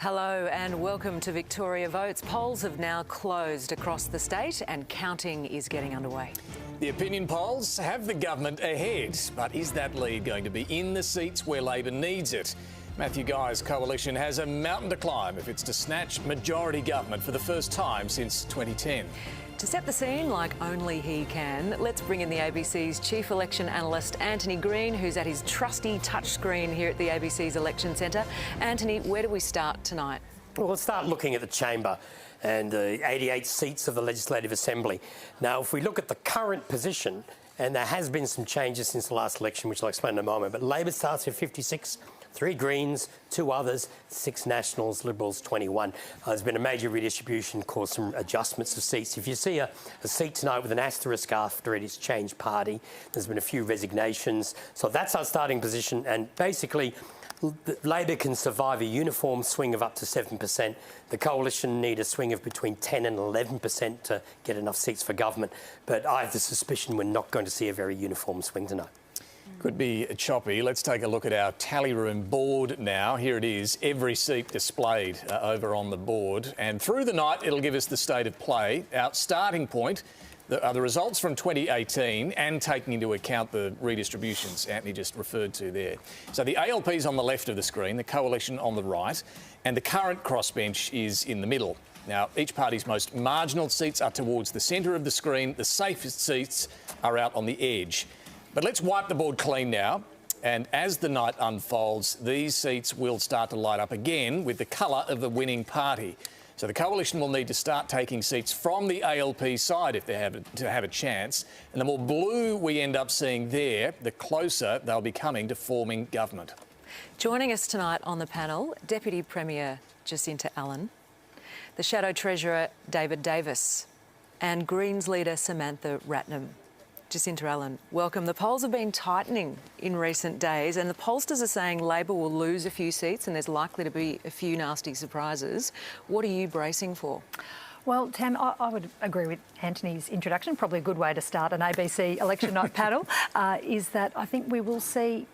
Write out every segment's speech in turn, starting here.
Hello and welcome to Victoria Votes. Polls have now closed across the state and counting is getting underway. The opinion polls have the government ahead, but is that lead going to be in the seats where Labor needs it? Matthew Guy's coalition has a mountain to climb if it's to snatch majority government for the first time since 2010. To set the scene like only he can, let's bring in the ABC's chief election analyst, Antony Green, who's at his trusty touchscreen here at the ABC's Election Centre. Antony, where do we start tonight? Well, let's start looking at the chamber and the 88 seats of the Legislative Assembly. Now, if we look at the current position, and there has been some changes since the last election, which I'll explain in a moment, but Labor starts with 56, 3 Greens, 2 others, 6 Nationals, Liberals 21. There's been a major redistribution, caused some adjustments of seats. If you see a seat tonight with an asterisk after it, it's changed party. There's been a few resignations. So that's our starting position, and basically Labor can survive a uniform swing of up to 7%. The Coalition need a swing of between 10 and 11% to get enough seats for government. But I have the suspicion we're not going to see a very uniform swing tonight. Could be choppy. Let's take a look at our tally room board now. Here it is, every seat displayed over on the board. And through the night, it'll give us the state of play. Our starting point are the results from 2018 and taking into account the redistributions Antony just referred to there. So the ALP's on the left of the screen, the Coalition on the right, and the current crossbench is in the middle. Now, each party's most marginal seats are towards the centre of the screen. The safest seats are out on the edge. But let's wipe the board clean now. And as the night unfolds, these seats will start to light up again with the colour of the winning party. So the Coalition will need to start taking seats from the ALP side if they have a chance. And the more blue we end up seeing there, the closer they'll be coming to forming government. Joining us tonight on the panel, Deputy Premier Jacinta Allan, the Shadow Treasurer David Davis, and Greens leader Samantha Ratnam. Jacinta Allan, welcome. The polls have been tightening in recent days and the pollsters are saying Labor will lose a few seats and there's likely to be a few nasty surprises. What are you bracing for? Well, Tam, I would agree with Antony's introduction. Probably a good way to start an ABC election night panel is that I think we will see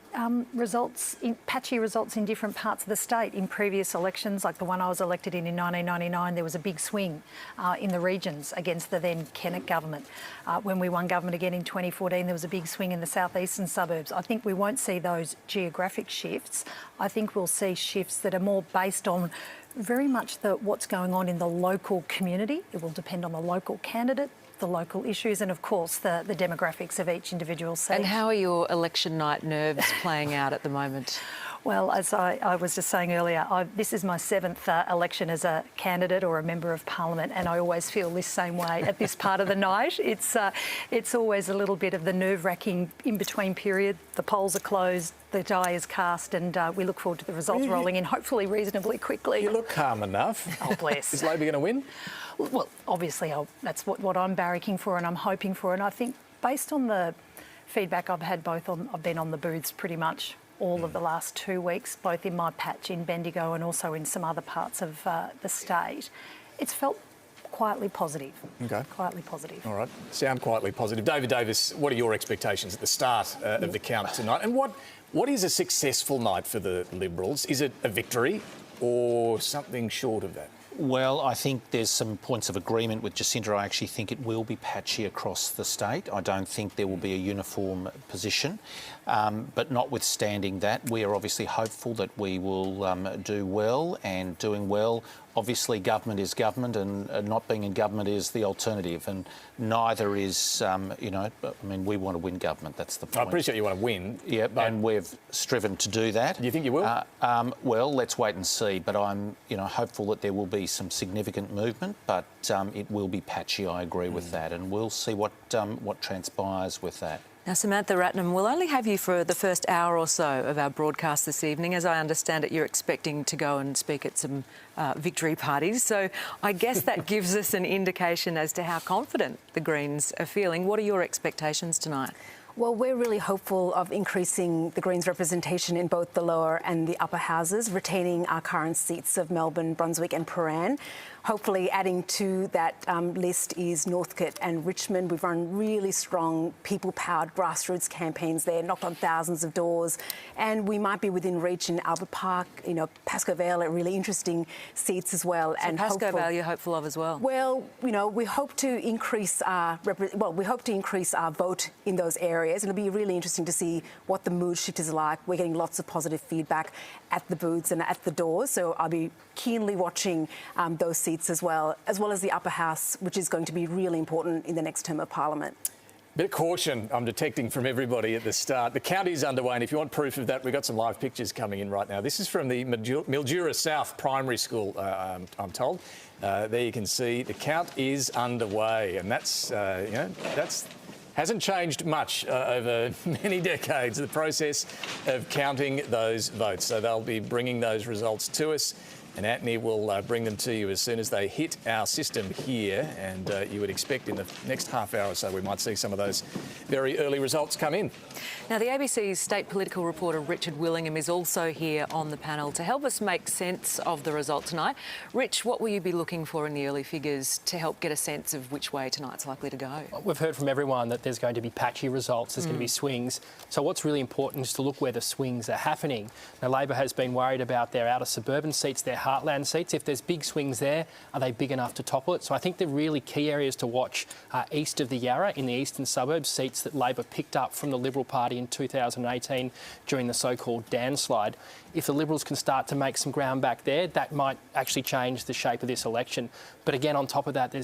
patchy results in different parts of the state. In previous elections, like the one I was elected in 1999, there was a big swing in the regions against the then Kennett government. When we won government again in 2014, there was a big swing in the southeastern suburbs. I think we won't see those geographic shifts. I think we'll see shifts that are more based on very much what's going on in the local community. It will depend on the local candidate, the local issues and, of course, the demographics of each individual seat. And how are your election night nerves playing out at the moment? Well, as I was just saying earlier, this is my 7th election as a candidate or a member of Parliament, and I always feel this same way at this part of the night. It's always a little bit of the nerve-wracking in-between period. The polls are closed, the die is cast, and we look forward to the results rolling in, hopefully reasonably quickly. You look calm enough. Oh, bless. Is Labor going to win? Well, obviously, that's what I'm barracking for and I'm hoping for. And I think based on the feedback I've had I've been on the booths pretty much all of the last 2 weeks, both in my patch in Bendigo and also in some other parts of the state, it's felt quietly positive. Okay. Quietly positive. All right. Sound quietly positive. David Davis, what are your expectations at the start of the count tonight? And what is a successful night for the Liberals? Is it a victory or something short of that? Well, I think there's some points of agreement with Jacinta. I actually think it will be patchy across the state. I don't think there will be a uniform position. But notwithstanding that, we are obviously hopeful that we will do well, and doing well, obviously government is government and not being in government is the alternative, and neither is, we want to win government, that's the point. I appreciate you want to win. Yeah, and we've striven to do that. Do you think you will? Well, let's wait and see, but I'm hopeful that there will be some significant movement, but it will be patchy, I agree with that, and we'll see what transpires with that. Now, Samantha Ratnam, we'll only have you for the first hour or so of our broadcast this evening. As I understand it, you're expecting to go and speak at some victory parties. So I guess that gives us an indication as to how confident the Greens are feeling. What are your expectations tonight? Well, we're really hopeful of increasing the Greens' representation in both the lower and the upper houses, retaining our current seats of Melbourne, Brunswick and Prahran. Hopefully adding to that list is Northcote and Richmond. We've run really strong, people-powered grassroots campaigns there, knocked on thousands of doors, and we might be within reach in Albert Park, Pascoe Vale are really interesting seats as well. So and Pascoe Vale you're hopeful of as well? Well, we hope to increase our vote in those areas. It'll be really interesting to see what the mood shift is like. We're getting lots of positive feedback at the booths and at the doors, so I'll be keenly watching those seats as well as the upper house, which is going to be really important in the next term of Parliament. Bit of caution I'm detecting from everybody at the start. The county's underway, and if you want proof of that, we've got some live pictures coming in right now. This is from the Mildura South Primary School, I'm told. There you can see the count is underway, and that's hasn't changed much over many decades, the process of counting those votes. So they'll be bringing those results to us, and Antony will bring them to you as soon as they hit our system here. And you would expect in the next half hour or so we might see some of those very early results come in. Now, the ABC's state political reporter Richard Willingham is also here on the panel to help us make sense of the result tonight. Rich, what will you be looking for in the early figures to help get a sense of which way tonight's likely to go? We've heard from everyone that there's going to be patchy results, there's going to be swings. So what's really important is to look where the swings are happening. Now, Labor has been worried about their outer suburban seats, their heartland seats. If there's big swings there, are they big enough to topple it? So I think the really key areas to watch are east of the Yarra, in the eastern suburbs, seats that Labor picked up from the Liberal Party in 2018 during the so-called Dan slide. If the Liberals can start to make some ground back there, that might actually change the shape of this election. But again, on top of that,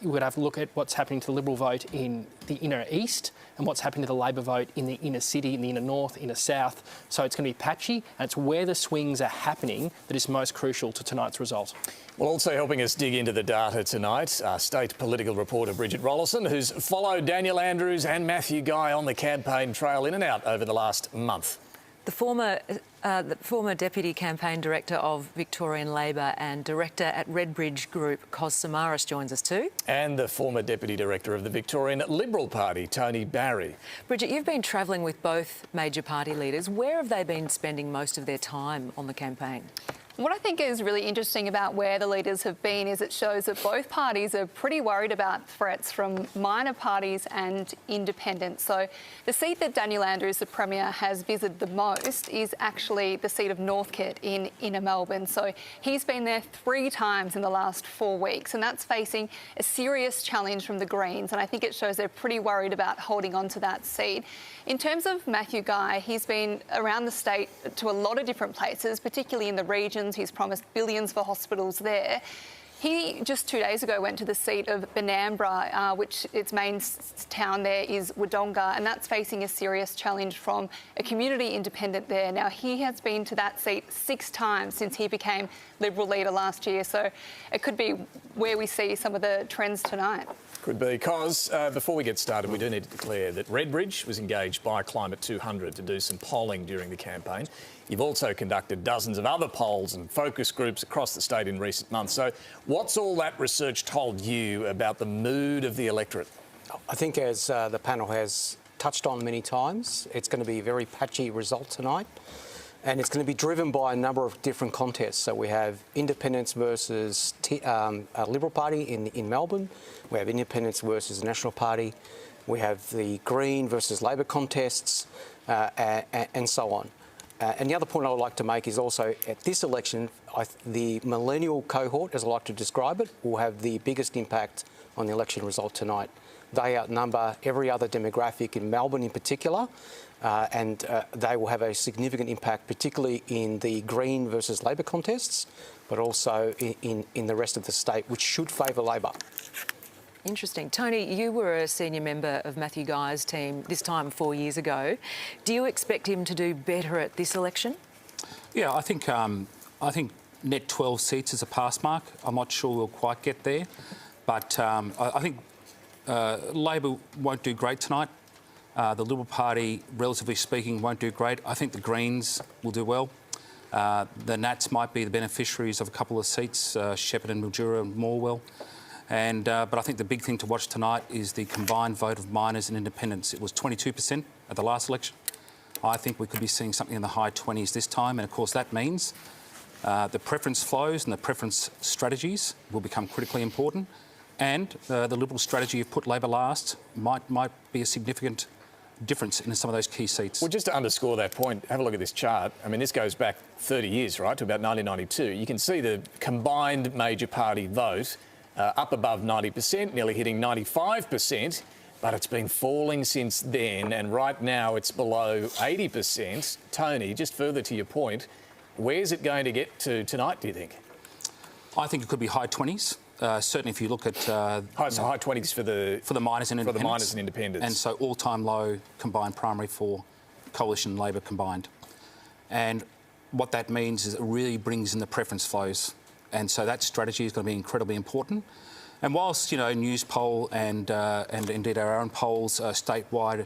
you would have to look at what's happening to the Liberal vote in the inner east and what's happening to the Labor vote in the inner city, in the inner north, inner south. So it's going to be patchy, and it's where the swings are happening that is most crucial to tonight's result. Well, also helping us dig into the data tonight, our state political reporter Bridget Rollason, who's followed Daniel Andrews and Matthew Guy on the campaign trail in and out over the last month. The former Deputy Campaign Director of Victorian Labor and Director at Redbridge Group, Cos Samaras, joins us too. And the former Deputy Director of the Victorian Liberal Party, Tony Barry. Bridget, you've been travelling with both major party leaders. Where have they been spending most of their time on the campaign? What I think is really interesting about where the leaders have been is it shows that both parties are pretty worried about threats from minor parties and independents. So the seat that Daniel Andrews, the Premier, has visited the most is actually the seat of Northcote in inner Melbourne. So he's been there 3 times in the last 4 weeks, and that's facing a serious challenge from the Greens. And I think it shows they're pretty worried about holding on to that seat. In terms of Matthew Guy, he's been around the state to a lot of different places, particularly in the regions. He's promised billions for hospitals there. He just 2 days ago went to the seat of Benambra, which its main town there is Wodonga, and that's facing a serious challenge from a community independent there. Now, he has been to that seat 6 times since he became Liberal leader last year, so it could be where we see some of the trends tonight. Could be, because before we get started, we do need to declare that Redbridge was engaged by Climate 200 to do some polling during the campaign. You've also conducted dozens of other polls and focus groups across the state in recent months. So what's all that research told you about the mood of the electorate? I think, as the panel has touched on many times, it's going to be a very patchy result tonight. And it's going to be driven by a number of different contests. So we have independents versus Liberal Party in Melbourne. We have independents versus the National Party. We have the Green versus Labor contests, and so on. And the other point I would like to make is also at this election, the millennial cohort, as I like to describe it, will have the biggest impact on the election result tonight. They outnumber every other demographic in Melbourne in particular, and they will have a significant impact, particularly in the Green versus Labor contests, but also in the rest of the state, which should favour Labor. Interesting. Tony, you were a senior member of Matthew Guy's team this time 4 years ago. Do you expect him to do better at this election? Yeah, I think net 12 seats is a pass mark. I'm not sure we'll quite get there, but I think Labor won't do great tonight. The Liberal Party, relatively speaking, won't do great. I think the Greens will do well. The Nats might be the beneficiaries of a couple of seats, Shepherd and Mildura and Morwell. But I think the big thing to watch tonight is the combined vote of minors and independents. It was 22% at the last election. I think we could be seeing something in the high 20s this time, and of course that means the preference flows and the preference strategies will become critically important, and the Liberal strategy of put Labor last might be a significant difference in some of those key seats. Well, just to underscore that point, have a look at this chart. I mean, this goes back 30 years, right, to about 1992. You can see the combined major party vote up above 90%, nearly hitting 95%, but it's been falling since then, and right now it's below 80%. Tony, just further to your point, where's it going to get to tonight, do you think? I think it could be high 20s. Certainly, if you look at high 20s for the minors and independents. For the minors and independents. And so all-time low combined primary for Coalition and Labor combined. And what that means is it really brings in the preference flows. And so that strategy is going to be incredibly important. And whilst, you know, news poll and indeed our own polls statewide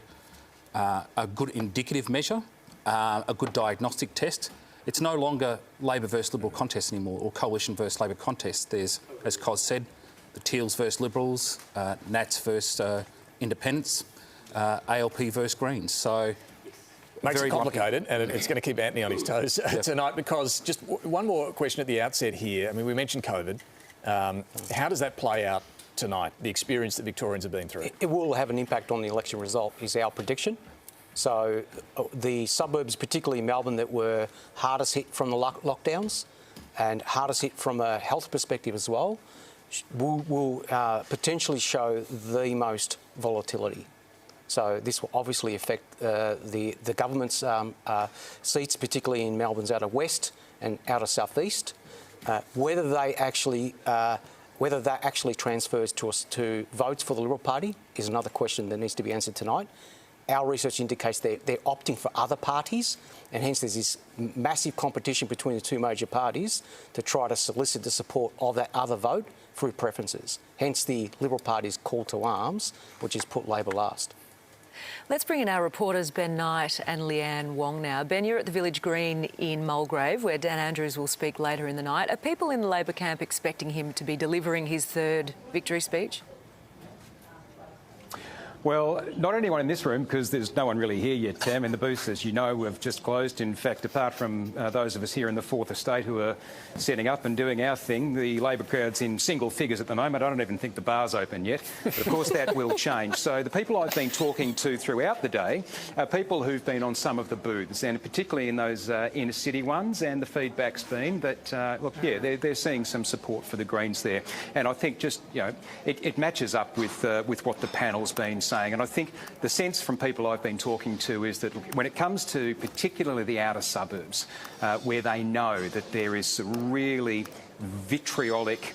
a good indicative measure, a good diagnostic test, it's no longer Labor versus Liberal contest anymore, or Coalition versus Labor contest. There's, as Cos said, the Teals versus Liberals, Nats versus Independents, ALP versus Greens. So makes it complicated, and it's going to keep Antony on his toes tonight, because just one more question at the outset here. I mean, we mentioned COVID. How does that play out tonight, the experience that Victorians have been through? It will have an impact on the election result, is our prediction. So the suburbs, particularly Melbourne, that were hardest hit from the lockdowns and hardest hit from a health perspective as well, will potentially show the most volatility. So this will obviously affect the government's seats, particularly in Melbourne's outer west and outer southeast. Whether that actually transfers to votes for the Liberal Party is another question that needs to be answered tonight. Our research indicates they're opting for other parties, and hence there's this massive competition between the two major parties to try to solicit the support of that other vote through preferences. Hence the Liberal Party's call to arms, which is put Labor last. Let's bring in our reporters Ben Knight and Leanne Wong now. Ben, you're at the Village Green in Mulgrave, where Dan Andrews will speak later in the night. Are people in the Labor camp expecting him to be delivering his third victory speech? Well, not anyone in this room, because there's no one really here yet, Tam, and the booths, as you know, have just closed. In fact, apart from those of us here in the Fourth Estate who are setting up and doing our thing, the Labor crowd's in single figures at the moment. I don't even think the bar's open yet. But of course, that will change. So the people I've been talking to throughout the day are people who've been on some of the booths, and particularly in those inner city ones, and the feedback's been that, look, yeah, they're seeing some support for the Greens there. And I think just, you know, it matches up with what the panel's been saying. And I think the sense from people I've been talking to is that when it comes to particularly the outer suburbs, where they know that there is some really vitriolic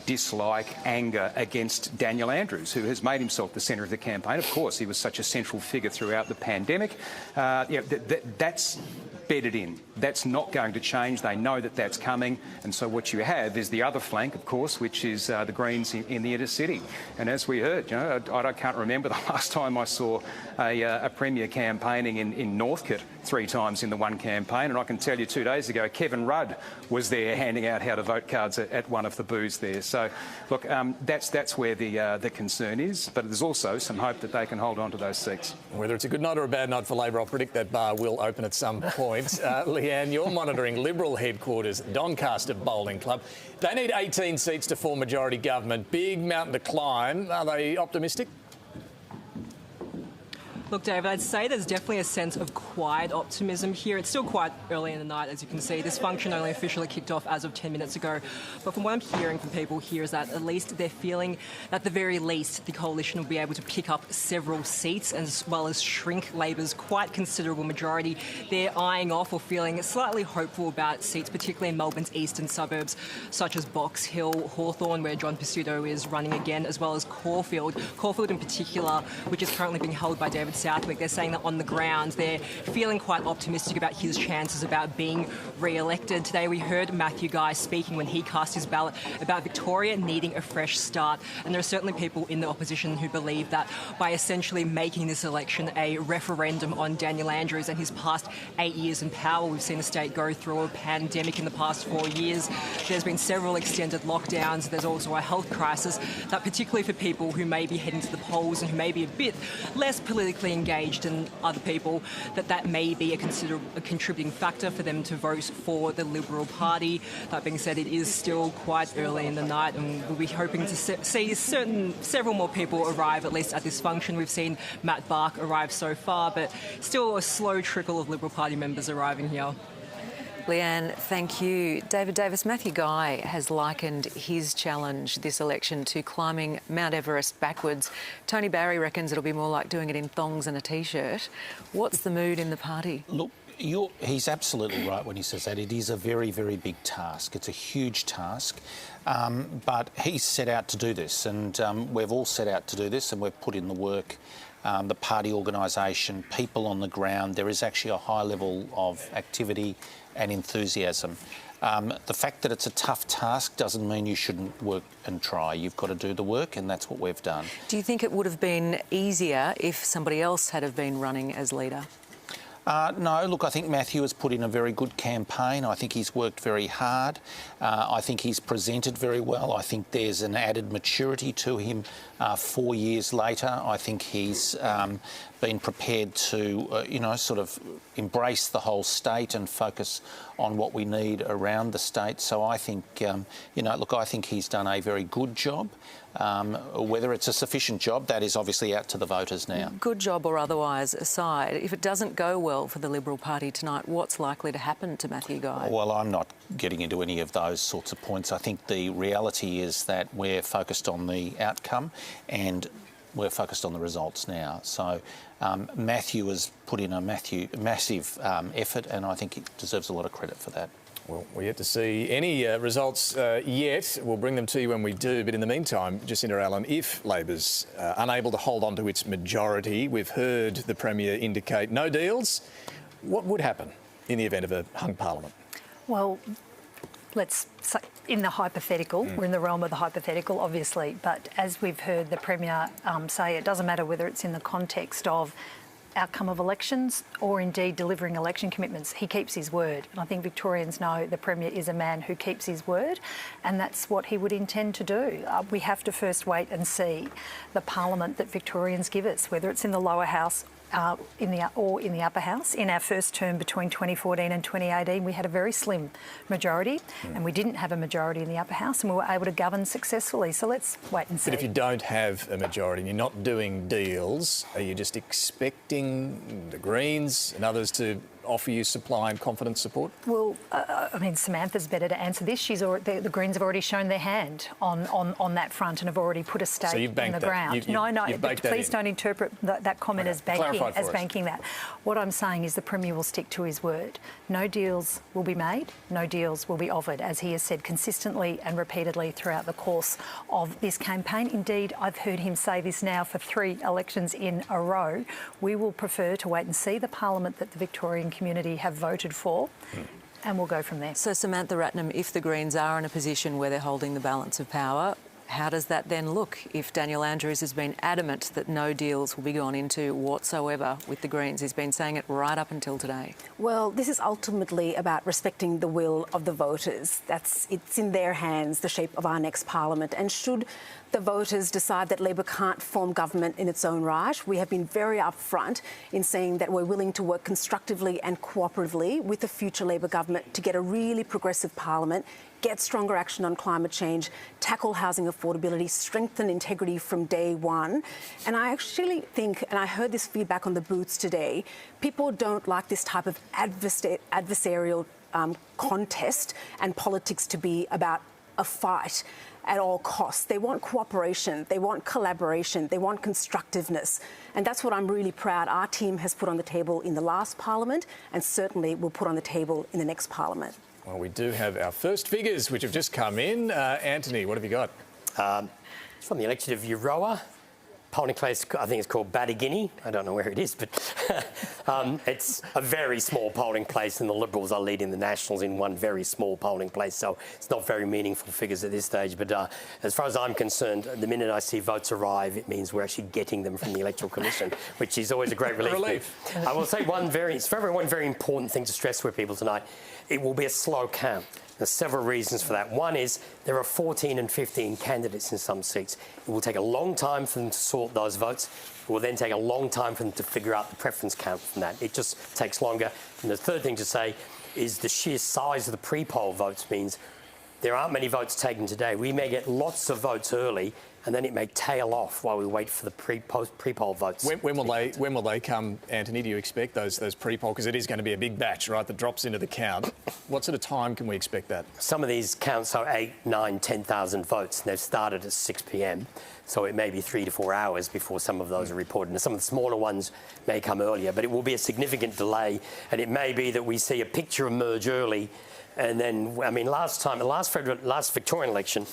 dislike, anger against Daniel Andrews, who has made himself the centre of the campaign. Of course, he was such a central figure throughout the pandemic. That's bedded in. That's not going to change. They know that that's coming. And so what you have is the other flank, of course, which is the Greens in the inner city. And as we heard, you know, I can't remember the last time I saw a Premier campaigning in Northcote 3 times in the one campaign. And I can tell you 2 days ago, Kevin Rudd was there handing out how to vote cards at one of the booths there. So, look, that's where the concern is. But there's also some hope that they can hold on to those seats. Whether it's a good night or a bad night for Labor, I'll predict that bar will open at some point. Leanne, you're monitoring Liberal headquarters, Doncaster Bowling Club. They need 18 seats to form majority government. Big mountain to climb. Are they optimistic? Look, David, I'd say there's definitely a sense of quiet optimism here. It's still quite early in the night, as you can see. This function only officially kicked off as of 10 minutes ago. But from what I'm hearing from people here is that at least they're feeling that at the very least the coalition will be able to pick up several seats as well as shrink Labor's quite considerable majority. They're eyeing off or feeling slightly hopeful about seats, particularly in Melbourne's eastern suburbs, such as Box Hill, Hawthorn, where John Pizzuto is running again, as well as Caulfield. Caulfield in particular, which is currently being held by David Southwick. They're saying that on the ground they're feeling quite optimistic about his chances about being re-elected. Today we heard Matthew Guy speaking when he cast his ballot about Victoria needing a fresh start, and there are certainly people in the opposition who believe that by essentially making this election a referendum on Daniel Andrews and his past 8 years in power. We've seen the state go through a pandemic in the past 4 years. There's been several extended lockdowns. There's also a health crisis that, particularly for people who may be heading to the polls and who may be a bit less politically engaged than other people, that may be a contributing factor for them to vote for the Liberal Party. That being said, it is still quite early in the night, and we'll be hoping to see several more people arrive, at least at this function. We've seen Matt Bark arrive so far, but still a slow trickle of Liberal Party members arriving here. Leanne, thank you. David Davis, Matthew Guy has likened his challenge this election to climbing Mount Everest backwards. Tony Barry reckons it'll be more like doing it in thongs and a T-shirt. What's the mood in the party? Look, he's absolutely right when he says that. It is a very, very big task. It's a huge task. But he's set out to do this, and we've all set out to do this, and we've put in the work. The party organisation, people on the ground, there is actually a high level of activity and enthusiasm. The fact that it's a tough task doesn't mean you shouldn't work and try. You've got to do the work, and that's what we've done. Do you think it would have been easier if somebody else had have been running as leader? No, look, I think Matthew has put in a very good campaign. I think he's worked very hard. I think he's presented very well. I think there's an added maturity to him 4 years later. I think he's been prepared to, sort of embrace the whole state and focus on what we need around the state. So I think, I think he's done a very good job. Whether it's a sufficient job, that is obviously out to the voters now. Good job or otherwise aside, if it doesn't go well for the Liberal Party tonight, what's likely to happen to Matthew Guy? Well, I'm not getting into any of those sorts of points. I think the reality is that we're focused on the outcome and we're focused on the results now. So Matthew has put in a massive effort, and I think he deserves a lot of credit for that. Well, we're yet to see any results yet. We'll bring them to you when we do. But in the meantime, Jacinta Allan, if Labor's unable to hold on to its majority, we've heard the Premier indicate no deals. What would happen in the event of a hung parliament? Well, let's say in the hypothetical, we're in the realm of the hypothetical, obviously, but as we've heard the Premier say, it doesn't matter whether it's in the context of outcome of elections or indeed delivering election commitments. He keeps his word. And I think Victorians know the Premier is a man who keeps his word, and that's what he would intend to do. We have to first wait and see the parliament that Victorians give us, whether it's in the lower house in the upper house. In our first term between 2014 and 2018, we had a very slim majority, and we didn't have a majority in the upper house, and we were able to govern successfully. So let's wait and see. But if you don't have a majority and you're not doing deals, are you just expecting the Greens and others to offer you supply and confidence support? Well, Samantha's better to answer this. The Greens have already shown their hand on that front and have already put a stake in the ground. Please don't interpret that comment as banking that. What I'm saying is the Premier will stick to his word. No deals will be made, no deals will be offered, as he has said consistently and repeatedly throughout the course of this campaign. Indeed, I've heard him say this now for 3 elections in a row. We will prefer to wait and see the parliament that the Victorian community have voted for, and we'll go from there. So, Samantha Ratnam, if the Greens are in a position where they're holding the balance of power, how does that then look if Daniel Andrews has been adamant that no deals will be gone into whatsoever with the Greens? He's been saying it right up until today. Well, this is ultimately about respecting the will of the voters. It's in their hands, the shape of our next parliament. And should the voters decide that Labor can't form government in its own right, we have been very upfront in saying that we're willing to work constructively and cooperatively with the future Labor government to get a really progressive parliament, get stronger action on climate change, tackle housing affordability, strengthen integrity from day one. And I actually think, and I heard this feedback on the booths today, people don't like this type of adversarial contest and politics to be about a fight at all costs. They want cooperation, they want collaboration, they want constructiveness. And that's what I'm really proud our team has put on the table in the last parliament, and certainly will put on the table in the next parliament. Well, we do have our first figures, which have just come in. Anthony, what have you got? From the election of Euroa, polling place, I think it's called Baddaginny. I don't know where it is, but it's a very small polling place, and the Liberals are leading the Nationals in one very small polling place, so it's not very meaningful figures at this stage. But as far as I'm concerned, the minute I see votes arrive, it means we're actually getting them from the Electoral Commission, which is always a great relief. I will say one very important thing to stress with people tonight. It will be a slow count. There's several reasons for that. One is there are 14 and 15 candidates in some seats. It will take a long time for them to sort those votes. It will then take a long time for them to figure out the preference count from that. It just takes longer. And the third thing to say is the sheer size of the pre-poll votes means there aren't many votes taken today. We may get lots of votes early, and then it may tail off while we wait for the pre-poll votes. When will they come, Antony? Do you expect those pre-poll? Because it is going to be a big batch, right, that drops into the count. What sort of time can we expect that? Some of these counts are 8, 9, 10,000 votes, and they've started at 6 p.m. So it may be 3 to 4 hours before some of those are reported. And some of the smaller ones may come earlier, but it will be a significant delay. And it may be that we see a picture emerge early, and then, I mean, last Victorian election,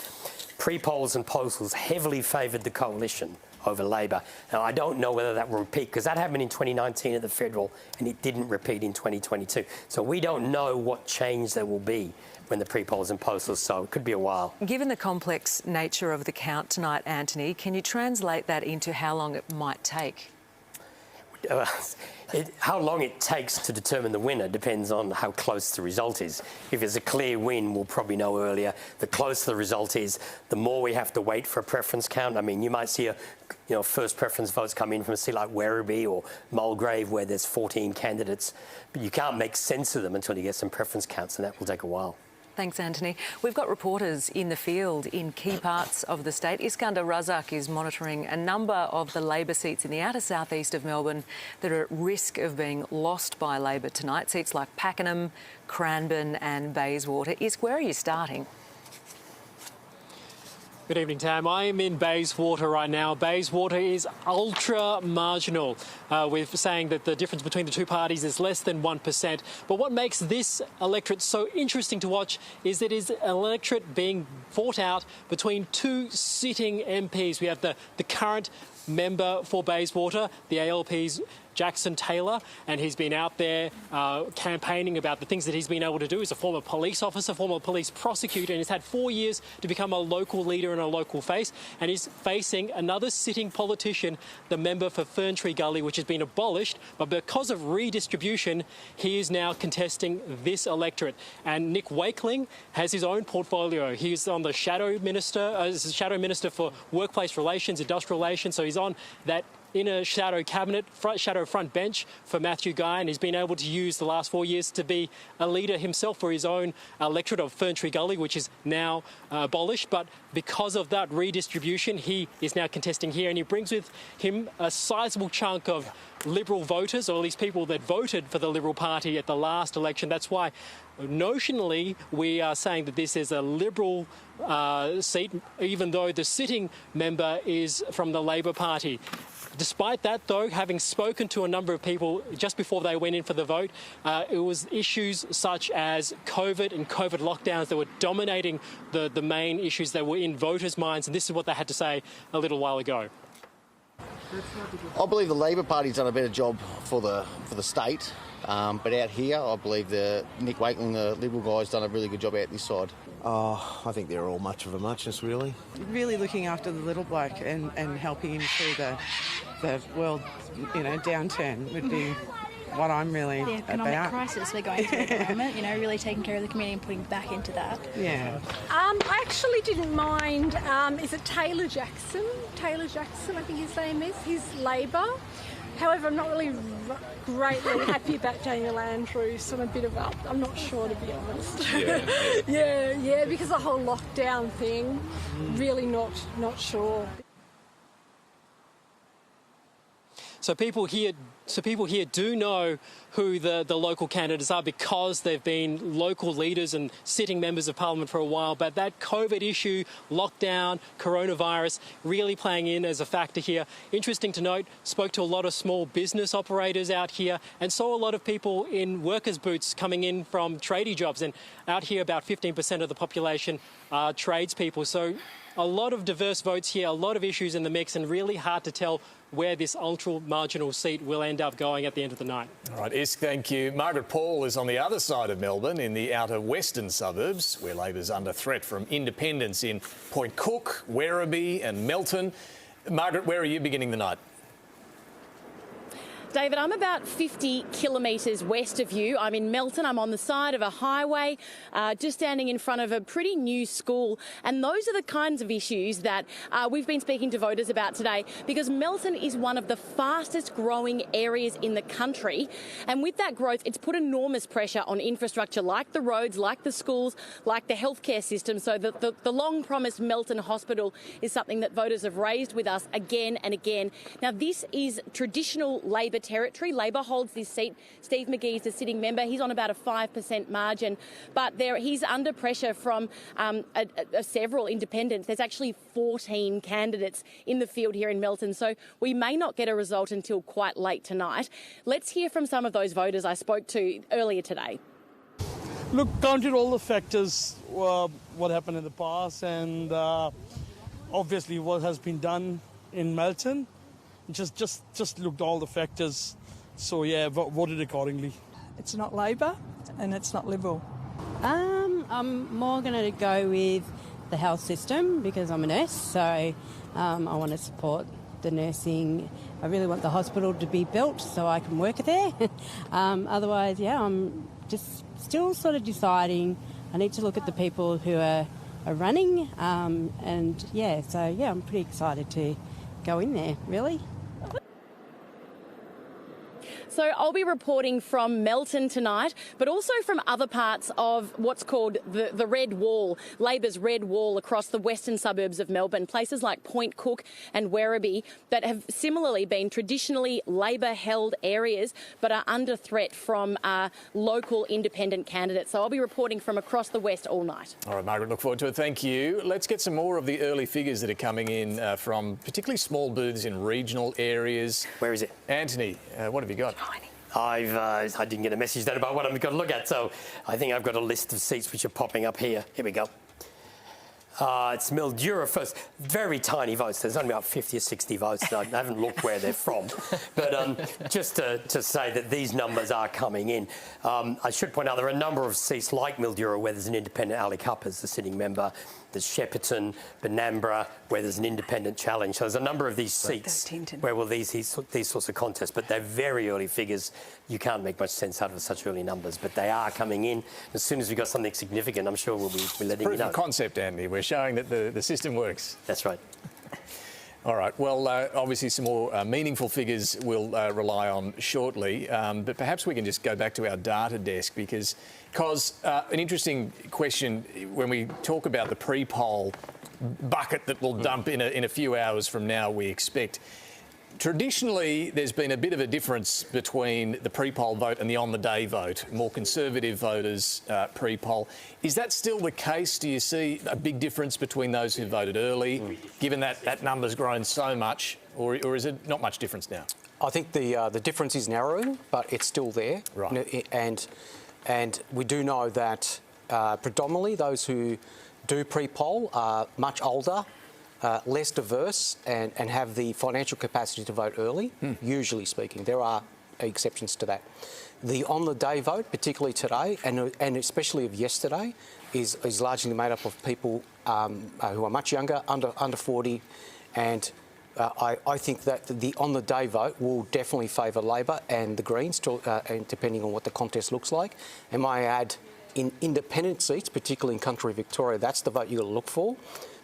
pre-polls and postals heavily favoured the coalition over Labor. Now, I don't know whether that will repeat, because that happened in 2019 at the federal, and it didn't repeat in 2022. So we don't know what change there will be when the pre-polls and postals, so it could be a while. Given the complex nature of the count tonight, Antony, can you translate that into how long it might take? How long it takes to determine the winner depends on how close the result is. If it's a clear win, we'll probably know earlier. The closer the result is, the more we have to wait for a preference count. I mean, you might see first preference votes come in from a seat like Werribee or Mulgrave, where there's 14 candidates, but you can't make sense of them until you get some preference counts, and that will take a while. Thanks, Antony. We've got reporters in the field in key parts of the state. Iskandar Razak is monitoring a number of the Labor seats in the outer southeast of Melbourne that are at risk of being lost by Labor tonight. Seats like Pakenham, Cranbourne and Bayswater. Isk, where are you starting? Good evening, Tam. I am in Bayswater right now. Bayswater is ultra marginal. We're saying that the difference between the two parties is less than 1%. But what makes this electorate so interesting to watch is that it is an electorate being fought out between two sitting MPs. We have the current member for Bayswater, the ALP's Jackson Taylor, and he's been out there campaigning about the things that he's been able to do. He's a former police officer, former police prosecutor, and he's had 4 years to become a local leader and a local face. And he's facing another sitting politician, the member for Ferntree Gully, which has been abolished. But because of redistribution, he is now contesting this electorate. And Nick Wakeling has his own portfolio. He's on the Shadow Minister for Workplace Relations, Industrial Relations. So he's on that inner shadow cabinet, shadow front bench for Matthew Guy, and he's been able to use the last 4 years to be a leader himself for his own electorate of Ferntree Gully, which is now abolished. But because of that redistribution, he is now contesting here, and he brings with him a sizable chunk of Liberal voters, or at least people that voted for the Liberal Party at the last election. That's why notionally we are saying that this is a Liberal seat, even though the sitting member is from the Labor Party. Despite that, though, having spoken to a number of people just before they went in for the vote, it was issues such as COVID and COVID lockdowns that were dominating the main issues that were in voters' minds, and this is what they had to say a little while ago. I believe the Labor Party's done a better job for the state, but out here, I believe Nick Wakeling, the Liberal guy, has done a really good job out this side. Oh, I think they're all much of a muchness, really. Really looking after the little bloke and helping him through the world, downturn would be what I'm really the economic about. crisis we're going through at the moment, really taking care of the community and putting back into that. Yeah. I actually didn't mind, is it Taylor Jackson? Taylor Jackson, I think his name is. He's Labor. However, I'm not really greatly happy about Daniel Andrews. I'm not sure, to be honest. Yeah, because the whole lockdown thing, really not sure. So people here do know who the local candidates are because they've been local leaders and sitting members of Parliament for a while. But that COVID issue, lockdown, coronavirus, really playing in as a factor here. Interesting to note, spoke to a lot of small business operators out here and saw a lot of people in workers' boots coming in from tradie jobs. And out here, about 15% of the population are tradespeople. So A lot of diverse votes here, a lot of issues in the mix, and really hard to tell where this ultra-marginal seat will end up going at the end of the night. All right, Isk, thank you. Margaret Paul is on the other side of Melbourne in the outer western suburbs, where Labor's under threat from independents in Point Cook, Werribee and Melton. Margaret, where are you beginning the night? David, I'm about 50 kilometres west of you. I'm in Melton. I'm on the side of a highway, just standing in front of a pretty new school. And those are the kinds of issues that we've been speaking to voters about today, because Melton is one of the fastest growing areas in the country. And with that growth, it's put enormous pressure on infrastructure like the roads, like the schools, like the healthcare system. So the long promised Melton Hospital is something that voters have raised with us again and again. Now, this is traditional Labor territory. Labor holds this seat. Steve McGee is the sitting member. He's on about a 5% margin, but he's under pressure from several independents. There's actually 14 candidates in the field here in Melton, so we may not get a result until quite late tonight. Let's hear from some of those voters I spoke to earlier today. Look, counted all the factors, what happened in the past, and obviously what has been done in Melton. Just looked at all the factors, so yeah, voted accordingly. It's not Labor and it's not Liberal. I'm more going to go with the health system because I'm a nurse, so I want to support the nursing. I really want the hospital to be built so I can work there. Otherwise, yeah, I'm just still sort of deciding. I need to look at the people who are running, and yeah, so yeah, I'm pretty excited to go in there, really. So I'll be reporting from Melton tonight, but also from other parts of what's called the Red Wall, Labor's Red Wall across the western suburbs of Melbourne, places like Point Cook and Werribee that have similarly been traditionally Labor-held areas but are under threat from local independent candidates. So I'll be reporting from across the west all night. All right, Margaret, look forward to it. Thank you. Let's get some more of the early figures that are coming in from particularly small booths in regional areas. Where is it? Antony, what have you got? I didn't get a message then about what I'm going to look at, so I think I've got a list of seats which are popping up here. Here we go. It's Mildura first. Very tiny votes. There's only about 50 or 60 votes. I haven't looked where they're from. But just to say that these numbers are coming in. I should point out there are a number of seats like Mildura where there's an independent. Ali Cupper's the sitting member. There's Shepparton, Benambra, where there's an independent challenge. So there's a number of these seats where will these sorts of contests. But they're very early figures. You can't make much sense out of such early numbers. But they are coming in. As soon as we've got something significant, I'm sure we'll be letting you know. Proof of concept, Andy. We're showing that the system works. That's right. All right. Well, obviously some more meaningful figures we'll rely on shortly, but perhaps we can just go back to our data desk because an interesting question when we talk about the pre-poll bucket that will dump in a few hours from now, we expect. Traditionally, there's been a bit of a difference between the pre-poll vote and the on-the-day vote, more conservative voters pre-poll. Is that still the case? Do you see a big difference between those who voted early, given that that number's grown so much, or is it not much difference now? I think the difference is narrowing, but it's still there. Right. And we do know that predominantly those who do pre-poll are much older, less diverse and have the financial capacity to vote early, usually speaking. There are exceptions to that. The on-the-day vote, particularly today, and especially of yesterday, is largely made up of people who are much younger, under 40, and I think that the on-the-day vote will definitely favour Labor and the Greens, and depending on what the contest looks like. And may I add, in independent seats, particularly in country Victoria, that's the vote you've got to look for.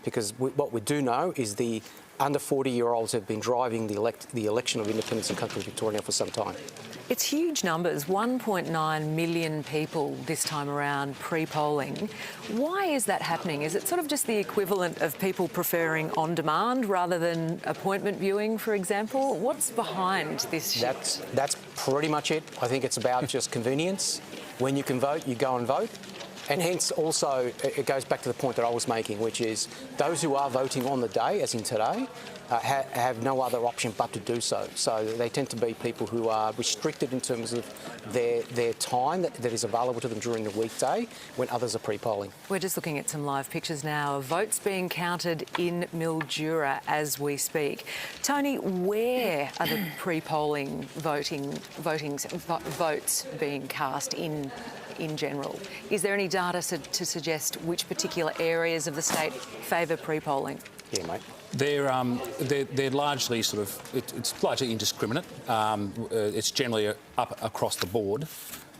Because what we do know is the under 40-year-olds have been driving the election of independents in country Victoria for some time. It's huge numbers, 1.9 million people this time around pre-polling. Why is that happening? Is it sort of just the equivalent of people preferring on-demand rather than appointment viewing, for example? What's behind this shift? That's pretty much it. I think it's about just convenience. When you can vote, you go and vote. And hence also it goes back to the point that I was making, which is those who are voting on the day, as in today, have no other option but to do so. So they tend to be people who are restricted in terms of their time that is available to them during the weekday when others are pre-polling. We're just looking at some live pictures now of votes being counted in Mildura as we speak. Tony, where are the pre-polling votes being cast in general? Is there any data to suggest which particular areas of the state favour pre-polling? Yeah, mate. They're largely sort of, it's largely indiscriminate. It's generally up across the board.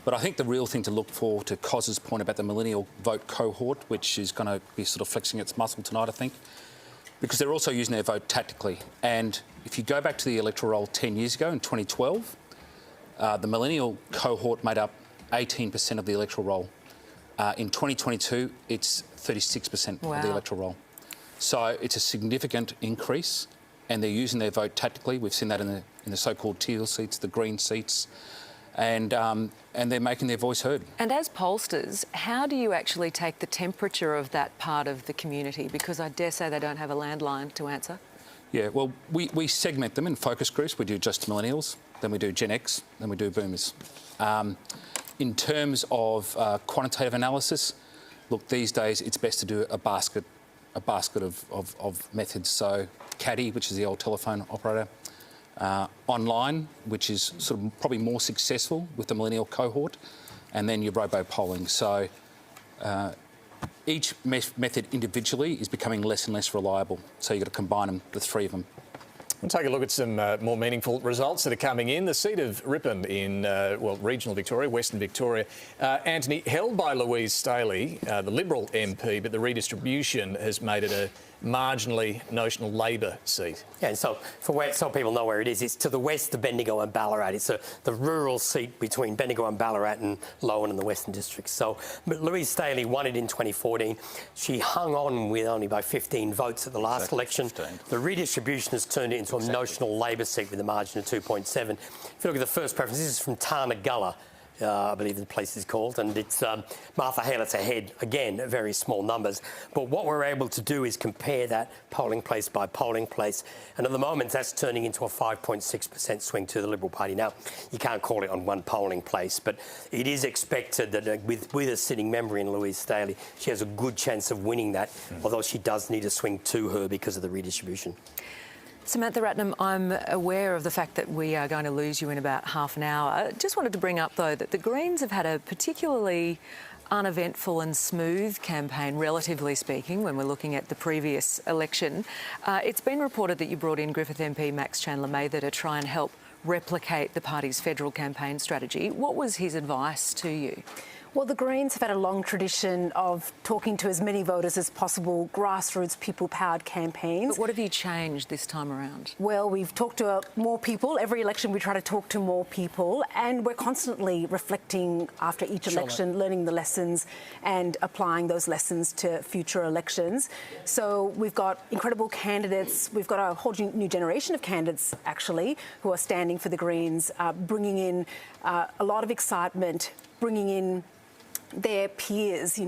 But I think the real thing to look for, to Coz's point about the millennial vote cohort, which is going to be sort of flexing its muscle tonight, I think, because they're also using their vote tactically. And if you go back to the electoral roll 10 years ago, in 2012, the millennial cohort made up 18% of the electoral roll. In 2022, it's 36% of the electoral roll. So it's a significant increase, and they're using their vote tactically. We've seen that in the so-called teal seats, the green seats, and they're making their voice heard. And as pollsters, how do you actually take the temperature of that part of the community? Because I dare say they don't have a landline to answer. Yeah, well, we segment them in focus groups. We do just millennials, then we do Gen X, then we do boomers. In terms of quantitative analysis, look, these days it's best to do a basket of methods. So Caddy, which is the old telephone operator, online, which is sort of probably more successful with the millennial cohort, and then your robo-polling. So each method individually is becoming less and less reliable. So you've got to combine them, the three of them. We'll take a look at some more meaningful results that are coming in. The seat of Ripon in, regional Victoria, Western Victoria, Antony, held by Louise Staley, the Liberal MP, but the redistribution has made it a marginally notional Labor seat. Yeah, and so so people know where it is, it's to the west of Bendigo and Ballarat. It's the rural seat between Bendigo and Ballarat and Lowan and the Western Districts. So Louise Staley won it in 2014. She hung on with only by 15 votes at the last election. 15. The redistribution has turned it into a notional Labor seat with a margin of 2.7. If you look at the first preference, this is from Tarnagulla, I believe the place is called, and it's Martha Halett's ahead, again, at very small numbers. But what we're able to do is compare that polling place by polling place, and at the moment that's turning into a 5.6% swing to the Liberal Party. Now, you can't call it on one polling place, but it is expected that with a sitting member in Louise Staley, she has a good chance of winning that, although she does need a swing to her because of the redistribution. Samantha Ratnam, I'm aware of the fact that we are going to lose you in about half an hour. Just wanted to bring up, though, that the Greens have had a particularly uneventful and smooth campaign, relatively speaking, when we're looking at the previous election. It's been reported that you brought in Griffith MP Max Chandler-Mather to try and help replicate the party's federal campaign strategy. What was his advice to you? Well, the Greens have had a long tradition of talking to as many voters as possible, grassroots, people-powered campaigns. But what have you changed this time around? Well, we've talked to more people. Every election we try to talk to more people, and we're constantly reflecting after each election, learning the lessons and applying those lessons to future elections. So we've got incredible candidates. We've got a whole new generation of candidates, actually, who are standing for the Greens, bringing in a lot of excitement, bringing in their peers,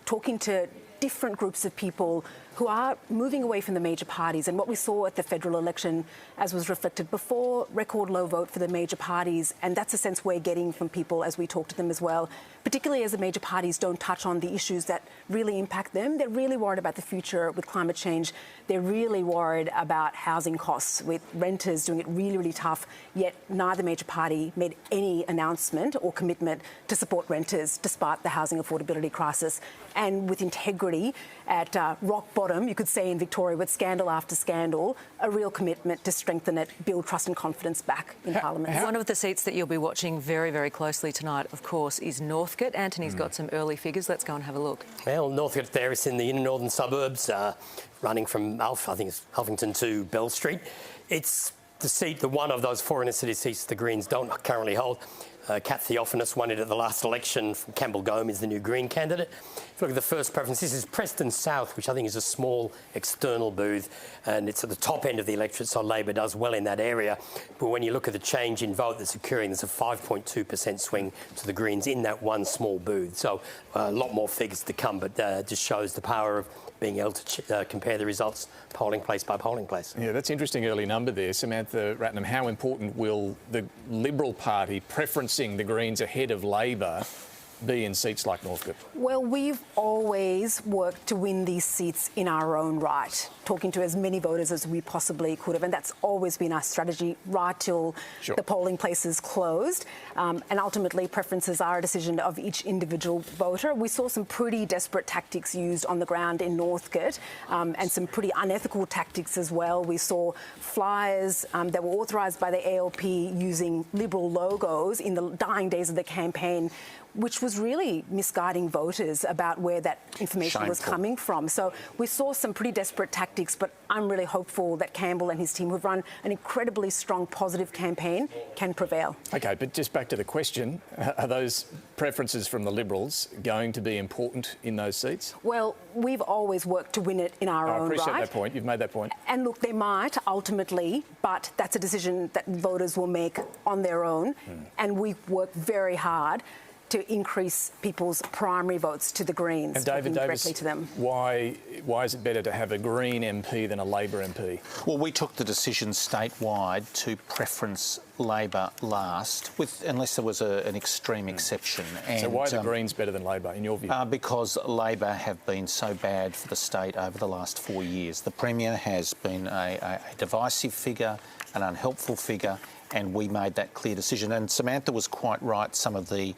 talking to different groups of people who are moving away from the major parties. And what we saw at the federal election, as was reflected before, record low vote for the major parties. And that's a sense we're getting from people as we talk to them as well, particularly as the major parties don't touch on the issues that really impact them. They're really worried about the future with climate change. They're really worried about housing costs, with renters doing it really, really tough, yet neither major party made any announcement or commitment to support renters despite the housing affordability crisis. And with integrity at rock bottom, you could say, in Victoria, with scandal after scandal, a real commitment to strengthen it, build trust and confidence back in Parliament. One of the seats that you'll be watching very, very closely tonight, of course, is Northcote. Antony's got some early figures. Let's go and have a look. Well, Northcote there is in the inner northern suburbs, running from I think it's Huffington to Bell Street. It's the seat, one of those four inner city seats the Greens don't currently hold. Kat Theophanous won it at the last election. Campbell Gomez, the new Green candidate. If you look at the first preference, this is Preston South, which I think is a small external booth, and it's at the top end of the electorate, so Labor does well in that area. But when you look at the change in vote that's occurring, there's a 5.2% swing to the Greens in that one small booth. So a lot more figures to come, but just shows the power of being able to compare the results polling place by polling place. Yeah, that's an interesting early number there. Samantha Ratnam, how important will the Liberal Party preferencing the Greens ahead of Labor be in seats like Northcote? Well, we've always worked to win these seats in our own right, talking to as many voters as we possibly could have, and that's always been our strategy right till the polling places closed. And ultimately, preferences are a decision of each individual voter. We saw some pretty desperate tactics used on the ground in Northcote, and some pretty unethical tactics as well. We saw flyers that were authorised by the ALP using Liberal logos in the dying days of the campaign, which was really misguiding voters about where that information was coming from. So we saw some pretty desperate tactics, but I'm really hopeful that Campbell and his team, who've run an incredibly strong, positive campaign, can prevail. OK, but just back to the question, are those preferences from the Liberals going to be important in those seats? Well, we've always worked to win it in our own right. I appreciate that point. You've made that point. And look, they might ultimately, but that's a decision that voters will make on their own. And we work very hard to increase people's primary votes to the Greens, and David Davis, directly to them. Why is it better to have a Green MP than a Labor MP? Well, we took the decision statewide to preference Labor last, unless there was an extreme exception. And, so why are the Greens better than Labor, in your view? Because Labor have been so bad for the state over the last 4 years. The Premier has been a divisive figure, an unhelpful figure, and we made that clear decision. And Samantha was quite right, some of the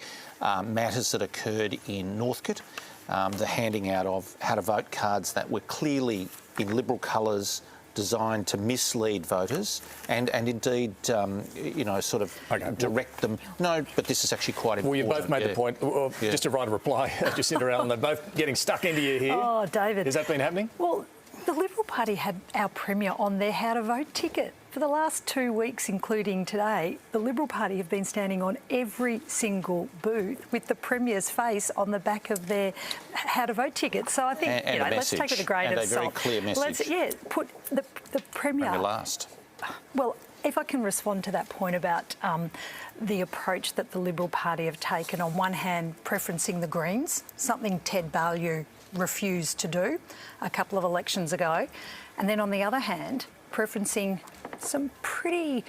matters that occurred in Northcote, the handing out of how-to-vote cards that were clearly in Liberal colours, designed to mislead voters and indeed, sort of direct them. No, but this is actually quite important. Well, you both made the point. Well, just to write a reply, Jacinta Allan, they're both getting stuck into you here. Oh, David. Has that been happening? Well, the Liberal Party had our Premier on their how-to-vote ticket. For the last 2 weeks, including today, the Liberal Party have been standing on every single booth with the Premier's face on the back of their how-to-vote ticket. So I think, let's take it with a grain of salt. And a very clear message. Let's, put the Premier last. Well, if I can respond to that point about the approach that the Liberal Party have taken, on one hand, preferencing the Greens, something Ted Baillieu refused to do a couple of elections ago, and then on the other hand, preferencing some pretty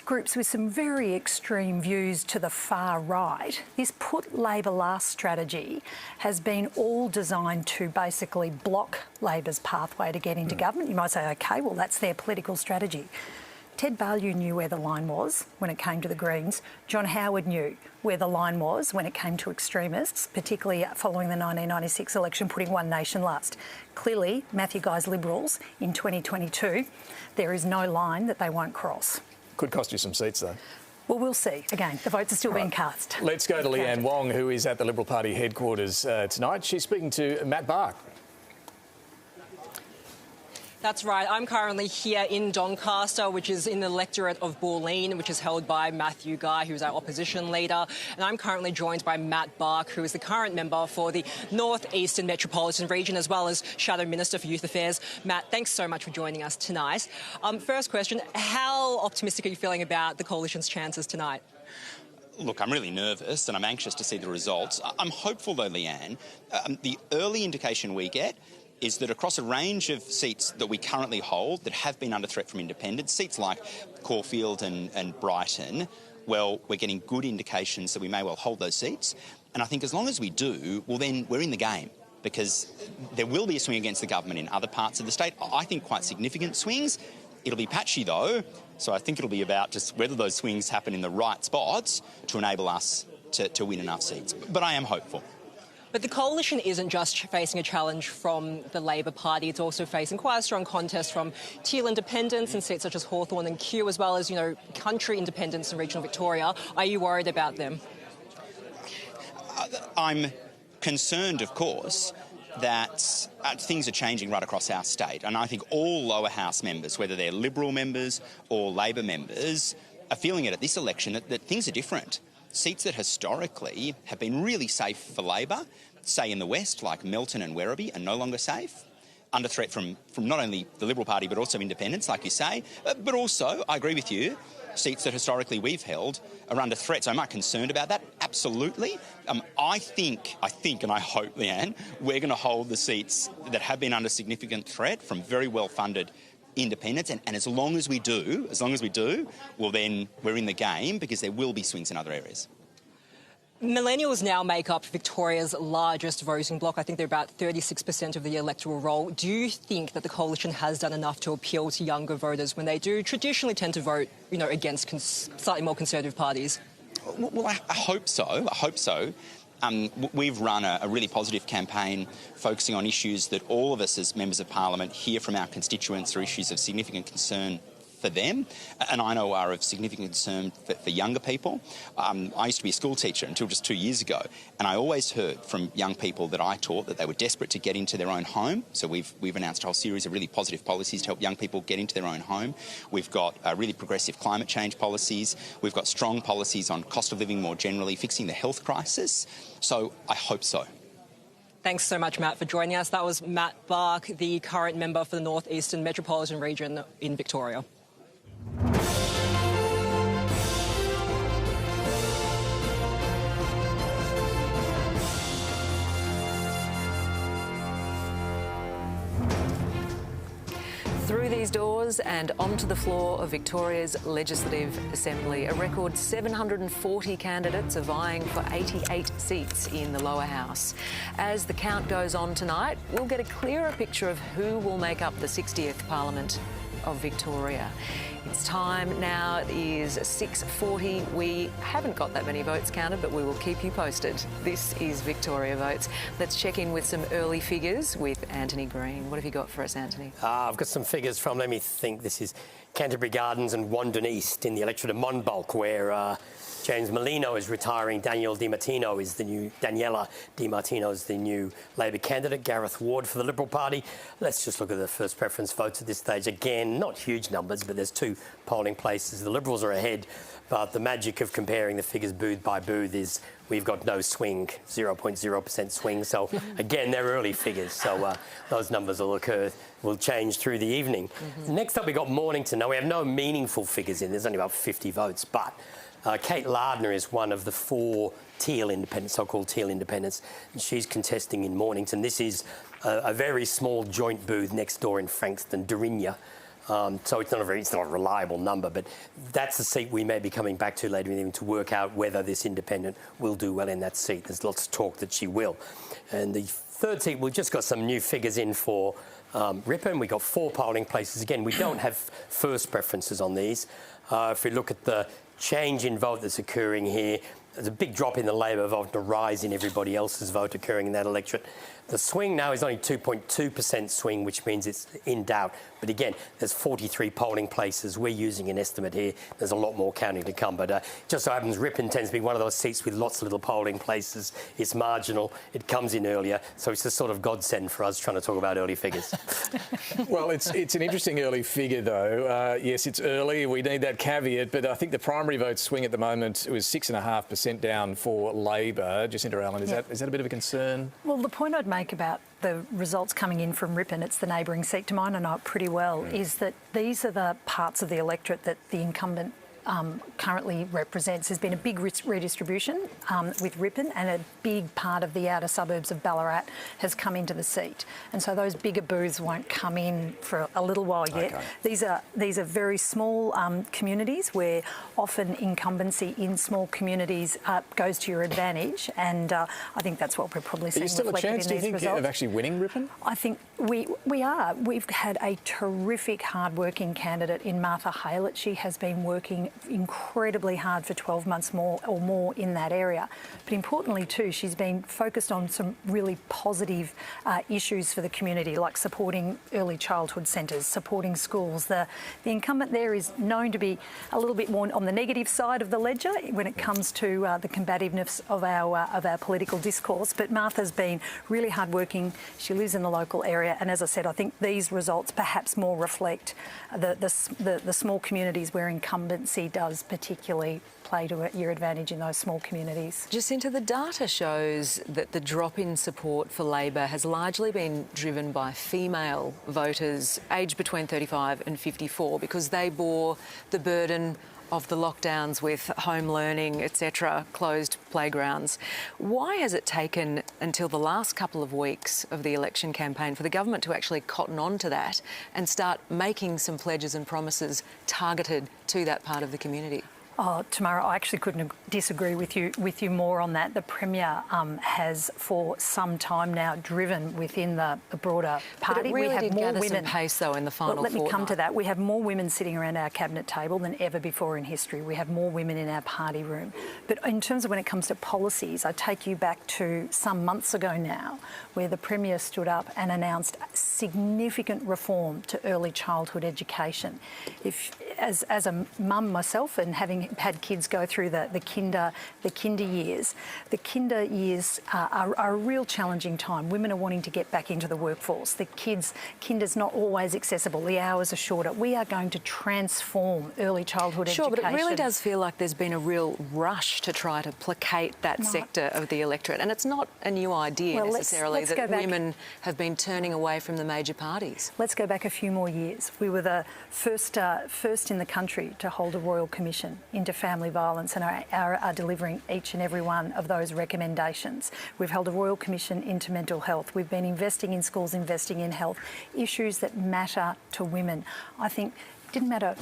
groups with some very extreme views to the far right. This put Labor last strategy has been all designed to basically block Labor's pathway to get into government. You might say, OK, well, that's their political strategy. Ted Baillieu knew where the line was when it came to the Greens. John Howard knew where the line was when it came to extremists, particularly following the 1996 election, putting One Nation last. Clearly, Matthew Guy's Liberals in 2022, there is no line that they won't cross. Could cost you some seats, though. Well, we'll see. Again, the votes are still being cast. Let's go to Leanne Wong, who is at the Liberal Party headquarters tonight. She's speaking to Matt Bark. That's right. I'm currently here in Doncaster, which is in the electorate of Bulleen, which is held by Matthew Guy, who's our opposition leader. And I'm currently joined by Matt Bark, who is the current member for the North Eastern Metropolitan Region, as well as Shadow Minister for Youth Affairs. Matt, thanks so much for joining us tonight. First question, how optimistic are you feeling about the coalition's chances tonight? Look, I'm really nervous and I'm anxious to see the results. I'm hopeful, though, Leanne. The early indication we get is that across a range of seats that we currently hold that have been under threat from independents, seats like Caulfield and Brighton, well, we're getting good indications that we may well hold those seats. And I think as long as we do, well, then we're in the game, because there will be a swing against the government in other parts of the state. I think quite significant swings. It'll be patchy, though, so I think it'll be about just whether those swings happen in the right spots to enable us to win enough seats. But I am hopeful. But the coalition isn't just facing a challenge from the Labor Party, it's also facing quite a strong contest from teal independents in seats such as Hawthorn and Kew, as well as, country independents in regional Victoria. Are you worried about them? I'm concerned, of course, that things are changing right across our state. And I think all lower house members, whether they're Liberal members or Labor members, a feeling at this election that things are different. Seats that historically have been really safe for Labor, say in the West, like Melton and Werribee, are no longer safe. Under threat from not only the Liberal Party but also independents, like you say, but also, I agree with you, seats that historically we've held are under threat. So am I concerned about that? Absolutely. I think and I hope, Leanne, we're going to hold the seats that have been under significant threat from very well-funded independents, and as long as we do, well then we're in the game, because there will be swings in other areas. Millennials now make up Victoria's largest voting bloc. I think they're about 36% of the electoral roll. Do you think that the coalition has done enough to appeal to younger voters when they do traditionally tend to vote, against slightly more conservative parties? Well, I hope so. We've run a really positive campaign focusing on issues that all of us as members of Parliament hear from our constituents are issues of significant concern for them, and I know are of significant concern for younger people. I used to be a school teacher until just 2 years ago, and I always heard from young people that I taught that they were desperate to get into their own home. So we've announced a whole series of really positive policies to help young people get into their own home. We've got really progressive climate change policies. We've got strong policies on cost of living more generally, fixing the health crisis. So I hope so. Thanks so much, Matt, for joining us. That was Matt Bark, the current member for the North Eastern Metropolitan Region in Victoria. Through these doors and onto the floor of Victoria's Legislative Assembly, a record 740 candidates are vying for 88 seats in the lower house. As the count goes on tonight, we'll get a clearer picture of who will make up the 60th Parliament of Victoria. It's time now. It is 6:40. We haven't got that many votes counted, but we will keep you posted. This is Victoria Votes. Let's check in with some early figures with Antony Green. What have you got for us, Antony? I've got some figures from, let me think, this is Canterbury Gardens and Wandon East in the electorate of Monbulk, where James Molino is retiring. Daniela DiMartino is the new Labor candidate. Gareth Ward for the Liberal Party. Let's just look at the first preference votes at this stage. Again, not huge numbers, but there's 2 polling places. The Liberals are ahead, but the magic of comparing the figures booth by booth is we've got no swing, 0.0% swing. So again, they're early figures. So those numbers will change through the evening. Next up, we got Mornington. Now we have no meaningful figures in. There's only about 50 votes, but Kate Lardner is one of the 4 teal independents, so-called teal independents, and she's contesting in Mornington. This is a very small joint booth next door in Frankston, Durinya. So it's not a reliable number, but that's the seat we may be coming back to later in the evening to work out whether this independent will do well in that seat. There's lots of talk that she will. And the third seat, we've just got some new figures in for Ripon. We've got 4 polling places. Again, we don't have first preferences on these. If we look at the change in vote that's occurring here, there's a big drop in the Labor vote and a rise in everybody else's vote occurring in that electorate. The swing now is only 2.2% swing, which means it's in doubt. But again, there's 43 polling places. We're using an estimate here. There's a lot more counting to come. But just so happens, Ripon tends to be one of those seats with lots of little polling places. It's marginal. It comes in earlier. So it's a sort of godsend for us trying to talk about early figures. Well, it's an interesting early figure, though. Yes, it's early. We need that caveat. But I think the primary vote swing at the moment was 6.5% down for Labor. Jacinta Allan, is that a bit of a concern? Well, the point I'd make about the results coming in from Ripon, it's the neighbouring seat to mine, I know it pretty well, is that these are the parts of the electorate that the incumbent currently represents. There's been a big redistribution with Ripon, and a big part of the outer suburbs of Ballarat has come into the seat. And so those bigger booths won't come in for a little while yet. Okay. These are very small communities where often incumbency in small communities goes to your advantage, and I think that's what we're probably seeing reflected in these results. Are you still a chance, do you think, of actually winning Ripon? I think we are. We've had a terrific hard-working candidate in Martha Haylett. She has been working incredibly hard for 12 months more in that area. But importantly too, she's been focused on some really positive issues for the community, like supporting early childhood centres, supporting schools. The incumbent there is known to be a little bit more on the negative side of the ledger when it comes to the combativeness of our political discourse. But Martha's been really hardworking. She lives in the local area, and as I said, I think these results perhaps more reflect the small communities where incumbency really does particularly play to your advantage in those small communities. Jacinta, the data shows that the drop in support for Labor has largely been driven by female voters aged between 35 and 54 because they bore the burden of the lockdowns with home learning, etc., closed playgrounds. Why has it taken until the last couple of weeks of the election campaign for the government to actually cotton on to that and start making some pledges and promises targeted to that part of the community? Oh, Tamara, I actually couldn't disagree with you more on that. The Premier has for some time now driven within the broader party. But it really we have did more gather women. some pace, though, in the final Let me come fortnight. to that. We have more women sitting around our cabinet table than ever before in history. We have more women in our party room. But in terms of when it comes to policies, I take you back to some months ago now, where the Premier stood up and announced significant reform to early childhood education. As a mum myself and having had kids go through the kinder years, the kinder years are a real challenging time. Women are wanting to get back into the workforce. Kinder's not always accessible. The hours are shorter. We are going to transform early childhood education. Sure, but it really does feel like there's been a real rush to try to placate that sector of the electorate. And it's not a new idea necessarily that women have been turning away from the major parties. Let's go back a few more years. We were the first in the country to hold a Royal Commission into family violence and are delivering each and every one of those recommendations. We've held a Royal Commission into mental health. We've been investing in schools, investing in health, issues that matter to women. I think it didn't matter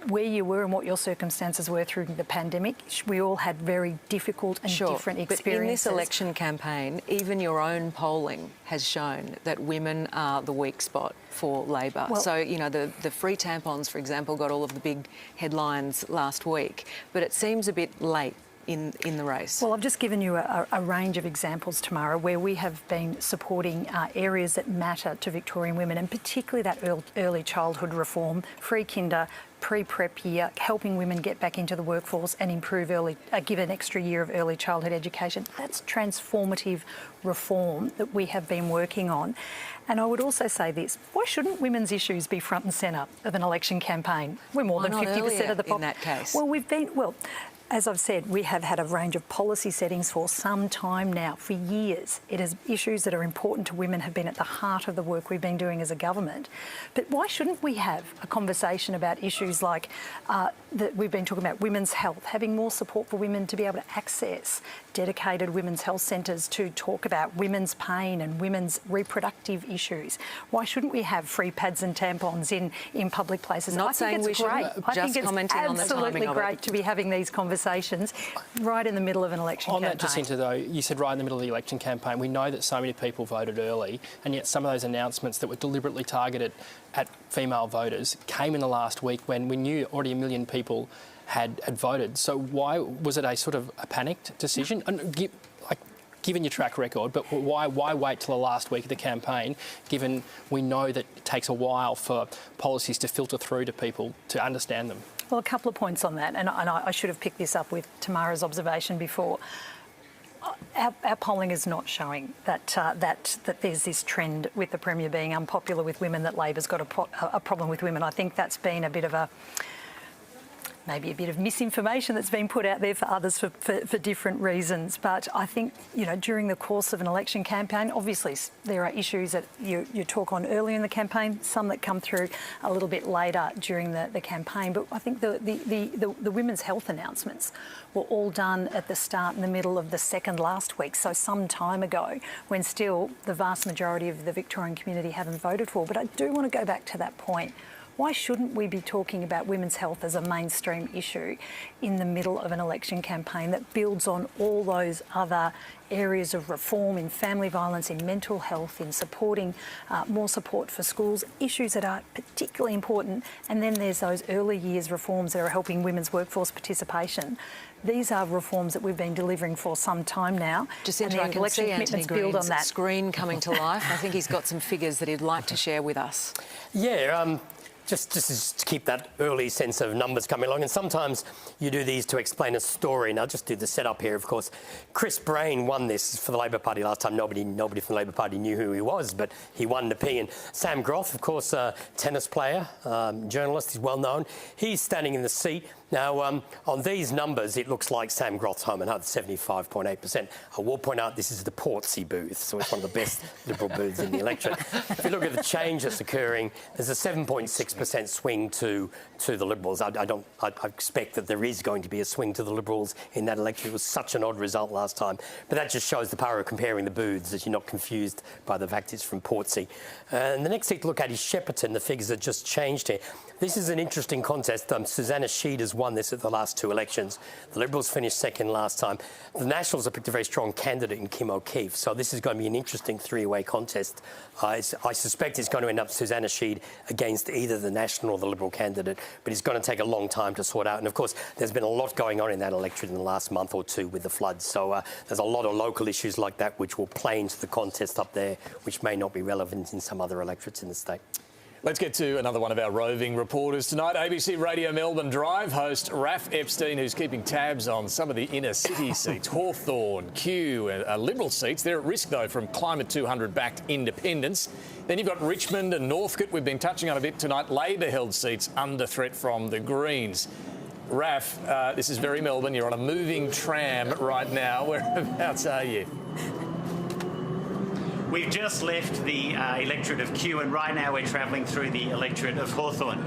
where you were and what your circumstances were through the pandemic. We all had very difficult and different experiences. But in this election campaign, even your own polling has shown that women are the weak spot for Labor. Well, so, you know, the free tampons, for example, got all of the big headlines last week, but it seems a bit late in the race. Well, I've just given you a range of examples, Tamara, where we have been supporting areas that matter to Victorian women, and particularly that early childhood reform, free kinder, pre-prep year, helping women get back into the workforce and improve give an extra year of early childhood education. That's transformative reform that we have been working on. And I would also say this, why shouldn't women's issues be front and centre of an election campaign? We're more than 50% of the in that case? Well, as I've said, we have had a range of policy settings for some time now, for years. It is issues that are important to women have been at the heart of the work we've been doing as a government. But why shouldn't we have a conversation about issues like that we've been talking about, women's health, having more support for women to be able to access dedicated women's health centres to talk about women's pain and women's reproductive issues? Why shouldn't we have free pads and tampons in public places? Not saying we should, just commenting on the timing of it. I think it's absolutely great to be having these conversations right in the middle of an election campaign. On that, Jacinta, though, you said right in the middle of the election campaign, we know that so many people voted early, and yet some of those announcements that were deliberately targeted at female voters came in the last week when we knew already 1 million people had voted. So why was it a sort of a panicked decision? And given your track record, but why wait till the last week of the campaign, given we know that it takes a while for policies to filter through to people to understand them? Well, a couple of points on that, and I should have picked this up with Tamara's observation before. Our polling is not showing that there's this trend with the Premier being unpopular with women, that Labor's got a problem with women. I think that's been maybe a bit of misinformation that's been put out there for others for different reasons. But I think, during the course of an election campaign, obviously there are issues that you talk on early in the campaign, some that come through a little bit later during the campaign. But I think the women's health announcements were all done at the start and the middle of the second last week, so some time ago, when still the vast majority of the Victorian community haven't voted for. But I do want to go back to that point. Why shouldn't we be talking about women's health as a mainstream issue in the middle of an election campaign that builds on all those other areas of reform in family violence, in mental health, in supporting more support for schools, issues that are particularly important? And then there's those early years reforms that are helping women's workforce participation. These are reforms that we've been delivering for some time now. Jacinta, I can see Antony Green's screen coming to life. I think he's got some figures that he'd like to share with us. Yeah, just to keep that early sense of numbers coming along. And sometimes you do these to explain a story. And I'll just do the setup here, of course. Chris Brain won this for the Labor Party last time. Nobody from the Labor Party knew who he was, but he won an opinion. Sam Groth, of course, tennis player, journalist, he's well known. He's standing in the seat Now, on these numbers, it looks like Sam Groth's home and home, 75.8%. I will point out this is the Portsea booth, so it's one of the best Liberal booths in the electorate. If you look at the change that's occurring, there's a 7.6% swing to the Liberals. I expect that there is going to be a swing to the Liberals in that election. It was such an odd result last time. But that just shows the power of comparing the booths, that you're not confused by the fact it's from Portsea. And the next seat to look at is Shepparton. The figures have just changed here. This is an interesting contest. Susanna Sheed has won this at the last two elections. The Liberals finished second last time. The Nationals have picked a very strong candidate in Kim O'Keefe, so this is going to be an interesting three-way contest. I suspect it's going to end up Susanna Sheed against either the National or the Liberal candidate, but it's going to take a long time to sort out. And, of course, there's been a lot going on in that electorate in the last month or two with the floods, so there's a lot of local issues like that which will play into the contest up there, which may not be relevant in some other electorates in the state. Let's get to another one of our roving reporters tonight. ABC Radio Melbourne Drive host Raph Epstein, who's keeping tabs on some of the inner city seats. Hawthorn, Kew, Liberal seats. They're at risk, though, from Climate 200-backed independents. Then you've got Richmond and Northcote. We've been touching on a bit tonight. Labor-held seats under threat from the Greens. Raph, this is very Melbourne. You're on a moving tram right now. Whereabouts are you? We've just left the electorate of Kew, and right now we're travelling through the electorate of Hawthorn.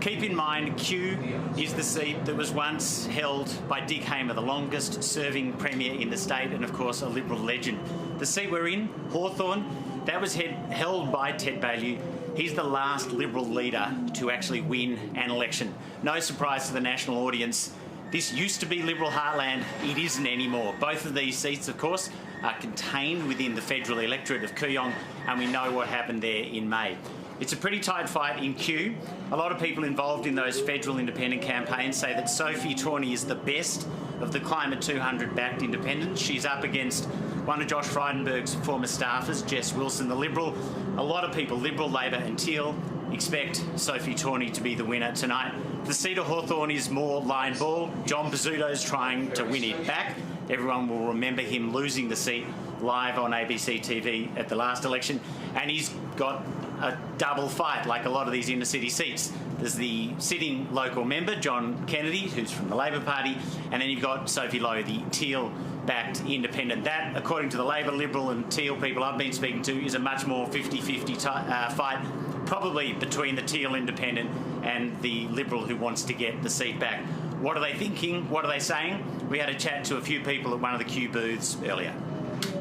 Keep in mind, Kew is the seat that was once held by Dick Hamer, the longest serving Premier in the state, and of course a Liberal legend. The seat we're in, Hawthorn, that was held by Ted Baillieu. He's the last Liberal leader to actually win an election. No surprise to the national audience. This used to be Liberal heartland. It isn't anymore. Both of these seats, of course, are contained within the federal electorate of Kooyong, and we know what happened there in May. It's a pretty tight fight in Kew. A lot of people involved in those federal independent campaigns say that Sophie Tawney is the best of the Climate 200-backed independents. She's up against one of Josh Frydenberg's former staffers, Jess Wilson, the Liberal. A lot of people, Liberal, Labor and Teal, expect Sophie Tawney to be the winner tonight. The seat of Hawthorn is more line ball. John Pizzuto's trying to win it back. Everyone will remember him losing the seat live on ABC TV at the last election, and he's got a double fight like a lot of these inner city seats. There's the sitting local member, John Kennedy, who's from the Labor Party, and then you've got Sophie Lowe, the Teal-backed independent. That, according to the Labor, Liberal and Teal people I've been speaking to, is a much more 50-50 fight, probably between the Teal independent and the Liberal who wants to get the seat back. What are they thinking? What are they saying? We had a chat to a few people at one of the Kew booths earlier.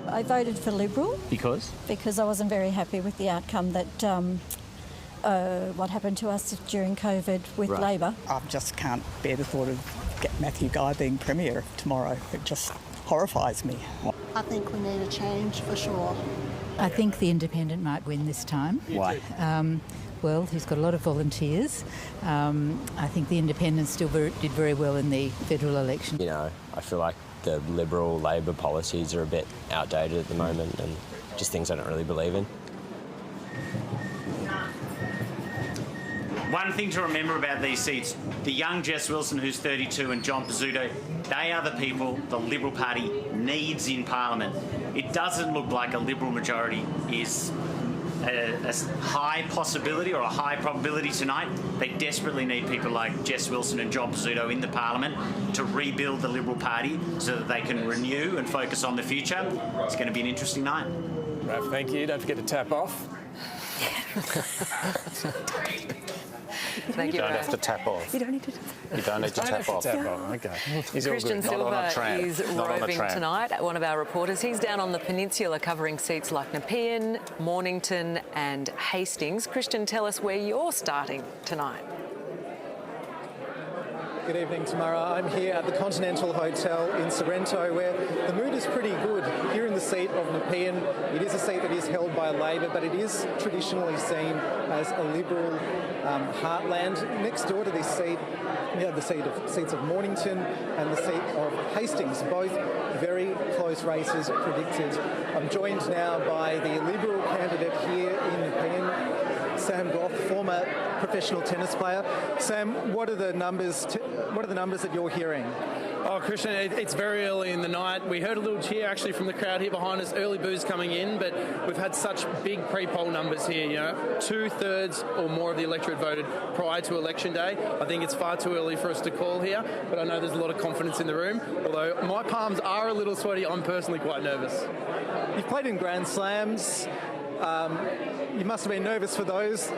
I voted for Liberal. Because? Because I wasn't very happy with the outcome that what happened to us during COVID with Labor. I just can't bear the thought of Matthew Guy being Premier tomorrow. It just horrifies me. I think we need a change for sure. I think the independent might win this time. Why? Well, he's got a lot of volunteers. I think the independents still did very well in the federal election. You know, I feel like the Liberal Labor policies are a bit outdated at the moment and just things I don't really believe in. One thing to remember about these seats, the young Jess Wilson, who's 32, and John Pizzuto, they are the people the Liberal Party needs in Parliament. It doesn't look like a Liberal majority is a high possibility or a high probability tonight. They desperately need people like Jess Wilson and John Pizzuto in the Parliament to rebuild the Liberal Party so that they can renew and focus on the future. It's going to be an interesting night. Raph, thank you. Don't forget to tap off. Thank you. You don't have to tap off. You don't need to. You don't need to tap off. Okay. Christian Silver is roving tonight, one of our reporters. He's down on the peninsula covering seats like Nepean, Mornington and Hastings. Christian, tell us where you're starting tonight. Good evening, Tamara. I'm here at the Continental Hotel in Sorrento, where the mood is pretty good. Here in the seat of Nepean, it is a seat that is held by Labor, but it is traditionally seen as a Liberal heartland. Next door to this seat, we have the seats of Mornington and the seat of Hastings, both very close races predicted. I'm joined now by the Liberal candidate here in Nepean, Sam Groth, former professional tennis player. Sam, what are the numbers that you're hearing? Oh, Christian, it's very early in the night. We heard a little cheer actually from the crowd here behind us, early boos coming in, but we've had such big pre-poll numbers here, 2/3 or more of the electorate voted prior to election day. I think it's far too early for us to call here, but I know there's a lot of confidence in the room. Although my palms are a little sweaty, I'm personally quite nervous. You've played in Grand Slams. You must have been nervous for those.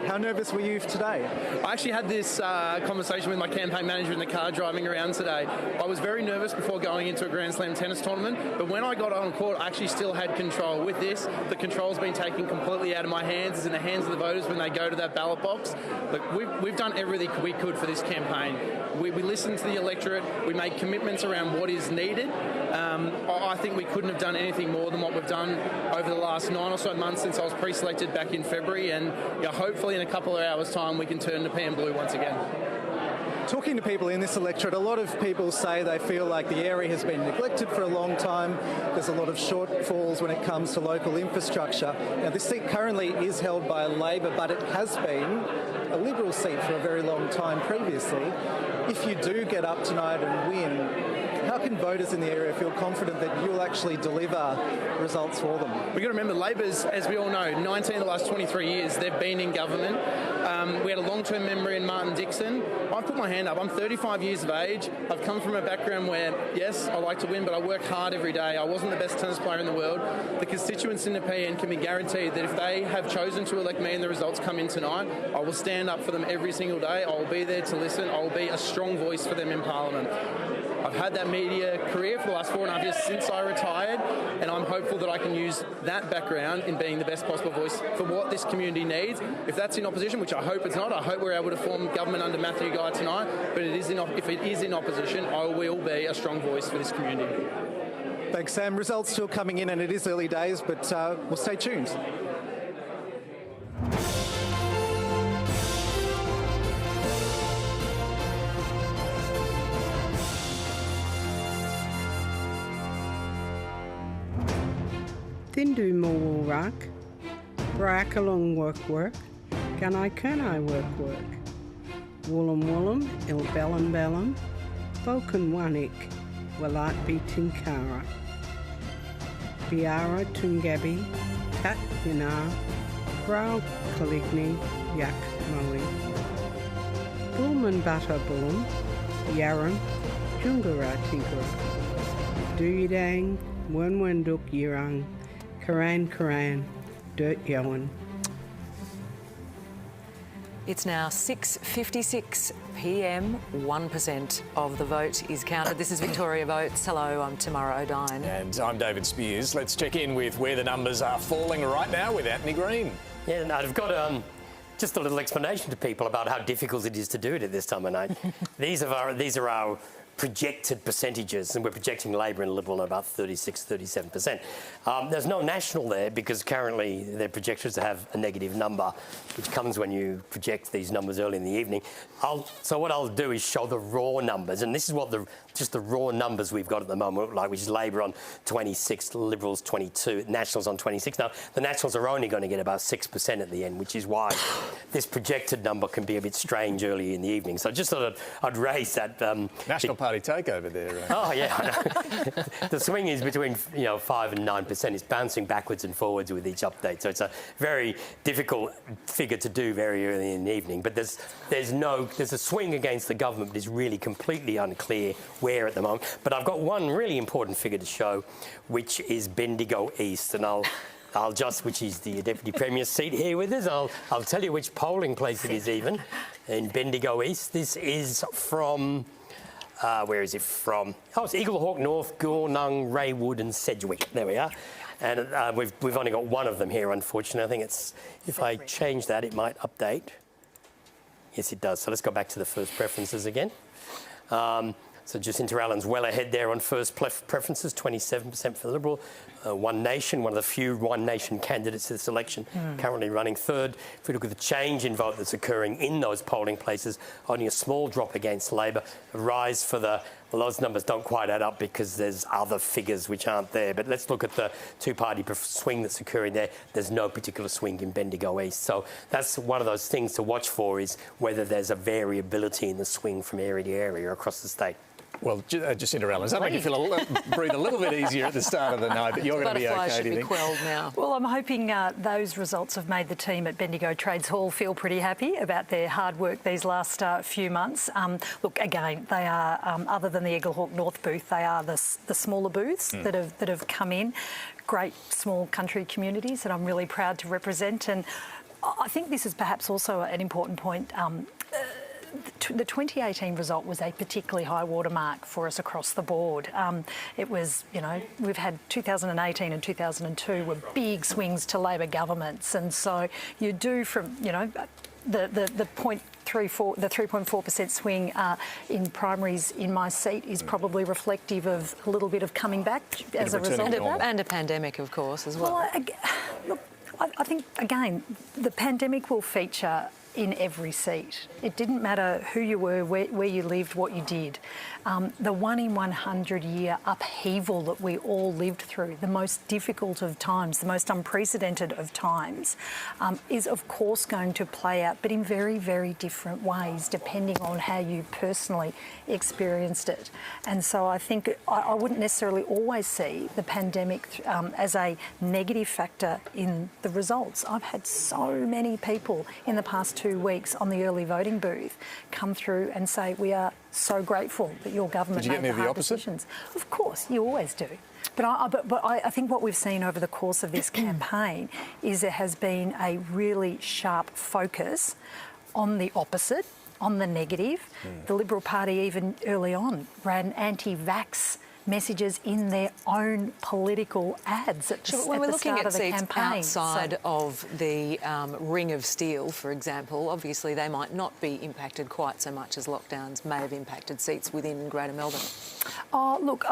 How nervous were you today? I actually had this conversation with my campaign manager in the car driving around today. I was very nervous before going into a Grand Slam tennis tournament, but when I got on court, I actually still had control. With this, the control's been taken completely out of my hands. It's in the hands of the voters when they go to that ballot box. Look, we've done everything we could for this campaign. We listened to the electorate. We made commitments around what is needed. I think we couldn't have done anything more than what we've done over the last 9 or so months since I was pre-selected back in February, and hopefully in a couple of hours' time we can turn Nepean blue once again. Talking to people in this electorate, a lot of people say they feel like the area has been neglected for a long time. There's a lot of shortfalls when it comes to local infrastructure. Now, this seat currently is held by Labor, but it has been a Liberal seat for a very long time previously. If you do get up tonight and win, how can voters in the area feel confident that you'll actually deliver results for them? We've got to remember, Labor's, as we all know, 19 of the last 23 years, they've been in government. We had a long-term member in Martin Dixon. I've put my hand up. I'm 35 years of age. I've come from a background where, yes, I like to win, but I work hard every day. I wasn't the best tennis player in the world. The constituents in Nepean can be guaranteed that if they have chosen to elect me and the results come in tonight, I will stand up for them every single day. I will be there to listen. I will be a strong voice for them in Parliament. I've had that media career for the last 4.5 years since I retired, and I'm hopeful that I can use that background in being the best possible voice for what this community needs. If that's in opposition, which I hope it's not, I hope we're able to form government under Matthew Guy tonight, but if it is in opposition, I will be a strong voice for this community. Thanks, Sam. Results still coming in, and it is early days, but we'll stay tuned. Thindu Mawurak, Brack along work, Gunai Kurnai work, Woolam, Il Bellam, Vulcan Wanik, Walat Tinkara, Biara Tungabi, Tat Yanar, Brau Kaligni, Yak Maui, Bullman Bata Bullum, Yaran, Jungara Tinkara, Duyidang, Wenduk Yirang, Karan, Dirt Yowan. It's now 6:56 p.m. 1% of the vote is counted. This is Victoria Votes. Hello, I'm Tamara Oudyn. And I'm David Speers. Let's check in with where the numbers are falling right now with Antony Green. Yeah, no, I've got just a little explanation to people about how difficult it is to do it at this time of night. These are our projected percentages, and we're projecting Labor and Liberal at about 36-37%. There's no national there because currently they're projected to have a negative number, which comes when you project these numbers early in the evening. So what I'll do is show the raw numbers, and this is what just the raw numbers we've got at the moment look like, which is Labor on 26, Liberals 22, Nationals on 26. Now, the Nationals are only going to get about 6% at the end, which is why this projected number can be a bit strange early in the evening. So I just thought I'd raise that. National Party takeover there. Oh, yeah, I know. The swing is between 5 and 9%. It's bouncing backwards and forwards with each update. So it's a very difficult figure to do very early in the evening. But there's a swing against the government, but it's really completely unclear where at the moment. But I've got one really important figure to show, which is Bendigo East, and which is the Deputy Premier's seat here with us. I'll tell you which polling place it is even in Bendigo East. This is from. Where is it from? Oh, it's Eaglehawk North, Goornung, Raywood and Sedgwick. There we are. And we've only got one of them here, unfortunately. I think it's, if I change that, it might update. Yes, it does. So let's go back to the first preferences again. So Jacinta Allan's well ahead there on first preferences, 27% for the Liberal. One Nation, one of the few One Nation candidates to this election, currently running third. If we look at the change in vote that's occurring in those polling places, only a small drop against Labor. A rise for those numbers don't quite add up because there's other figures which aren't there. But let's look at the two-party swing that's occurring there. There's no particular swing in Bendigo East. So that's one of those things to watch for, is whether there's a variability in the swing from area to area across the state. Well, Jacinta Allan, does that make you feel breathe a little bit easier at the start of the night, that you're going to be okay, do you think? Quelled now. Well, I'm hoping those results have made the team at Bendigo Trades Hall feel pretty happy about their hard work these last few months. Look, again, they are, other than the Eaglehawk North booth, they are the smaller booths that have come in. Great small country communities that I'm really proud to represent. And I think this is perhaps also an important point. The 2018 result was a particularly high watermark for us across the board. It was, you know, we've had 2018 and 2002 were big swings to Labor governments, and so you do from, you know, the 3.4% swing in primaries in my seat is probably reflective of a little bit of coming back as a result of that. And a pandemic, of course, as well. Look, I think, again, the pandemic will feature in every seat. It didn't matter who you were, where you lived, what you did. The 1 in 100 year upheaval that we all lived through, the most difficult of times, the most unprecedented of times, is of course going to play out, but in very, very different ways, depending on how you personally experienced it. And so I think I wouldn't necessarily always see the pandemic as a negative factor in the results. I've had so many people in the past 2 weeks on the early voting booth come through and say, we are so grateful that your government made the hard decisions. Of course, you always do. But I think what we've seen over the course of this campaign is there has been a really sharp focus on the opposite, on the negative. The Liberal Party even early on ran anti-vax messages in their own political ads at the start of the campaign. When we're looking at seats outside of the ring of steel, for example, obviously they might not be impacted quite so much as lockdowns may have impacted seats within Greater Melbourne. Oh, look,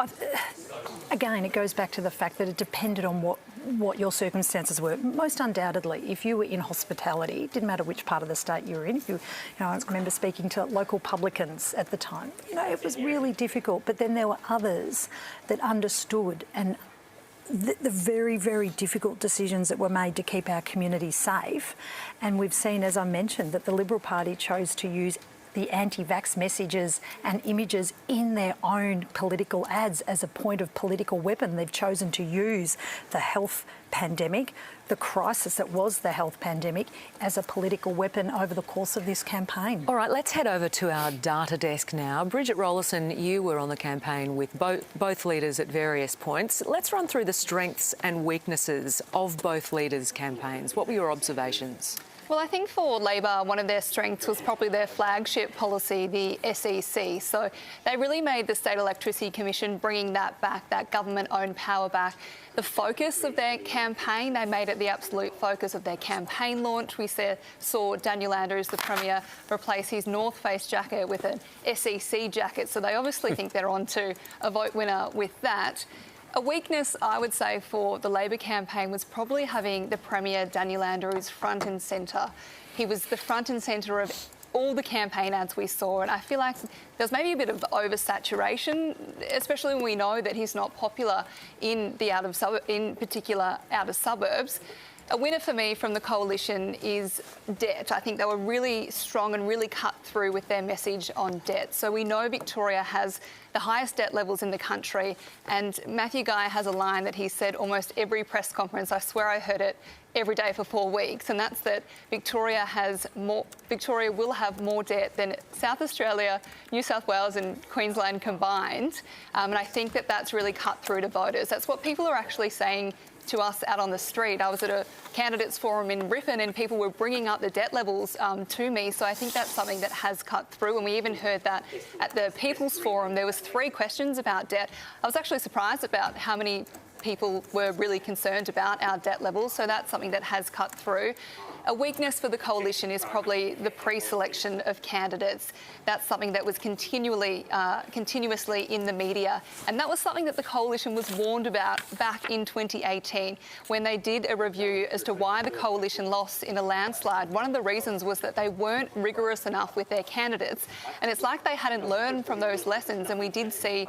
again, it goes back to the fact that it depended on what your circumstances were. Most undoubtedly, if you were in hospitality, it didn't matter which part of the state you were in. I remember speaking to local publicans at the time. You know, it was really difficult, but then there were others that understood and the very, very difficult decisions that were made to keep our community safe. And we've seen, as I mentioned, that the Liberal Party chose to use the anti-vax messages and images in their own political ads as a point of political weapon. They've chosen to use the health pandemic, the crisis that was the health pandemic, as a political weapon over the course of this campaign. All right, let's head over to our data desk now. Bridget Rollason, you were on the campaign with both leaders at various points. Let's run through the strengths and weaknesses of both leaders' campaigns. What were your observations? Well, I think for Labor, one of their strengths was probably their flagship policy, the SEC. So they really made the State Electricity Commission, bringing that back, that government-owned power back, the focus of their campaign. They made it the absolute focus of their campaign launch. We saw Daniel Andrews, the Premier, replace his North Face jacket with an SEC jacket. So they obviously think they're on to a vote winner with that. A weakness, I would say, for the Labor campaign was probably having the Premier, Daniel Andrews, front and centre. He was the front and centre of all the campaign ads we saw, and I feel like there's maybe a bit of oversaturation, especially when we know that he's not popular in particular outer suburbs. A winner for me from the coalition is debt. I think they were really strong and really cut through with their message on debt. So we know Victoria has the highest debt levels in the country, and Matthew Guy has a line that he said almost every press conference. I swear I heard it every day for 4 weeks, and that's that Victoria will have more debt than South Australia, New South Wales and Queensland combined. And I think that that's really cut through to voters. That's what people are actually saying to us out on the street. I was at a candidates forum in Ripon and people were bringing up the debt levels to me. So I think that's something that has cut through. And we even heard that at the People's Forum, there was 3 questions about debt. I was actually surprised about how many people were really concerned about our debt levels. So that's something that has cut through. A weakness for the coalition is probably the pre-selection of candidates. That's something that was continuously in the media. And that was something that the coalition was warned about back in 2018 when they did a review as to why the coalition lost in a landslide. One of the reasons was that they weren't rigorous enough with their candidates. And it's like they hadn't learned from those lessons. And we did see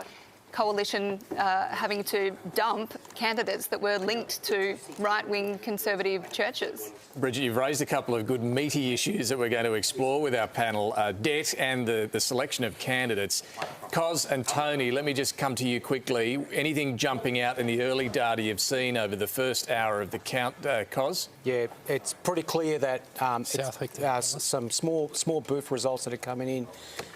coalition having to dump candidates that were linked to right-wing conservative churches. Bridget, you've raised a couple of good meaty issues that we're going to explore with our panel, debt and the selection of candidates. Cos and Tony, let me just come to you quickly. Anything jumping out in the early data you've seen over the first hour of the count, Cos? Yeah, it's pretty clear that some small booth results that are coming in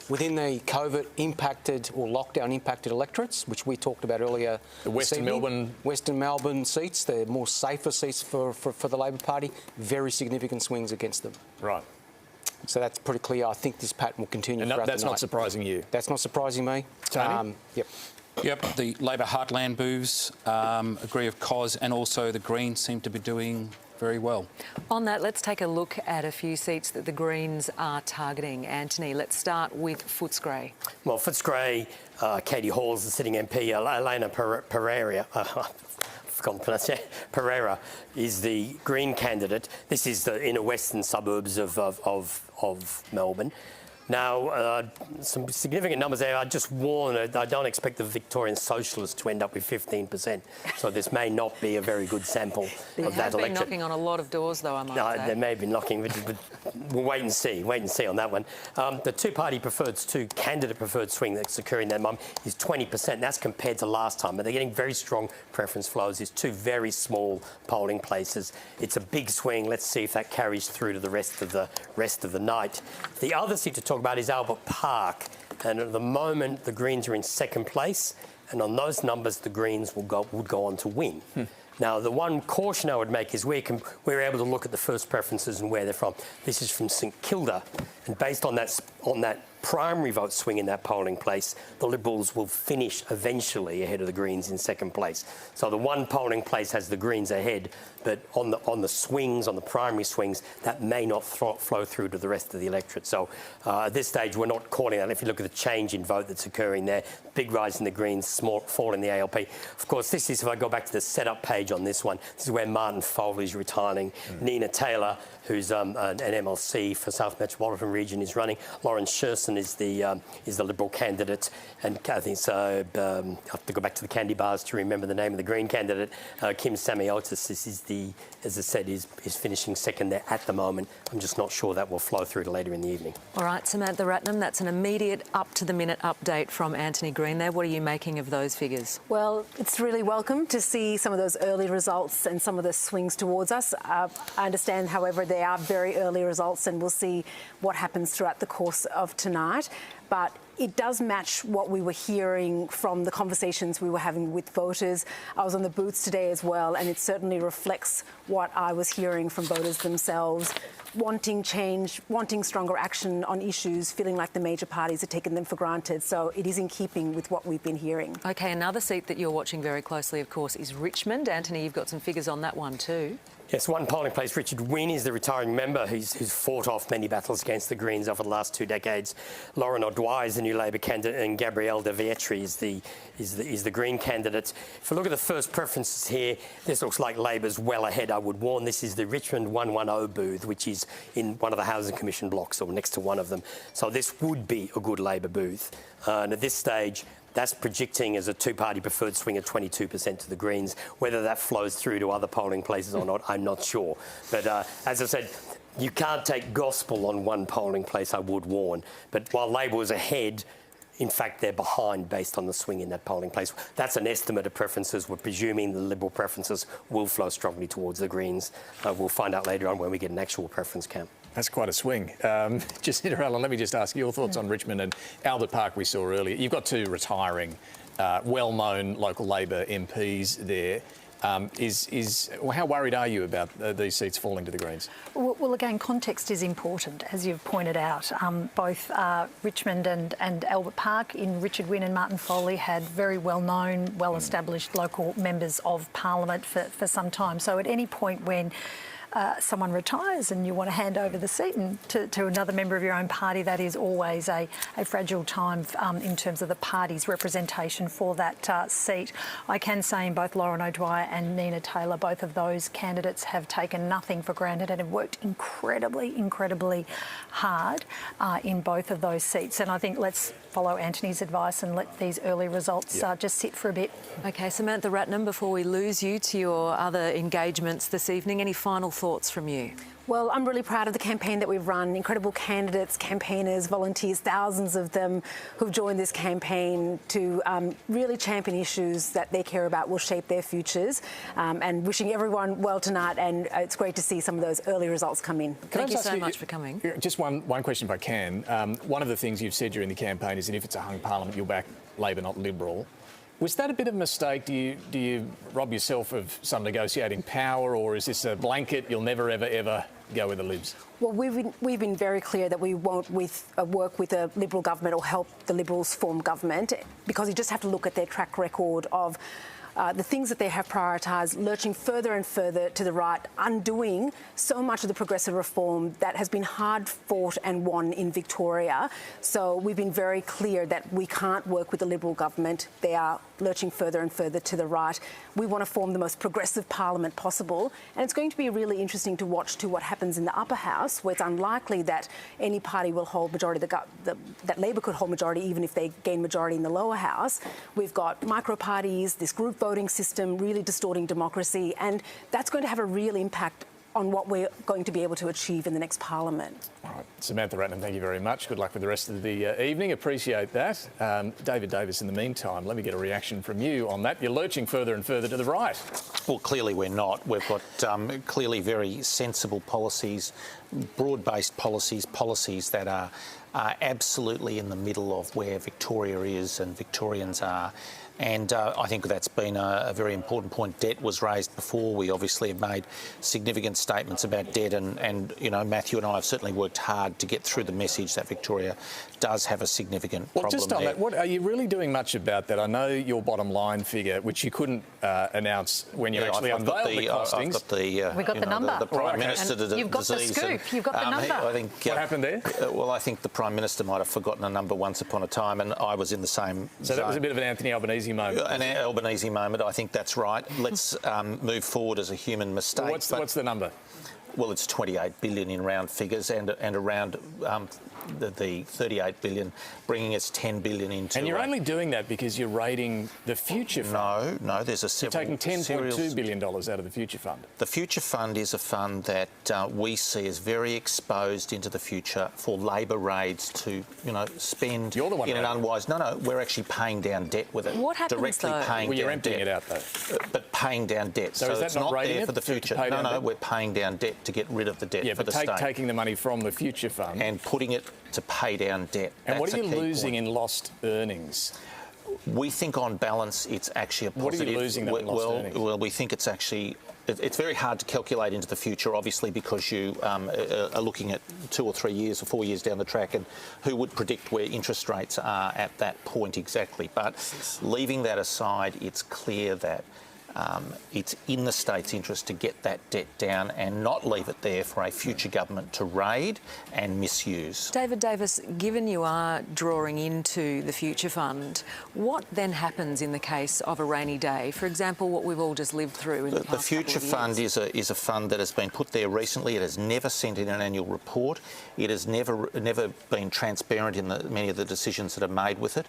within the COVID-impacted or lockdown-impacted electorates, which we talked about earlier. The Western Melbourne seats, they're more safer seats for the Labor Party. Very significant swings against them. Right. So that's pretty clear. I think this pattern will continue throughout the night. That's not surprising you? That's not surprising me. Tony? Yep, the Labor heartland booths agree with Cos, and also the Greens seem to be doing very well. On that, let's take a look at a few seats that the Greens are targeting. Anthony, let's start with Footscray. Well, Footscray, Katie Hall's the sitting MP, Elena Pereira. Pereira is the Green candidate. This is the inner western suburbs of Melbourne. Now, some significant numbers there. I just warn, I don't expect the Victorian Socialists to end up with 15%. So this may not be a very good sample of that election. They have been knocking on a lot of doors, though, I might say. They may have been knocking, but we'll wait and see on that one. The two-candidate preferred swing that's occurring that month is 20%. That's compared to last time, but they're getting very strong preference flows. There's two very small polling places. It's a big swing. Let's see if that carries through to the rest of the night. The other seat to talk about is Albert Park, and at the moment the Greens are in second place, and on those numbers the Greens would go on to win. Now, the one caution I would make is we're able to look at the first preferences and where they're from. This is from St Kilda, and based on that primary vote swing in that polling place, the Liberals will finish eventually ahead of the Greens in second place. So the one polling place has the Greens ahead, but on the primary swings, that may not flow through to the rest of the electorate. So at this stage, we're not calling that. If you look at the change in vote that's occurring there, big rise in the Greens, small fall in the ALP. Of course, this is, if I go back to the setup page on this one, this is where Martin Foley's retiring. Nina Taylor, who's an MLC for South Metropolitan Region, is running. Lauren Sherson is the Liberal candidate, and I think so. I have to go back to the candy bars to remember the name of the Green candidate. Kim Samiotis as I said, is finishing second there at the moment. I'm just not sure that will flow through to later in the evening. All right, Samantha Ratnam, that's an immediate up-to-the-minute update from Antony Green there. What are you making of those figures? Well, it's really welcome to see some of those early results and some of the swings towards us. I understand, however, they are very early results, and we'll see what happens throughout the course of tonight. But it does match what we were hearing from the conversations we were having with voters. I was on the booths today as well, and it certainly reflects what I was hearing from voters themselves, wanting change, wanting stronger action on issues, feeling like the major parties are taking them for granted. So it is in keeping with what we've been hearing. OK, another seat that you're watching very closely, of course, is Richmond. Anthony, you've got some figures on that one too. Yes, one polling place. Richard Wynne is the retiring member who's fought off many battles against the Greens over the last 2 decades. Lauren O'Dwyer is the new Labor candidate, and Gabrielle de Vietri is the Green candidate. If we look at the first preferences here, this looks like Labor's well ahead. I would warn, this is the Richmond 110 booth, which is in one of the Housing Commission blocks, or next to one of them. So this would be a good Labor booth. And at this stage, that's projecting as a two-party preferred swing of 22% to the Greens. Whether that flows through to other polling places or not, I'm not sure. But as I said, you can't take gospel on one polling place, I would warn. But while Labor was ahead, in fact, they're behind based on the swing in that polling place. That's an estimate of preferences. We're presuming the Liberal preferences will flow strongly towards the Greens. We'll find out later on when we get an actual preference count. That's quite a swing. Jacinta Allan, let me just ask your thoughts on Richmond and Albert Park we saw earlier. You've got two retiring, well-known local Labor MPs there. How worried are you about these seats falling to the Greens? Well, again, context is important, as you've pointed out. Both Richmond and Albert Park, in Richard Wynne and Martin Foley, had very well-known, well-established local members of Parliament for some time. So at any point when someone retires and you want to hand over the seat to another member of your own party, that is always a fragile time in terms of the party's representation for that seat. I can say in both Lauren O'Dwyer and Nina Taylor, both of those candidates have taken nothing for granted and have worked incredibly hard in both of those seats. And I think let's follow Antony's advice and let these early results just sit for a bit. OK, Samantha Ratnam, before we lose you to your other engagements this evening, any final thoughts from you? Well, I'm really proud of the campaign that we've run. Incredible candidates, campaigners, volunteers, thousands of them who've joined this campaign to really champion issues that they care about will shape their futures. And wishing everyone well tonight, and it's great to see some of those early results come in. Thank you so much for coming. Just one question if I can. One of the things you've said during the campaign is that if it's a hung parliament, you'll back Labor, not Liberal. Was that a bit of a mistake? Do you rob yourself of some negotiating power, or is this a blanket, you'll never, ever, ever go with the Libs? Well, we've been very clear that we won't work with a Liberal government or help the Liberals form government, because you just have to look at their track record of the things that they have prioritised, lurching further and further to the right, undoing so much of the progressive reform that has been hard fought and won in Victoria. So we've been very clear that we can't work with the Liberal government. They are lurching further and further to the right. We want to form the most progressive parliament possible, and it's going to be really interesting to watch what happens in the upper house, where it's unlikely that any party will hold majority, that Labor could hold majority even if they gain majority in the lower house. We've got micro-parties, this group voting system really distorting democracy, and that's going to have a real impact on what we're going to be able to achieve in the next parliament. All right. Samantha Ratnam, thank you very much. Good luck with the rest of the evening. Appreciate that. David Davis, in the meantime, let me get a reaction from you on that. You're lurching further and further to the right. Well, clearly we're not. We've got clearly very sensible policies, broad-based policies that are absolutely in the middle of where Victoria is and Victorians are. And I think that's been a very important point. Debt was raised before. We obviously have made significant statements about debt, and you know, Matthew and I have certainly worked hard to get through the message that Victoria does have a significant problem just on there. that, what are you really doing much about that? I know your bottom line figure, which you couldn't announce when you actually unveiled the costings. We got the number. The Prime Minister to the You've got disease. the scoop. You've got the number. I think, what happened there? Well, I think the Prime Minister might have forgotten a number once upon a time, and I was in the same So that was a bit of an Anthony Albanese moment. An Albanese moment, I think that's right. Let's move forward as a human mistake. Well, what's the number? Well, it's 28 billion in round figures, and around the 38 billion, bringing us 10 billion into. And you're only doing that because you're raiding the Future Fund. No, there's a several. You're taking $10.2 billion out of the Future Fund. The Future Fund is a fund that we see as very exposed into the future for Labor raids to, spend You're the one in an raiding. unwise. No, we're actually paying down debt with it. What happens directly though? paying Well, you're down emptying debt. it out though. But paying down debt. So is that it's not not raiding there it for the to future. pay down No, debt? we're paying down debt to get rid of the debt Yeah, for but the state. taking the money from the Future Fund and putting it to pay down debt. And what That's are you a key losing point. in lost earnings? We think on balance it's actually a positive. What are you losing then in lost earnings? Well, we think it's actually... It's very hard to calculate into the future, obviously, because you are looking at 2 or 3 years or 4 years down the track, and who would predict where interest rates are at that point exactly. But leaving that aside, it's clear that it's in the state's interest to get that debt down and not leave it there for a future government to raid and misuse. David Davis, given you are drawing into the Future Fund, what then happens in the case of a rainy day? For example, what we've all just lived through in the past The Future couple of Fund years. is a fund that has been put there recently. It has never sent in an annual report. It has never been transparent in many of the decisions that are made with it.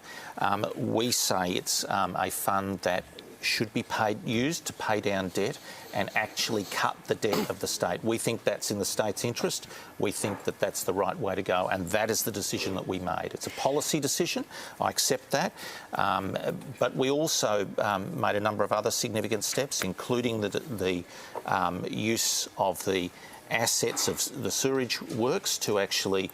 We say it's a fund that should be used to pay down debt and actually cut the debt of the state. We think that's in the state's interest. We think that that's the right way to go, and that is the decision that we made. It's a policy decision. I accept that. But we also made a number of other significant steps, including the use of the assets of the sewerage works to actually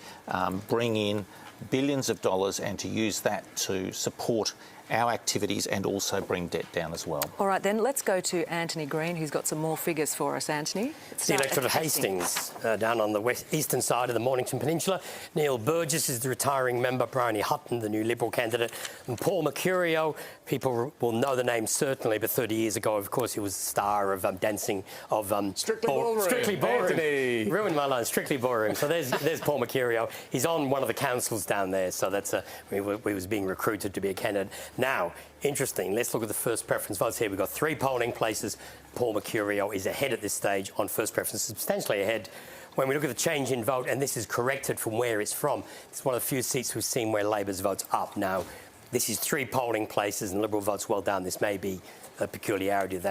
bring in billions of dollars and to use that to support our activities and also bring debt down as well. All right, then let's go to Antony Green, who's got some more figures for us. Anthony? The electorate of Hastings, down on the eastern side of the Mornington Peninsula. Neil Burgess is the retiring member, Bryony Hutton, the new Liberal candidate, and Paul Mercurio. People will know the name certainly, but 30 years ago, of course, he was the star of Strictly Ballroom. Strictly Ballroom. Anthony. Ruined my line, Strictly Ballroom. So there's Paul Mercurio. He's on one of the councils down there, so that's we was being recruited to be a candidate. Now, interesting, let's look at the first preference votes here. We've got 3 polling places. Paul Mercurio is ahead at this stage on first preference, substantially ahead. When we look at the change in vote, and this is corrected from where it's from, it's one of the few seats we've seen where Labor's vote's up. Now, this is 3 polling places and Liberal votes well down. This may be peculiarity of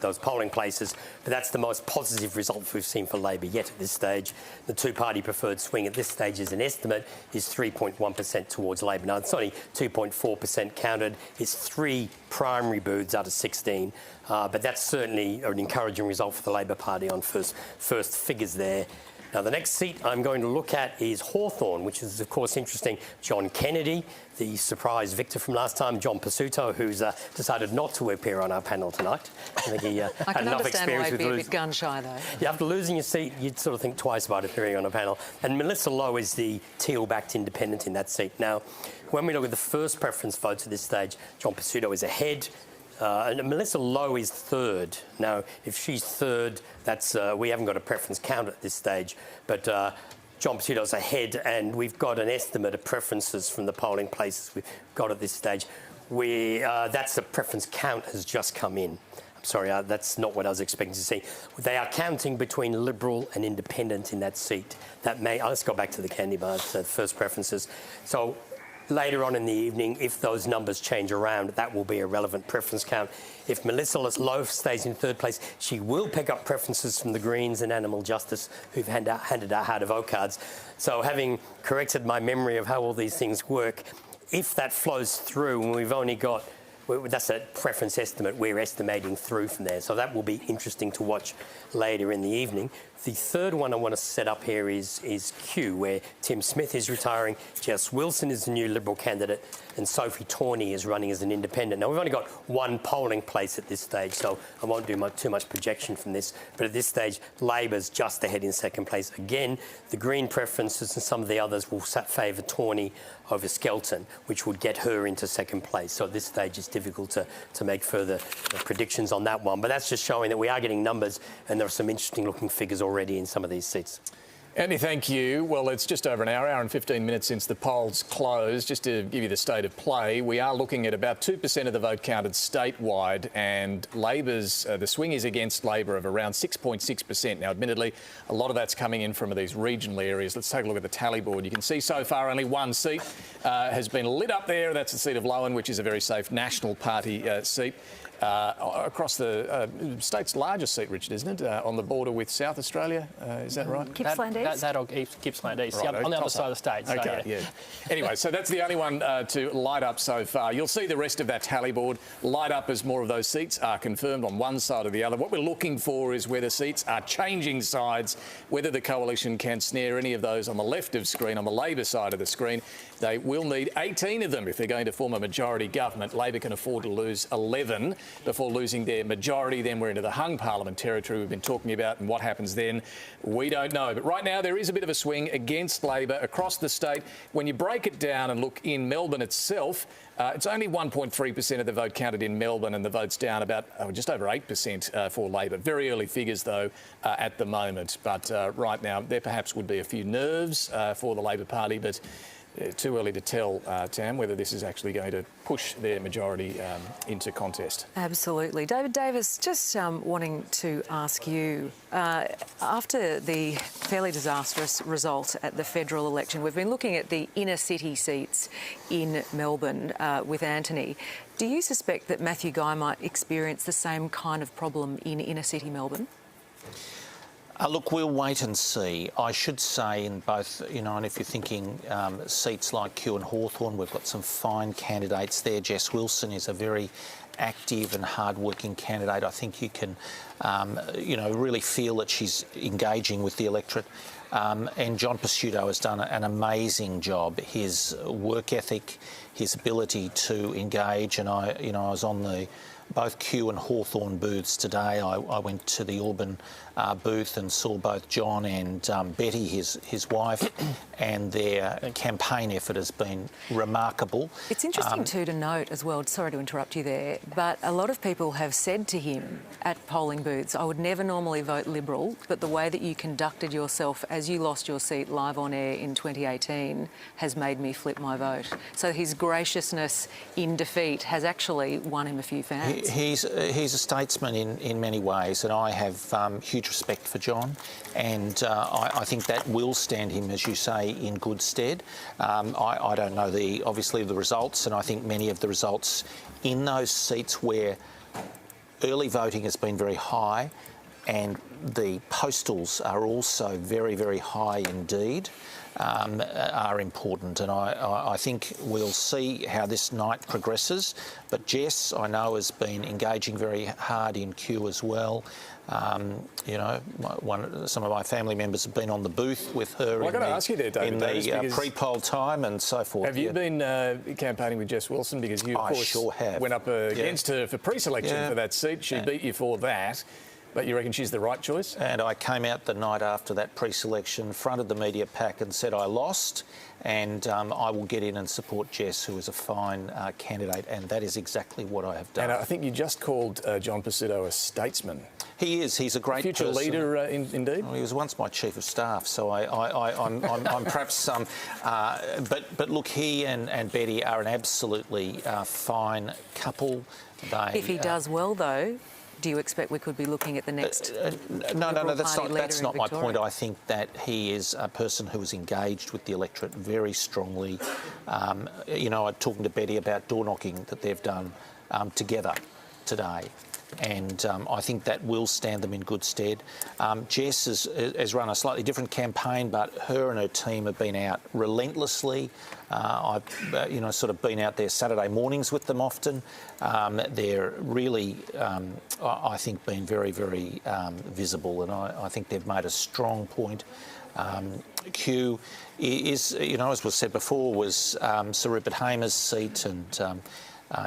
those polling places. But that's the most positive result we've seen for Labor yet at this stage. The two-party preferred swing at this stage as an estimate is 3.1% towards Labor. Now, it's only 2.4% counted. It's 3 primary booths out of 16. But that's certainly an encouraging result for the Labor Party on first figures there. Now, the next seat I'm going to look at is Hawthorn, which is, of course, interesting. John Kennedy, the surprise victor from last time, John Pasuto, who's decided not to appear on our panel tonight. I think he had enough experience with losing. I can understand why he'd be a bit gun-shy, though. Yeah, after losing your seat, you'd sort of think twice about appearing on a panel. And Melissa Lowe is the teal-backed independent in that seat. Now, when we look at the first preference votes at this stage, John Pasuto is ahead. And Melissa Lowe is third. Now, if she's third, that's we haven't got a preference count at this stage, but John Pasuto's ahead, and we've got an estimate of preferences from the polling places we've got at this stage. That's the preference count has just come in. I'm sorry, that's not what I was expecting to see. They are counting between Liberal and Independent in that seat. Let's go back to the candy bars, the first preferences. So, later on in the evening, if those numbers change around, that will be a relevant preference count. If Melissa Lowe stays in third place, she will pick up preferences from the Greens and Animal Justice, who've handed out how-to-vote cards. So having corrected my memory of how all these things work, if that flows through, and we've only got... That's a preference estimate we're estimating through from there. So that will be interesting to watch later in the evening. The third one I want to set up here is Q, where Tim Smith is retiring, Jess Wilson is the new Liberal candidate, and Sophie Tawney is running as an independent. Now, we've only got one polling place at this stage, so I won't do too much projection from this. But at this stage, Labor's just ahead in second place. Again, the Green preferences and some of the others will favour Tawney over Skelton, which would get her into second place. So at this stage, it's difficult to make further predictions on that one. But that's just showing that we are getting numbers, and there are some interesting-looking figures already in some of these seats. Andy, thank you. Well, it's just over an hour and 15 minutes since the polls closed. Just to give you the state of play, we are looking at about 2% of the vote counted statewide, and Labor's the swing is against Labor of around 6.6%. Now, admittedly, a lot of that's coming in from these regional areas. Let's take a look at the tally board. You can see so far only one seat has been lit up there. That's the seat of Lowen, which is a very safe National Party seat. Across the state's largest seat, Richard, isn't it? On the border with South Australia, is that right? Gippsland East. Gippsland East, right, on the other side of the state. So, okay, yeah. Anyway, so that's the only one to light up so far. You'll see the rest of that tally board light up as more of those seats are confirmed on one side or the other. What we're looking for is where the seats are changing sides, whether the coalition can snare any of those on the left of screen, on the Labor side of the screen. They will need 18 of them if they're going to form a majority government. Labor can afford to lose 11 before losing their majority. Then we're into the hung parliament territory we've been talking about, and what happens then, we don't know. But right now there is a bit of a swing against Labor across the state. When you break it down and look in Melbourne itself, it's only 1.3% of the vote counted in Melbourne, and the vote's down about just over 8% for Labor. Very early figures, though, at the moment. But right now, there perhaps would be a few nerves for the Labor Party, but too early to tell, Tam, whether this is actually going to push their majority into contest. Absolutely. David Davis, just wanting to ask you, after the fairly disastrous result at the federal election, we've been looking at the inner city seats in Melbourne with Antony. Do you suspect that Matthew Guy might experience the same kind of problem in inner city Melbourne? Look, we'll wait and see. I should say in both, and if you're thinking seats like Kew and Hawthorn, we've got some fine candidates there. Jess Wilson is a very active and hard-working candidate. I think you can, really feel that she's engaging with the electorate. And John Pasuto has done an amazing job. His work ethic, his ability to engage, and I was on both Kew and Hawthorn booths today. I went to the Auburn booth and saw both John and Betty, his wife, and their campaign effort has been remarkable. It's interesting too to note as well, sorry to interrupt you there, but a lot of people have said to him at polling booths, I would never normally vote Liberal, but the way that you conducted yourself as you lost your seat live on air in 2018 has made me flip my vote. So his graciousness in defeat has actually won him a few fans. He's a statesman in many ways, and I have huge respect for John, and I think that will stand him, as you say, in good stead. I don't know obviously the results, and I think many of the results in those seats where early voting has been very high, and the postals are also very, very high indeed, are important. And I think we'll see how this night progresses. But Jess, I know, has been engaging very hard in Kew as well. You know, some of my family members have been on the booth with her well, in the pre-poll time and so forth. Have you been campaigning with Jess Wilson? Because you, of course, sure have. Went up against her for pre-selection for that seat. She beat you for that. But you reckon she's the right choice? And I came out the night after that pre-selection, fronted the media pack and said I lost, and I will get in and support Jess, who is a fine candidate, and that is exactly what I have done. And I think you just called John Pesutto a statesman. He is. He's a great future person. Leader, indeed. Well, he was once my chief of staff, so I'm perhaps. But look, he and Betty are an absolutely fine couple. If he does well, though, do you expect we could be looking at the next? No, that's not my point. I think that he is a person who is engaged with the electorate very strongly. You know, I'm talking to Betty about door knocking that they've done together today. And I think that will stand them in good stead. Jess has run a slightly different campaign, but her and her team have been out relentlessly. I've sort of been out there Saturday mornings with them often. They're really, I think, been very, very visible, and I think they've made a strong point. Kew is, you know, as was said before, was Sir Rupert Hamer's seat and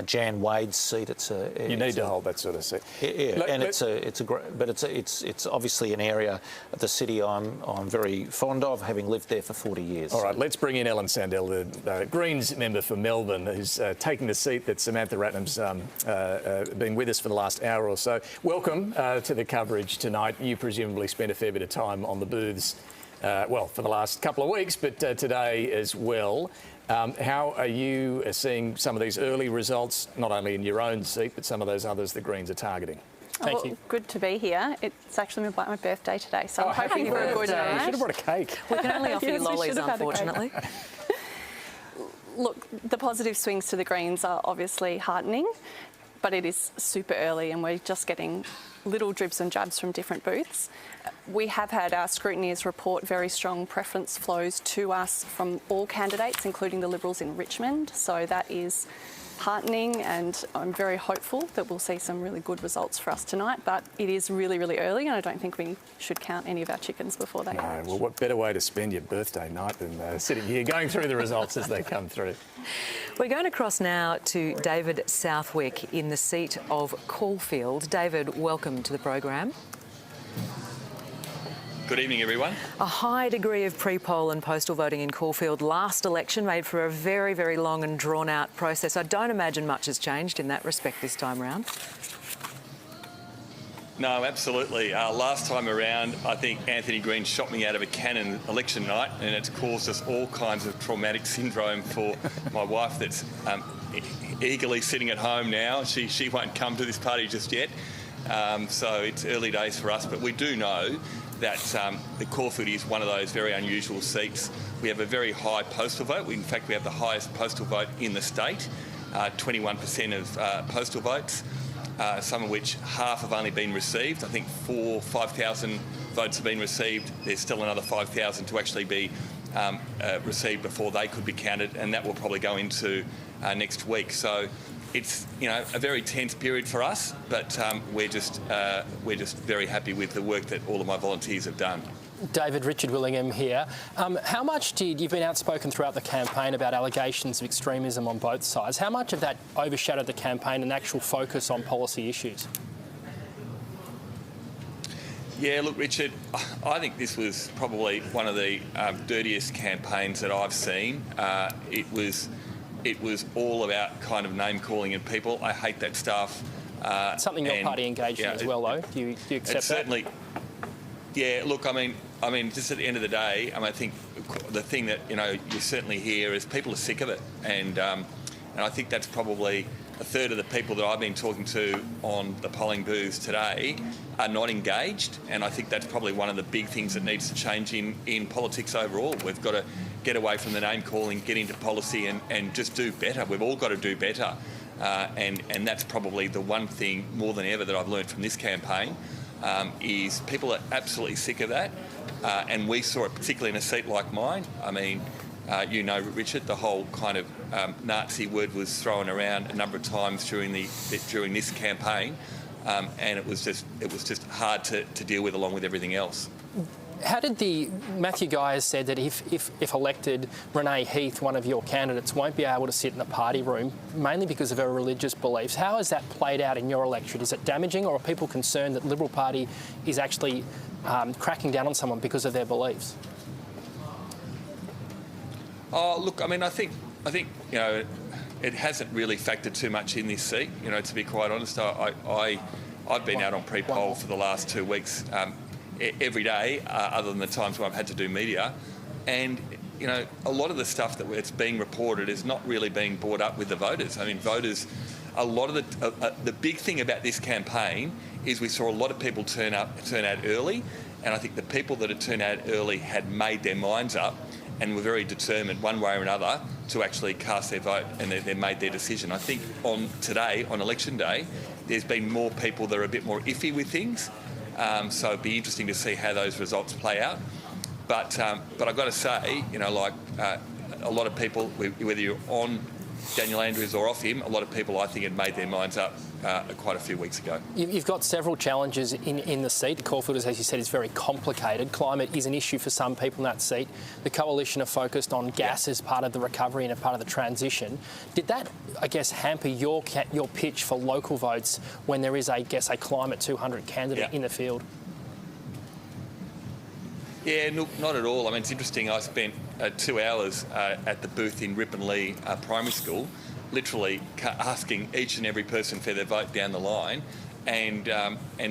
Jan Wade's seat. You need to hold that sort of seat. Yeah, and it's obviously an area of the city I'm very fond of, having lived there for 40 years. All right, let's bring in Ellen Sandell, the Greens member for Melbourne, who's taking the seat that Samantha Ratnam's been with us for the last hour or so. Welcome to the coverage tonight. You presumably spent a fair bit of time on the booths, well, for the last couple of weeks, but today as well. How are you seeing some of these early results, not only in your own seat, but some of those others the Greens are targeting? Thank you. Good to be here. It's actually my birthday today, so I'm hoping for a good night. You should have brought a cake. We can only offer you lollies, unfortunately. Look, the positive swings to the Greens are obviously heartening, but it is super early and we're just getting little dribs and jabs from different booths. We have had our scrutineers report very strong preference flows to us from all candidates, including the Liberals in Richmond. So that is heartening, and I'm very hopeful that we'll see some really good results for us tonight. But it is really, really early, and I don't think we should count any of our chickens before they hatch. Well, what better way to spend your birthday night than sitting here going through the results as they come through? We're going across now to David Southwick in the seat of Caulfield. David, welcome to the program. Good evening, everyone. A high degree of pre-poll and postal voting in Caulfield last election made for a very, very long and drawn-out process. I don't imagine much has changed in that respect this time round. No, absolutely. Last time around, I think Antony Green shot me out of a cannon election night, and it's caused us all kinds of traumatic syndrome for my wife that's eagerly sitting at home now. She won't come to this party just yet. So it's early days for us, but we do know that the Caulfield is one of those very unusual seats. We have a very high postal vote. In fact, we have the highest postal vote in the state, 21% of postal votes, some of which half have only been received. I think 5,000 votes have been received. There's still another 5,000 to actually be received before they could be counted, and that will probably go into next week. So it's, you know, a very tense period for us, but we're just very happy with the work that all of my volunteers have done. David, Richard Willingham here. How much you've been outspoken throughout the campaign about allegations of extremism on both sides. How much of that overshadowed the campaign and actual focus on policy issues? Yeah, look, Richard, I think this was probably one of the dirtiest campaigns that I've seen. It was all about kind of name-calling and people. I hate that stuff. Something your party engaged in as well, though. Do you accept that? Certainly. Yeah, look, I mean, just at the end of the day, I think the thing that, you know, you certainly hear is people are sick of it. And I think that's probably a third of the people that I've been talking to on the polling booths today are not engaged. And I think that's probably one of the big things that needs to change in politics overall. We've got to get away from the name calling, get into policy and just do better. We've all got to do better. And that's probably the one thing more than ever that I've learned from this campaign, is people are absolutely sick of that. And we saw it particularly in a seat like mine. I mean, you know, Richard, the whole kind of Nazi word was thrown around a number of times during this campaign, and it was just hard to deal with along with everything else. How did Matthew Guy has said that if elected, Renee Heath, one of your candidates, won't be able to sit in the party room, mainly because of her religious beliefs. How has that played out in your electorate? Is it damaging, or are people concerned that the Liberal Party is actually cracking down on someone because of their beliefs? Oh, look, I mean, I think you know, it hasn't really factored too much in this seat. You know, to be quite honest, I've been out on pre-poll for the last 2 weeks every day, other than the times when I've had to do media, and you know, a lot of the stuff that's being reported is not really being brought up with the voters. I mean, voters, a lot of the big thing about this campaign is we saw a lot of people turn out early, and I think the people that had turned out early had made their minds up and were very determined one way or another to actually cast their vote, and they made their decision. I think on election day, there's been more people that are a bit more iffy with things, so it'd be interesting to see how those results play out. But I've got to say, you know, like a lot of people, whether you're on Daniel Andrews or off him, a lot of people I think had made their minds up quite a few weeks ago. You've got several challenges in the seat. The Caulfield, as you said, is very complicated. Climate is an issue for some people in that seat. The coalition are focused on gas as part of the recovery and a part of the transition. Did that, I guess, hamper your pitch for local votes when there is, I guess, a Climate 200 candidate in the field? Yeah, no, not at all. I mean, it's interesting. I spent 2 hours at the booth in Ripponlea Primary School, literally asking each and every person for their vote down the line, and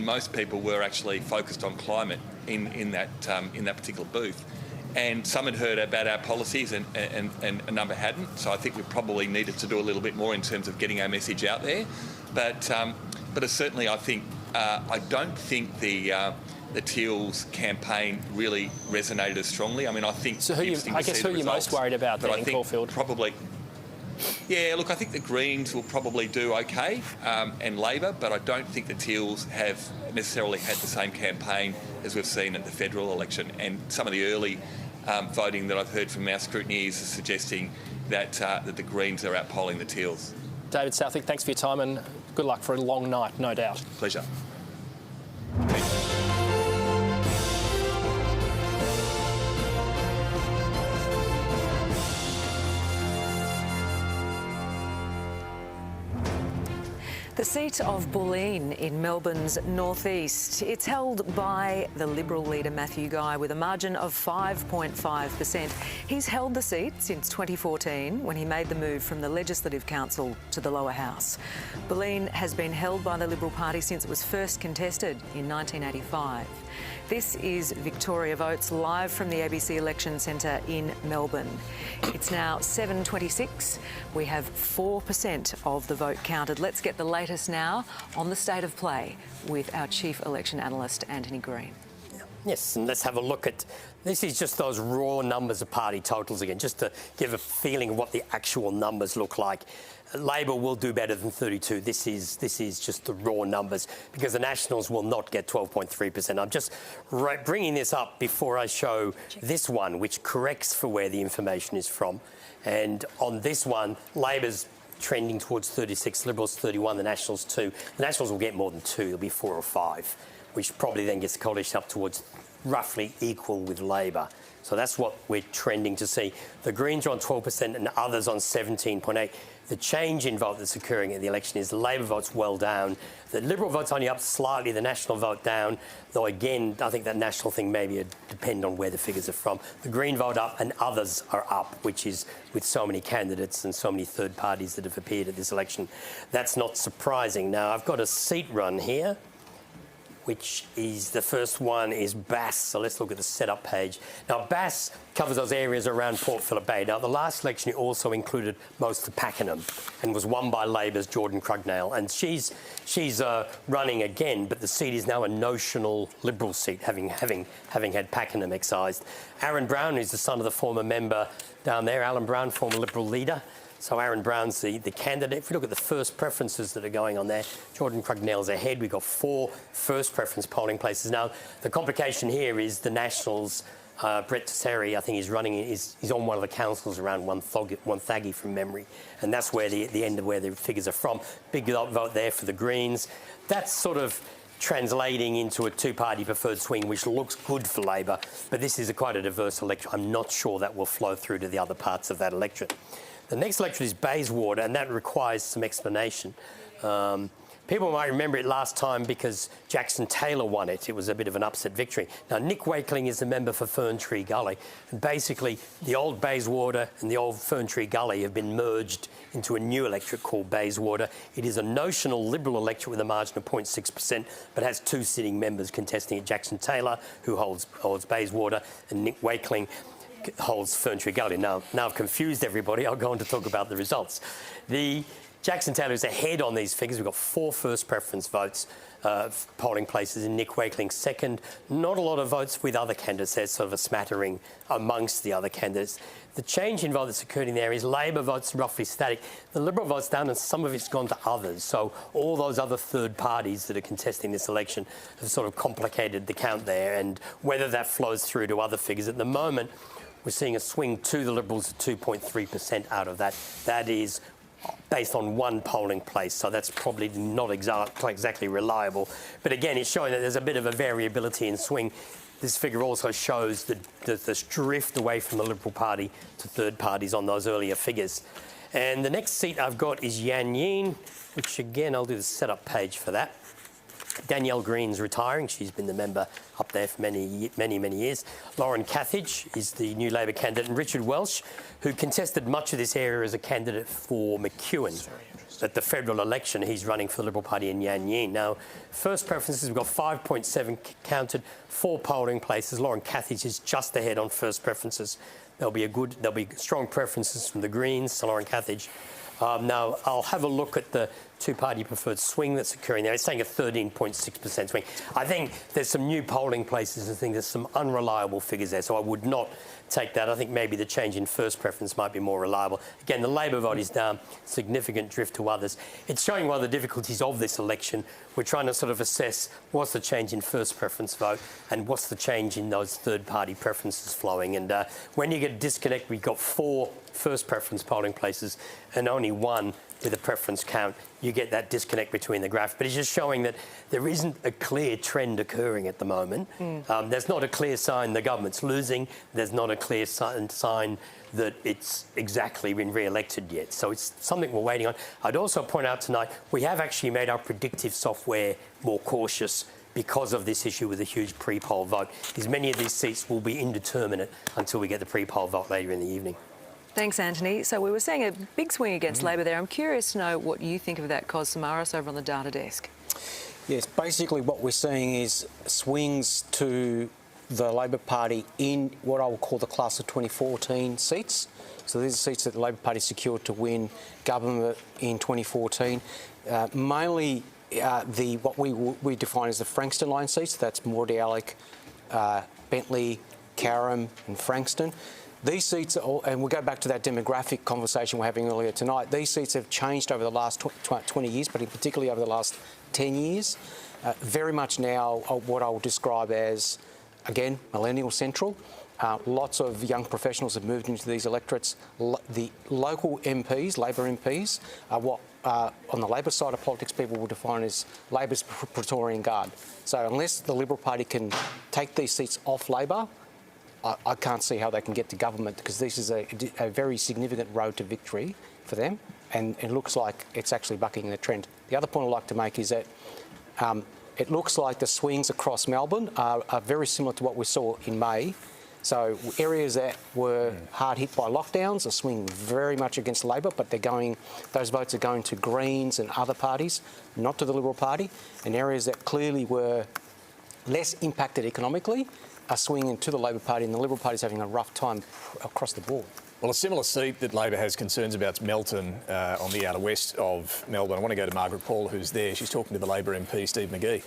most people were actually focused on climate in that particular booth. And some had heard about our policies, and a number hadn't. So I think we probably needed to do a little bit more in terms of getting our message out there. But certainly, I think I don't think the Teal's campaign really resonated as strongly. I mean, I think... So who are you most worried about then in Caulfield? Probably... Yeah, look, I think the Greens will probably do okay, and Labor, but I don't think the Teals have necessarily had the same campaign as we've seen at the federal election. And some of the early voting that I've heard from our scrutineers is suggesting that the Greens are outpolling the Teals. David Southwick, thanks for your time, and good luck for a long night, no doubt. Pleasure. The seat of Bulleen in Melbourne's northeast. It's held by the Liberal leader Matthew Guy with a margin of 5.5%. He's held the seat since 2014 when he made the move from the Legislative Council to the lower house. Bulleen has been held by the Liberal Party since it was first contested in 1985. This is Victoria Votes live from the ABC Election Centre in Melbourne. It's now 7:26. We have 4% of the vote counted. Let's get the latest now on the state of play with our Chief Election Analyst, Antony Green. Yes, and let's have a look at... This is just those raw numbers of party totals again, just to give a feeling of what the actual numbers look like. Labor will do better than 32. This is just the raw numbers, because the Nationals will not get 12.3%. I'm just bringing this up before I show this one, which corrects for where the information is from. And on this one, Labor's trending towards 36, Liberals 31, the Nationals 2. The Nationals will get more than 2. It'll be 4 or 5, which probably then gets the coalition up towards roughly equal with Labor. So that's what we're trending to see. The Greens are on 12% and others on 17.8%. The change in vote that's occurring in the election is the Labor vote's well down. The Liberal vote's only up slightly, the National vote down, though again, I think that National thing maybe depend on where the figures are from. The Green vote up and others are up, which is with so many candidates and so many third parties that have appeared at this election. That's not surprising. Now, I've got a seat run here, which is the first one is Bass. So let's look at the setup page. Now, Bass covers those areas around Port Phillip Bay. Now, the last election it also included most of Pakenham and was won by Labor's Jordan Crugnale. And she's running again, but the seat is now a notional Liberal seat, having had Pakenham excised. Aaron Brown is the son of the former member down there. Alan Brown, former Liberal leader. So Aaron Brown's the candidate. If we look at the first preferences that are going on there, Jordan Crugnell's ahead. We've got 4 first preference polling places. Now, the complication here is the Nationals, Brett Tesseri, I think he's on one of the councils around Wonthaggi from memory. And that's where the end of where the figures are from. Big vote there for the Greens. That's sort of translating into a 2-party preferred swing, which looks good for Labor. But this is quite a diverse electorate. I'm not sure that will flow through to the other parts of that electorate. The next electorate is Bayswater, and that requires some explanation. People might remember it last time because Jackson Taylor won it. It was a bit of an upset victory. Now, Nick Wakeling is the member for Ferntree Gully. And basically, the old Bayswater and the old Ferntree Gully have been merged into a new electorate called Bayswater. It is a notional Liberal electorate with a margin of 0.6%, but has 2 sitting members contesting it. Jackson Taylor, who holds Bayswater, and Nick Wakeling holds Ferntree Gully. Now I've confused everybody. I'll go on to talk about the results. Jackson Taylor is ahead on these figures. We've got 4 first preference votes, polling places in Nick Wakeling second. Not a lot of votes with other candidates. There's sort of a smattering amongst the other candidates. The change in vote that's occurring there is Labor votes roughly static. The Liberal vote's down and some of it's gone to others. So all those other third parties that are contesting this election have sort of complicated the count there, and whether that flows through to other figures. At the moment, we're seeing a swing to the Liberals of 2.3% out of that. That is based on 1 polling place, so that's probably not exactly reliable. But again, it's showing that there's a bit of a variability in swing. This figure also shows this drift away from the Liberal Party to third parties on those earlier figures. And the next seat I've got is Yan Yean, which again, I'll do the setup page for that. Danielle Green's retiring. She's been the member up there for many years. Lauren Cathage is the new Labor candidate, and Richard Welsh, who contested much of this area as a candidate for McEwen. At the federal election, he's running for the Liberal Party in Yan Yean. Now, first preferences, we've got 5.7 counted, 4 polling places. Lauren Cathage is just ahead on first preferences. There'll be strong preferences from the Greens to Lauren Cathage. Now, I'll have a look at the 2-party preferred swing that's occurring there. It's saying a 13.6% swing. I think there's some new polling places and there's some unreliable figures there, so I would not take that. I think maybe the change in first preference might be more reliable. Again, the Labor vote is down, significant drift to others. It's showing one of the difficulties of this election. We're trying to sort of assess what's the change in first preference vote and what's the change in those third-party preferences flowing. And when you get a disconnect, we've got 4 first preference polling places and only 1 with a preference count, you get that disconnect between the graph. But it's just showing that there isn't a clear trend occurring at the moment. There's not a clear sign the government's losing. There's not a clear sign that it's exactly been re-elected yet. So it's something we're waiting on. I'd also point out tonight, we have actually made our predictive software more cautious because of this issue with a huge pre-poll vote. Because many of these seats will be indeterminate until we get the pre-poll vote later in the evening. Thanks, Antony. So we were seeing a big swing against Labor there. I'm curious to know what you think of that, Cos Samaras, over on the data desk. Yes, basically what we're seeing is swings to the Labor Party in what I will call the class of 2014 seats. So these are seats that the Labor Party secured to win government in 2014. Mainly what we define as the Frankston line seats. That's Mordialloc, Bentley, Carrum and Frankston. These seats, and we'll go back to that demographic conversation we were having earlier tonight, these seats have changed over the last 20 years, but particularly over the last 10 years. Very much now what I would describe as, again, millennial central. Lots of young professionals have moved into these electorates. The local MPs, Labor MPs, are what on the Labor side of politics people will define as Labor's Praetorian Guard. So unless the Liberal Party can take these seats off Labor, I can't see how they can get to government, because this is a very significant road to victory for them, and it looks like it's actually bucking the trend. The other point I'd like to make is that it looks like the swings across Melbourne are very similar to what we saw in May. So areas that were hard hit by lockdowns are swinging very much against Labor, but those votes are going to Greens and other parties, not to the Liberal Party. And areas that clearly were less impacted economically are swinging to the Labor Party, and the Liberal Party is having a rough time across the board. Well, a similar seat that Labor has concerns about is Melton on the outer west of Melbourne. I want to go to Margaret Paul, who's there. She's talking to the Labor MP, Steve McGee.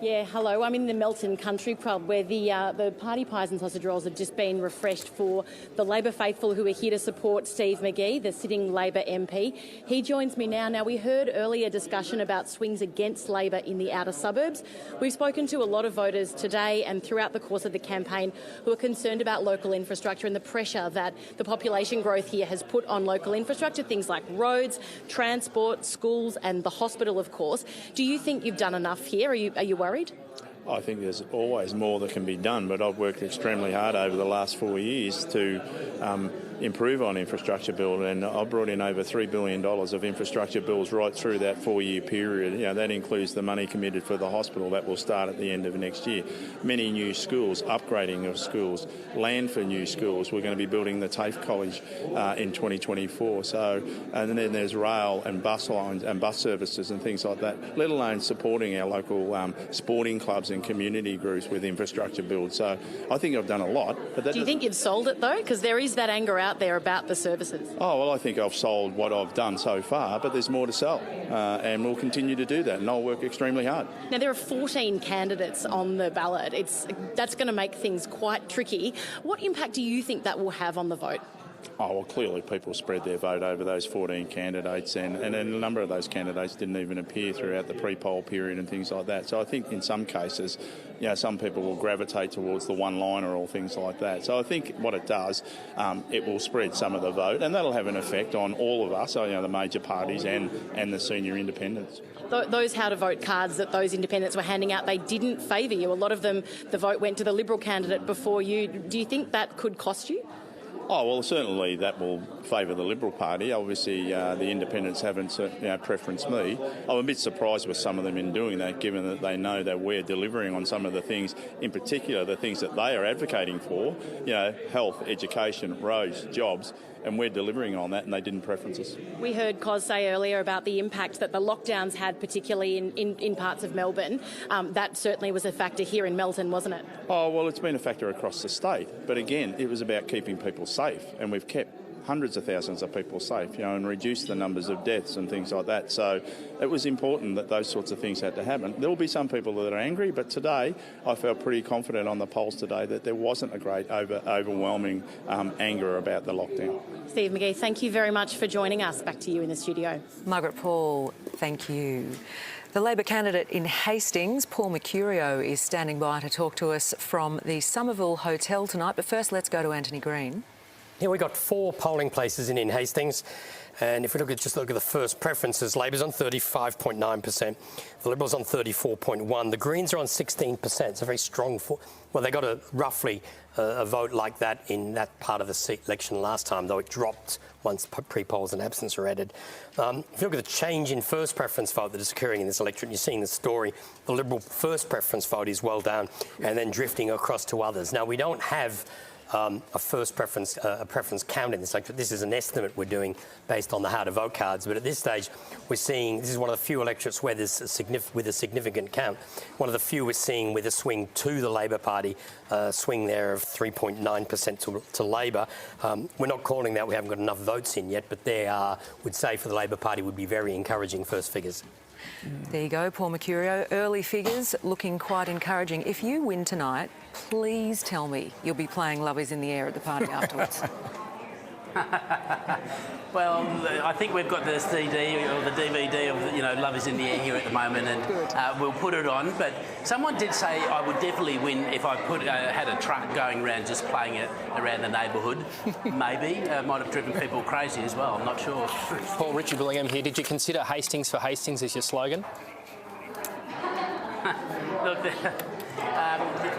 Yeah, hello. I'm in the Melton Country Club where the party pies and sausage rolls have just been refreshed for the Labor faithful who are here to support Steve McGee, the sitting Labor MP. He joins me now. Now, we heard earlier discussion about swings against Labor in the outer suburbs. We've spoken to a lot of voters today and throughout the course of the campaign who are concerned about local infrastructure and the pressure that the population growth here has put on local infrastructure, things like roads, transport, schools and the hospital, of course. Do you think you've done enough here? Are you worried? I think there's always more that can be done, but I've worked extremely hard over the last 4 years to improve on infrastructure build, and I've brought in over $3 billion of infrastructure bills right through that 4-year period. You know, that includes the money committed for the hospital that will start at the end of next year. Many new schools, upgrading of schools, land for new schools. We're going to be building the TAFE College in 2024. So, and then there's rail and bus lines and bus services and things like that, let alone supporting our local sporting clubs and community groups with infrastructure build. So I think I've done a lot. But do you think you've sold it though? Because there is that anger out there about the services. Oh, well, I think I've sold what I've done so far, but there's more to sell, and we'll continue to do that, and I'll work extremely hard. Now, there are 14 candidates on the ballot. That's going to make things quite tricky. What impact do you think that will have on the vote? Oh, well, clearly people spread their vote over those 14 candidates, and a number of those candidates didn't even appear throughout the pre-poll period and things like that. So I think in some cases, you know, some people will gravitate towards the one-liner or things like that. So I think what it does, it will spread some of the vote, and that'll have an effect on all of us, you know, the major parties and the senior independents. Those how-to-vote cards that those independents were handing out, they didn't favour you. A lot of them, the vote went to the Liberal candidate before you. Do you think that could cost you? Oh, well, certainly that will favour the Liberal Party. Obviously, the independents haven't preferenced me. I'm a bit surprised with some of them in doing that, given that they know that we're delivering on some of the things, in particular the things that they are advocating for, you know, health, education, roads, jobs, and we're delivering on that, and they didn't preference us. We heard Cos say earlier about the impact that the lockdowns had, particularly in parts of Melbourne. That certainly was a factor here in Melton, wasn't it? Oh, well, it's been a factor across the state. But again, it was about keeping people safe, and we've kept hundreds of thousands of people safe, you know, and reduced the numbers of deaths and things like that. So it was important that those sorts of things had to happen. There will be some people that are angry, but today I felt pretty confident on the polls today that there wasn't a great overwhelming anger about the lockdown. Steve McGee, thank you very much for joining us. Back to you in the studio. Margaret Paul, thank you. The Labor candidate in Hastings, Paul Mercurio, is standing by to talk to us from the Somerville Hotel tonight. But first, let's go to Antony Green. Yeah, we've got 4 polling places in Hastings. And if we look at the first preferences, Labor's on 35.9%, the Liberals on 34.1%, the Greens are on 16%. It's a very strong, well, they got roughly a vote like that in that part of the seat election last time, though it dropped once pre-polls and absence are added. If you look at the change in first preference vote that is occurring in this electorate, you're seeing the story. The Liberal first preference vote is well down and then drifting across to others. Now, we don't have a preference count in this electorate. This is an estimate we're doing based on the how-to-vote cards, but at this stage we're seeing this is one of the few electorates where there's with a significant count. One of the few we're seeing with a swing to the Labor Party, swing there of 3.9% to Labor. We're not calling that, we haven't got enough votes in yet, but they would say for the Labor Party would be very encouraging first figures. There you go, Paul Mercurio. Early figures looking quite encouraging. If you win tonight, please tell me you'll be playing Love Is in the Air at the party afterwards. Well, I think we've got the CD or the DVD of, you know, Love Is in the Air here at the moment, and we'll put it on. But someone did say I would definitely win if I had a truck going around just playing it around the neighbourhood. Maybe. Might have driven people crazy as well, I'm not sure. Paul, Richard Willingham here. Did you consider Hastings for Hastings as your slogan?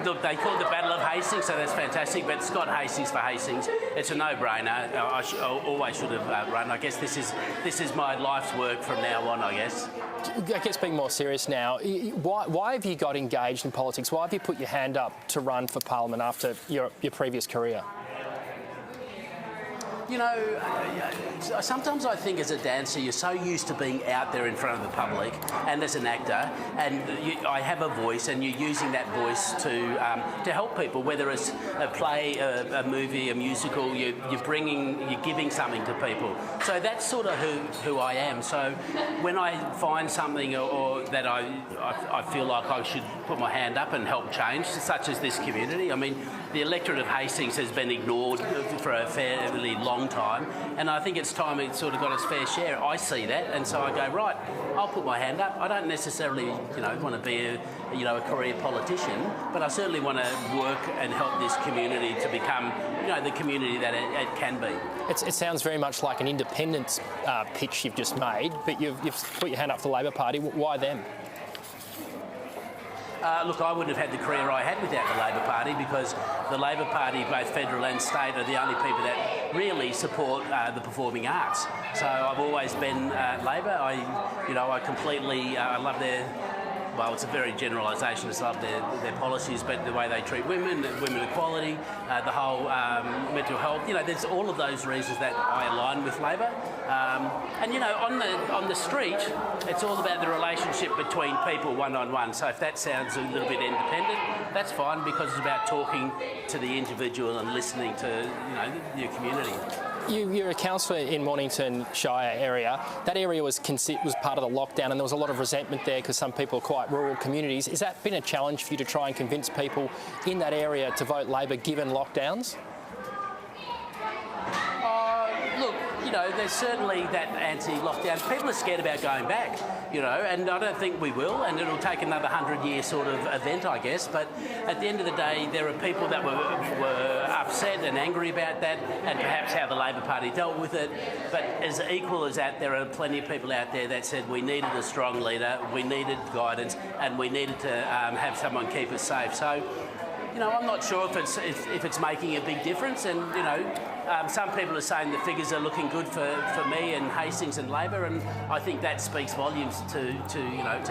Look, they call it the Battle of Hastings, so that's fantastic, but Scott Hastings for Hastings, it's a no-brainer. I always should have run. I guess this is my life's work from now on, I guess. I guess being more serious now, why have you got engaged in politics? Why have you put your hand up to run for Parliament after your previous career? You know, sometimes I think as a dancer, you're so used to being out there in front of the public and as an actor, and I have a voice, and you're using that voice to help people, whether it's a play, a movie, a musical, you're giving something to people. So that's sort of who I am. So when I find something or that I feel like I should put my hand up and help change, such as this community. I mean, the electorate of Hastings has been ignored for a fairly long time, and I think it's time it sort of got its fair share. I see that, and so I go, right, I'll put my hand up. I don't necessarily, want to be a career politician, but I certainly want to work and help this community to become, the community that it can be. It sounds very much like an independence pitch you've just made, but you've put your hand up for the Labor Party. Why them? Look, I wouldn't have had the career I had without the Labor Party, because the Labor Party, both federal and state, are the only people that really support the performing arts. So I've always been Labor. I completely love their. Well, it's a very generalisation. I love their policies, but the way they treat women equality, the whole mental health. There's all of those reasons that I align with Labor. On the street, it's all about the relationship between people one-on-one. So if that sounds a little bit independent, that's fine, because it's about talking to the individual and listening to your community. You're a councillor in Mornington Shire area. That area was part of the lockdown, and there was a lot of resentment there because some people are quite rural communities. Has that been a challenge for you to try and convince people in that area to vote Labor given lockdowns? Look, there's certainly that anti-lockdown. People are scared about going back, and I don't think we will, and it'll take another 100-year sort of event, I guess. But at the end of the day, there are people that were upset and angry about that, and perhaps how the Labor Party dealt with it. But as equal as that, there are plenty of people out there that said we needed a strong leader, we needed guidance, and we needed to have someone keep us safe. So, I'm not sure if it's making a big difference, and some people are saying the figures are looking good for me and Hastings and Labor, and I think that speaks volumes to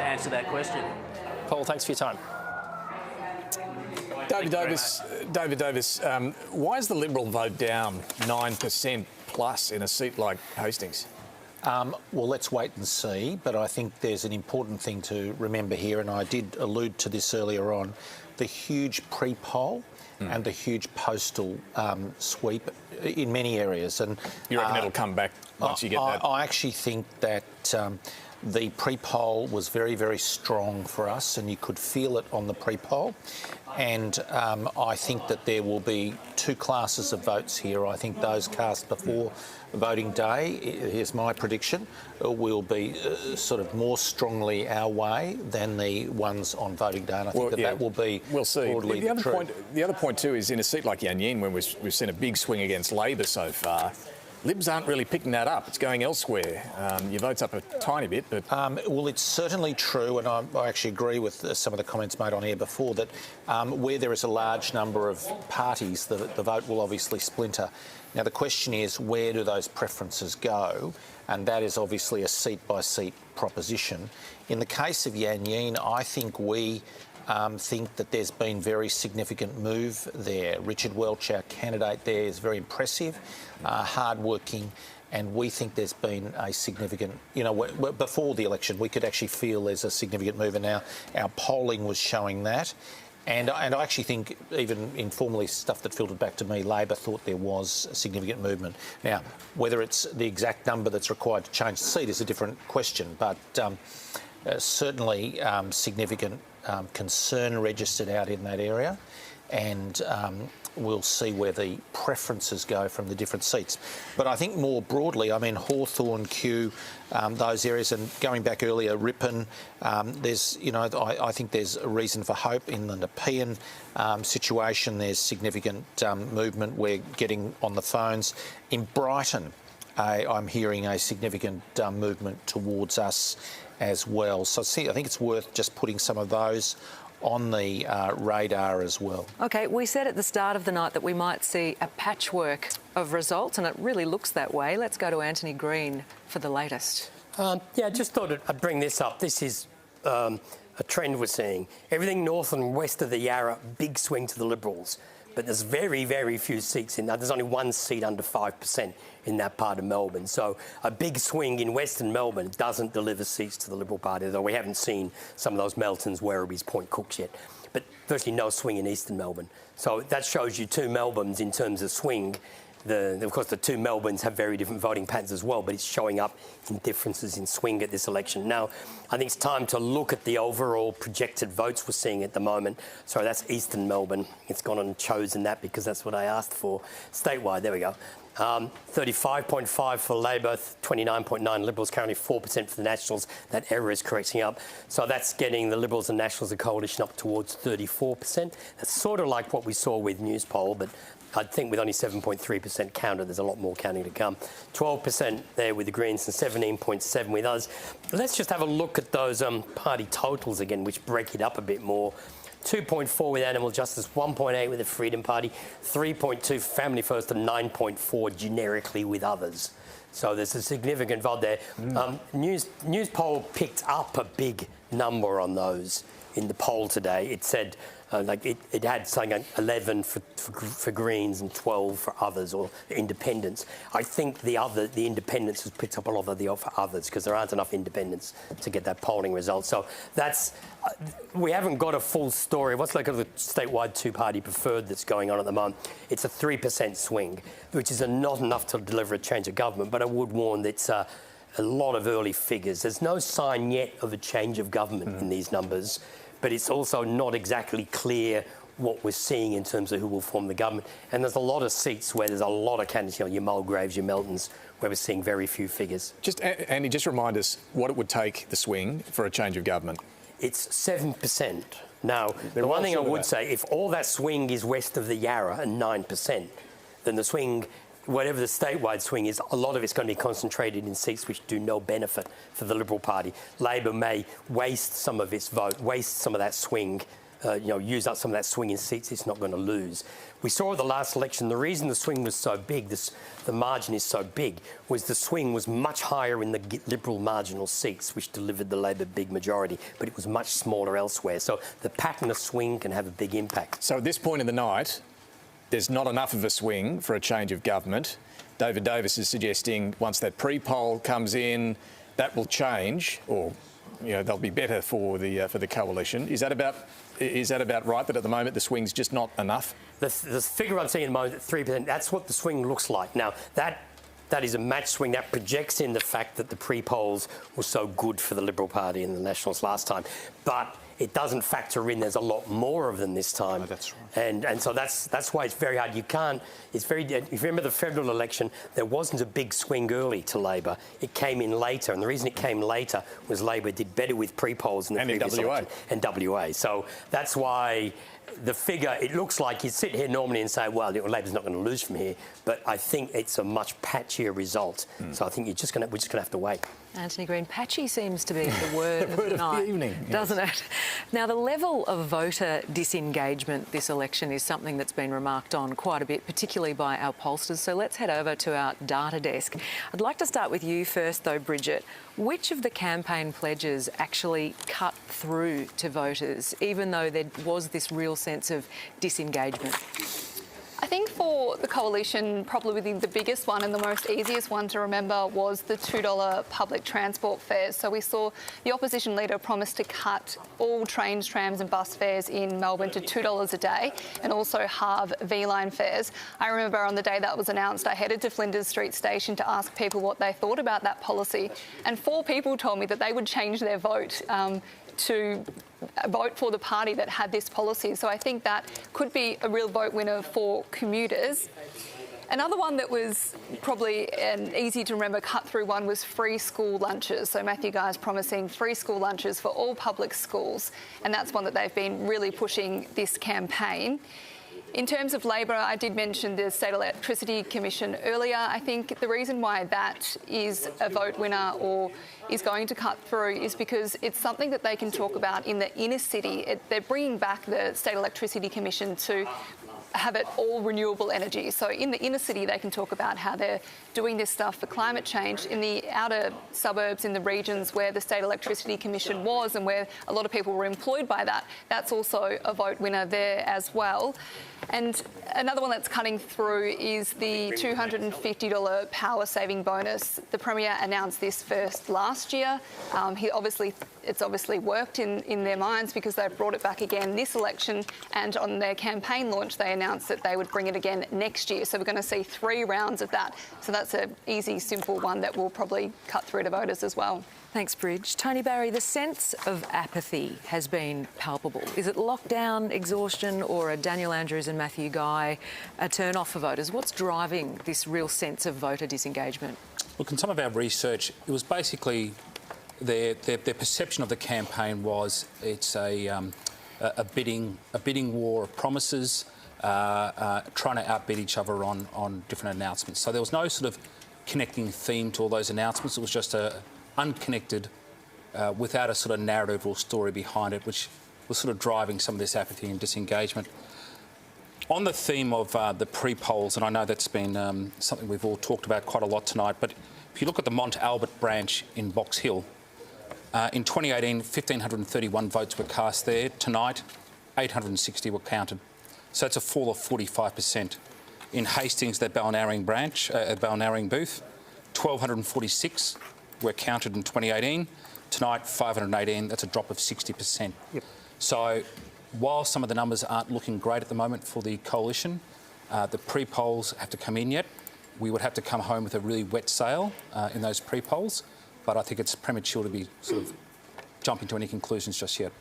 answer that question. Paul, thanks for your time. David Davis, why is the Liberal vote down 9% plus in a seat like Hastings? Well, let's wait and see, but I think there's an important thing to remember here, and I did allude to this earlier on, the huge pre-poll and the huge postal sweep in many areas. And you reckon it'll come back once you get that? I actually think that the pre-poll was very, very strong for us, and you could feel it on the pre-poll. And I think that there will be two classes of votes here. I think those cast before voting day, here's my prediction, will be sort of more strongly our way than the ones on voting day. And I think that will be broadly true. The other point too is in a seat like Yanyin, when we've seen a big swing against Labor so far, Libs aren't really picking that up. It's going elsewhere. Your vote's up a tiny bit, but... well, it's certainly true, and I actually agree with some of the comments made on air before, that where there is a large number of parties, the vote will obviously splinter. Now, the question is, where do those preferences go? And that is obviously a seat-by-seat proposition. In the case of Yanyin, I think we... think that there's been very significant move there. Richard Welch, our candidate there, is very impressive, hard-working, and we think there's been a significant, before the election, we could actually feel there's a significant move, and now our polling was showing that. And I actually think, even informally, stuff that filtered back to me, Labor thought there was a significant movement. Now, whether it's the exact number that's required to change the seat is a different question, but certainly significant concern registered out in that area, and we'll see where the preferences go from the different seats. But I think more broadly, I mean, Hawthorn, Kew, those areas, and going back earlier, Ripon, there's, I think there's a reason for hope in the Nepean situation. There's significant movement. We're getting on the phones. In Brighton, I'm hearing a significant movement towards us as well. So I think it's worth just putting some of those on the radar as well. OK, we said at the start of the night that we might see a patchwork of results, and it really looks that way. Let's go to Antony Green for the latest. I just thought I'd bring this up. This is a trend we're seeing. Everything north and west of the Yarra, big swing to the Liberals. But there's very, very few seats in that. There's only one seat under 5% in that part of Melbourne. So a big swing in Western Melbourne doesn't deliver seats to the Liberal Party, though we haven't seen some of those Meltons, Werribees, Point Cooks yet. But virtually no swing in Eastern Melbourne. So that shows you two Melbournes in terms of swing. Of course, the two Melbournes have very different voting patterns as well, but it's showing up in differences in swing at this election. Now, I think it's time to look at the overall projected votes we're seeing at the moment. So that's Eastern Melbourne. It's gone and chosen that because that's what I asked for. Statewide, there we go. 35.5 for Labor, 29.9 Liberals, currently 4% for the Nationals. That error is correcting up. So that's getting the Liberals and Nationals, the coalition, up towards 34%. That's sort of like what we saw with Newspoll, but I think with only 7.3% counted, there's a lot more counting to come. 12% there with the Greens and 17.7% with us. Let's just have a look at those party totals again, which break it up a bit more. 2.4 with Animal Justice, 1.8 with the Freedom Party, 3.2 Family First and 9.4 generically with others. So there's a significant vote there. Newspoll picked up a big number on those in the poll today. It said it had something like 11 for Greens and 12 for others or independents. I think the independents has picked up a lot of the for others because there aren't enough independents to get that polling result. So that's we haven't got a full story. What's like the statewide two-party preferred that's going on at the moment? It's a 3% swing, which is not enough to deliver a change of government. But I would warn that it's a lot of early figures. There's no sign yet of a change of government in these numbers. But it's also not exactly clear what we're seeing in terms of who will form the government. And there's a lot of seats where there's a lot of candidates, your Mulgraves, your Meltons, where we're seeing very few figures. Andy, just remind us what it would take, the swing, for a change of government. It's 7%. Now, the one thing I would say, if all that swing is west of the Yarra and 9%, then the swing, whatever the statewide swing is, a lot of it's going to be concentrated in seats which do no benefit for the Liberal Party. Labor may waste some of its vote, waste some of that swing, use up some of that swing in seats it's not going to lose. We saw at the last election, the reason the swing was so big, the margin is so big, was the swing was much higher in the Liberal marginal seats, which delivered the Labor big majority, but it was much smaller elsewhere. So the pattern of swing can have a big impact. So at this point in the night, there's not enough of a swing for a change of government. David Davis is suggesting once that pre-poll comes in, that will change, or they'll be better for the coalition. Is that about right? That at the moment the swing's just not enough. The figure I'm seeing at the moment, 3%. That's what the swing looks like. Now that is a match swing that projects in the fact that the pre-polls were so good for the Liberal Party and the Nationals last time, but it doesn't factor in there's a lot more of them this time. Oh, that's right. And so that's why it's very hard. If you remember the federal election, there wasn't a big swing early to Labor. It came in later, and the reason it came later was Labor did better with pre-polls in the previous election. And WA. So that's why the figure, it looks like you sit here normally and say, well, Labor's not going to lose from here, but I think it's a much patchier result. So I think we're just going to have to wait. Antony Green, patchy seems to be the word of the night, evening, doesn't it? Now, the level of voter disengagement this election is something that's been remarked on quite a bit, particularly by our pollsters. So let's head over to our data desk. I'd like to start with you first, though, Bridget. Which of the campaign pledges actually cut through to voters, even though there was this real sense of disengagement? I think for the coalition, probably the biggest one and the most easiest one to remember was the $2 public transport fares. So we saw the opposition leader promise to cut all trains, trams and bus fares in Melbourne to $2 a day and also halve V-line fares. I remember on the day that was announced, I headed to Flinders Street Station to ask people what they thought about that policy, and 4 people told me that they would change their vote to vote for the party that had this policy. So I think that could be a real vote winner for commuters. Another one that was probably an easy to remember cut-through one was free school lunches. So Matthew Guy's promising free school lunches for all public schools, and that's one that they've been really pushing this campaign. In terms of Labor, I did mention the State Electricity Commission earlier. I think the reason why that is a vote winner or is going to cut through is because it's something that they can talk about in the inner city. They're bringing back the State Electricity Commission to have it all renewable energy. So in the inner city, they can talk about how they're doing this stuff for climate change. In the outer suburbs, in the regions where the State Electricity Commission was and where a lot of people were employed by that, that's also a vote winner there as well. And another one that's cutting through is the $250 power saving bonus. The Premier announced this first last year. It's obviously worked in their minds because they've brought it back again this election, and on their campaign launch they announced that they would bring it again next year. So we're going to see 3 rounds of that. So that's an easy, simple one that will probably cut through to voters as well. Thanks, Bridge. Tony Barry, the sense of apathy has been palpable. Is it lockdown, exhaustion, or a Daniel Andrews and Matthew Guy a turn-off for voters? What's driving this real sense of voter disengagement? Look, in some of our research, it was basically their perception of the campaign was it's a bidding war of promises, trying to outbid each other on different announcements. So there was no sort of connecting theme to all those announcements. It was just unconnected, without a sort of narrative or story behind it, which was sort of driving some of this apathy and disengagement. On the theme of the pre-polls, and I know that's been something we've all talked about quite a lot tonight, but if you look at the Mont Albert branch in Box Hill, in 2018, 1,531 votes were cast there. Tonight, 860 were counted. So it's a fall of 45%. In Hastings, their Balnarring branch, Balnarring booth, 1,246 were counted in 2018. Tonight, 518. That's a drop of 60%. Yep. So while some of the numbers aren't looking great at the moment for the coalition, the pre-polls have to come in yet. We would have to come home with a really wet sail in those pre-polls, but I think it's premature to be sort of jumping to any conclusions just yet.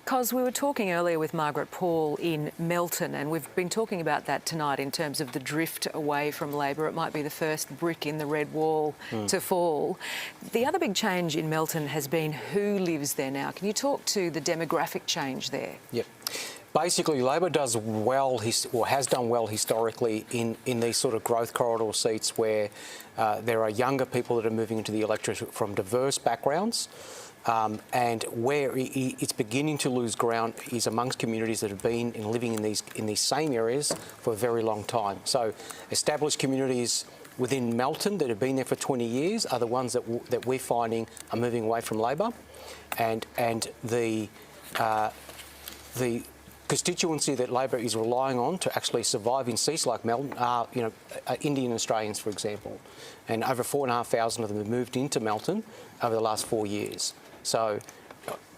Cos, we were talking earlier with Margaret Paul in Melton, and we've been talking about that tonight in terms of the drift away from Labor. It might be the first brick in the red wall to fall. The other big change in Melton has been who lives there now. Can you talk to the demographic change there? Yep. Basically, Labor does well, or has done well historically in these sort of growth corridor seats where there are younger people that are moving into the electorate from diverse backgrounds. And where it's beginning to lose ground is amongst communities that have been living in these same areas for a very long time. So established communities within Melton that have been there for 20 years are the ones that we're finding are moving away from Labor, and the constituency that Labor is relying on to actually survive in seats like Melton are, Indian Australians, for example, and over 4,500 of them have moved into Melton over the last 4 years. So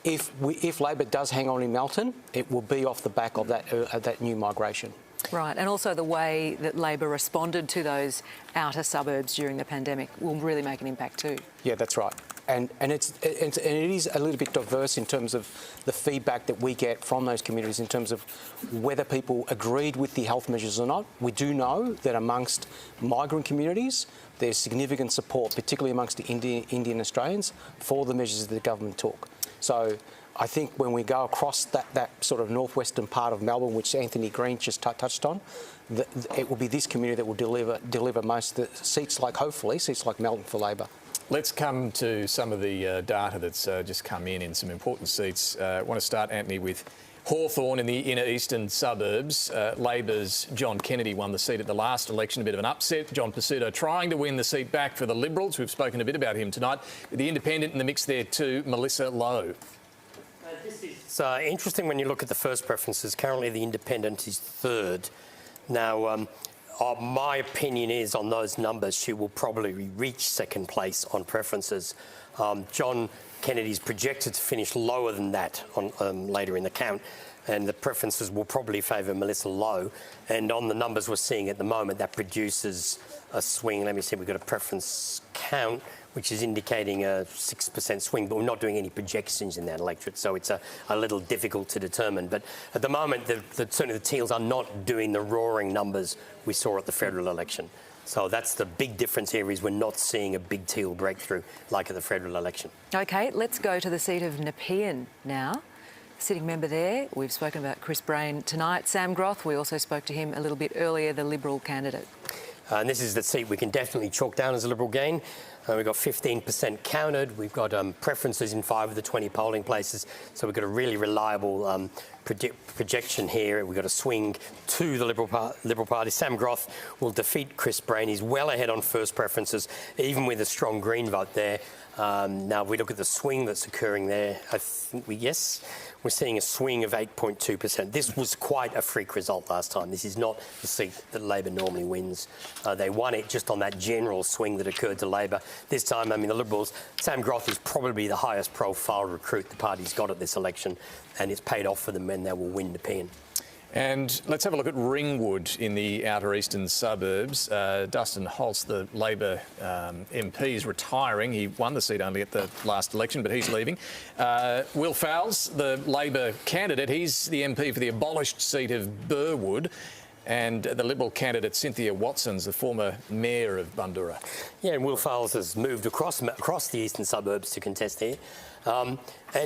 if Labor does hang on in Melton, it will be off the back of that new migration. Right, and also the way that Labor responded to those outer suburbs during the pandemic will really make an impact too. Yeah, that's right. And it is a little bit diverse in terms of the feedback that we get from those communities in terms of whether people agreed with the health measures or not. We do know that amongst migrant communities, there's significant support, particularly amongst the Indian Australians, for the measures that the government took. So I think when we go across that sort of northwestern part of Melbourne, which Antony Green just touched on, it will be this community that will deliver most of the seats, seats like Melton for Labor. Let's come to some of the data that's just come in some important seats. I want to start, Antony, with Hawthorn in the inner eastern suburbs. Labor's John Kennedy won the seat at the last election, a bit of an upset. John Pesutto trying to win the seat back for the Liberals. We've spoken a bit about him tonight. The independent in the mix there too, Melissa Lowe. It's interesting when you look at the first preferences. Currently the independent is third. Now, my opinion is on those numbers, she will probably reach second place on preferences. John Kennedy's projected to finish lower than that later in the count, and the preferences will probably favour Melissa Lowe. And on the numbers we're seeing at the moment, that produces a swing. Let me see, we've got a preference count, which is indicating a 6% swing, but we're not doing any projections in that electorate, so it's a little difficult to determine. But at the moment, certainly the Teals are not doing the roaring numbers we saw at the federal election. So that's the big difference here, is we're not seeing a big Teal breakthrough like at the federal election. OK, let's go to the seat of Nepean now. Sitting member there, we've spoken about Chris Brain tonight. Sam Groth, we also spoke to him a little bit earlier, the Liberal candidate. And this is the seat we can definitely chalk down as a Liberal gain. We've got 15% counted. We've got preferences in 5 of the 20 polling places. So we've got a really reliable projection here. We've got a swing to the Liberal Party. Sam Groth will defeat Chris Brain. He's well ahead on first preferences, even with a strong Green vote there. Now, if we look at the swing that's occurring there, I think we're seeing a swing of 8.2%. This was quite a freak result last time. This is not the seat that Labor normally wins. They won it just on that general swing that occurred to Labor. This time, I mean, the Liberals, Sam Groth is probably the highest profile recruit the party's got at this election, and it's paid off for them, and they will win Nepean. And let's have a look at Ringwood in the outer eastern suburbs. Dustin Holtz, the Labor MP, is retiring. He won the seat only at the last election, but he's leaving. Will Fowles, the Labor candidate, he's the MP for the abolished seat of Burwood. And the Liberal candidate Cynthia Watson's the former mayor of Bundoora. Yeah, and Will Fowles has moved across the eastern suburbs to contest here. And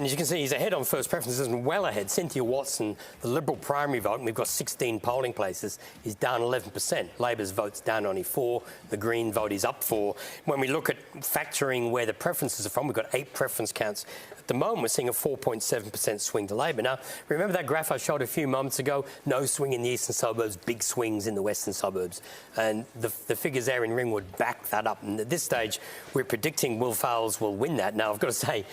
as you can see, he's ahead on first preferences and well ahead. Cynthia Watson, the Liberal primary vote, and we've got 16 polling places, is down 11%. Labor's vote's down only 4. The Green vote is up 4. When we look at factoring where the preferences are from, we've got 8 preference counts. At the moment, we're seeing a 4.7% swing to Labor. Now, remember that graph I showed a few moments ago? No swing in the eastern suburbs, big swings in the western suburbs. And the figures there in Ringwood back that up. And at this stage, we're predicting Will Fowles will win that. Now, I've got to say,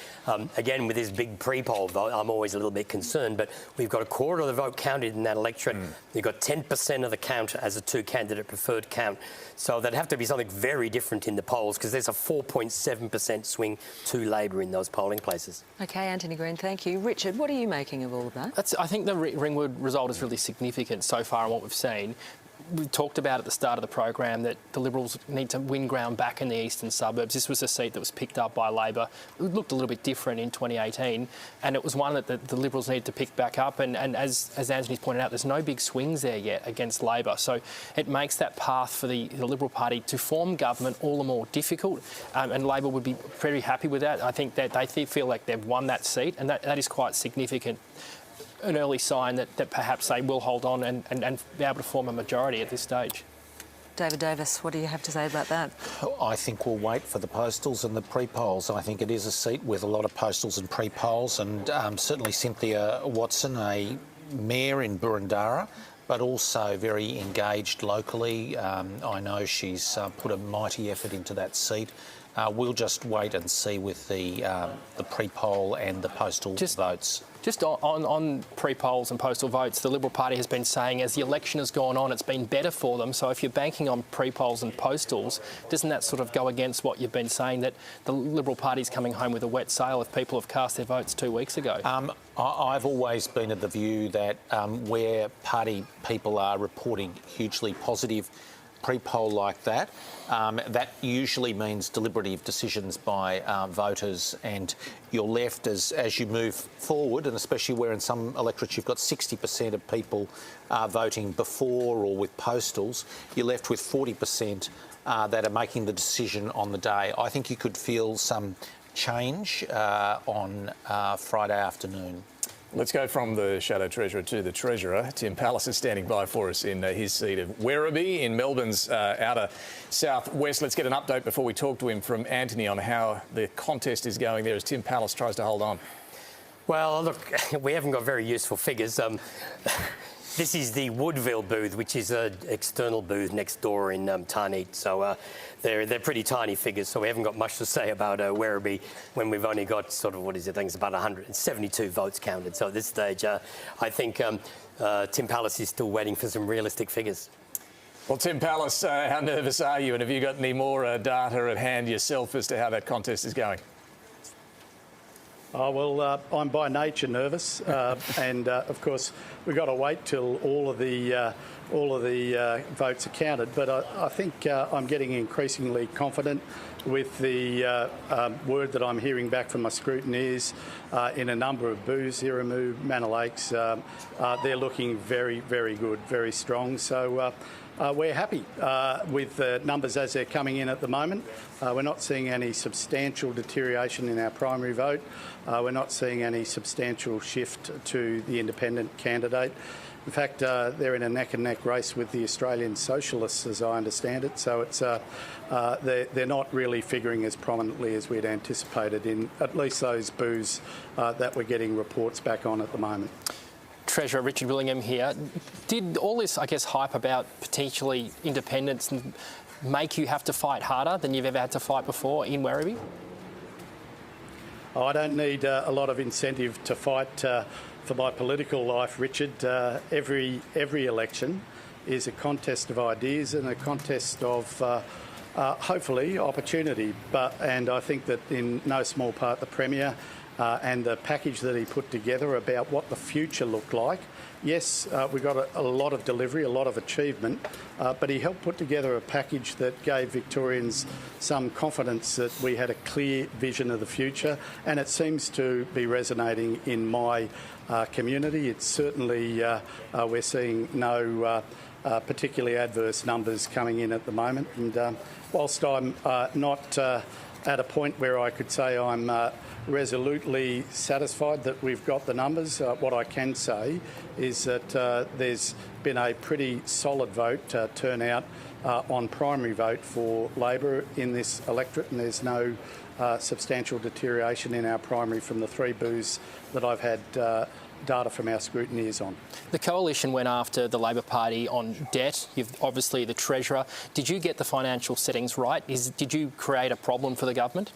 again, with this big pre-poll vote, I'm always a little bit concerned, but we've got a quarter of the vote counted in that electorate. You've got 10% of the count as a 2-candidate preferred count. So there'd have to be something very different in the polls, because there's a 4.7% swing to Labor in those polling places. OK, Antony Green, thank you. Richard, what are you making of all of that? I think the Ringwood result is really significant so far in what we've seen. We talked about at the start of the program that the Liberals need to win ground back in the eastern suburbs. This was a seat that was picked up by Labor. It looked a little bit different in 2018, and it was one that the Liberals needed to pick back up. And as Antony's pointed out, there's no big swings there yet against Labor. So it makes that path for the Liberal Party to form government all the more difficult, and Labor would be pretty happy with that. I think that they feel like they've won that seat, and that is quite significant. An early sign that perhaps they will hold on and be able to form a majority at this stage. David Davis, what do you have to say about that? I think we'll wait for the postals and the pre-polls. I think it is a seat with a lot of postals and pre-polls, and certainly Cynthia Watson, a mayor in Boroondara, but also very engaged locally. I know she's put a mighty effort into that seat. We'll just wait and see with the pre-poll and the postal votes. Just on pre-polls and postal votes, the Liberal Party has been saying as the election has gone on, it's been better for them. So if you're banking on pre-polls and postals, doesn't that sort of go against what you've been saying, that the Liberal Party's coming home with a wet sail if people have cast their votes 2 weeks ago? I've always been of the view that where party people are reporting hugely positive pre-poll like that, that usually means deliberative decisions by voters, and you're left as you move forward, and especially where in some electorates you've got 60% of people voting before or with postals, you're left with 40% that are making the decision on the day. I think you could feel some change on Friday afternoon. Let's go from the Shadow Treasurer to the Treasurer. Tim Pallas is standing by for us in his seat of Werribee in Melbourne's outer southwest. Let's get an update before we talk to him from Antony on how the contest is going there as Tim Pallas tries to hold on. Well, look, we haven't got very useful figures. This is the Woodville booth, which is an external booth next door in Tarneet. So they're pretty tiny figures, so we haven't got much to say about Werribee when we've only got sort of, I think it's about 172 votes counted. So at this stage, I think Tim Pallas is still waiting for some realistic figures. Well, Tim Pallas, how nervous are you? And have you got any more data at hand yourself as to how that contest is going? Oh, well, I'm by nature nervous, and of course we've got to wait till all of the votes are counted. But I think I'm getting increasingly confident with the word that I'm hearing back from my scrutineers in a number of booths, Iramu, Manor Lakes. They're looking very, very good, very strong. So we're happy with the numbers as they're coming in at the moment. We're not seeing any substantial deterioration in our primary vote. We're not seeing any substantial shift to the independent candidate. In fact, they're in a neck-and-neck race with the Australian Socialists, as I understand it. So it's they're not really figuring as prominently as we'd anticipated in at least those boos that we're getting reports back on at the moment. Treasurer Richard Willingham here. Did all this, I guess, hype about potentially independence make you have to fight harder than you've ever had to fight before in Werribee? I don't need a lot of incentive to fight for my political life, Richard. Every election is a contest of ideas and a contest of hopefully opportunity. And I think that in no small part the Premier and the package that he put together about what the future looked like. Yes, we got a lot of delivery, a lot of achievement, but he helped put together a package that gave Victorians some confidence that we had a clear vision of the future, and it seems to be resonating in my community. It's certainly, we're seeing no particularly adverse numbers coming in at the moment, and whilst I'm not at a point where I could say I'm resolutely satisfied that we've got the numbers. What I can say is that there's been a pretty solid vote turnout on primary vote for Labor in this electorate, and there's no substantial deterioration in our primary from the three boos that I've had data from our scrutineers on. The Coalition went after the Labor Party on debt. You've obviously the Treasurer. Did you get the financial settings right? Did you create a problem for the government?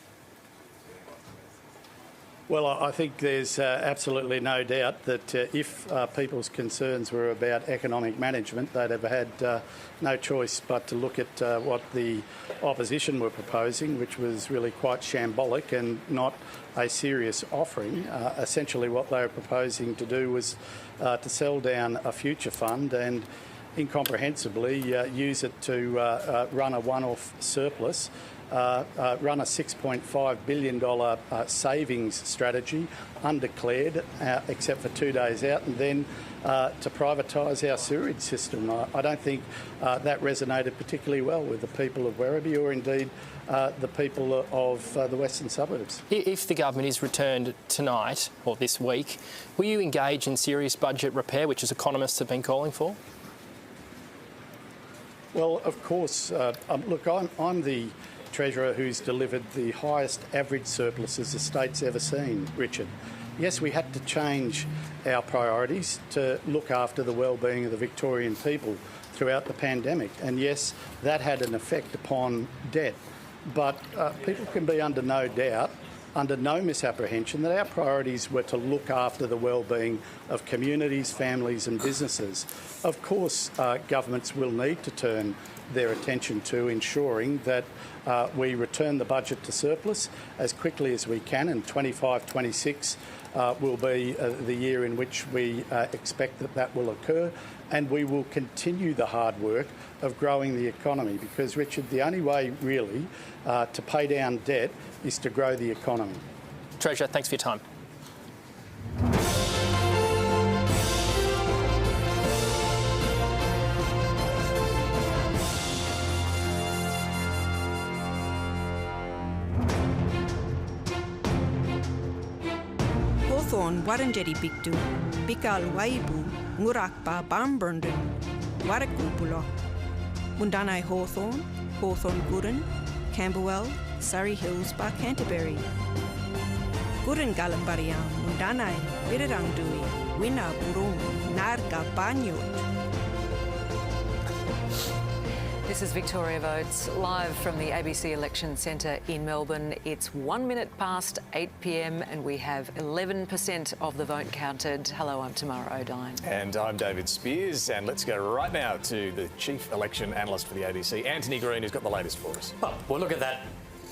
Well, I think there's absolutely no doubt that if people's concerns were about economic management, they'd have had no choice but to look at what the opposition were proposing, which was really quite shambolic and not a serious offering. Essentially what they were proposing to do was to sell down a future fund and incomprehensibly use it to run a one-off surplus, run a $6.5 billion savings strategy, undeclared, except for 2 days out, and then to privatise our sewerage system. I don't think that resonated particularly well with the people of Werribee or indeed the people of the western suburbs. If the government is returned tonight or this week, will you engage in serious budget repair, which as economists have been calling for? Well, of course. Look, I'm the Treasurer who's delivered the highest average surpluses the state's ever seen, Richard. Yes, we had to change our priorities to look after the well-being of the Victorian people throughout the pandemic. And yes, that had an effect upon debt. But people can be under no doubt, under no misapprehension, that our priorities were to look after the well-being of communities, families and businesses. Of course, governments will need to turn their attention to ensuring that we return the budget to surplus as quickly as we can, and 25-26 will be the year in which we expect that will occur, and we will continue the hard work of growing the economy because, Richard, the only way really to pay down debt is to grow the economy. Treasurer, thanks for your time. Hawthorn Warranjeri Biktu, Bikal Waibu, Ngurakpa Barnburnden, Warrakupulo, Mundanai Hawthorn, Hawthorn Gurren, Camberwell, Surrey Hills Bar Canterbury. Gurren Galambariam, Mundanai, Birrangdui, Winna Burung, Narga Banyut. This is Victoria Votes, live from the ABC Election Centre in Melbourne. It's 1 minute past 8 p.m. and we have 11% of the vote counted. Hello, I'm Tamara Oudyn. And I'm David Speers. And let's go right now to the Chief Election Analyst for the ABC, Antony Green, who's got the latest for us. Well, look at that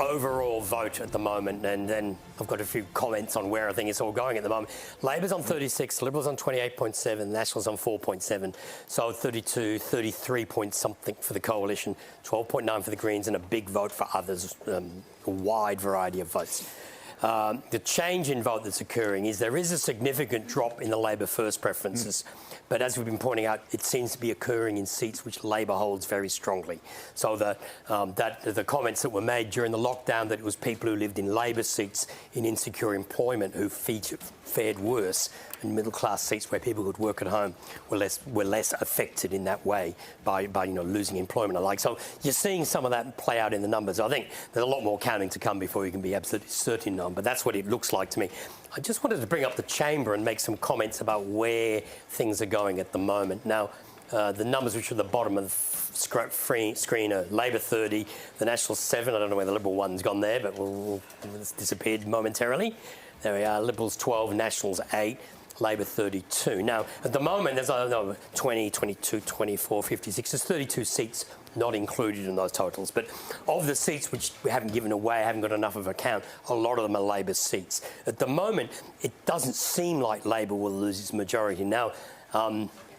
overall vote at the moment, and then I've got a few comments on where I think it's all going at the moment. Labor's on 36, Liberals on 28.7, Nationals on 4.7, so 32, 33 point something for the Coalition, 12.9 for the Greens, and a big vote for others, a wide variety of votes. the change in vote that's occurring is there is a significant drop in the Labor first preferences. But as we've been pointing out, it seems to be occurring in seats which Labor holds very strongly. So the comments that were made during the lockdown that it was people who lived in Labor seats in insecure employment who fared worse, and middle-class seats where people could work at home were less affected in that way by losing employment alike. So you're seeing some of that play out in the numbers. I think there's a lot more counting to come before you can be absolutely certain on, but that's what it looks like to me. I just wanted to bring up the chamber and make some comments about where things are going at the moment. Now, the numbers which are at the bottom of the screen are Labor 30, the National 7. I don't know where the Liberal one's gone there, but it's disappeared momentarily. There we are, Liberals 12, Nationals 8. Labor 32. Now, at the moment, there's 20, 22, 24, 56. There's 32 seats not included in those totals. But of the seats which we haven't given away, haven't got enough of a count, a lot of them are Labor seats. At the moment, it doesn't seem like Labor will lose its majority. Now,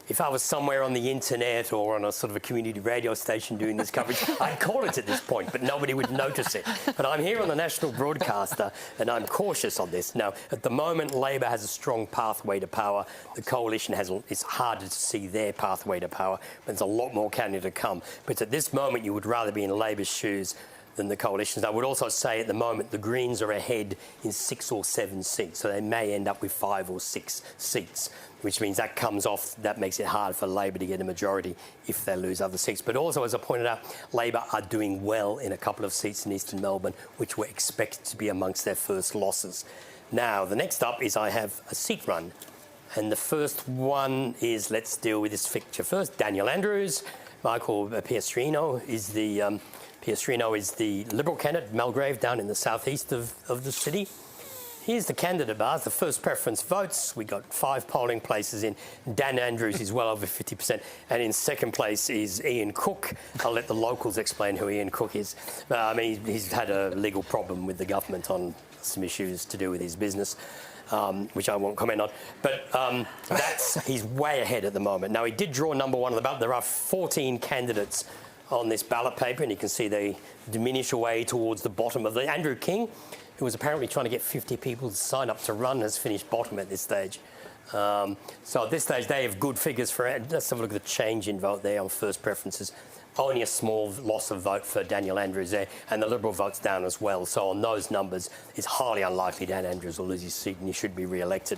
if I was somewhere on the internet or on a sort of a community radio station doing this coverage, I'd call it at this point, but nobody would notice it. But I'm here on the national broadcaster, and I'm cautious on this. Now, at the moment, Labor has a strong pathway to power. The coalition it's harder to see their pathway to power, but there's a lot more counting to come. But at this moment, you would rather be in Labor's shoes than the coalitions. I would also say at the moment the Greens are ahead in 6 or 7 seats, so they may end up with 5 or 6 seats, which means that comes off, that makes it hard for Labor to get a majority if they lose other seats. But also, as I pointed out, Labor are doing well in a couple of seats in eastern Melbourne, which were expected to be amongst their first losses. Now, the next up is I have a seat run, and the first one is, let's deal with this fixture first. Daniel Andrews, Michael Piastrino is the Liberal candidate, Malgrave, down in the southeast of the city. Here's the candidate bars, the first preference votes. We got 5 polling places in. Dan Andrews is well over 50%. And in second place is Ian Cook. I'll let the locals explain who Ian Cook is. He's had a legal problem with the government on some issues to do with his business, which I won't comment on. But he's way ahead at the moment. Now, he did draw number 1 on the ballot. There are 14 candidates on this ballot paper, and you can see they diminish away towards the bottom of the Andrew King, who was apparently trying to get 50 people to sign up to run, has finished bottom at this stage. So at this stage, they have good figures for it. Let's have a look at the change in vote there on first preferences. Only a small loss of vote for Daniel Andrews there, and the Liberal vote's down as well. So on those numbers, it's highly unlikely Dan Andrews will lose his seat and he should be re-elected.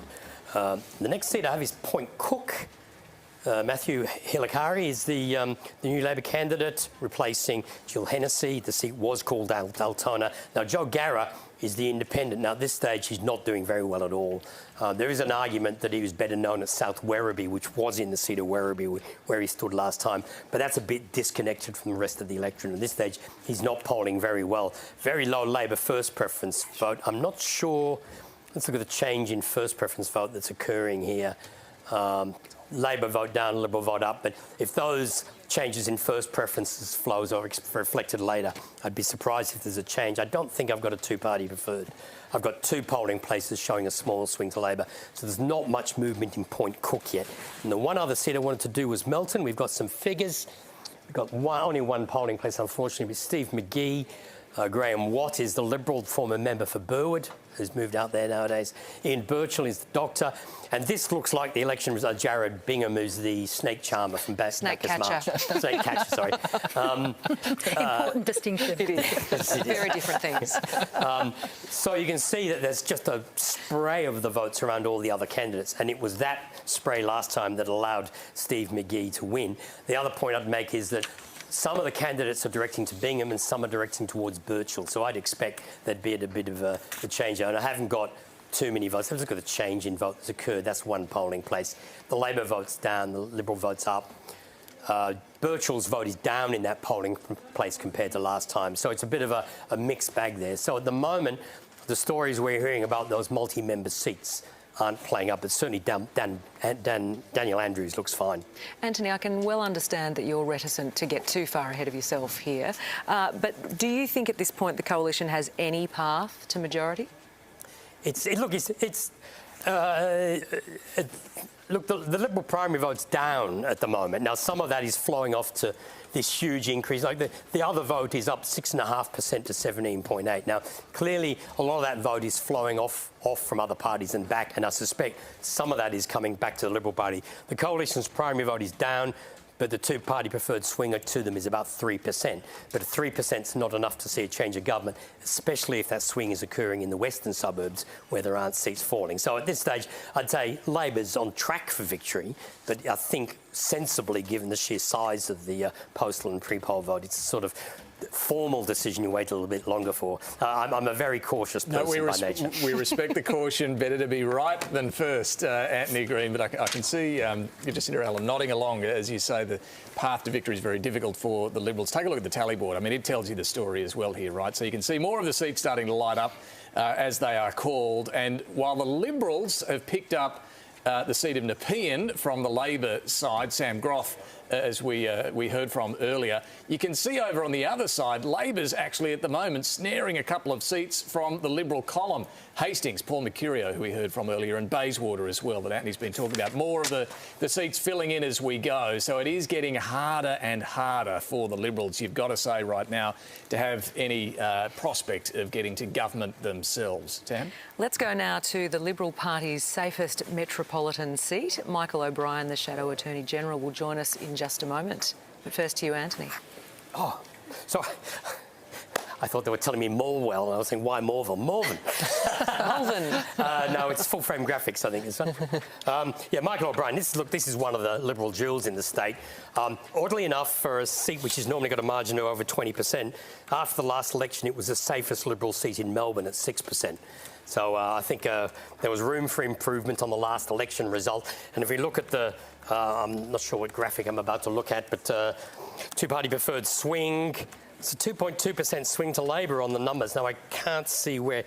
The next seat I have is Point Cook. Matthew Hilikari is the new Labor candidate, replacing Jill Hennessy. The seat was called Altona. Now, Joe Garra is the independent. Now, at this stage, he's not doing very well at all. There is an argument that he was better known at South Werribee, which was in the seat of Werribee, where he stood last time. But that's a bit disconnected from the rest of the electorate. At this stage, he's not polling very well. Very low Labor first preference vote. I'm not sure. Let's look at the change in first preference vote that's occurring here. Labor vote down, Liberal vote up, but if those changes in first preferences flows are reflected later, I'd be surprised if there's a change. I don't think I've got a two-party preferred. I've got 2 polling places showing a small swing to Labor, so there's not much movement in Point Cook yet. And the one other seat I wanted to do was Melton. We've got some figures. We've got only one polling place, unfortunately, with Steve McGee. Graham Watt is the Liberal former member for Burwood, who's moved out there nowadays. Ian Birchall is the doctor. And this looks like the election result. Jared Bingham, who's the snake charmer from Snake catcher. Snake catcher, sorry. Important distinction. It is. Very different things. So you can see that there's just a spray of the votes around all the other candidates. And it was that spray last time that allowed Steve McGee to win. The other point I'd make is that some of the candidates are directing to Bingham and some are directing towards Birchall. So I'd expect there'd be a bit of a change. And I haven't got too many votes. Let's look at the change in vote that's occurred. That's one polling place. The Labor vote's down, the Liberal vote's up. Birchall's vote is down in that polling place compared to last time. So it's a bit of a mixed bag there. So at the moment, the stories we're hearing about those multi-member seats aren't playing up. But certainly Daniel Andrews looks fine. Antony, I can well understand that you're reticent to get too far ahead of yourself here. But do you think at this point the coalition has any path to majority? Look, the Liberal primary vote's down at the moment. Now, some of that is flowing off to this huge increase. Like the other vote is up 6.5% to 17.8. Now, clearly, a lot of that vote is flowing off from other parties and back, and I suspect some of that is coming back to the Liberal Party. The Coalition's primary vote is down, but the two-party preferred swinger to them is about 3%. But 3% is not enough to see a change of government, especially if that swing is occurring in the western suburbs where there aren't seats falling. So at this stage, I'd say Labor's on track for victory, but I think sensibly, given the sheer size of the postal and pre-poll vote, it's a sort of formal decision you wait a little bit longer for. I'm a very cautious person by nature. We respect the caution. Better to be right than first, Antony Green. But I can see Jacinta Allan nodding along. As you say, the path to victory is very difficult for the Liberals. Take a look at the tally board. I mean, it tells you the story as well here, right? So you can see more of the seats starting to light up as they are called. And while the Liberals have picked up the seat of Nepean from the Labor side, Sam Groth, as we heard from earlier. You can see over on the other side, Labor's actually at the moment snaring a couple of seats from the Liberal column. Hastings, Paul Mercurio, who we heard from earlier, and Bayswater as well, that Antony's been talking about. More of the seats filling in as we go. So it is getting harder and harder for the Liberals, you've got to say right now, to have any prospect of getting to government themselves. Tam? Let's go now to the Liberal Party's safest metropolitan seat. Michael O'Brien, the Shadow Attorney General, will join us in just a moment. But first to you, Antony. Oh, so I thought they were telling me Morwell, and I was thinking, why Morville? Morven. Malvern. No, it's full-frame graphics, I think. Yeah, Michael O'Brien, this is one of the Liberal jewels in the state. Oddly enough, for a seat which has normally got a margin of over 20%, after the last election, it was the safest Liberal seat in Melbourne at 6%. So I think there was room for improvement on the last election result. And if we look at the, I'm not sure what graphic I'm about to look at, but two-party preferred swing, it's a 2.2% swing to Labor on the numbers. Now, I can't see where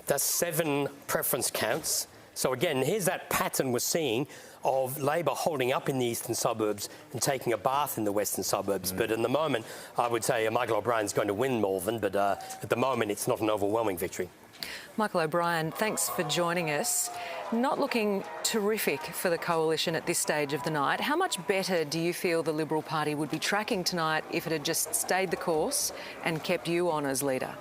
that's 7 preference counts. So again, here's that pattern we're seeing of Labor holding up in the eastern suburbs and taking a bath in the western suburbs. But in the moment, I would say Michael O'Brien's going to win Malvern, but at the moment, it's not an overwhelming victory. Michael O'Brien, thanks for joining us. Not looking terrific for the Coalition at this stage of the night. How much better do you feel the Liberal Party would be tracking tonight if it had just stayed the course and kept you on as leader?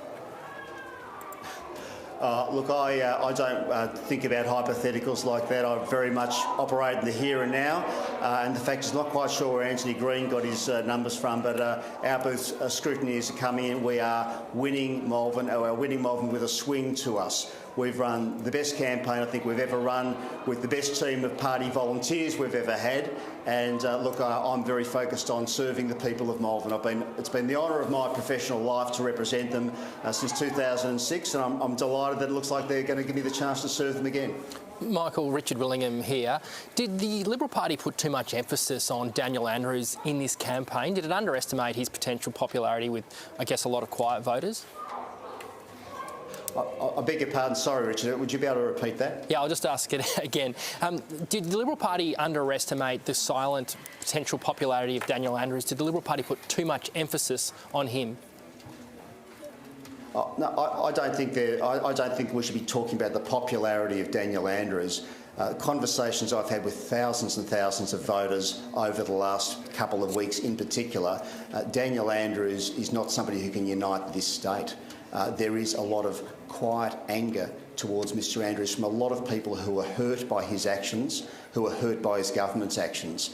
Look, I don't think about hypotheticals like that. I very much operate in the here and now. And the fact is, not quite sure where Antony Green got his numbers from, but our booth scrutineers are coming in. We are winning Malvern, with a swing to us. We've run the best campaign I think we've ever run, with the best team of party volunteers we've ever had. And look, I'm very focused on serving the people of Malvern. It's been the honour of my professional life to represent them since 2006, and I'm delighted that it looks like they're going to give me the chance to serve them again. Michael, Richard Willingham here. Did the Liberal Party put too much emphasis on Daniel Andrews in this campaign? Did it underestimate his potential popularity with, I guess, a lot of quiet voters? I beg your pardon, sorry Richard, would you be able to repeat that? Yeah, I'll just ask it again. Did the Liberal Party underestimate the silent potential popularity of Daniel Andrews? Did the Liberal Party put too much emphasis on him? No, I don't think we should be talking about the popularity of Daniel Andrews. Conversations I've had with thousands and thousands of voters over the last couple of weeks in particular, Daniel Andrews is not somebody who can unite this state. There is a lot of quiet anger towards Mr Andrews from a lot of people who are hurt by his actions, who are hurt by his government's actions.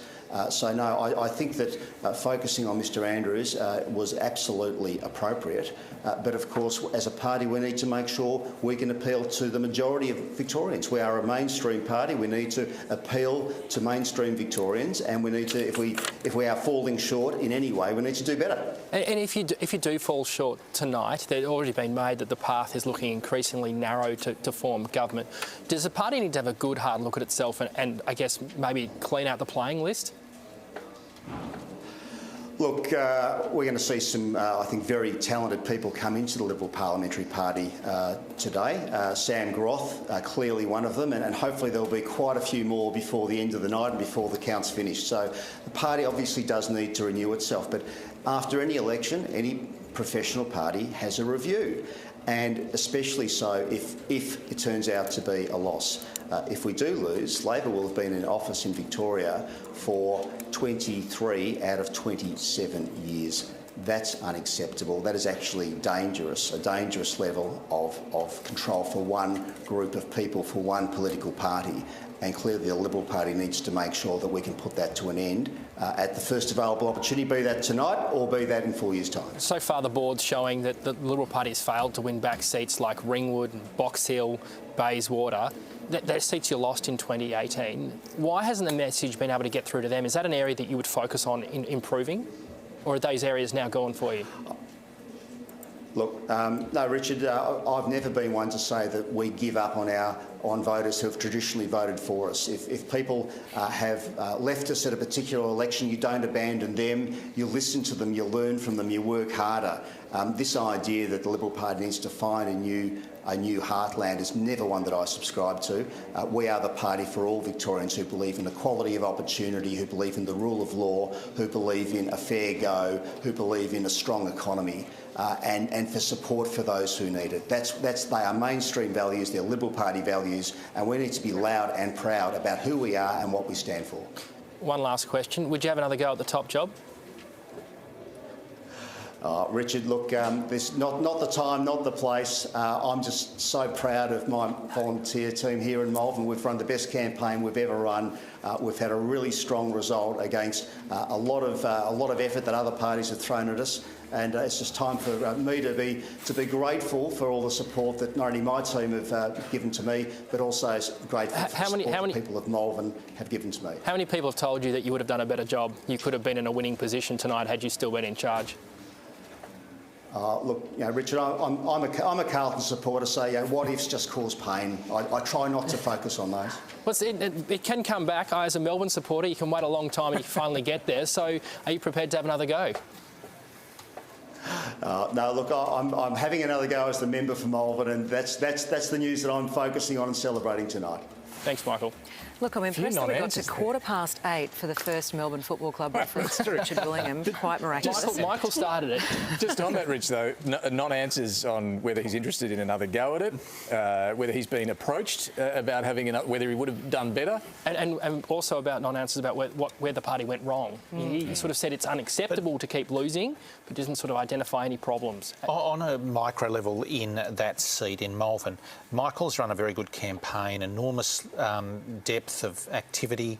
So no, I think that focusing on Mr Andrews was absolutely appropriate. But of course, as a party, we need to make sure we can appeal to the majority of Victorians. We are a mainstream party. We need to appeal to mainstream Victorians, and we need to, if we are falling short in any way, we need to do better. And if you do fall short tonight, there's already been made that the path is looking increasingly narrow to form government. Does the party need to have a good hard look at itself and I guess maybe clean out the playing list? Look, we're going to see some, I think, very talented people come into the Liberal Parliamentary Party today. Sam Groth, clearly one of them, and hopefully there'll be quite a few more before the end of the night and before the count's finished. So the party obviously does need to renew itself, but after any election, any professional party has a review, and especially so if it turns out to be a loss. if we do lose, Labor will have been in office in Victoria for 23 out of 27 years. That's unacceptable. That is actually dangerous, a dangerous level of control for one group of people, for one political party. And clearly the Liberal Party needs to make sure that we can put that to an end at the first available opportunity, be that tonight or be that in 4 years' time. So far the board's showing that the Liberal Party has failed to win back seats like Ringwood and Box Hill, Bayswater. They're seats you lost in 2018. Why hasn't the message been able to get through to them? Is that an area that you would focus on in improving? Or are those areas now gone for you? Look, no, Richard, I've never been one to say that we give up on voters who have traditionally voted for us. If people have left us at a particular election, you don't abandon them, you listen to them, you learn from them, you work harder. This idea that the Liberal Party needs to find a new heartland is never one that I subscribe to. We are the party for all Victorians who believe in equality of opportunity, who believe in the rule of law, who believe in a fair go, who believe in a strong economy, and for support for those who need it. They are mainstream values, they're Liberal Party values, and we need to be loud and proud about who we are and what we stand for. One last question. Would you have another go at the top job? Richard, look, there's not the time, not the place. I'm just so proud of my volunteer team here in Malvern. We've run the best campaign we've ever run. We've had a really strong result against a lot of effort that other parties have thrown at us. And it's just time for me to be grateful for all the support that not only my team have given to me, but also grateful for the support the people of Malvern have given to me. How many people have told you that you would have done a better job? You could have been in a winning position tonight had you still been in charge. Look, Richard, I'm a Carlton supporter, so what ifs just cause pain. I try not to focus on those. Well, it can come back. As a Melbourne supporter, you can wait a long time and you finally get there. So, are you prepared to have another go? No, look, I'm having another go as the member for Malvern, and that's the news that I'm focusing on and celebrating tonight. Thanks, Michael. Look, I'm impressed that we got to 8:15 for the first Melbourne Football Club reference to Richard Willingham. Quite miraculous. Michael started it. Just on that, Rich, though, non-answers on whether he's interested in another go at it, whether he's been approached about having whether he would have done better. And also about non-answers about where the party went wrong. He sort of said it's unacceptable to keep losing, but doesn't sort of identify any problems. On a micro level in that seat in Malvern, Michael's run a very good campaign, enormous depth of activity,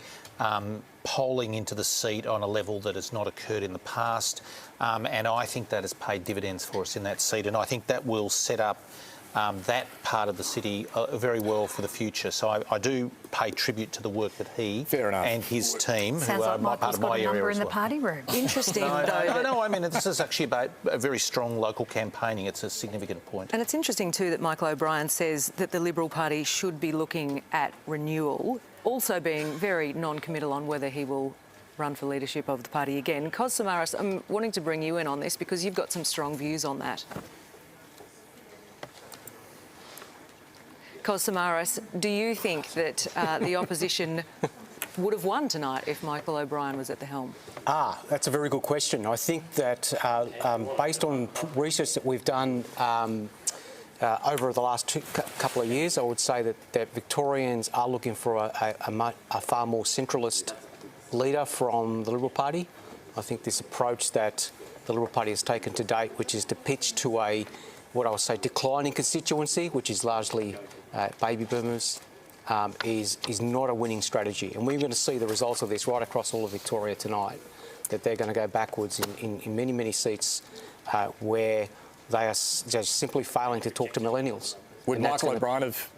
polling into the seat on a level that has not occurred in the past, and I think that has paid dividends for us in that seat, and I think that will set up that part of the city very well for the future. So I do pay tribute to the work that he and his team, Sounds who are like Michael's part of got my a number area in as the well. party room. Interesting, No, I mean, this is actually about a very strong local campaigning. It's a significant point. And it's interesting too that Michael O'Brien says that the Liberal Party should be looking at renewal, also being very non-committal on whether he will run for leadership of the party again. Cos Samaras, I'm wanting to bring you in on this because you've got some strong views on that. Cos Samaras, do you think that the opposition would have won tonight if Michael O'Brien was at the helm? That's a very good question. I think that based on research that we've done over the last couple of years, I would say that Victorians are looking for a far more centralist leader from the Liberal Party. I think this approach that the Liberal Party has taken to date, which is to pitch to what I would say declining constituency, which is largely baby boomers, is not a winning strategy. And we're going to see the results of this right across all of Victoria tonight, that they're going to go backwards in many, many seats where they are just simply failing to talk to millennials. Would Michael O'Brien have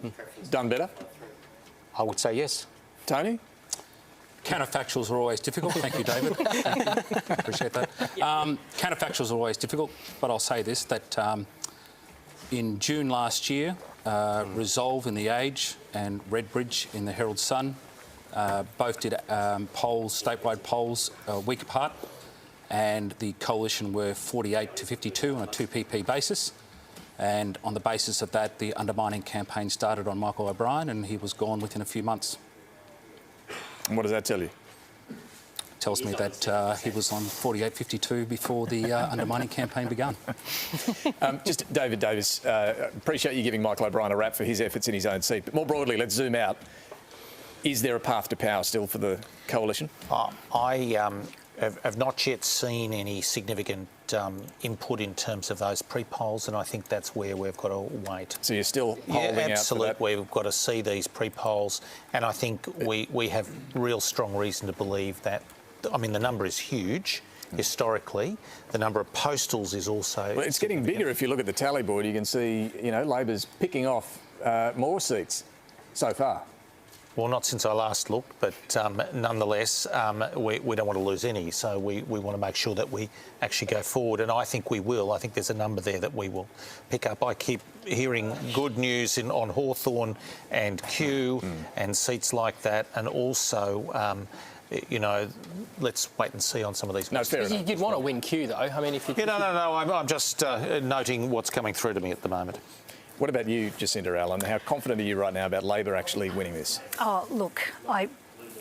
done better? I would say yes. Tony? Counterfactuals are always difficult. Thank you, David. Appreciate that. Counterfactuals are always difficult, but I'll say this, that in June last year, Resolve in The Age and Redbridge in the Herald Sun both did polls, statewide polls, a week apart, and the coalition were 48 to 52 on a 2PP basis. And on the basis of that, the undermining campaign started on Michael O'Brien, and he was gone within a few months. And what does that tell you? tells me that he was on 48-52 before the undermining campaign began. Just David Davis, appreciate you giving Michael O'Brien a rap for his efforts in his own seat. But more broadly, let's zoom out. Is there a path to power still for the coalition? I have not yet seen any significant input in terms of those pre-polls, and I think that's where we've got to wait. So you're still holding out for absolutely. We've got to see these pre-polls, and I think we have real strong reason to believe that. I mean, the number is huge. Historically, the number of postals is also... Well, it's getting bigger. If you look at the tally board, you can see, you know, Labor's picking off more seats so far. Well, not since I last looked, but nonetheless, we don't want to lose any, so we want to make sure that we actually go forward, and I think we will. I think there's a number there that we will pick up. I keep hearing good news on Hawthorn and Kew and seats like that, and also... you know, let's wait and see on some of these. No, fair enough. You'd want to win Kew, though. I mean, if you... No. I'm just noting what's coming through to me at the moment. What about you, Jacinta Allan? How confident are you right now about Labor actually winning this? Oh, look, I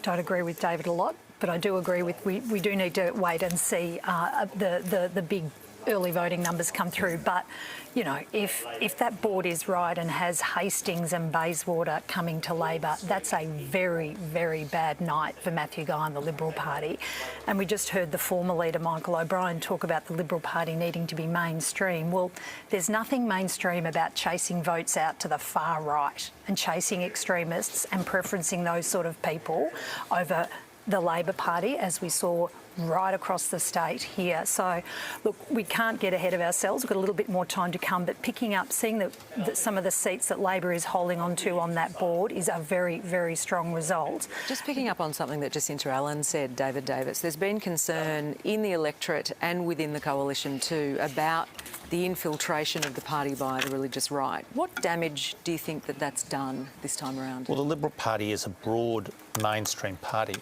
don't agree with David a lot, but I do agree with we do need to wait and see the big early voting numbers come through. But, you know, if that board is right and has Hastings and Bayswater coming to Labor, that's a very, very bad night for Matthew Guy and the Liberal Party. And we just heard the former leader, Michael O'Brien, talk about the Liberal Party needing to be mainstream. Well, there's nothing mainstream about chasing votes out to the far right and chasing extremists and preferencing those sort of people over the Labor Party, as we saw right across the state here. So, look, we can't get ahead of ourselves. We've got a little bit more time to come, but picking up, seeing that some of the seats that Labor is holding on to on that board is a very, very strong result. Just picking up on something that Jacinta Allan said, David Davis, there's been concern in the electorate and within the coalition too about the infiltration of the party by the religious right. What damage do you think that that's done this time around? Well, the Liberal Party is a broad mainstream party.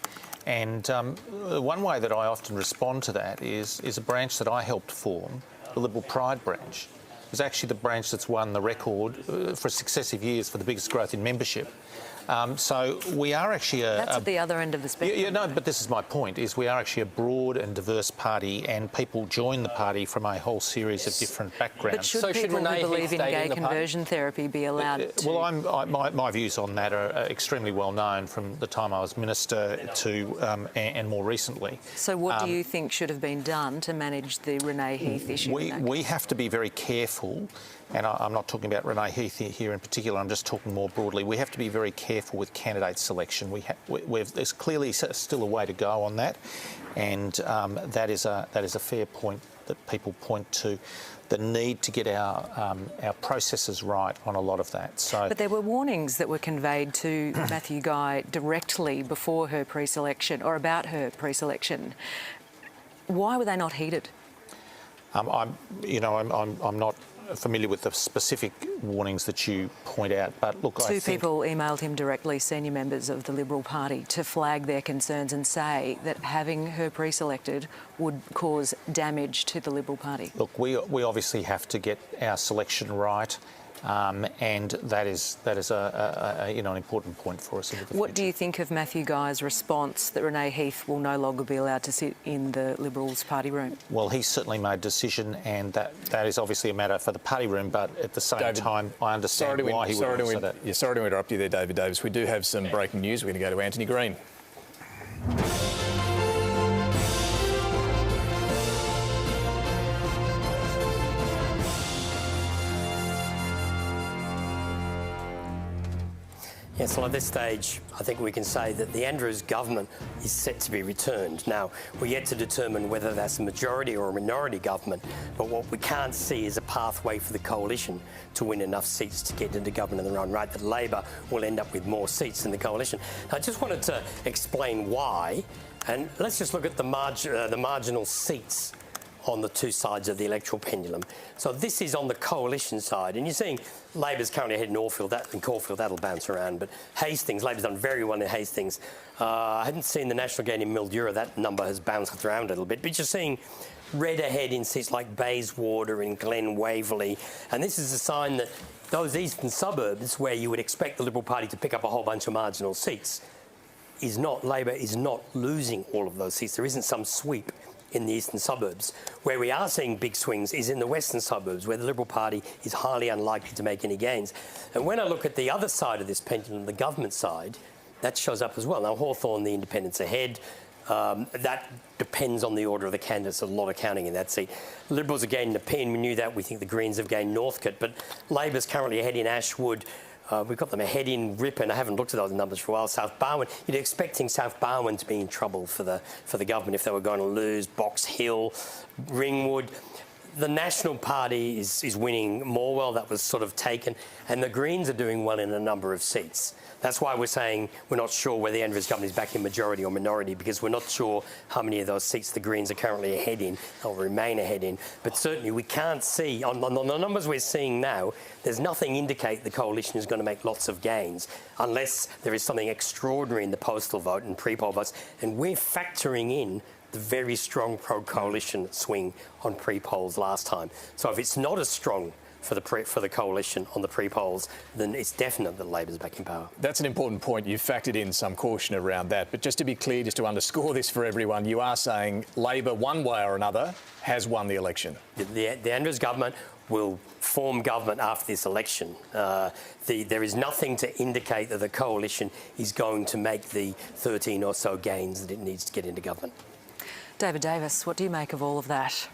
And one way that I often respond to that is a branch that I helped form, the Liberal Pride branch. It was actually the branch that's won the record for successive years for the biggest growth in membership. So we are actually That's at the other end of the spectrum. Yeah, no, but this is my point, is we are actually a broad and diverse party, and people join the party from a whole series of different backgrounds. But should people who believe in gay conversion therapy be allowed to... Well, my views on that are extremely well known from the time I was minister to and more recently. So what do you think should have been done to manage the Renee Heath issue? We have to be very careful, and I'm not talking about Renee Heath here in particular, I'm just talking more broadly. We have to be very careful with candidate selection. There's clearly still a way to go on that, and that is a fair point that people point to, the need to get our processes right on a lot of that. So, but there were warnings that were conveyed to Matthew Guy directly before her pre-selection, or about her pre-selection. Why were they not heeded? I'm not familiar with the specific warnings that you point out, but look, Two people emailed him directly, senior members of the Liberal Party, to flag their concerns and say that having her pre-selected would cause damage to the Liberal Party. Look, we obviously have to get our selection right, and that is an important point for us. What do you think of Matthew Guy's response that Renee Heath will no longer be allowed to sit in the Liberals party room? Well, he's certainly made a decision, and that is obviously a matter for the party room, but at the same time, I understand why he would say that. Yeah, sorry to interrupt you there, David Davis. We do have some breaking news. We're going to go to Antony Green. Yes, well, at this stage, I think we can say that the Andrews government is set to be returned. Now, we're yet to determine whether that's a majority or a minority government, but what we can't see is a pathway for the coalition to win enough seats to get into government in their own right, that Labor will end up with more seats in the coalition. Now, I just wanted to explain why, and let's just look at the marginal seats on the two sides of the electoral pendulum. So this is on the coalition side, and you're seeing Labor's currently ahead in Caulfield, that'll bounce around, but Hastings, Labor's done very well in Hastings. I hadn't seen the national gain in Mildura, that number has bounced around a little bit, but you're seeing red ahead in seats like Bayswater and Glen Waverley, and this is a sign that those eastern suburbs where you would expect the Liberal Party to pick up a whole bunch of marginal seats, Labor is not losing all of those seats. There isn't some sweep in the eastern suburbs. Where we are seeing big swings is in the western suburbs, where the Liberal Party is highly unlikely to make any gains. And when I look at the other side of this pendulum, the government side, that shows up as well. Now, Hawthorn, the independents ahead. That depends on the order of the candidates. There's a lot of counting in that seat. Liberals are gaining Nepean. We knew that. We think the Greens have gained Northcote. But Labor's currently ahead in Ashwood. We've got them ahead in Ripon. I haven't looked at those numbers for a while. South Barwon. You're expecting South Barwon to be in trouble for the government if they were going to lose. Box Hill, Ringwood. The National Party is winning Morwell. That was sort of taken. And the Greens are doing well in a number of seats. That's why we're saying we're not sure whether Andrews government is back in majority or minority, because we're not sure how many of those seats the Greens are currently ahead in or remain ahead in. But certainly we can't see, on the numbers we're seeing now, there's nothing indicate the coalition is going to make lots of gains unless there is something extraordinary in the postal vote and pre-poll votes. And we're factoring in the very strong pro-coalition swing on pre-polls last time. So if it's not as strong for the coalition on the pre-polls, then it's definite that Labor's back in power. That's an important point. You've factored in some caution around that. But just to be clear, just to underscore this for everyone, you are saying Labor, one way or another, has won the election. The Andrews government will form government after this election. There is nothing to indicate that the coalition is going to make the 13 or so gains that it needs to get into government. David Davis, what do you make of all of that?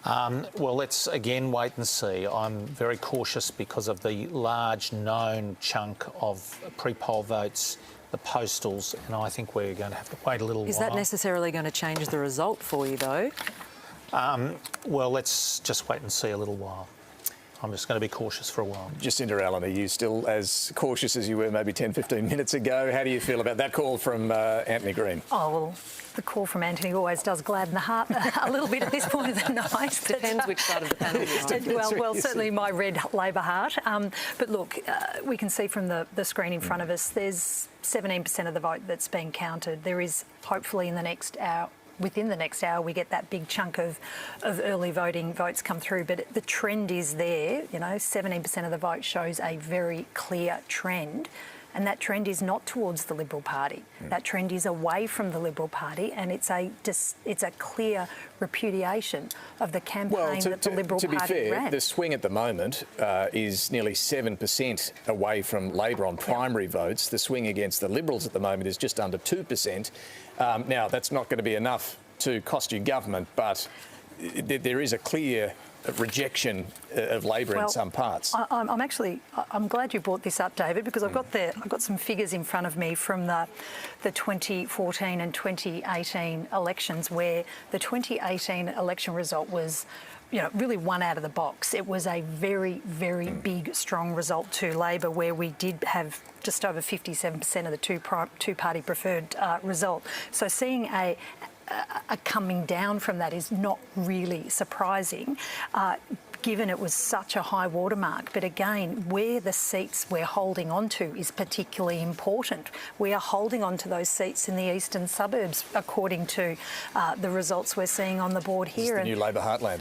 Well, let's again wait and see. I'm very cautious because of the large known chunk of pre-poll votes, the postals, and I think we're going to have to wait a little while. Is that necessarily going to change the result for you, though? Well, let's just wait and see a little while. I'm just going to be cautious for a while. Jacinta Allan, are you still as cautious as you were maybe 10, 15 minutes ago? How do you feel about that call from Antony Green? Oh, well, the call from Antony always does gladden the heart a little bit at this point of the night. Depends which side of the panel you're on. Well, certainly my red Labor heart. But look, we can see from the screen in front of us, there's 17% of the vote that's being counted. There is hopefully in the next hour, within the next hour, we get that big chunk of early voting votes come through. But the trend is there. You know, 17% of the vote shows a very clear trend. And that trend is not towards the Liberal Party. That trend is away from the Liberal Party, and it's a clear repudiation of the campaign that the Liberal Party ran. To be fair, the swing at the moment is nearly 7% away from Labor on primary votes. The swing against the Liberals at the moment is just under 2%. Now, that's not going to be enough to cost you government, but there is a clear rejection of Labor in some parts. I'm glad you brought this up, David, because I've got some figures in front of me from the 2014 and 2018 elections, where the 2018 election result was, you know, really one out of the box. It was a very, very big, strong result to Labor, where we did have just over 57% of the two-party preferred result. So seeing a coming down from that is not really surprising, given it was such a high watermark. But again, where the seats we're holding on to is particularly important. We are holding on to those seats in the eastern suburbs, according to the results we're seeing on the board here. This is the new Labor heartland.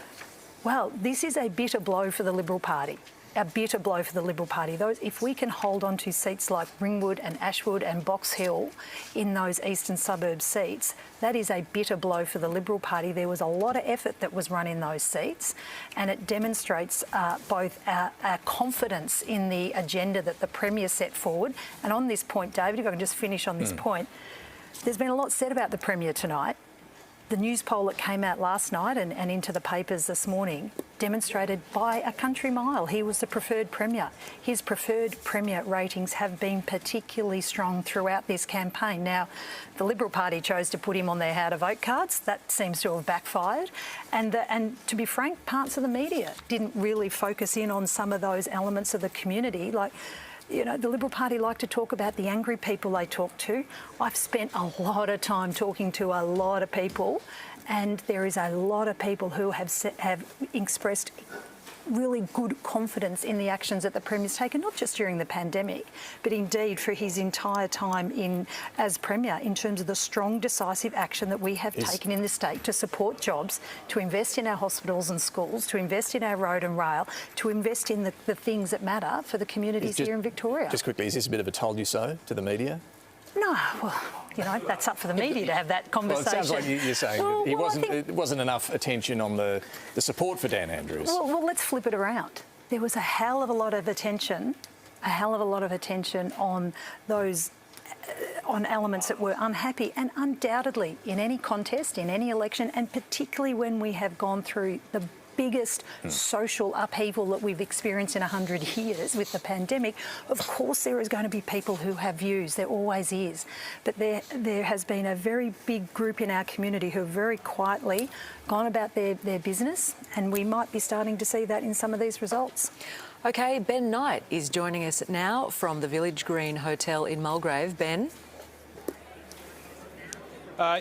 Well, this is a bitter blow for the Liberal Party. A bitter blow for the Liberal Party. If we can hold on to seats like Ringwood and Ashwood and Box Hill in those eastern suburb seats, that is a bitter blow for the Liberal Party. There was a lot of effort that was run in those seats, and it demonstrates both our confidence in the agenda that the Premier set forward. And on this point, David, if I can just finish on this point, there's been a lot said about the Premier tonight. The news poll that came out last night and into the papers this morning demonstrated by a country mile he was the preferred Premier. His preferred Premier ratings have been particularly strong throughout this campaign. Now, the Liberal Party chose to put him on their how to vote cards. That seems to have backfired. And to be frank, parts of the media didn't really focus in on some of those elements of the community, like, you know, the Liberal Party like to talk about the angry people they talk to. I've spent a lot of time talking to a lot of people, and there is a lot of people who have expressed really good confidence in the actions that the Premier's taken, not just during the pandemic, but indeed for his entire time as Premier, in terms of the strong, decisive action that we have taken in the state to support jobs, to invest in our hospitals and schools, to invest in our road and rail, to invest in the things that matter for the communities here in Victoria. Just quickly, is this a bit of a told you so to the media? No, well, you know, that's up for the media to have that conversation. Well, it sounds like you're saying that it wasn't enough attention on the support for Dan Andrews. Well, let's flip it around. There was a hell of a lot of attention on those on elements that were unhappy, and undoubtedly in any contest, in any election, and particularly when we have gone through the biggest social upheaval that we've experienced in 100 years with the pandemic, of course there is going to be people who have views. There always is. But there has been a very big group in our community who have very quietly gone about their business, and we might be starting to see that in some of these results. OK, Ben Knight is joining us now from the Village Green Hotel in Mulgrave. Ben?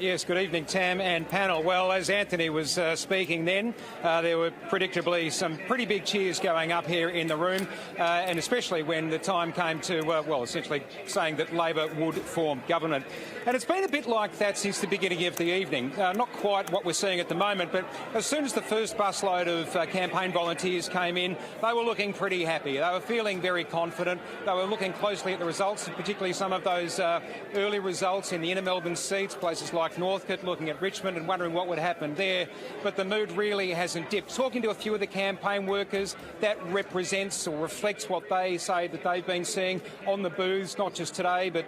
Yes, good evening, Tam and panel. Well, as Anthony was speaking then, there were predictably some pretty big cheers going up here in the room, and especially when the time came to, well, essentially saying that Labor would form government. And it's been a bit like that since the beginning of the evening. Not quite what we're seeing at the moment, but as soon as the first busload of campaign volunteers came in, they were looking pretty happy. They were feeling very confident. They were looking closely at the results, particularly some of those early results in the inner Melbourne seats, places like Northcote, looking at Richmond and wondering what would happen there. But the mood really hasn't dipped. Talking to a few of the campaign workers, that represents or reflects what they say that they've been seeing on the booths, not just today, but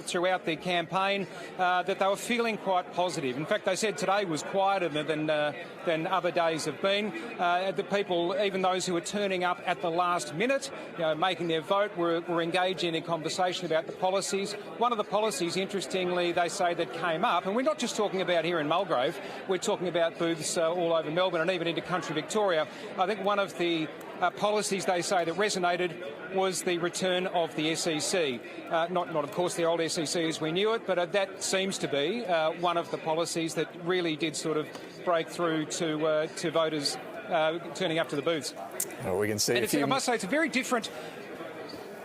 throughout the campaign, that they were feeling quite positive. In fact, they said today was quieter than other days have been. The people, even those who were turning up at the last minute, making their vote, were engaging in conversation about the policies. One of the policies, interestingly, they say that came up, and we're not just talking about here in Mulgrave, we're talking about booths all over Melbourne and even into country Victoria. I think one of the policies they say that resonated was the return of the SEC. Not of course the old SEC as we knew it, but that seems to be one of the policies that really did sort of break through to voters turning up to the booths. Well, we can see. I must say, it's a very different.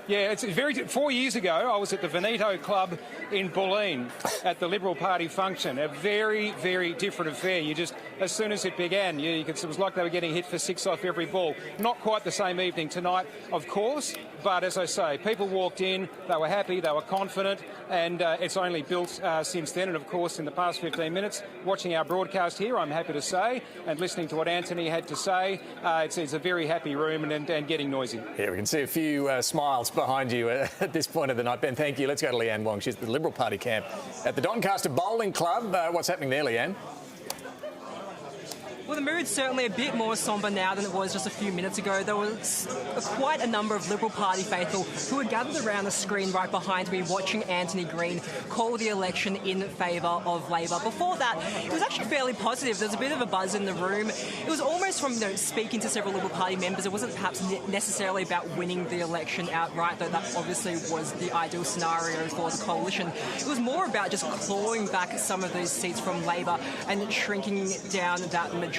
Yeah, it's very. 4 years ago, I was at the Veneto Club in Bulleen at the Liberal Party function. A very, very different affair. You just, as soon as it began, it was like they were getting hit for 6 off every ball. Not quite the same evening tonight, of course, but as I say, people walked in, they were happy, they were confident, and it's only built since then. And of course, in the past 15 minutes, watching our broadcast here, I'm happy to say, and listening to what Antony had to say, it's a very happy room and getting noisy. Yeah, we can see a few smiles behind you at this point of the night. Ben, thank you. Let's go to Leanne Wong. She's at the Liberal Party camp at the Doncaster Bowling Club. What's happening there, Leanne? Well, the mood's certainly a bit more sombre now than it was just a few minutes ago. There was quite a number of Liberal Party faithful who had gathered around the screen right behind me watching Antony Green call the election in favour of Labor. Before that, it was actually fairly positive. There was a bit of a buzz in the room. It was almost from speaking to several Liberal Party members. It wasn't perhaps necessarily about winning the election outright, though that obviously was the ideal scenario for the coalition. It was more about just clawing back some of those seats from Labor and shrinking down that majority.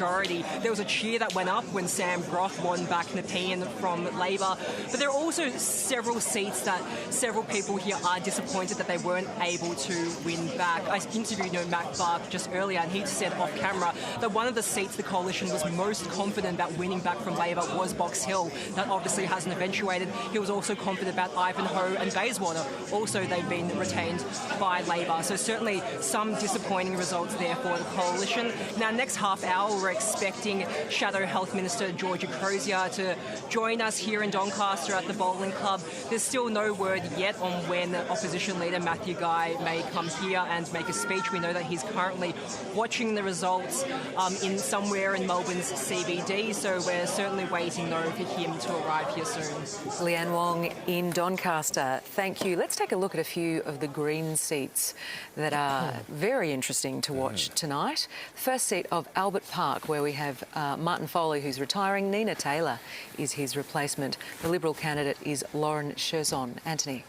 There was a cheer that went up when Sam Groth won back Nepean from Labor, but there are also several seats that several people here are disappointed that they weren't able to win back. I interviewed Matt Clark just earlier, and he said off camera that one of the seats the coalition was most confident about winning back from Labor was Box Hill. That obviously hasn't eventuated. He was also confident about Ivanhoe and Bayswater. Also, they've been retained by Labor. So certainly some disappointing results there for the coalition. Now, next half hour, we're expecting Shadow Health Minister Georgia Crozier to join us here in Doncaster at the Bowling Club. There's still no word yet on when Opposition Leader Matthew Guy may come here and make a speech. We know that he's currently watching the results in somewhere in Melbourne's CBD, so we're certainly waiting though for him to arrive here soon. Leanne Wong in Doncaster, thank you. Let's take a look at a few of the Green seats that are very interesting to watch tonight. First seat of Albert Park, where we have Martin Foley, who's retiring. Nina Taylor is his replacement. The Liberal candidate is Lauren Cherzon. Antony.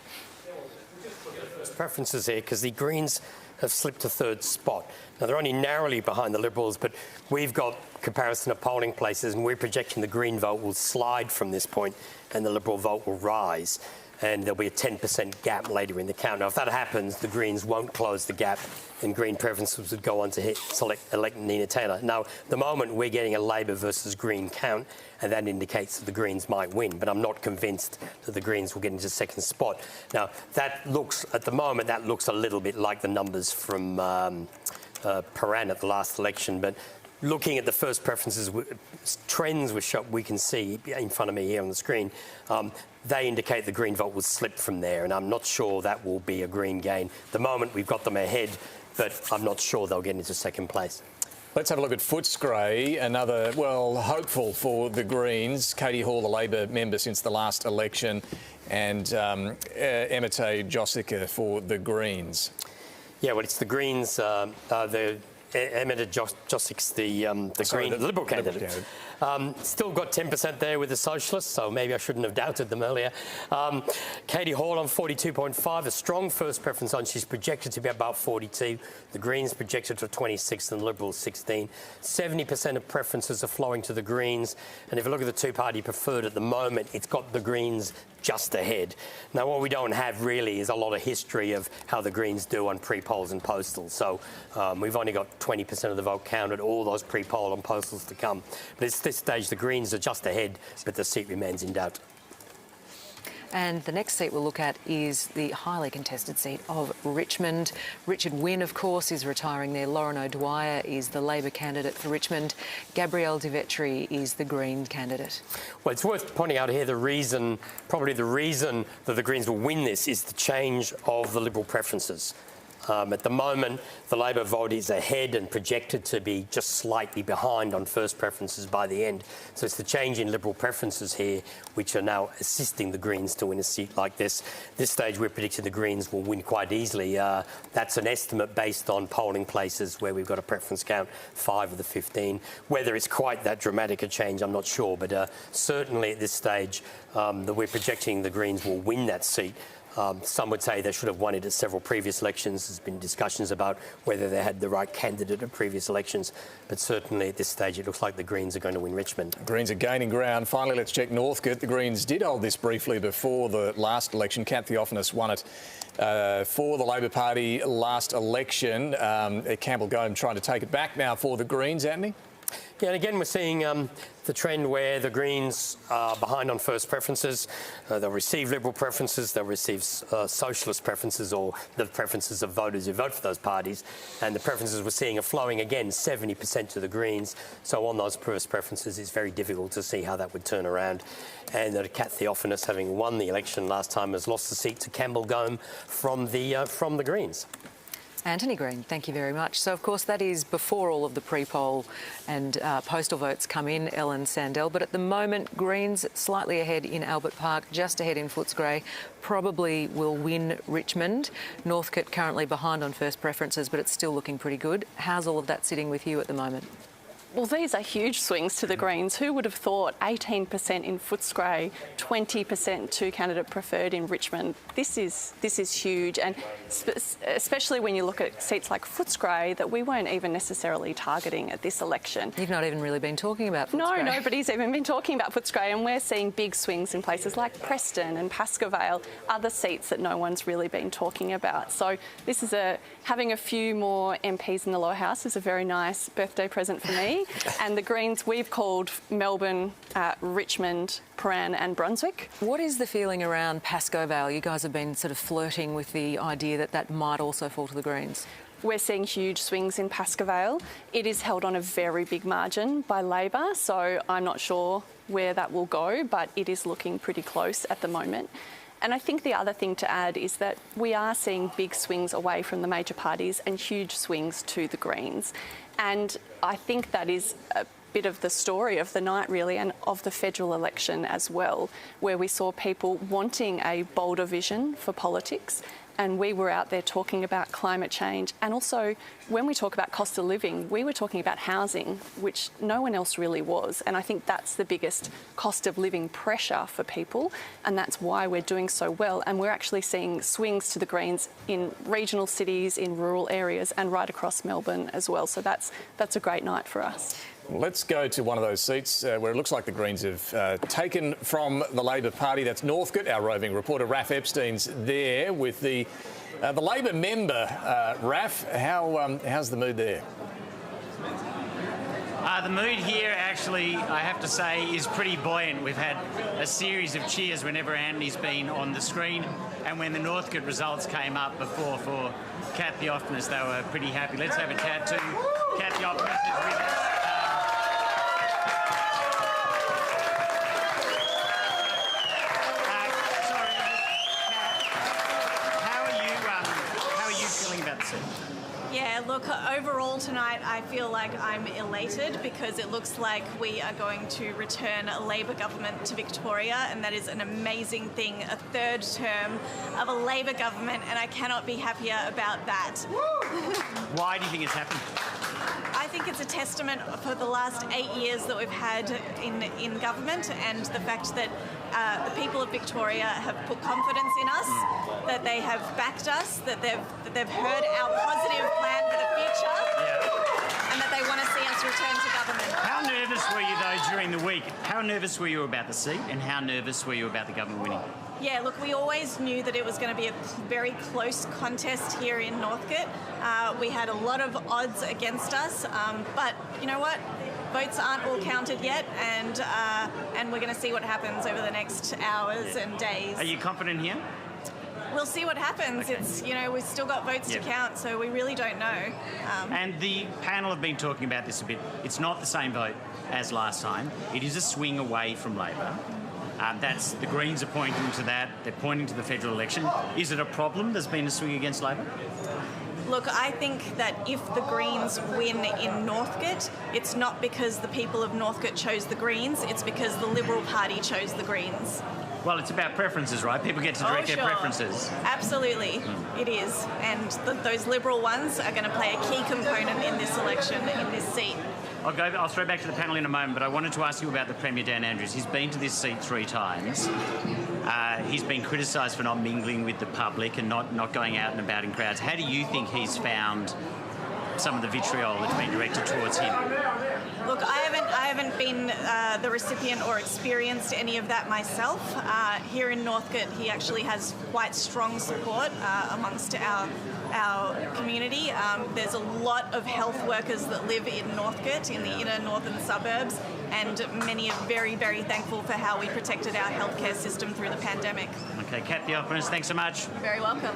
Preferences there because the Greens have slipped to third spot. Now, they're only narrowly behind the Liberals, but we've got comparison of polling places and we're projecting the Green vote will slide from this point and the Liberal vote will rise. and there'll be a 10% gap later in the count. Now, if that happens, the Greens won't close the gap, and Green preferences would go on to elect Nina Taylor. Now, at the moment, we're getting a Labor versus Green count, and that indicates that the Greens might win, but I'm not convinced that the Greens will get into second spot. Now, at the moment, that looks a little bit like the numbers from Paran at the last election, but looking at the first preferences trends which we can see in front of me here on the screen, they indicate the Green vote will slip from there, and I'm not sure that will be a Green gain. At the moment, we've got them ahead, but I'm not sure they'll get into second place. Let's have a look at Footscray, another, well, hopeful for the Greens. Katie Hall, the Labor member since the last election, and Emete Josica for the Greens. Yeah, well, it's the Greens, Emete Josic's the Liberal candidate. Still got 10% there with the Socialists, so maybe I shouldn't have doubted them earlier. Katie Hall on 42.5, a strong first preference on. She's projected to be about 42. The Greens projected to 26 and the Liberals 16. 70% of preferences are flowing to the Greens, and if you look at the two-party preferred at the moment, it's got the Greens just ahead. Now, what we don't have really is a lot of history of how the Greens do on pre-polls and postals. So we've only got 20% of the vote counted, all those pre-poll and postals to come. But at this stage, the Greens are just ahead, but the seat remains in doubt. And the next seat we'll look at is the highly contested seat of Richmond. Richard Wynne, of course, is retiring there. Lauren O'Dwyer is the Labor candidate for Richmond. Gabrielle De Vetri is the Green candidate. Well, it's worth pointing out here probably the reason that the Greens will win this is the change of the Liberal preferences. At the moment, the Labor vote is ahead and projected to be just slightly behind on first preferences by the end. So it's the change in Liberal preferences here which are now assisting the Greens to win a seat like this. This stage, we're predicting the Greens will win quite easily. That's an estimate based on polling places where we've got a preference count, 5 of the 15. Whether it's quite that dramatic a change, I'm not sure, but certainly at this stage, that we're projecting the Greens will win that seat. Some would say they should have won it at several previous elections. There's been discussions about whether they had the right candidate at previous elections. But certainly at this stage, it looks like the Greens are going to win Richmond. Greens are gaining ground. Finally, let's check Northcote. The Greens did hold this briefly before the last election. Kat Theophanous won it for the Labor Party last election. Campbell Gome trying to take it back now for the Greens, Antony? Yeah, and again, we're seeing the trend where the Greens are behind on first preferences. They'll receive Liberal preferences, they'll receive Socialist preferences, or the preferences of voters who vote for those parties. And the preferences we're seeing are flowing, again, 70% to the Greens. So on those first preferences, it's very difficult to see how that would turn around. And Kat Theophanous, having won the election last time, has lost the seat to Campbell Gome from the Greens. Antony Green, thank you very much. So, of course, that is before all of the pre-poll and postal votes come in, Ellen Sandell. But at the moment, Greens slightly ahead in Albert Park, just ahead in Footscray, probably will win Richmond. Northcote currently behind on first preferences, but it's still looking pretty good. How's all of that sitting with you at the moment? Well, these are huge swings to the Greens. Who would have thought 18% in Footscray, 20% to candidate preferred in Richmond? This is huge, and especially when you look at seats like Footscray that we weren't even necessarily targeting at this election. You've not even really been talking about Footscray. No, nobody's even been talking about Footscray, and we're seeing big swings in places like Preston and Pascoe Vale, other seats that no one's really been talking about. So this is having a few more MPs in the lower house is a very nice birthday present for me. And the Greens, we've called Melbourne, Richmond, Paran and Brunswick. What is the feeling around Pascoe Vale? You guys have been sort of flirting with the idea that that might also fall to the Greens. We're seeing huge swings in Pascoe Vale. It is held on a very big margin by Labor, so I'm not sure where that will go, but it is looking pretty close at the moment. And I think the other thing to add is that we are seeing big swings away from the major parties and huge swings to the Greens. And I think that is a bit of the story of the night, really, and of the federal election as well, where we saw people wanting a bolder vision for politics. And we were out there talking about climate change. And also, when we talk about cost of living, we were talking about housing, which no one else really was. And I think that's the biggest cost of living pressure for people. And that's why we're doing so well. And we're actually seeing swings to the Greens in regional cities, in rural areas, and right across Melbourne as well. So that's a great night for us. Let's go to one of those seats where it looks like the Greens have taken from the Labor Party. That's Northcote. Our roving reporter Raph Epstein's there with the Labor member. Raph, how's the mood there? The mood here, actually, I have to say, is pretty buoyant. We've had a series of cheers whenever Antony's been on the screen, and when the Northcote results came up before for Kat Theophanous, they were pretty happy. Let's have a chat to Kat Theophanous is with us. Yeah, look, overall tonight I feel like I'm elated because it looks like we are going to return a Labor government to Victoria, and that is an amazing thing, a third term of a Labor government, and I cannot be happier about that. Why do you think it's happened? I think it's a testament for the last 8 years that we've had in government, and the fact that the people of Victoria have put confidence in us, that they have backed us, that they've heard our positive plan for the future, and that they want to see us return to government. How nervous were you, though, during the week? How nervous were you about the seat, and how nervous were you about the government winning? Yeah, look, we always knew that it was going to be a very close contest here in Northcote. We had a lot of odds against us, but you know what? Votes aren't all counted yet, and we're going to see what happens over the next hours and days. Are you confident here? We'll see what happens. Okay. It's, we've still got votes to count, so we really don't know. And the panel have been talking about this a bit. It's not the same vote as last time. It is a swing away from Labor. That's the Greens are pointing to that. They're pointing to the federal election. Is it a problem there's been a swing against Labor? Look, I think that if the Greens win in Northcote, it's not because the people of Northcote chose the Greens, it's because the Liberal Party chose the Greens. Well, it's about preferences, right? People get to direct their preferences. Absolutely, it is. And those Liberal ones are going to play a key component in this election, in this seat. I'll throw back to the panel in a moment, but I wanted to ask you about the Premier Dan Andrews. He's been to this seat 3 times. He's been criticised for not mingling with the public and not going out and about in crowds. How do you think he's found some of the vitriol that's been directed towards him? Look, I haven't been the recipient or experienced any of that myself. Here in Northcote, he actually has quite strong support amongst our community. There's a lot of health workers that live in Northcote, in the inner northern suburbs, and many are very, very thankful for how we protected our healthcare system through the pandemic. Okay, Kat Theophanous, thanks so much. You're very welcome.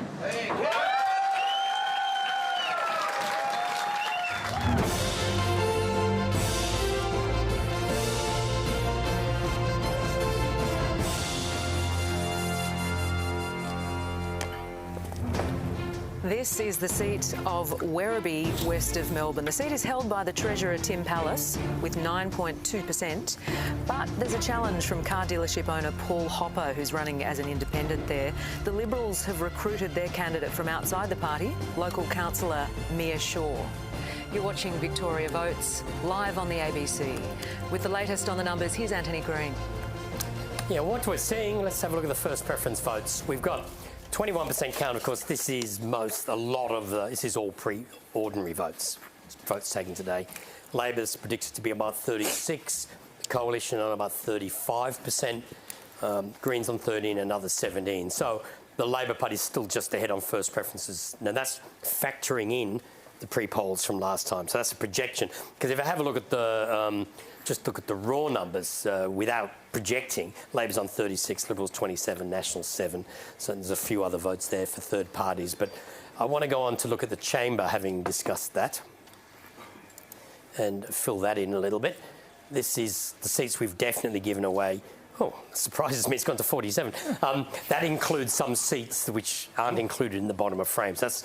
This is the seat of Werribee, west of Melbourne. The seat is held by the Treasurer Tim Pallas with 9.2%, but there's a challenge from car dealership owner Paul Hopper, who's running as an independent there. The Liberals have recruited their candidate from outside the party, local councillor Mia Shaw. You're watching Victoria Votes live on the ABC. With the latest on the numbers, here's Antony Green. Yeah, what we're seeing, let's have a look at the first preference votes. We've got 21% count. Of course, this is this is all pre-ordinary votes taken today. Labor's predicted to be about 36, the Coalition on about 35%, Greens on 13, another 17. So the Labor Party is still just ahead on first preferences. Now that's factoring in the pre-polls from last time. So that's a projection. Because if I have a look at the just look at the raw numbers without projecting, Labor's on 36, Liberals 27, National 7. So there's a few other votes there for third parties. But I want to go on to look at the chamber, having discussed that, and fill that in a little bit. This is the seats we've definitely given away. Oh, surprises me, it's gone to 47. That includes some seats which aren't included in the bottom of frames. That's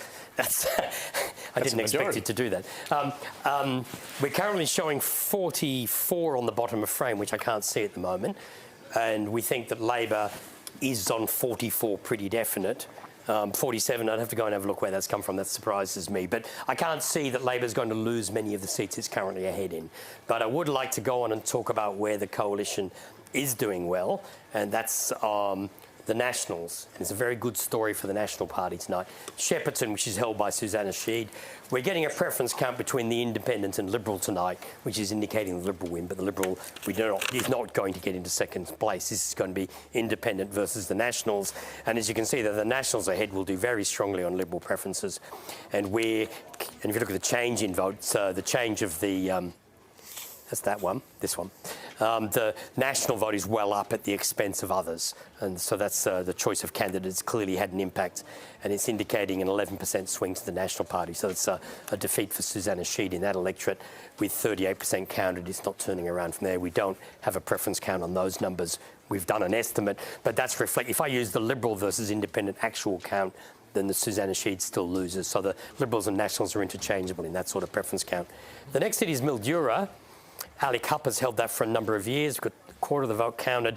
I didn't expect it to do that. We're currently showing 44 on the bottom of frame, which I can't see at the moment. And we think that Labor is on 44 pretty definite. 47, I'd have to go and have a look where that's come from. That surprises me. But I can't see that Labor's going to lose many of the seats it's currently ahead in. But I would like to go on and talk about where the Coalition is doing well, and that's the Nationals. And it's a very good story for the National Party tonight. Shepparton, which is held by Susanna Sheed. We're getting a preference count between the Independent and Liberal tonight, which is indicating the Liberal win, but the Liberal is not going to get into second place. This is going to be Independent versus the Nationals. And as you can see, the Nationals ahead will do very strongly on Liberal preferences. And if you look at the change in votes, the change of the... that's that one, this one. The national vote is well up at the expense of others. And so that's the choice of candidates clearly had an impact. And it's indicating an 11% swing to the National Party. So it's a defeat for Susanna Sheed in that electorate. With 38% counted, it's not turning around from there. We don't have a preference count on those numbers. We've done an estimate, but that's if I use the Liberal versus Independent actual count, then the Susanna Sheed still loses. So the Liberals and Nationals are interchangeable in that sort of preference count. The next city is Mildura. Ali Cupper's held that for a number of years. We've got a quarter of the vote counted.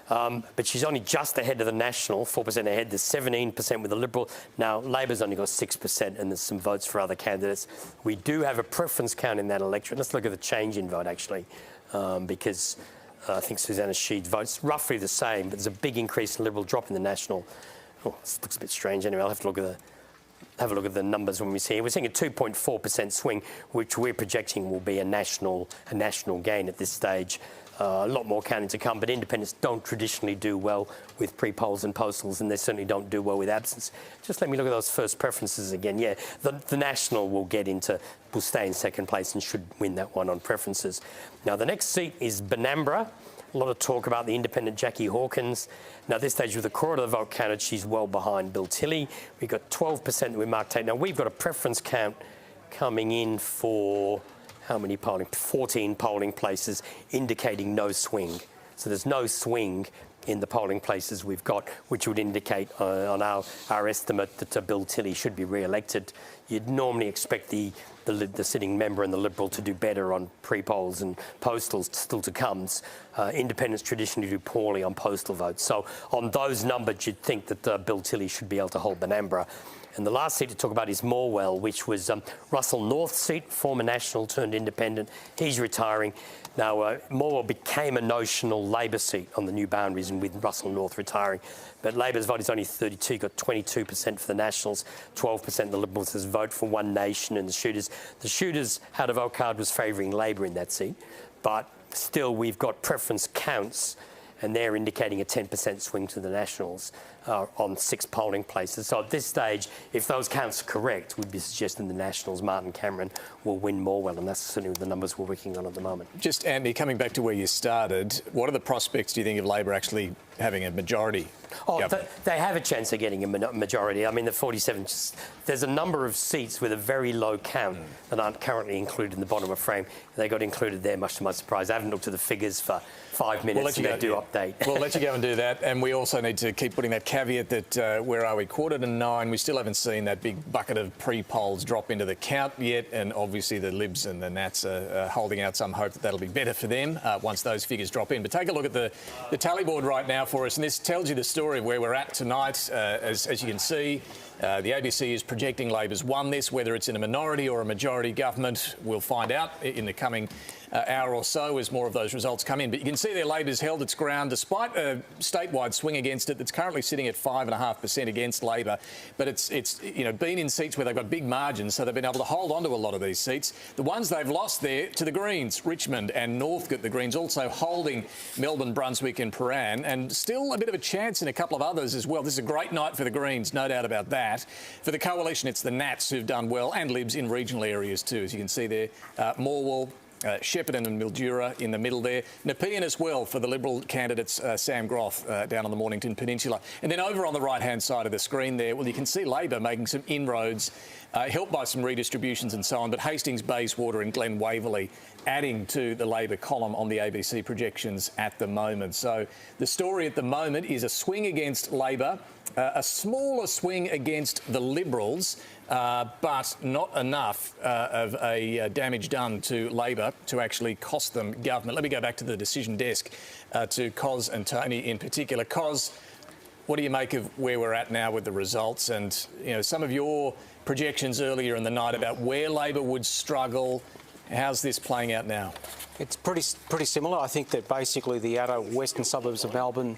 But she's only just ahead of the National, 4% ahead. There's 17% with the Liberal. Now, Labor's only got 6%, and there's some votes for other candidates. We do have a preference count in that electorate. Let's look at the change in vote, actually, because I think Susanna Sheed's vote's roughly the same, but there's a big increase in Liberal, drop in the National. Oh, this looks a bit strange anyway. I'll have to look at the numbers when we see it. We're seeing a 2.4% swing, which we're projecting will be a national gain at this stage. A lot more counting to come, but independents don't traditionally do well with pre-polls and postals, and they certainly don't do well with absence. Just let me look at those first preferences again. Yeah, the National will stay in second place and should win that one on preferences. Now, the next seat is Benambra. A lot of talk about the independent Jackie Hawkins. Now, at this stage, with a quarter of the vote counted, she's well behind Bill Tilley. We've got 12% that we marked out. Now, we've got a preference count coming in for how many 14 polling places, indicating no swing. So there's no swing in the polling places we've got, which would indicate on our estimate that Bill Tilley should be re-elected. You'd normally expect the sitting member and the Liberal to do better on pre-polls and postals still to come. Independents traditionally do poorly on postal votes. So on those numbers, you'd think that Bill Tilley should be able to hold Benambra. And the last seat to talk about is Morwell, which was Russell North's seat, former National turned Independent. He's retiring. Now, Morwell became a notional Labor seat on the new boundaries, and with Russell North retiring. But Labor's vote is only 32, got 22% for the Nationals, 12% the Liberals. Says vote for One Nation and the Shooters. The Shooters, how the vote card was favouring Labor in that seat. But still, we've got preference counts, and they're indicating a 10% swing to the Nationals on 6 polling places. So at this stage, if those counts are correct, we'd be suggesting the Nationals, Martin Cameron, will win Morwell, and that's certainly the numbers we're working on at the moment. Just, Andy, coming back to where you started, what are the prospects, do you think, of Labor actually having a majority? They have a chance of getting a majority. I mean, the 47, there's a number of seats with a very low count that aren't currently included in the bottom of frame. They got included there, much to my surprise. I haven't looked at the figures for 5 minutes, and they do update. We'll let you go and do that. And we also need to keep putting that caveat that, where are we, 8:45, we still haven't seen that big bucket of pre-polls drop into the count yet. And obviously the Libs and the Nats are holding out some hope that that'll be better for them once those figures drop in. But take a look at the tally board right now for us. And this tells you the story of where we're at tonight. As you can see, the ABC is projecting Labor's won this. Whether it's in a minority or a majority government, we'll find out in the coming hour or so as more of those results come in. But you can see there Labor's held its ground despite a statewide swing against it that's currently sitting at 5.5% against Labor. But it's been in seats where they've got big margins, so they've been able to hold on to a lot of these seats. The ones they've lost there to the Greens, Richmond and Northcote. The Greens also holding Melbourne, Brunswick and Prahran, and still a bit of a chance in a couple of others as well. This is a great night for the Greens, no doubt about that. For the coalition, it's the Nats who've done well, and Libs in regional areas too, as you can see there. Morwell, Shepparton and Mildura in the middle there. Nepean as well for the Liberal candidates, Sam Groth down on the Mornington Peninsula. And then over on the right-hand side of the screen there, well, you can see Labor making some inroads, helped by some redistributions and so on, but Hastings, Bayswater and Glen Waverley adding to the Labor column on the ABC projections at the moment. So the story at the moment is a swing against Labor, a smaller swing against the Liberals, but not enough of a damage done to Labor to actually cost them government. Let me go back to the decision desk to Cos and Tony in particular. Cos, what do you make of where we're at now with the results and some of your projections earlier in the night about where Labor would struggle? How's this playing out now? It's pretty similar. I think that basically the outer western suburbs of Melbourne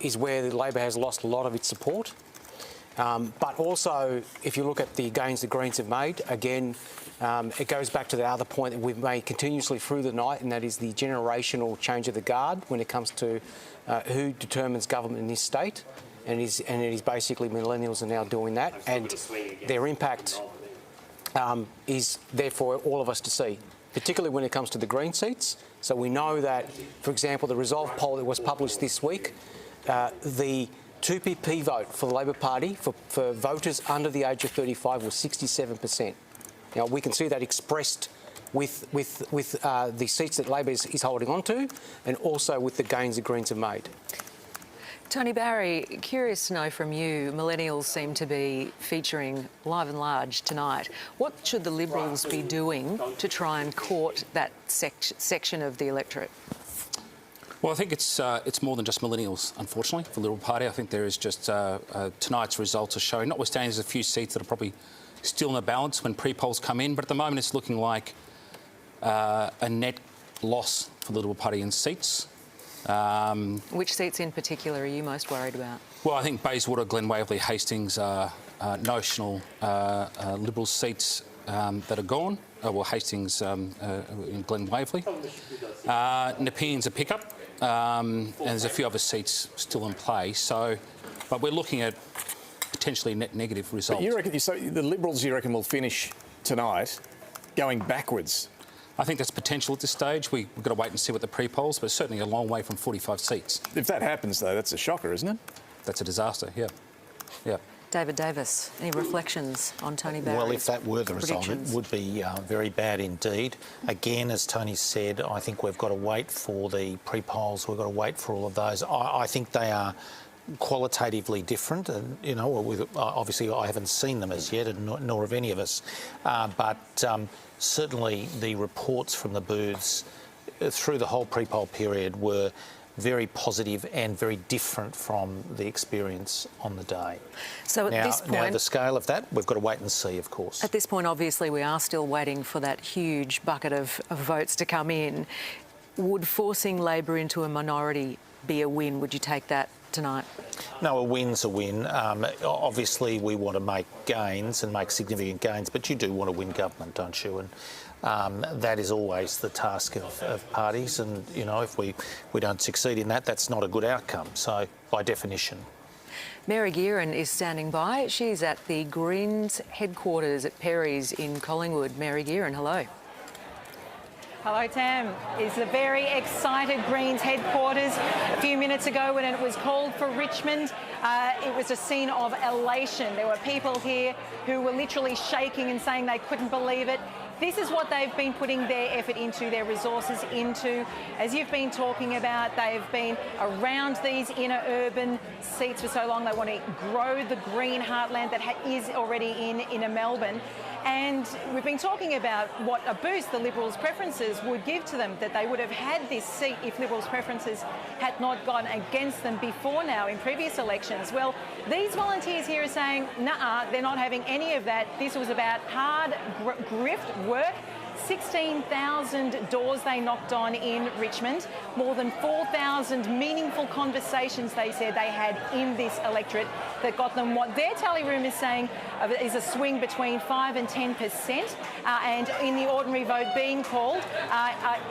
is where Labor has lost a lot of its support. But also, if you look at the gains the Greens have made, again, it goes back to the other point that we've made continuously through the night, and that is the generational change of the guard when it comes to who determines government in this state. And it is basically millennials are now doing that, and their impact is there for all of us to see, particularly when it comes to the Green seats. So we know that, for example, the Resolve poll that was published this week, the 2PP vote for the Labor Party for voters under the age of 35 was 67%. Now, we can see that expressed with the seats that Labor is holding on to, and also with the gains the Greens have made. Tony Barry, curious to know from you, millennials seem to be featuring live and large tonight. What should the Liberals be doing to try and court that section of the electorate? Well, I think it's more than just millennials, unfortunately, for the Liberal Party. I think there is just tonight's results are showing, notwithstanding there's a few seats that are probably still in the balance when pre-polls come in, but at the moment it's looking like a net loss for the Liberal Party in seats. Which seats in particular are you most worried about? Well, I think Bayswater, Glen Waverley, Hastings are notional Liberal seats that are gone. Well, Hastings in Glen Waverley. Nepean's a pickup, and there's a few other seats still in play. So, but we're looking at potentially net negative results. But you reckon, so the Liberals, you reckon, will finish tonight going backwards? I think that's potential at this stage. We've got to wait and see what the pre-polls, but it's certainly a long way from 45 seats. If that happens, though, that's a shocker, isn't it? That's a disaster, yeah. Yeah. David Davis, any reflections on Tony Barry's Well, if that were the result, it predictions? would be very bad indeed. Again, as Tony said, I think we've got to wait for the pre-polls. We've got to wait for all of those. I think they are qualitatively different, and you know, obviously I haven't seen them as yet, and nor have any of us. But certainly the reports from the booths through the whole pre-poll period were very positive and very different from the experience on the day. So at this point, now the scale of that, we've got to wait and see, of course. At this point, obviously, we are still waiting for that huge bucket of votes to come in. Would forcing Labor into a minority be a win? Would you take that tonight? No, a win's a win. Obviously, we want to make gains and make significant gains, but you do want to win government, don't you? And that is always the task of parties. And, you know, if we don't succeed in that, that's not a good outcome. So, by definition. Mary Gearan is standing by. She's at the Greens headquarters at Perry's in Collingwood. Mary Gearan, hello. Hello, Tam. It's a very excited Greens headquarters. A few minutes ago when it was called for Richmond, it was a scene of elation. There were people here who were literally shaking and saying they couldn't believe it. This is what they've been putting their effort into, their resources into. As you've been talking about, they've been around these inner urban seats for so long. They want to grow the green heartland that is already in inner Melbourne. And we've been talking about what a boost the Liberals' preferences would give to them, that they would have had this seat if Liberals' preferences had not gone against them before now in previous elections. Well, these volunteers here are saying, nah, they're not having any of that. This was about hard grift work. 16,000 doors they knocked on in Richmond. More than 4,000 meaningful conversations they said they had in this electorate that got them what their tally room is saying is a swing between 5 and 10%. And in the ordinary vote being called,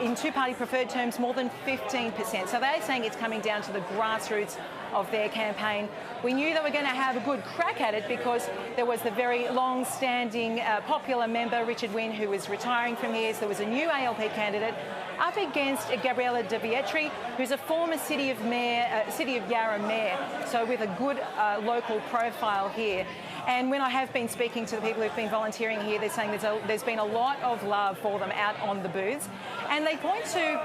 in two-party preferred terms, more than 15%. So they're saying it's coming down to the grassroots of their campaign. We knew they were going to have a good crack at it because there was the very long-standing popular member, Richard Wynne, who was retiring from here. So there was a new ALP candidate up against Gabriella De Vietri, who's a former City of Yarra mayor, so with a good local profile here. And when I have been speaking to the people who've been volunteering here, they're saying there's been a lot of love for them out on the booths. And they point to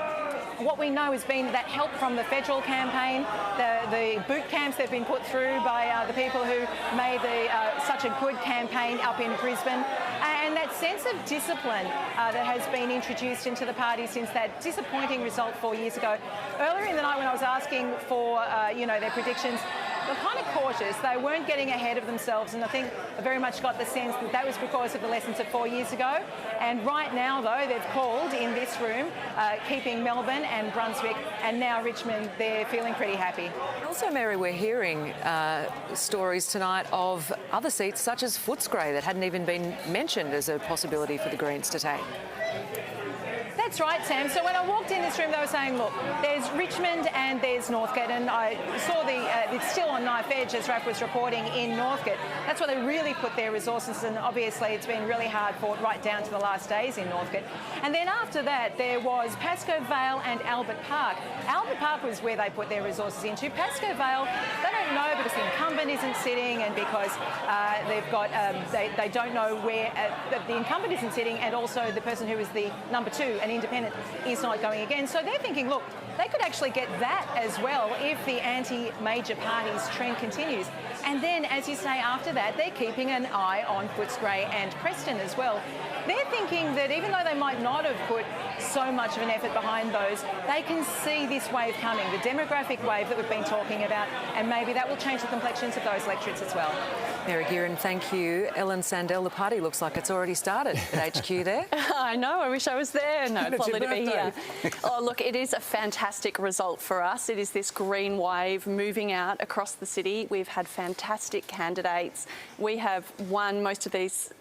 what we know has been that help from the federal campaign, the boot camps they've been put through by the people who made such a good campaign up in Brisbane, and that sense of discipline that has been introduced into the party since that disappointing result 4 years ago. Earlier in the night when I was asking for their predictions, were kind of cautious. They weren't getting ahead of themselves, and I think I very much got the sense that that was because of the lessons of 4 years ago. And right now, though, they've called in this room, keeping Melbourne and Brunswick, and now Richmond. They're feeling pretty happy. Also, Mary, we're hearing stories tonight of other seats such as Footscray that hadn't even been mentioned as a possibility for the Greens to take. That's right, Sam. So when I walked in this room, they were saying, look, there's Richmond and there's Northcote, and I saw it's still on knife edge, as Raph was reporting, in Northcote. That's where they really put their resources, and obviously it's been really hard fought right down to the last days in Northcote. And then after that, there was Pascoe Vale and Albert Park. Albert Park was where they put their resources into. Pascoe Vale, they don't know because the incumbent isn't sitting, and because they've got, they don't know where the incumbent isn't sitting, and also the person who is the number 2, an independent, is not going again. So they're thinking, look, they could actually get that as well if the anti-major parties trend continues. And then, as you say, after that, they're keeping an eye on Footscray and Preston as well. They're thinking that even though they might not have put so much of an effort behind those, they can see this wave coming, the demographic wave that we've been talking about, and maybe that will change the complexions of those electorates as well. Mary Gearin, thank you. Ellen Sandell, the party looks like it's already started at HQ there. I know, I wish I was there. No, it's lovely to be here. Oh, look, it is a fantastic result for us. It is this green wave moving out across the city. We've had fantastic candidates. We have won most of these,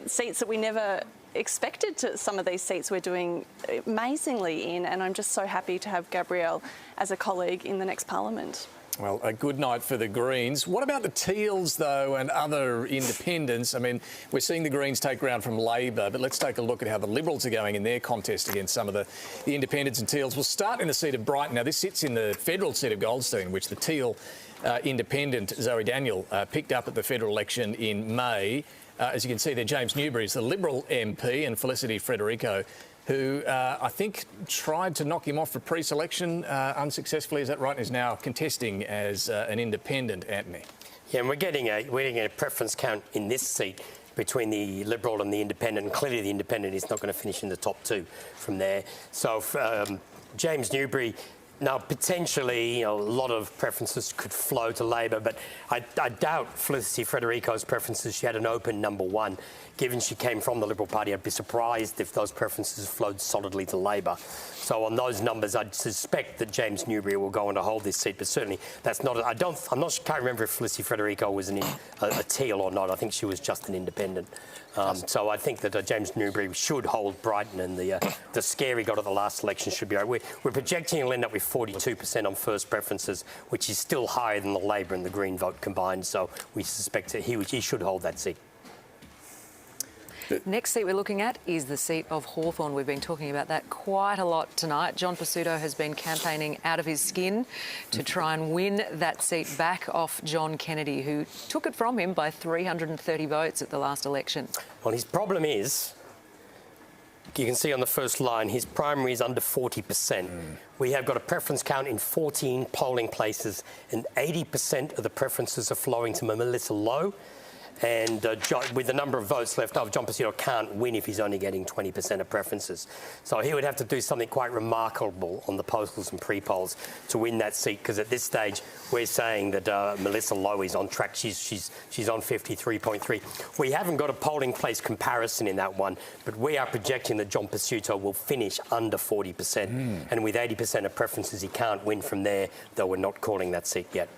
seats that we never expected to. Some of these seats we're doing amazingly in, and I'm just so happy to have Gabrielle as a colleague in the next parliament. Well, a good night for the Greens. What about the Teals, though, and other independents? I mean, we're seeing the Greens take ground from Labor, but let's take a look at how the Liberals are going in their contest against some of the independents and Teals. We'll start in the seat of Brighton. Now, this sits in the federal seat of Goldstein, which the Teal independent, Zoe Daniel, picked up at the federal election in May. As you can see there, James Newbury is the Liberal MP, and Felicity Frederico, who I think tried to knock him off for pre-selection unsuccessfully. Is that right? And is now contesting as an independent, Antony. Yeah, and we're getting a preference count in this seat between the Liberal and the Independent, and clearly the Independent is not going to finish in the top 2 from there. So James Newbury, now potentially a lot of preferences could flow to Labor, but I doubt Felicity Frederico's preferences. She had an open number 1. Given she came from the Liberal Party, I'd be surprised if those preferences flowed solidly to Labor. So on those numbers, I'd suspect that James Newbury will go on to hold this seat, but certainly that's not. Can't remember if Felicity Frederico was a Teal or not. I think she was just an independent. So I think that James Newbury should hold Brighton, and the scare he got at the last election should be right. We're projecting he'll end up with 42% on first preferences, which is still higher than the Labor and the Green vote combined. So we suspect that he should hold that seat. Next seat we're looking at is the seat of Hawthorn. We've been talking about that quite a lot tonight. John Pizzuto has been campaigning out of his skin to try and win that seat back off John Kennedy, who took it from him by 330 votes at the last election. Well, his problem is, you can see on the first line, his primary is under 40%. We have got a preference count in 14 polling places, and 80% of the preferences are flowing to Melissa Lowe. And with the number of votes left over, John Pizzuto can't win if he's only getting 20% of preferences. So he would have to do something quite remarkable on the postals and pre-polls to win that seat, because at this stage we're saying that Melissa Lowe is on track. She's on 53.3. We haven't got a polling place comparison in that one, but we are projecting that John Pizzuto will finish under 40%. And with 80% of preferences, he can't win from there, though we're not calling that seat yet.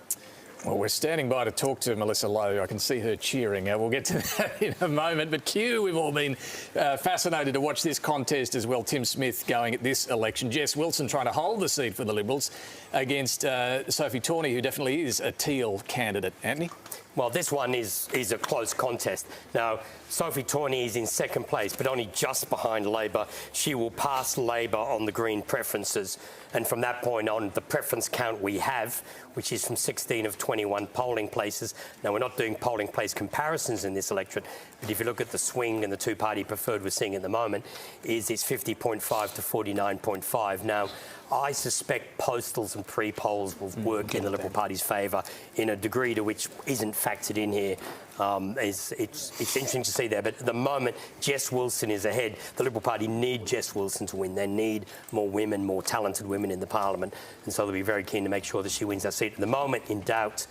Well, we're standing by to talk to Melissa Lowe. I can see her cheering. We'll get to that in a moment. But Q, we've all been fascinated to watch this contest as well. Tim Smith going at this election. Jess Wilson trying to hold the seat for the Liberals against Sophie Tawney, who definitely is a Teal candidate. Antony? Well, this one is a close contest. Now, Sophie Tawney is in second place, but only just behind Labor. She will pass Labor on the Green preferences. And from that point on, the preference count we have, which is from 16 of 21 polling places. Now, we're not doing polling place comparisons in this electorate, but if you look at the swing and the two-party preferred we're seeing at the moment, it's 50.5 to 49.5. Now, I suspect postals and pre-polls will work in the Liberal Party's favour in a degree to which isn't factored in here. It's interesting to see there, but at the moment, Jess Wilson is ahead. The Liberal Party need Jess Wilson to win. They need more women, more talented women in the Parliament, and so they'll be very keen to make sure that she wins that seat. At the moment, in doubt,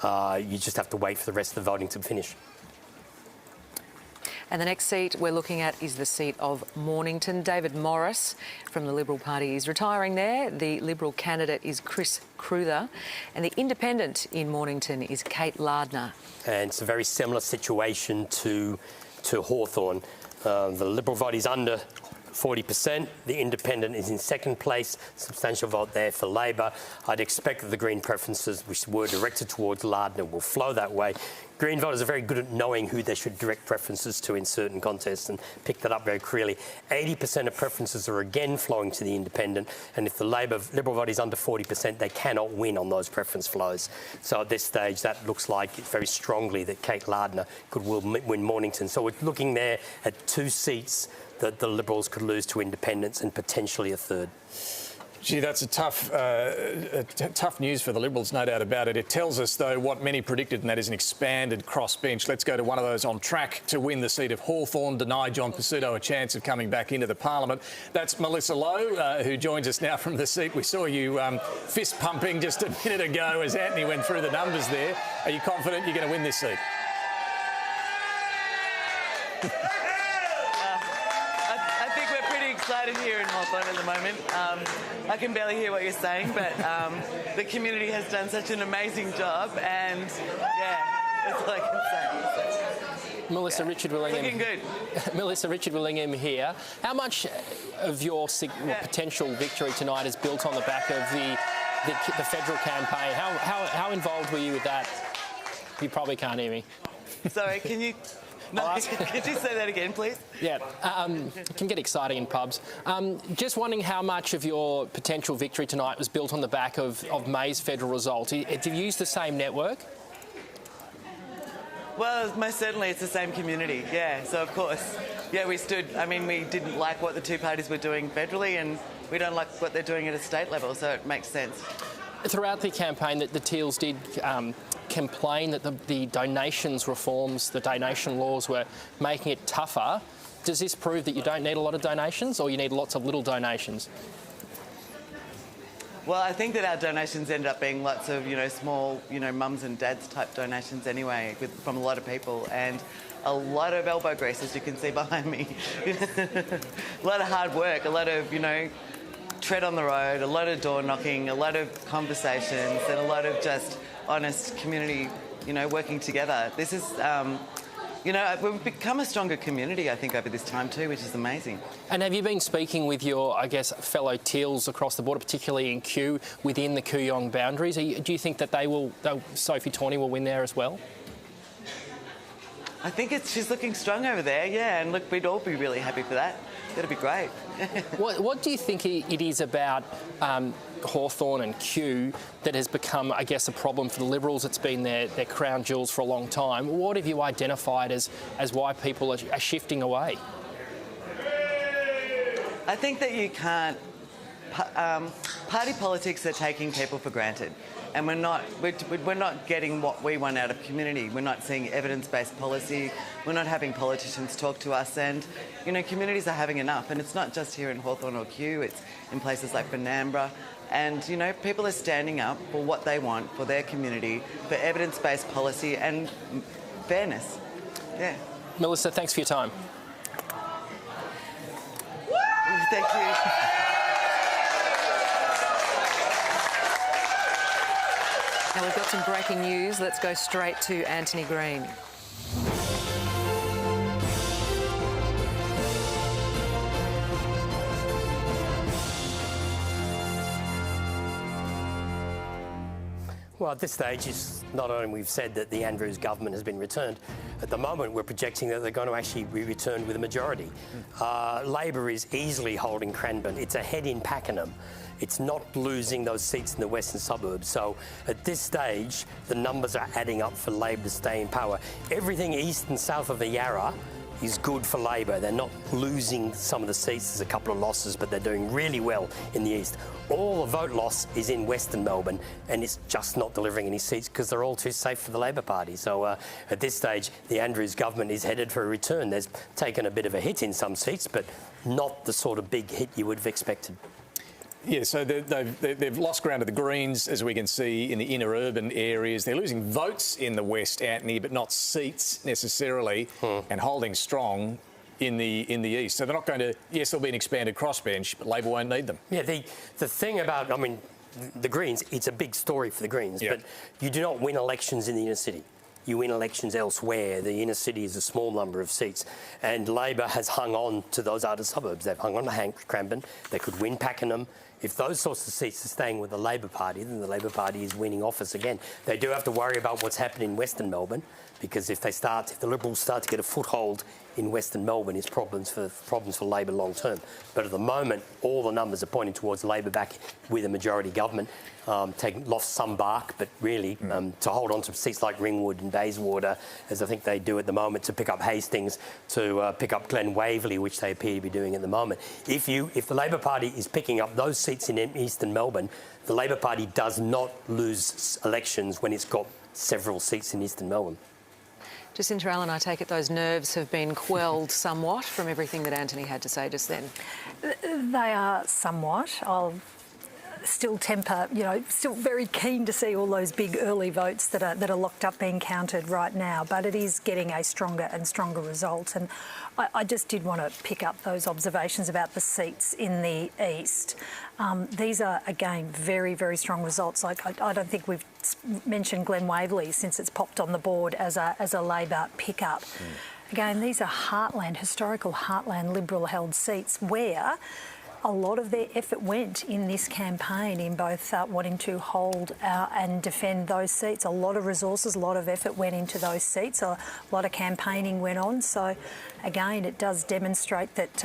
you just have to wait for the rest of the voting to finish. And the next seat we're looking at is the seat of Mornington. David Morris from the Liberal Party is retiring there. The Liberal candidate is Chris Cruther. And the independent in Mornington is Kate Lardner. And it's a very similar situation to Hawthorn. The Liberal vote is under 40%. The independent is in second place. Substantial vote there for Labor. I'd expect that the Green preferences, which were directed towards Lardner, will flow that way. Green voters are very good at knowing who they should direct preferences to in certain contests and pick that up very clearly. 80% of preferences are again flowing to the independent, and if the Liberal vote is under 40%, they cannot win on those preference flows. So at this stage, that looks like very strongly that Kate Lardner could win Mornington. So we're looking there at 2 seats that the Liberals could lose to independents and potentially a third. Gee, that's a tough news for the Liberals, no doubt about it. It tells us, though, what many predicted, and that is an expanded crossbench. Let's go to one of those on track to win the seat of Hawthorn, deny John Pesutto a chance of coming back into the Parliament. That's Melissa Lowe, who joins us now from the seat. We saw you fist pumping just a minute ago as Antony went through the numbers there. Are you confident you're going to win this seat? Excited here in Hawthorn at the moment. I can barely hear what you're saying, but the community has done such an amazing job, and yeah, that's all I can say. Melissa Richard Willingham. Looking good. Melissa Richard Willingham here. How much of your potential victory tonight is built on the back of the federal campaign? How involved were you with that? You probably can't hear me. Sorry, can you? No, could you say that again, please? Yeah, it can get exciting in pubs. Just wondering how much of your potential victory tonight was built on the back of May's federal result. Did you use the same network? Well, most certainly it's the same community, yeah, so of course. Yeah, we didn't like what the two parties were doing federally, and we don't like what they're doing at a state level, so it makes sense. Throughout the campaign, the Teals did complain that the donations reforms, the donation laws were making it tougher. Does this prove that you don't need a lot of donations, or you need lots of little donations? Well, I think that our donations end up being lots of, small, mums and dads type donations anyway, from a lot of people, and a lot of elbow grease, as you can see behind me. A lot of hard work, a lot of, tread on the road, a lot of door knocking, a lot of conversations, and a lot of just honest community, working together. This is, we've become a stronger community, I think, over this time too, which is amazing. And have you been speaking with your, fellow Teals across the border, particularly in Kew, within the Kooyong boundaries? Do you think that Sophie Tawney will win there as well? I think she's looking strong over there, yeah, and look, we'd all be really happy for that. That'd be great. What do you think it is about Hawthorn and Kew that has become, a problem for the Liberals? It's been their crown jewels for a long time. What have you identified as why people are shifting away? I think that you can't... party politics are taking people for granted. And we're not getting what we want out of community. We're not seeing evidence-based policy. We're not having politicians talk to us. And, communities are having enough. And it's not just here in Hawthorn or Kew. It's in places like Benambra. And, people are standing up for what they want for their community, for evidence-based policy and fairness. Yeah. Melissa, thanks for your time. Thank you. Now we've got some breaking news. Let's go straight to Antony Green. Well, at this stage, it's not only we've said that the Andrews government has been returned. At the moment, we're projecting that they're going to actually be returned with a majority. Labor is easily holding Cranbourne. It's ahead in Pakenham. It's not losing those seats in the western suburbs. So at this stage, the numbers are adding up for Labor to stay in power. Everything east and south of the Yarra is good for Labor. They're not losing some of the seats. There's a couple of losses, but they're doing really well in the east. All the vote loss is in Western Melbourne, and it's just not delivering any seats because they're all too safe for the Labor Party. So at this stage, the Andrews government is headed for a return. There's taken a bit of a hit in some seats, but not the sort of big hit you would have expected. Yeah, so they've lost ground to the Greens, as we can see, in the inner urban areas. They're losing votes in the West, Antony, but not seats necessarily, and holding strong in the East. So they're not going to... Yes, there'll be an expanded crossbench, but Labor won't need them. Yeah, the thing about, I mean, the Greens, it's a big story for the Greens, but you do not win elections in the inner city. You win elections elsewhere. The inner city is a small number of seats. And Labor has hung on to those outer suburbs. They've hung on to Cranbourne. They could win Pakenham. If those sorts of seats are staying with the Labor Party, then the Labor Party is winning office again. They do have to worry about what's happening in Western Melbourne, because if the Liberals start to get a foothold in Western Melbourne, it's problems for Labor long term. But at the moment, all the numbers are pointing towards Labor back with a majority government, lost some bark, but really to hold on to seats like Ringwood and Bayswater, as I think they do at the moment, to pick up Hastings, to pick up Glen Waverley, which they appear to be doing at the moment. If the Labor Party is picking up those seats in eastern Melbourne, the Labor Party does not lose elections when it's got several seats in eastern Melbourne. Jacinta Allan, I take it those nerves have been quelled somewhat from everything that Antony had to say just then. They are somewhat. I'll still temper, still very keen to see all those big early votes that are locked up being counted right now, but it is getting a stronger and stronger result. And I just did want to pick up those observations about the seats in the east. These are, again, very, very strong results. Like I don't think we've mentioned Glen Waverley since it's popped on the board as a Labor pickup. Again, these are heartland, historical heartland Liberal-held seats where a lot of their effort went in this campaign in both wanting to hold and defend those seats. A lot of resources, a lot of effort went into those seats. A lot of campaigning went on. So, again, it does demonstrate that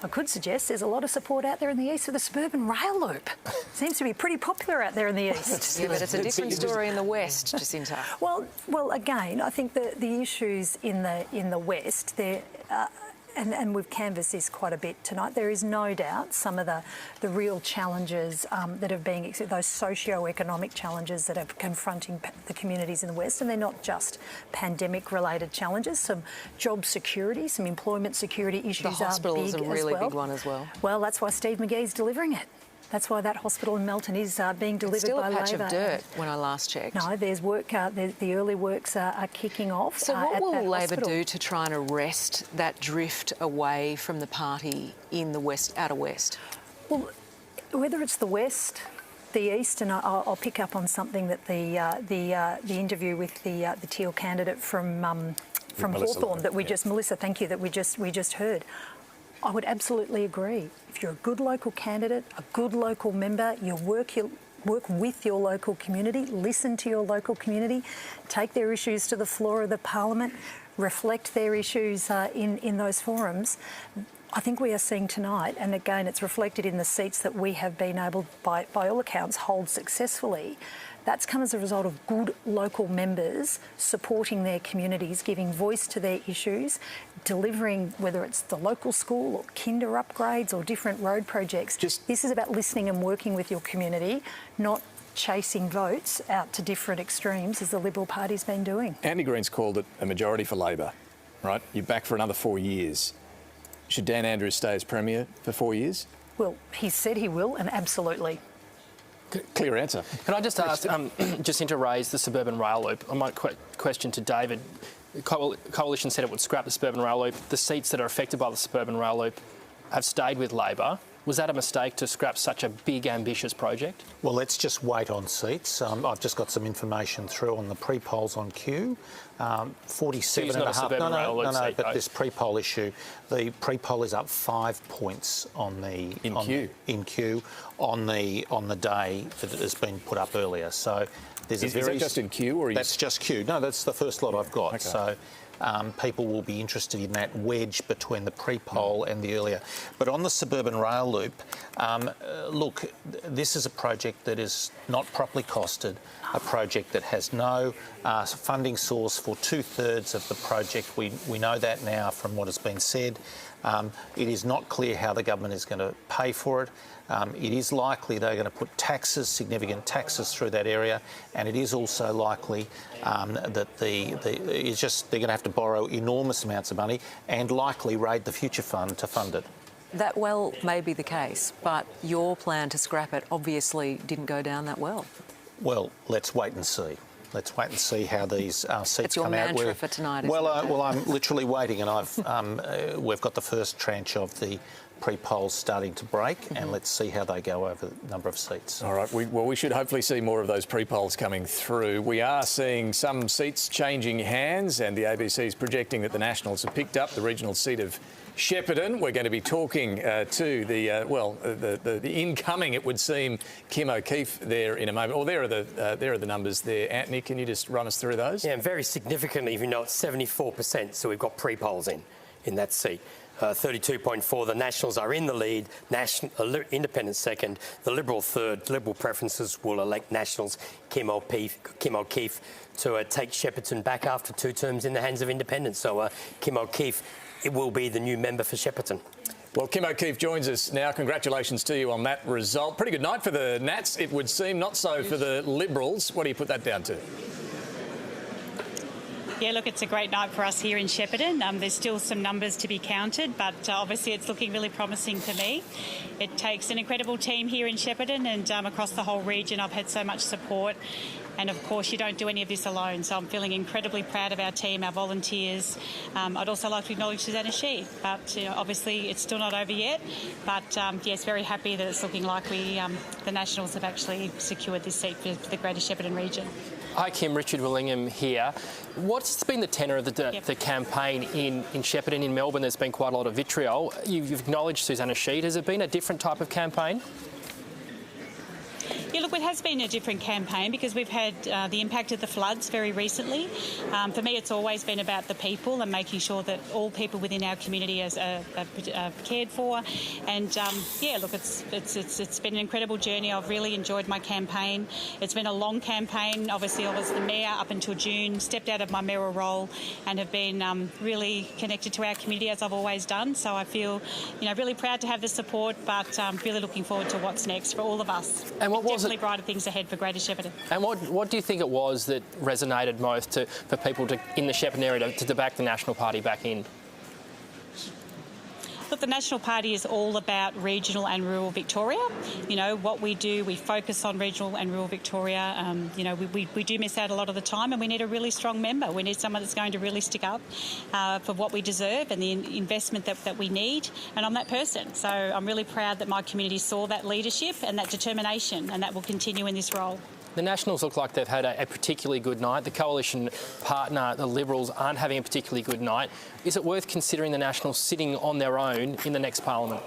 I could suggest there's a lot of support out there in the east for the suburban rail loop. Seems to be pretty popular out there in the east. Yeah, but it's a different story in the west, Jacinta. Well, again, I think the issues in the west, they're... And we've canvassed this quite a bit tonight. There is no doubt some of the real challenges that have been, those socio-economic challenges that are confronting the communities in the West, and they're not just pandemic-related challenges. Some job security, some employment security issues are big as well. The hospital is a really big one as well. Well, that's why Steve McGee's delivering it. That's why that hospital in Melton is being delivered by Labor. It's still a patch of dirt when I last checked. No, there's work. The early works are kicking off. So what will Labor do to try and arrest that drift away from the party in the west, outer west? Well, whether it's the west, the east, and I'll pick up on something that the interview with the teal candidate from Hawthorn that we just Melissa, thank you, that we just heard. I would absolutely agree. If you're a good local candidate, a good local member, you work with your local community, listen to your local community, take their issues to the floor of the parliament, reflect their issues in those forums. I think we are seeing tonight, and again, it's reflected in the seats that we have been able, by all accounts, hold successfully. That's come as a result of good local members supporting their communities, giving voice to their issues, delivering, whether it's the local school or kinder upgrades or different road projects. This is about listening and working with your community, not chasing votes out to different extremes as the Liberal Party's been doing. Antony Green's called it a majority for Labor, right? You're back for another 4 years. Should Dan Andrews stay as Premier for 4 years? Well, he said he will, and absolutely. Clear answer. Can I just ask, Jacinta raised the suburban rail loop. I might question to David. The Coalition said it would scrap the suburban rail loop. The seats that are affected by the suburban rail loop have stayed with Labor. Was that a mistake to scrap such a big, ambitious project? Well, let's just wait on seats. I've just got some information through on the pre-polls on Q. 47.5. No, but this pre-poll issue, the pre-poll is up 5 points on the in Q on the day that it has been put up earlier. So there's is that just in Q or? That's just Q. No, that's the first lot I've got. Okay. So. people will be interested in that wedge between the pre-poll and the earlier. But on the suburban rail loop, look, this is a project that is not properly costed, a project that has no funding source for 2/3 of the project. We know that now from what has been said. It is not clear how the government is going to pay for it. It is likely they're going to put taxes, significant taxes through that area, and it is also likely that they're going to have to borrow enormous amounts of money and likely raid the Future Fund to fund it. That well may be the case, but your plan to scrap it obviously didn't go down that well. Well, let's wait and see. Let's wait and see how these seats come out. It's your mantra for tonight, isn't it? Well, I'm literally waiting, and we've got the first tranche of the pre-polls starting to break, and let's see how they go over the number of seats. All right. We should hopefully see more of those pre-polls coming through. We are seeing some seats changing hands, and the ABC is projecting that the Nationals have picked up the regional seat of Shepparton. We're going to be talking to the incoming, it would seem, Kim O'Keefe there in a moment. Or there are the numbers there. Antony, can you just run us through those? Yeah, and very significantly, if you know, it's 74%. So we've got pre-polls in that seat. 32.4. The Nationals are in the lead. Independent second. The Liberal third. Liberal preferences will elect Nationals Kim O'Keefe to take Shepparton back after 2 terms in the hands of Independents. So Kim O'Keefe, it will be the new member for Shepparton. Well, Kim O'Keefe joins us now. Congratulations to you on that result. Pretty good night for the Nats, it would seem. Not so for the Liberals. What do you put that down to? Yeah, look, it's a great night for us here in Shepparton. There's still some numbers to be counted, but obviously it's looking really promising for me. It takes an incredible team here in Shepparton and across the whole region. I've had so much support. And, of course, you don't do any of this alone. So I'm feeling incredibly proud of our team, our volunteers. I'd also like to acknowledge Susanna Sheed. But, obviously it's still not over yet. But, yes, very happy that it's looking like the Nationals have actually secured this seat for the Greater Shepparton region. Hi, Kim. Richard Willingham here. What's been the tenor of the campaign in Shepparton, in Melbourne? There's been quite a lot of vitriol. You've acknowledged Susanna Sheed. Has it been a different type of campaign? Yeah, look, it has been a different campaign because we've had the impact of the floods very recently. For me, it's always been about the people and making sure that all people within our community are cared for. And yeah, look, it's been an incredible journey. I've really enjoyed my campaign. It's been a long campaign. Obviously, I was the mayor up until June, stepped out of my mayoral role, and have been really connected to our community as I've always done. So I feel, really proud to have the support, but really looking forward to what's next for all of us. And what was definitely brighter things ahead for Greater Shepparton. And what do you think it was that resonated most for people in the Shepparton area to back the National Party back in? Look, the National Party is all about regional and rural Victoria. What we do, we focus on regional and rural Victoria. We do miss out a lot of the time, and we need a really strong member. We need someone that's going to really stick up for what we deserve and the investment that we need, and I'm that person. So I'm really proud that my community saw that leadership and that determination, and that will continue in this role. The Nationals look like they've had a particularly good night. The coalition partner, the Liberals, aren't having a particularly good night. Is it worth considering the Nationals sitting on their own in the next parliament?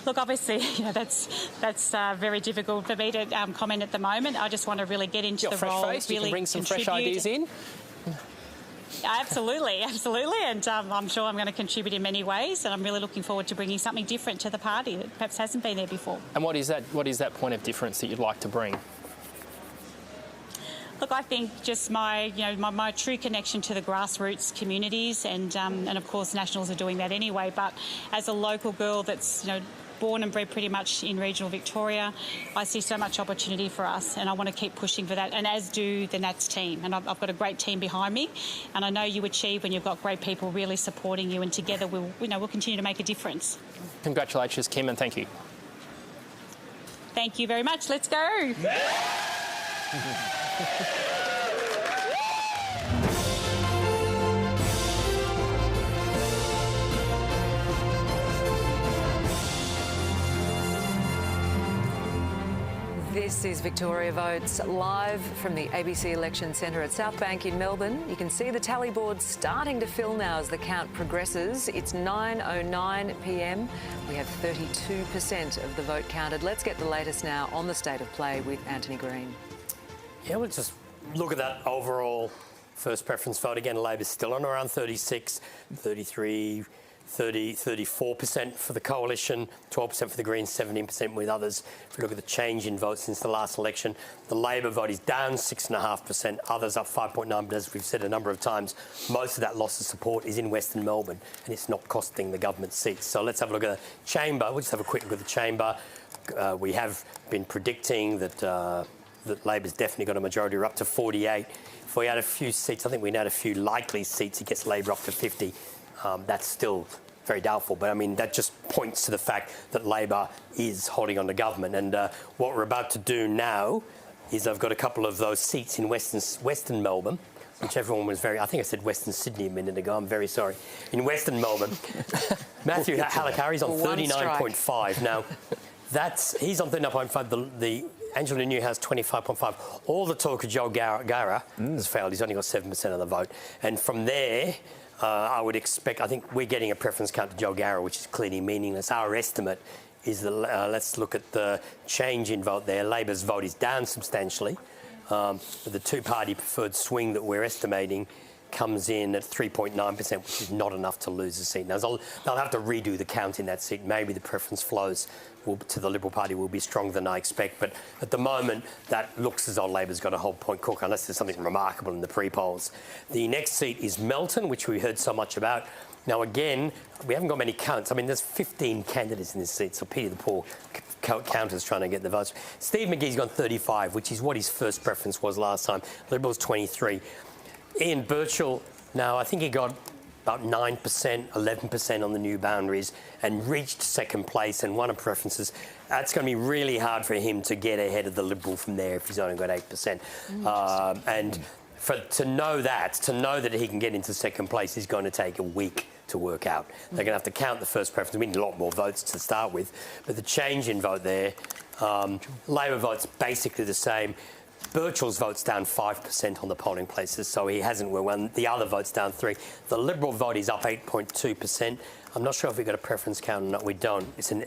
Look, obviously, that's very difficult for me to comment at the moment. I just want to really get into the role. Face. You can bring some fresh ideas in. Absolutely, and I'm sure I'm going to contribute in many ways, and I'm really looking forward to bringing something different to the party that perhaps hasn't been there before. And what is that point of difference that you'd like to bring? Look, I think just my true connection to the grassroots communities, and of course Nationals are doing that anyway. But as a local girl that's born and bred pretty much in regional Victoria, I see so much opportunity for us, and I want to keep pushing for that, and as do the Nats team. And I've got a great team behind me, and I know you achieve when you've got great people really supporting you, and together we'll continue to make a difference. Congratulations, Kim, and thank you. Thank you very much. Let's go. This is Victoria Votes, live from the ABC Election Centre at South Bank in Melbourne. You can see the tally board starting to fill now as the count progresses. It's 9:09 p.m. We have 32% of the vote counted. Let's get the latest now on the state of play with Antony Green. Yeah, let's just look at that overall First preference vote, again, Labor's still on around 36, 33, 30, 34% for the Coalition, 12% for the Greens, 17% with others. If we look at the change in votes since the last election, the Labor vote is down 6.5%, others up 5.9%, but as we've said a number of times, most of that loss of support is in Western Melbourne, and it's not costing the government seats. So let's have a look at the chamber. We'll just have a quick look at the chamber. We have been predicting that that Labor's definitely got a majority. We're up to 48. If we add a few seats, I think we add a few likely seats, it gets Labor up to 50. That's still very doubtful, but I mean, that just points to the fact that Labor is holding on to government. And what we're about to do now is I've got a couple of those seats in Western Melbourne, which everyone was very... I think I said Western Sydney a minute ago. I'm very sorry. In Western Melbourne, Matthew Halakari's on 39.5. Now, he's on 39.5. The Angela Newhouse 25.5. All the talk of Joe Gara has failed. He's only got 7% of the vote. And from there... I would expect, I think we're getting a preference count to Joe Gara, which is clearly meaningless. Our estimate is that, let's look at the change in vote there. Labor's vote is down substantially. The two-party preferred swing that we're estimating comes in at 3.9%, which is not enough to lose a seat. Now, they'll have to redo the count in that seat. Maybe the preference flows to the Liberal Party will be stronger than I expect. But at the moment, that looks as though Labor's got a whole Point Cook, unless there's something remarkable in the pre-polls. The next seat is Melton, which we heard so much about. Now, again, we haven't got many counts. I mean, there's 15 candidates in this seat, so Peter the poor counter's trying to get the votes. Steve McGee's got 35, which is what his first preference was last time. Liberals 23. Ian Birchall, now, I think he got about 9%, 11% on the new boundaries and reached second place and won a preferences. That's going to be really hard for him to get ahead of the Liberal from there if he's only got 8%. To know that he can get into second place is going to take a week to work out. They're going to have to count the first preference. We need a lot more votes to start with. But the change in vote there, Labor vote's basically the same. Birchall's vote's down 5% on the polling places, so he hasn't won. The other vote's down 3%. The Liberal vote is up 8.2%. I'm not sure if we've got a preference count or not. We don't. It's an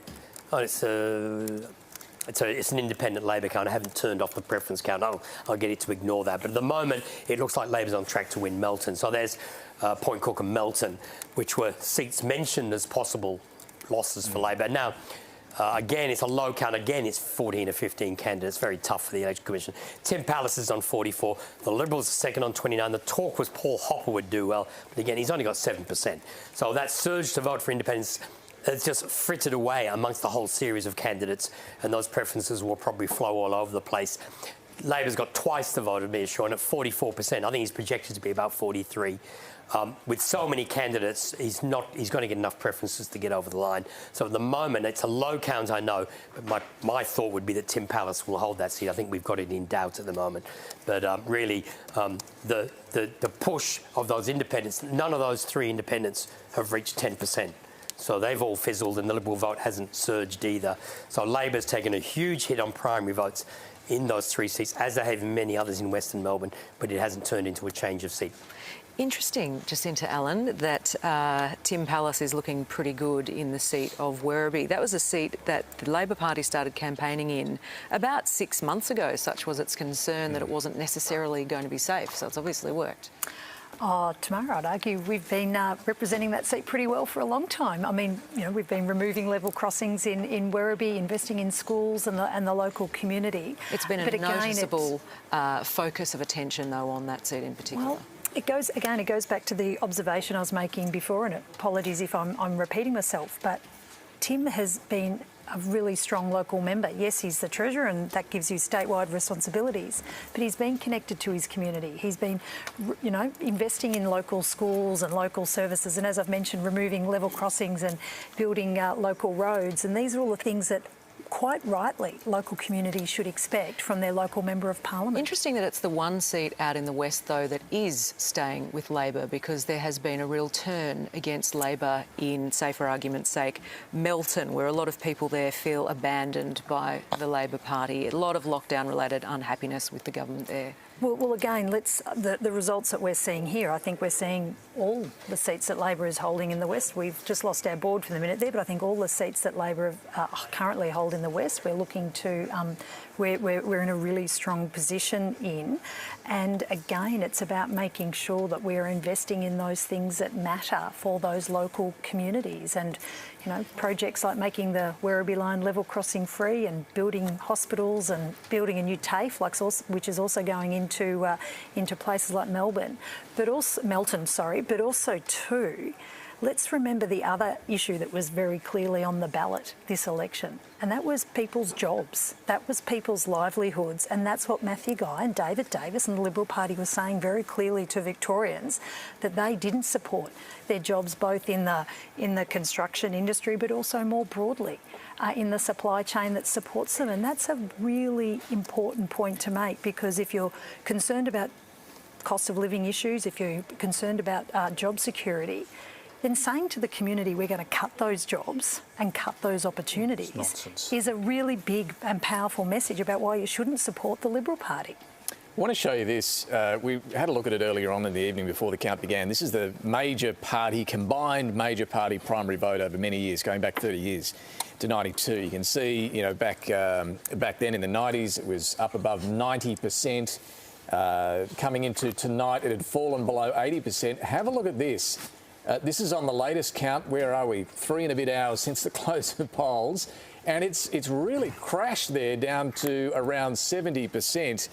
independent Labor count. I haven't turned off the preference count. I'll get it to ignore that. But at the moment, it looks like Labor's on track to win Melton. So there's Point Cook and Melton, which were seats mentioned as possible losses for Labor. Now, again, it's a low count. Again, it's 14 or 15 candidates. Very tough for the Election Commission. Tim Pallas is on 44. The Liberals are second on 29. The talk was Paul Hopper would do well. But again, he's only got 7%. So that surge to vote for independence has just frittered away amongst the whole series of candidates. And those preferences will probably flow all over the place. Labor's got twice the vote of me, Sean, at 44%. I think he's projected to be about 43%. With so many candidates, he's going to get enough preferences to get over the line. So at the moment, it's a low count, I know, but my thought would be that Tim Pallas will hold that seat. I think we've got it in doubt at the moment. But really, the push of those independents, none of those three independents have reached 10%. So they've all fizzled and the Liberal vote hasn't surged either. So Labor's taken a huge hit on primary votes in those three seats, as they have in many others in Western Melbourne, but it hasn't turned into a change of seat. Interesting, Jacinta Allan, that Tim Pallas is looking pretty good in the seat of Werribee. That was a seat that the Labor Party started campaigning in about 6 months ago. Such was its concern that it wasn't necessarily going to be safe. So it's obviously worked. Oh, Tamara, I'd argue we've been representing that seat pretty well for a long time. I mean, you know, we've been removing level crossings in Werribee, investing in schools and the local community. It's been a noticeable focus of attention, though, on that seat in particular. Well, it goes back to the observation I was making before, and apologies if I'm repeating myself, but Tim has been a really strong local member. Yes, he's the Treasurer and that gives you statewide responsibilities, but he's been connected to his community. He's been, you know, investing in local schools and local services, and as I've mentioned, removing level crossings and building local roads, and these are all the things that quite rightly local communities should expect from their local Member of Parliament. Interesting that it's the one seat out in the West, though, that is staying with Labor, because there has been a real turn against Labor in, say for argument's sake, Melton, where a lot of people there feel abandoned by the Labor Party. A lot of lockdown-related unhappiness with the government there. Well, again, the results that we're seeing here, I think we're seeing all the seats that Labor is holding in the West. We've just lost our board for the minute there, but I think all the seats that Labor currently hold in the West, we're looking to, we're in a really strong position in. And again, it's about making sure that we're investing in those things that matter for those local communities. And, you know, projects like making the Werribee Line level crossing free and building hospitals and building a new TAFE, which is also going into places like Melton, but also too, let's remember the other issue that was very clearly on the ballot this election, and that was people's jobs, that was people's livelihoods, and that's what Matthew Guy and David Davis and the Liberal Party were saying very clearly to Victorians, that they didn't support their jobs both in the construction industry but also more broadly in the supply chain that supports them. And that's a really important point to make, because if you're concerned about cost of living issues, if you're concerned about job security, then saying to the community we're going to cut those jobs and cut those opportunities is a really big and powerful message about why you shouldn't support the Liberal Party. I want to show you this. We had a look at it earlier on in the evening before the count began. This is the combined major party primary vote over many years, going back 30 years to 92. You can see, you know, back then in the 90s, it was up above 90%. Coming into tonight, it had fallen below 80%. Have a look at this. This is on the latest count. Where are we? 3 and a bit hours since the close of polls. And it's really crashed there down to around 70%.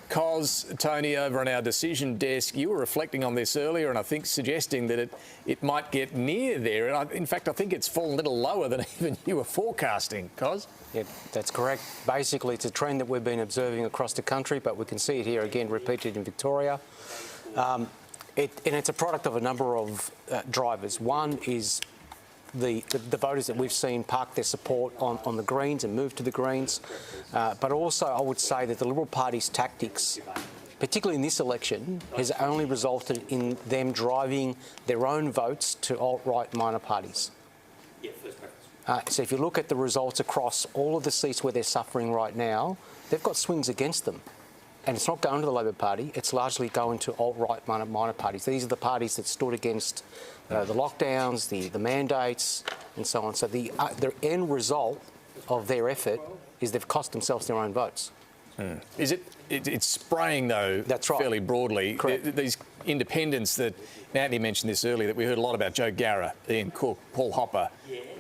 Cos, Tony, over on our decision desk, you were reflecting on this earlier and I think suggesting that it might get near there. And in fact, I think it's fallen a little lower than even you were forecasting, Cos. Yeah, that's correct. Basically, it's a trend that we've been observing across the country, but we can see it here again repeated in Victoria. And it's a product of a number of drivers. One is the voters that we've seen park their support on the Greens and move to the Greens. But also, I would say that the Liberal Party's tactics, particularly in this election, has only resulted in them driving their own votes to alt-right minor parties. So if you look at the results across all of the seats where they're suffering right now, they've got swings against them. And it's not going to the Labor Party, it's largely going to alt-right minor parties. These are the parties that stood against the lockdowns, the mandates, and so on. So the end result of their effort is they've cost themselves their own votes. Is it's spraying, though, that's right, fairly broadly. These independents that, Antony mentioned this earlier, that we heard a lot about, Joe Garra, Ian Cook, Paul Hopper,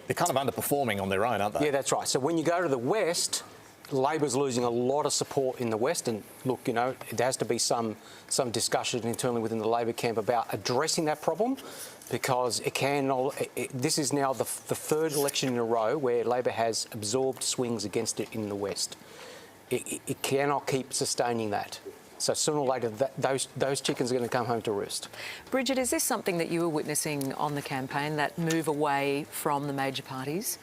they're kind of underperforming on their own, aren't they? Yeah, that's right. So when you go to the West, Labor's losing a lot of support in the West, and look, you know, there has to be some discussion internally within the Labor camp about addressing that problem, because this is now the third election in a row where Labor has absorbed swings against it in the West. It cannot keep sustaining that. So sooner or later, those chickens are going to come home to roost. Bridget, is this something that you were witnessing on the campaign, that move away from the major parties?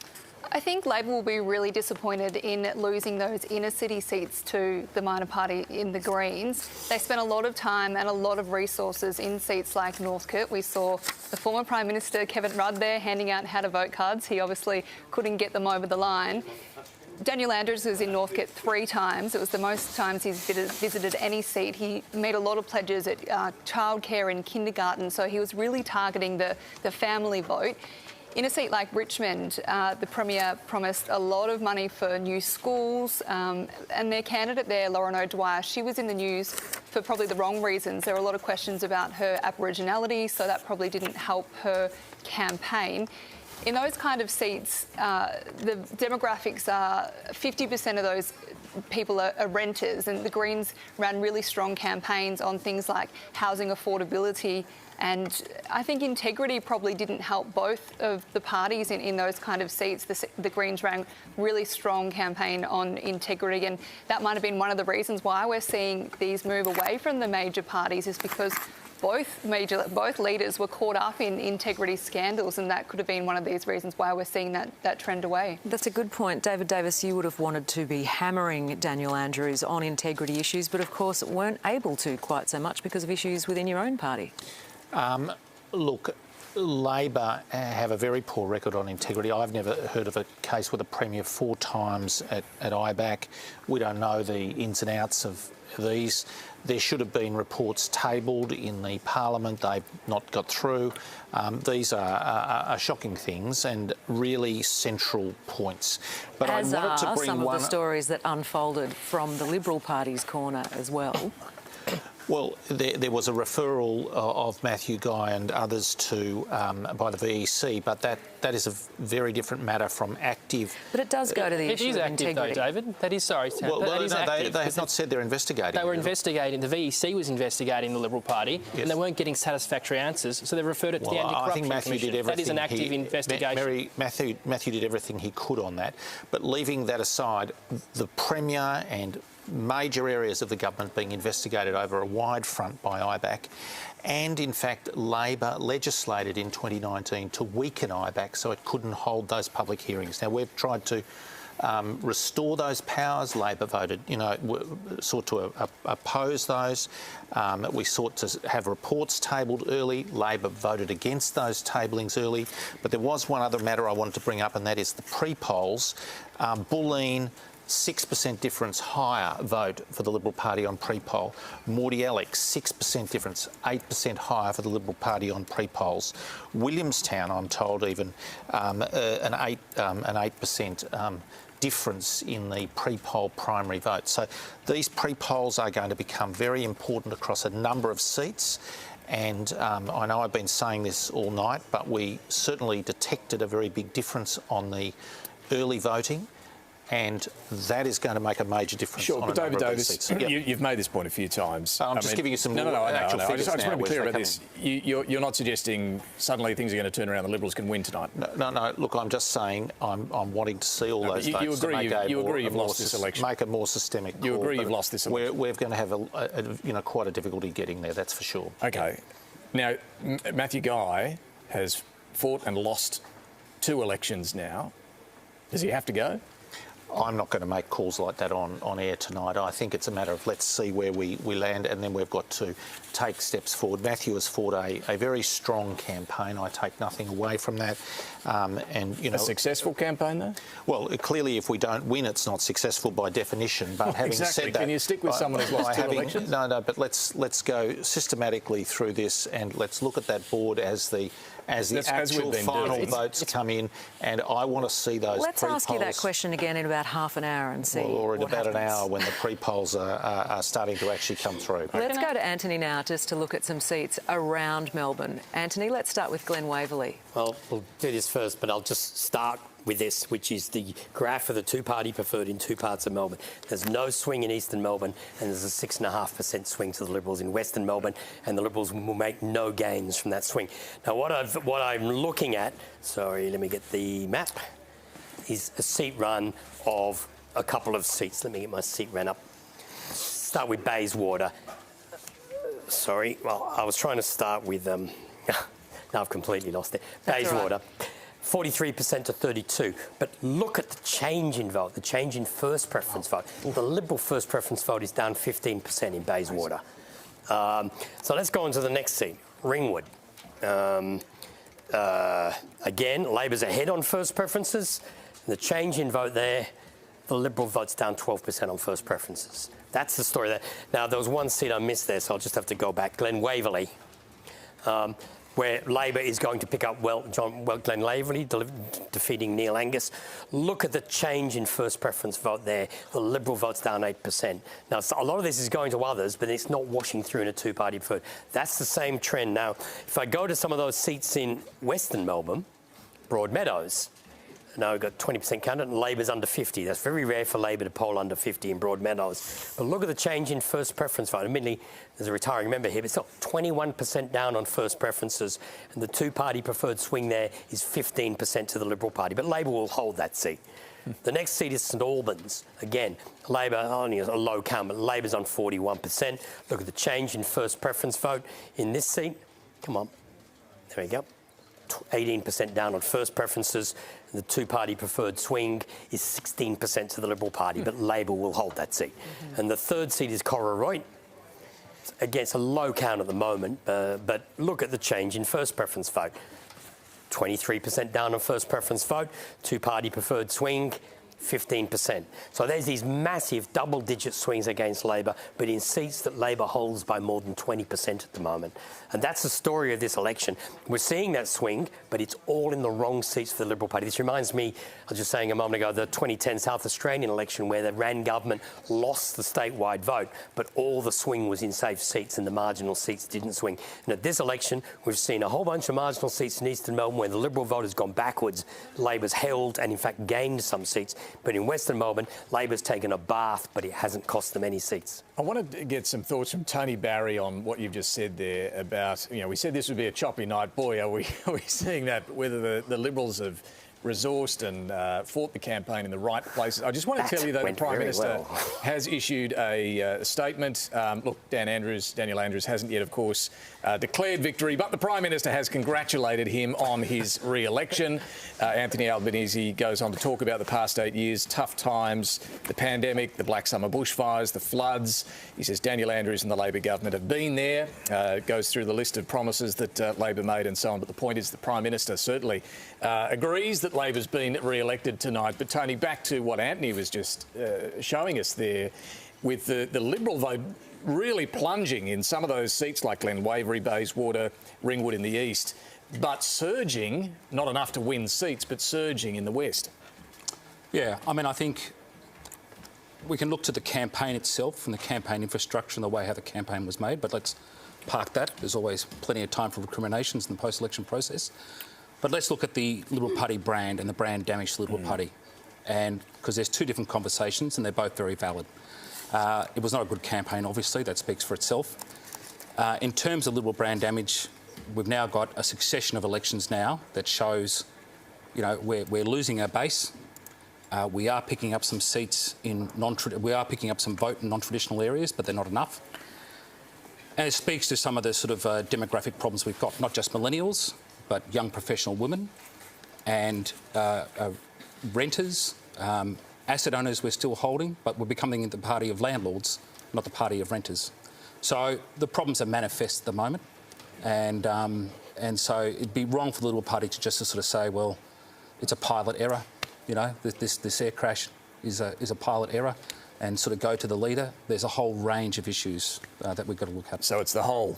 I think Labor will be really disappointed in losing those inner city seats to the minor party in the Greens. They spent a lot of time and a lot of resources in seats like Northcote. We saw the former Prime Minister Kevin Rudd there handing out how to vote cards. He obviously couldn't get them over the line. Daniel Andrews was in Northcote 3 times. It was the most times he's visited any seat. He made a lot of pledges at childcare and kindergarten, so he was really targeting the family vote. In a seat like Richmond, the Premier promised a lot of money for new schools, and their candidate there, Lauren O'Dwyer, she was in the news for probably the wrong reasons. There were a lot of questions about her Aboriginality, so that probably didn't help her campaign. In those kind of seats, the demographics are 50% of those people are renters, and the Greens ran really strong campaigns on things like housing affordability. And I think integrity probably didn't help both of the parties in those kind of seats. The Greens ran really strong campaign on integrity, and that might have been one of the reasons why we're seeing these move away from the major parties, is because both leaders were caught up in integrity scandals, and that could have been one of these reasons why we're seeing that trend away. That's a good point. David Davis, you would have wanted to be hammering Daniel Andrews on integrity issues, but of course weren't able to quite so much because of issues within your own party. Look, Labor have a very poor record on integrity. I've never heard of a case with a Premier 4 times at IBAC. We don't know the ins and outs of these. There should have been reports tabled in the Parliament. They've not got through. These are shocking things and really central points. But as I wanted to are bring some one of the stories that unfolded from the Liberal Party's corner as well. Well, there was a referral of Matthew Guy and others to by the VEC, but that is a very different matter from active. But it does go to the issue of active, integrity. though, David. That is sorry. Well, that is active. They have not said they're investigating. They were investigating. The VEC was investigating the Liberal Party, yes, and they weren't getting satisfactory answers, so they referred it to the Anti-Corruption I think Matthew Commission. did everything. That is an active investigation. Matthew did everything he could on that. But leaving that aside, the Premier and major areas of the government being investigated over a wide front by IBAC, and in fact Labor legislated in 2019 to weaken IBAC so it couldn't hold those public hearings. Now we've tried to restore those powers. Labor voted, sought to oppose those. We sought to have reports tabled early. Labor voted against those tablings early. But there was one other matter I wanted to bring up, and that is the pre-polls. Bulleen, 6% difference higher vote for the Liberal Party on pre-poll. Mordialloc, 6% difference, 8% higher for the Liberal Party on pre-polls. Williamstown, I'm told, even an 8% difference in the pre-poll primary vote. So these pre-polls are going to become very important across a number of seats. And I know I've been saying this all night, but we certainly detected a very big difference on the early voting. And that is going to make a major difference. Sure, on but a number David of these Davis, seats. you've made this point a few times. I'm just giving you some actual figures. I just want to be clear about this. You're not suggesting suddenly things are going to turn around, the Liberals can win tonight? No. Look, I'm just saying I'm wanting to see all those votes. You agree you've lost this election? Make a more systemic call. You agree you've lost this election? We're going to have quite a difficulty getting there, that's for sure. OK. Now, Matthew Guy has fought and lost 2 elections now. Does he have to go? I'm not going to make calls like that on air tonight. I think it's a matter of let's see where we land, and then we've got to take steps forward. Matthew has fought a very strong campaign. I take nothing away from that. A successful campaign, though? Well, clearly, if we don't win, it's not successful by definition. But having said that, can you stick with someone who's lost 2 elections? No. But let's go systematically through this, and let's look at that board as the actual final votes come in, and I want to see those. Let's ask you that question again in about half an hour and see. Or in about happens. an hour when the pre-polls are starting to actually come through. Let's go to Antony now, just to look at some seats around Melbourne. Antony, let's start with Glen Waverley. Well, we'll do this first, but I'll just start with this, which is the graph of the two-party preferred in 2 parts of Melbourne. There's no swing in eastern Melbourne, and there's a 6.5% swing to the Liberals in western Melbourne, and the Liberals will make no gains from that swing. Now, what I'm looking at, sorry, let me get the map, is a seat run of a couple of seats. Let me get my seat run up. Start with Bayswater. Sorry, well, I was trying to start with... now I've completely lost it. Bayswater. 43% to 32. But look at the change in vote, the change in first preference vote. The Liberal first preference vote is down 15% in Bayswater. So let's go on to the next seat, Ringwood. Again, Labor's ahead on first preferences. The change in vote there, the Liberal vote's down 12% on first preferences. That's the story there. Now, there was one seat I missed there, so I'll just have to go back. Glen Waverley. Where Labor is going to pick up Glen Waverley, defeating Neil Angus. Look at the change in first preference vote there. The Liberal vote's down 8%. Now, a lot of this is going to others, but it's not washing through in a 2-party preferred. That's the same trend. Now, if I go to some of those seats in Western Melbourne, Broadmeadows, now we've got 20% candidate, and Labor's under 50. That's very rare for Labor to poll under 50 in Broadmeadows. But look at the change in first preference vote. Admittedly, there's a retiring member here, but it's not 21% down on first preferences, and the 2-party preferred swing there is 15% to the Liberal Party. But Labor will hold that seat. The next seat is St Albans. Again, Labor, only a low count, but Labor's on 41%. Look at the change in first preference vote in this seat. Come on. There we go. 18% down on first preferences. The 2-party preferred swing is 16% to the Liberal Party, but Labor will hold that seat. And the third seat is Cororoy. Again, it's a low count at the moment, but look at the change in first preference vote. 23% down on first preference vote, two-party preferred swing, 15%. So there's these massive double-digit swings against Labor, but in seats that Labor holds by more than 20% at the moment. And that's the story of this election. We're seeing that swing, but it's all in the wrong seats for the Liberal Party. This reminds me, I was just saying a moment ago, the 2010 South Australian election where the Rann government lost the statewide vote, but all the swing was in safe seats and the marginal seats didn't swing. And at this election, we've seen a whole bunch of marginal seats in eastern Melbourne where the Liberal vote has gone backwards. Labor's held and, in fact, gained some seats. But in Western Melbourne, Labor's taken a bath, but it hasn't cost them any seats. I want to get some thoughts from Tony Barry on what you've just said there about, we said this would be a choppy night. Boy, are we seeing that, whether the Liberals have resourced and fought the campaign in the right places. I just want to tell you that the Prime Minister has issued a statement. Look, Daniel Andrews hasn't yet, of course, declared victory, but the Prime Minister has congratulated him on his re-election. Anthony Albanese goes on to talk about the past 8 years, tough times, the pandemic, the Black Summer bushfires, the floods. He says Daniel Andrews and the Labor government have been there, goes through the list of promises that Labor made and so on. But the point is the Prime Minister certainly agrees that Labor's been re-elected tonight. But, Tony, back to what Antony was just showing us there, with the Liberal vote really plunging in some of those seats like Glen Waverley, Bayswater, Ringwood in the east, but surging, not enough to win seats, but surging in the west. Yeah, I mean, I think we can look to the campaign itself and the campaign infrastructure and the way how the campaign was made, but let's park that. There's always plenty of time for recriminations in the post-election process. But let's look at the Liberal Party brand and the brand damage to the Liberal Party. And because there's two different conversations and they're both very valid. It was not a good campaign, obviously, that speaks for itself. In terms of Liberal brand damage, we've now got a succession of elections now that shows, we're losing our base. We are picking up some seats we are picking up some vote in non-traditional areas, but they're not enough. And it speaks to some of the sort of demographic problems we've got, not just millennials, but young professional women and renters, asset owners we're still holding, but we're becoming the party of landlords, not the party of renters. So the problems are manifest at the moment, and so it'd be wrong for the Liberal Party to just sort of say, well, it's a pilot error, this air crash is a pilot error, and sort of go to the leader. There's a whole range of issues that we've got to look at. So it's the whole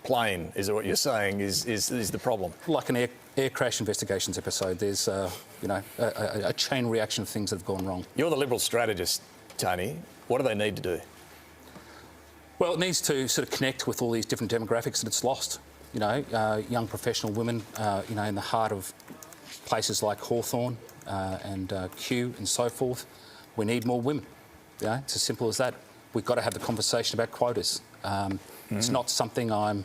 plane, is what you're saying, is the problem? Like an air crash investigations episode, there's a chain reaction of things that have gone wrong. You're the Liberal strategist, Tony. What do they need to do? Well, it needs to sort of connect with all these different demographics that it's lost. Young professional women, in the heart of places like Hawthorn and Kew and so forth. We need more women. It's as simple as that. We've got to have the conversation about quotas. It's not something I'm,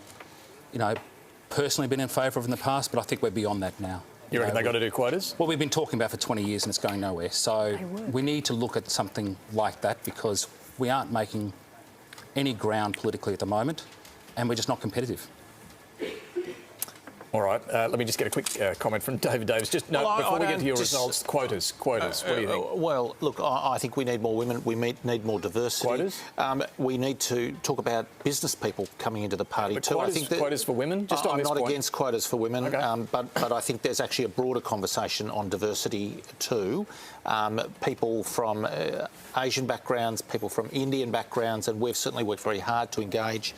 personally been in favour of in the past, but I think we're beyond that now. You reckon they've got to do quotas? Well, we've been talking about it for 20 years and it's going nowhere. So we need to look at something like that because we aren't making any ground politically at the moment and we're just not competitive. All right, let me just get a quick comment from David Davis. Before we get to your results, quotas. What do you think? Well, look, I think we need more women. We need more diversity. Quotas? We need to talk about business people coming into the party too. Quotas, I think quotas for women? Just on this I'm not point. against quotas for women, okay. But I think there's actually a broader conversation on diversity too. People from Asian backgrounds, people from Indian backgrounds, and we've certainly worked very hard to engage.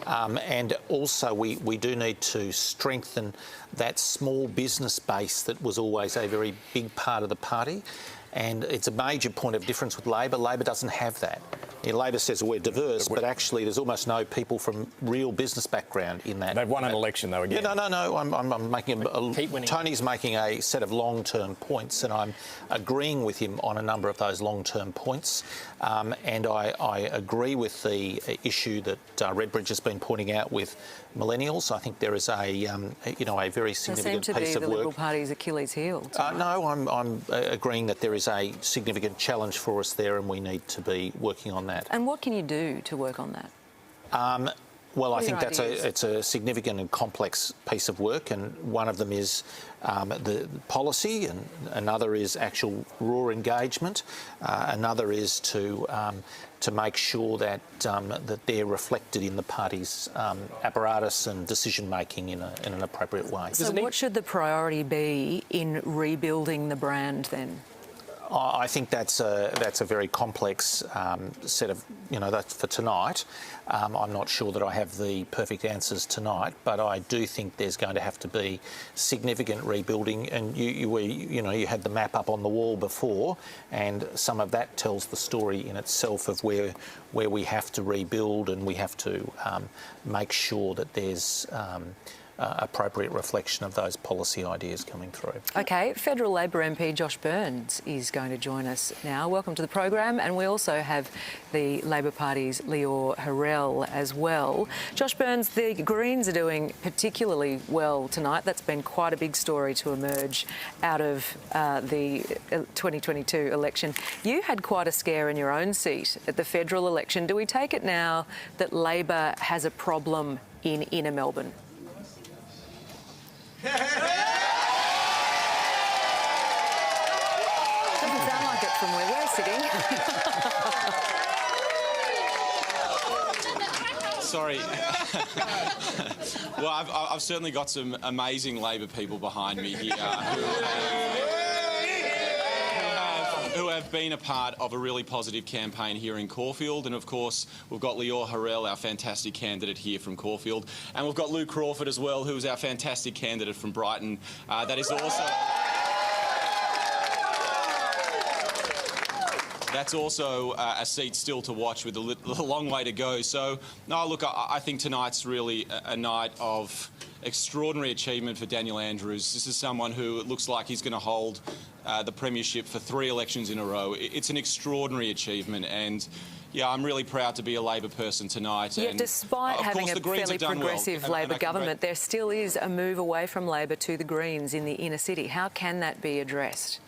And also we do need to strengthen that small business base that was always a very big part of the party. And it's a major point of difference with Labor. Labor doesn't have that. Labor says we're diverse, but actually there's almost no people from real business background in that. They've won an election, though, again. Yeah, no. I'm making Tony's making a set of long-term points, and I'm agreeing with him on a number of those long-term points. And I agree with the issue that Redbridge has been pointing out with millennials. I think there is a very significant piece of work. They seem to be the Liberal Party's Achilles heel. No, I'm agreeing that there is a significant challenge for us there, and we need to be working on that. And what can you do to work on that? Well, I think it's a significant and complex piece of work, and one of them is the policy, and another is actual raw engagement. Another is to make sure that that they're reflected in the party's apparatus and decision making in an appropriate way. So, what should the priority be in rebuilding the brand then? I think that's a very complex set of, that's for tonight. I'm not sure that I have the perfect answers tonight, but I do think there's going to have to be significant rebuilding. And you had the map up on the wall before, and some of that tells the story in itself of where we have to rebuild, and we have to make sure that there's appropriate reflection of those policy ideas coming through. OK, Federal Labor MP Josh Burns is going to join us now. Welcome to the program. And we also have the Labor Party's Leor Harrell as well. Josh Burns, the Greens are doing particularly well tonight. That's been quite a big story to emerge out of the 2022 election. You had quite a scare in your own seat at the federal election. Do we take it now that Labor has a problem in inner Melbourne? Doesn't sound like it from where we're sitting. Sorry. Well, I've certainly got some amazing Labor people behind me here who have been a part of a really positive campaign here in Caulfield. And of course, we've got Leor Harrell, our fantastic candidate here from Caulfield. And we've got Lou Crawford as well, who's our fantastic candidate from Brighton. That is also... That's also a seat still to watch with a long way to go. So, no, look, I think tonight's really a night of extraordinary achievement for Daniel Andrews. This is someone who it looks like he's going to hold the premiership for 3 elections in a row. It's an extraordinary achievement, and yeah, I'm really proud to be a Labor person tonight. Yet and despite having a fairly progressive Labor government, there still is a move away from Labor to the Greens in the inner city. How can that be addressed?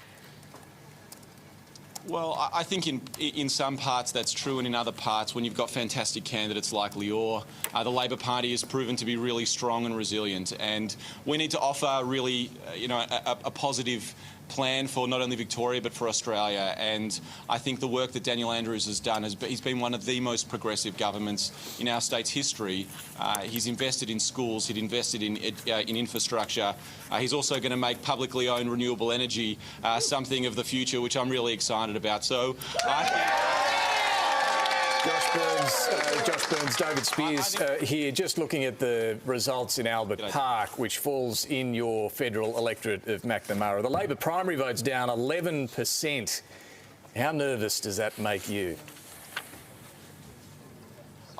Well, I think in some parts that's true, and in other parts, when you've got fantastic candidates like Leor, the Labor Party has proven to be really strong and resilient, and we need to offer really, a positive plan for not only Victoria but for Australia. And I think the work that Daniel Andrews has done, he's been one of the most progressive governments in our state's history. He's invested in schools, he's invested in infrastructure. He's also going to make publicly owned renewable energy something of the future, which I'm really excited about. So Josh Burns, David Speers here, just looking at the results in Albert Park, which falls in your federal electorate of Macnamara. The Labor primary vote's down 11%. How nervous does that make you?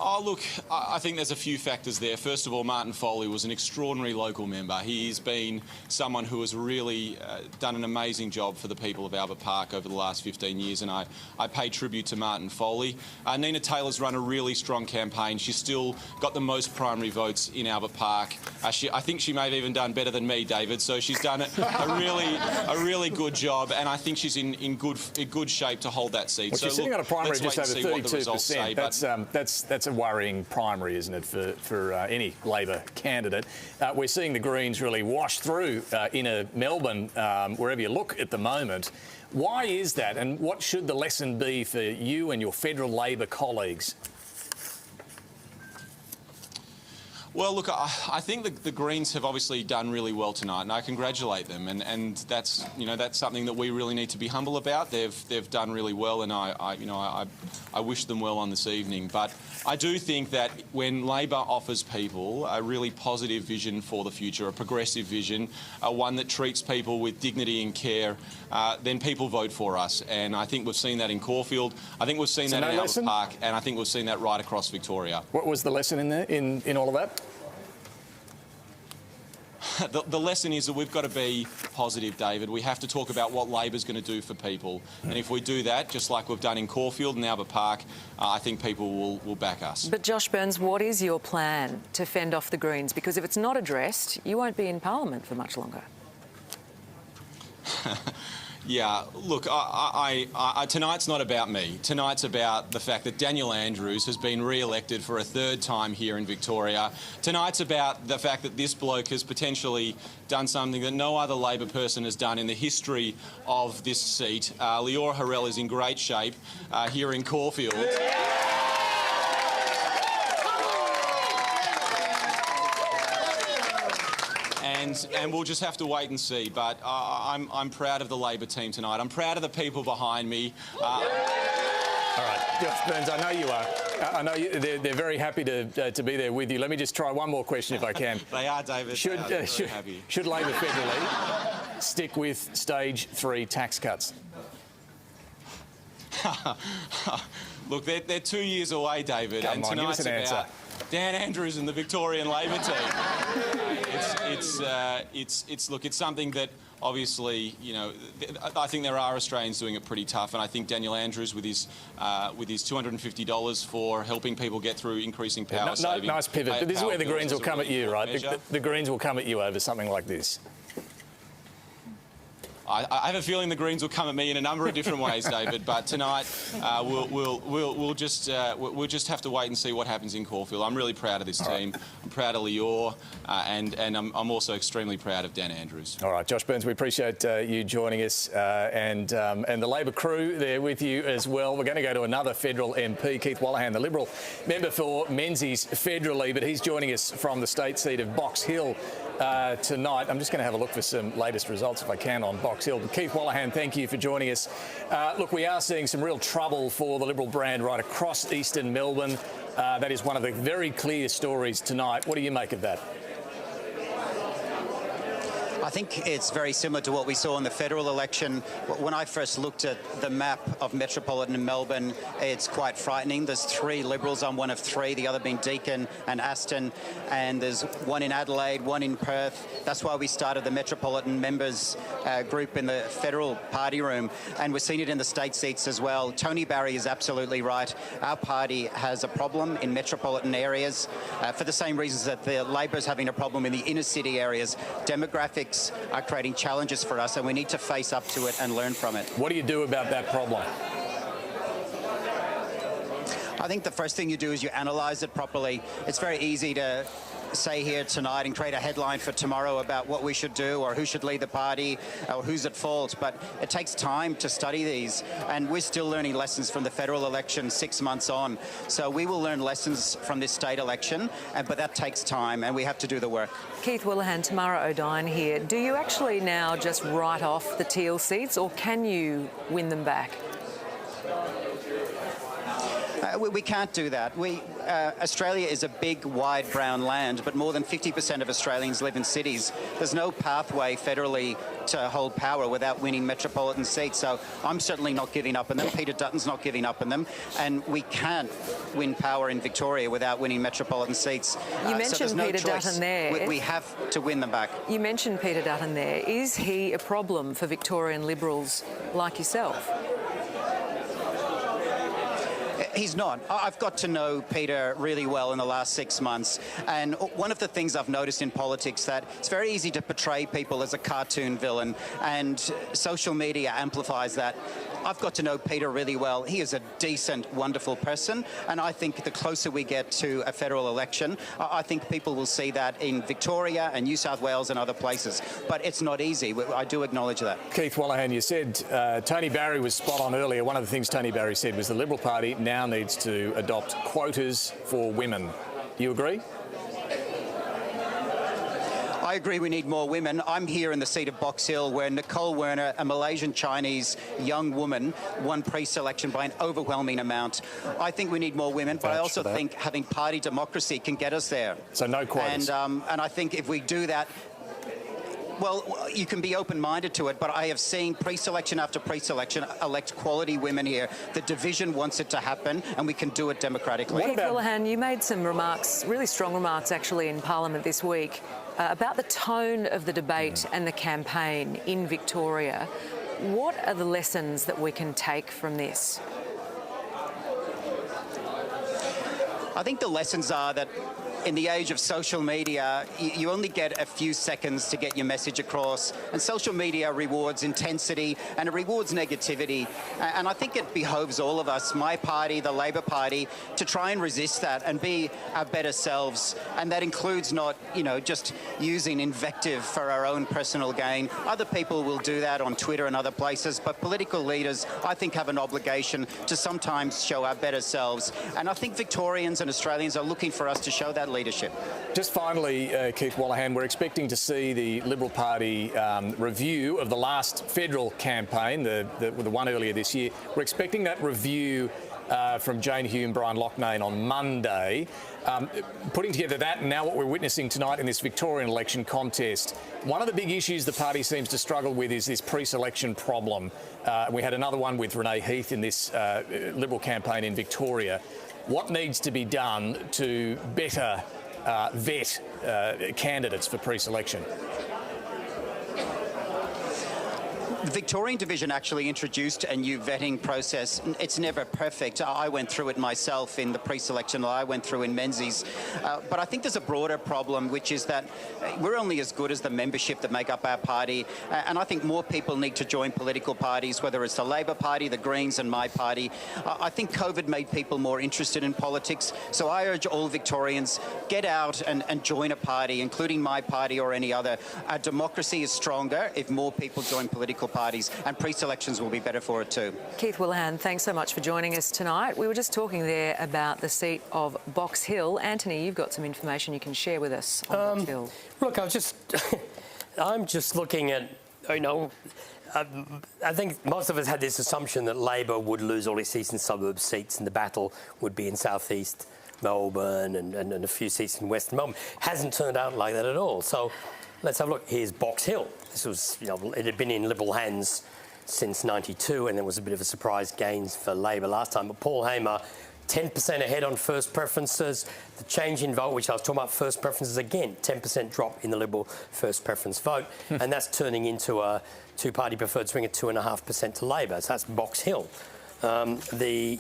Oh, look, I think there's a few factors there. First of all, Martin Foley was an extraordinary local member. He's been someone who has really done an amazing job for the people of Albert Park over the last 15 years, and I pay tribute to Martin Foley. Nina Taylor's run a really strong campaign. She's still got the most primary votes in Albert Park. I think she may have even done better than me, David, so she's done a really good job, and I think she's in good shape to hold that seat. Well, she's sitting on a primary just over 32%. That's a worrying primary, isn't it, for any Labor candidate? We're seeing the Greens really wash through inner Melbourne, wherever you look at the moment. Why is that, and what should the lesson be for you and your federal Labor colleagues? Well, look, I think the Greens have obviously done really well tonight, and I congratulate them. And that's something that we really need to be humble about. They've done really well, and I wish them well on this evening. But I do think that when Labor offers people a really positive vision for the future, a progressive vision, one that treats people with dignity and care, then people vote for us. And I think we've seen that in Caulfield. I think we've seen that in Albert Park, and I think we've seen that right across Victoria. What was the lesson in there, in all of that? The lesson is that we've got to be positive, David. We have to talk about what Labor's going to do for people. And if we do that, just like we've done in Caulfield and Albert Park, I think people will back us. But Josh Burns, what is your plan to fend off the Greens? Because if it's not addressed, you won't be in Parliament for much longer. Yeah, look, tonight's not about me. Tonight's about the fact that Daniel Andrews has been re-elected for a third time here in Victoria. Tonight's about the fact that this bloke has potentially done something that no other Labor person has done in the history of this seat. Leora Harrell is in great shape here in Caulfield. And we'll just have to wait and see. But I'm proud of the Labor team tonight. I'm proud of the people behind me. All right, Josh Burns, I know you are. I know they're very happy to be there with you. Let me just try one more question if I can. They are, David. Should Labor federally stick with stage 3 tax cuts? Look, they're 2 years away, David, Come and on, tonight's give us an about answer. Dan Andrews and the Victorian Labor team. It's something that obviously, you know, I think there are Australians doing it pretty tough, and I think Daniel Andrews with his $250 for helping people get through increasing power saving. Nice pivot. But this is where the Greens will come at you, right? The Greens will come at you over something like this. I have a feeling the Greens will come at me in a number of different ways, David. But tonight, we'll just have to wait and see what happens in Caulfield. I'm really proud of this team. I'm proud of Leora, and I'm also extremely proud of Dan Andrews. All right, Josh Burns, we appreciate you joining us, and the Labor crew there with you as well. We're going to go to another federal MP, Keith Wallahan, the Liberal member for Menzies federally, but he's joining us from the state seat of Box Hill tonight. I'm just going to have a look for some latest results if I can on Box Hill. But Keith Wallahan, thank you for joining us. Look, we are seeing some real trouble for the Liberal brand right across eastern Melbourne. That is one of the very clear stories tonight. What do you make of that? I think it's very similar to what we saw in the federal election. When I first looked at the map of metropolitan Melbourne, it's quite frightening. There's 3 Liberals. I'm one of 3, the other being Deakin and Aston, and there's one in Adelaide, one in Perth. That's why we started the metropolitan members group in the federal party room, and we're seeing it in the state seats as well. Tony Barry is absolutely right. Our party has a problem in metropolitan areas for the same reasons that the Labor's having a problem in the inner city areas. Demographics are creating challenges for us, and we need to face up to it and learn from it. What do you do about that problem? I think the first thing you do is you analyse it properly. It's very easy to say here tonight and create a headline for tomorrow about what we should do or who should lead the party or who's at fault, but it takes time to study these, and we're still learning lessons from the federal election 6 months on. So we will learn lessons from this state election, but that takes time, and we have to do the work. Keith Willingham, Tamara Oudyn here. Do you actually now just write off the teal seats, or can you win them back? We can't do that. Australia is a big, wide, brown land, but more than 50% of Australians live in cities. There's no pathway federally to hold power without winning metropolitan seats. So I'm certainly not giving up on them. Peter Dutton's not giving up on them. And we can't win power in Victoria without winning metropolitan seats. You mentioned no Peter choice. Dutton there. We have to win them back. You mentioned Peter Dutton there. Is he a problem for Victorian Liberals like yourself? He's not. I've got to know Peter really well in the last 6 months, and one of the things I've noticed in politics that it's very easy to portray people as a cartoon villain, and social media amplifies that. I've got to know Peter really well. He is a decent, wonderful person, and I think the closer we get to a federal election, I think people will see that in Victoria and New South Wales and other places. But it's not easy. I do acknowledge that. Keith Wallahan, you said Tony Barry was spot on earlier. One of the things Tony Barry said was the Liberal Party now needs to adopt quotas for women. Do you agree? I agree we need more women. I'm here in the seat of Box Hill where Nicole Werner, a Malaysian-Chinese young woman, won pre-selection by an overwhelming amount. I think we need more women, but I also think having party democracy can get us there. So no quotas. And I think if we do that, well, you can be open-minded to it, but I have seen pre-selection after pre-selection elect quality women here. The division wants it to happen, and we can do it democratically. Keith Willingham, you made some remarks, really strong remarks actually, in Parliament this week about the tone of the debate and the campaign in Victoria. What are the lessons that we can take from this? I think the lessons are that in the age of social media, you only get a few seconds to get your message across, and social media rewards intensity and it rewards negativity. And I think it behoves all of us, my party, the Labor Party, to try and resist that and be our better selves. And that includes not, just using invective for our own personal gain. Other people will do that on Twitter and other places, but political leaders, I think, have an obligation to sometimes show our better selves. And I think Victorians and Australians are looking for us to show that leadership. Just finally, Keith Wallahan, we're expecting to see the Liberal Party review of the last federal campaign, the one earlier this year. We're expecting that review from Jane Hume, Brian Loughnane on Monday. Putting together that and now what we're witnessing tonight in this Victorian election contest, one of the big issues the party seems to struggle with is this pre-selection problem. We had another one with Renee Heath in this Liberal campaign in Victoria. What needs to be done to better vet candidates for pre-selection? The Victorian division actually introduced a new vetting process. It's never perfect. I went through it myself in the pre-selection that I went through in Menzies. But I think there's a broader problem, which is that we're only as good as the membership that make up our party. And I think more people need to join political parties, whether it's the Labor Party, the Greens and my party. I think COVID made people more interested in politics. So I urge all Victorians, get out and join a party, including my party or any other. Our democracy is stronger if more people join political parties, and pre-selections will be better for it too. Keith Wallahan, thanks so much for joining us tonight. We were just talking there about the seat of Box Hill. Anthony, you've got some information you can share with us on Box Hill. Look, I'm just looking at, I think most of us had this assumption that Labor would lose all its eastern suburb seats and the battle would be in southeast Melbourne and a few seats in western Melbourne. Hasn't turned out like that at all. So let's have a look. Here's Box Hill. This was, it had been in Liberal hands since '92, and there was a bit of a surprise gains for Labor last time. But Paul Hamer, 10% ahead on first preferences. The change in vote, which I was talking about, first preferences again, 10% drop in the Liberal first preference vote, and that's turning into a two-party preferred swing of 2.5% to Labor. So that's Box Hill. The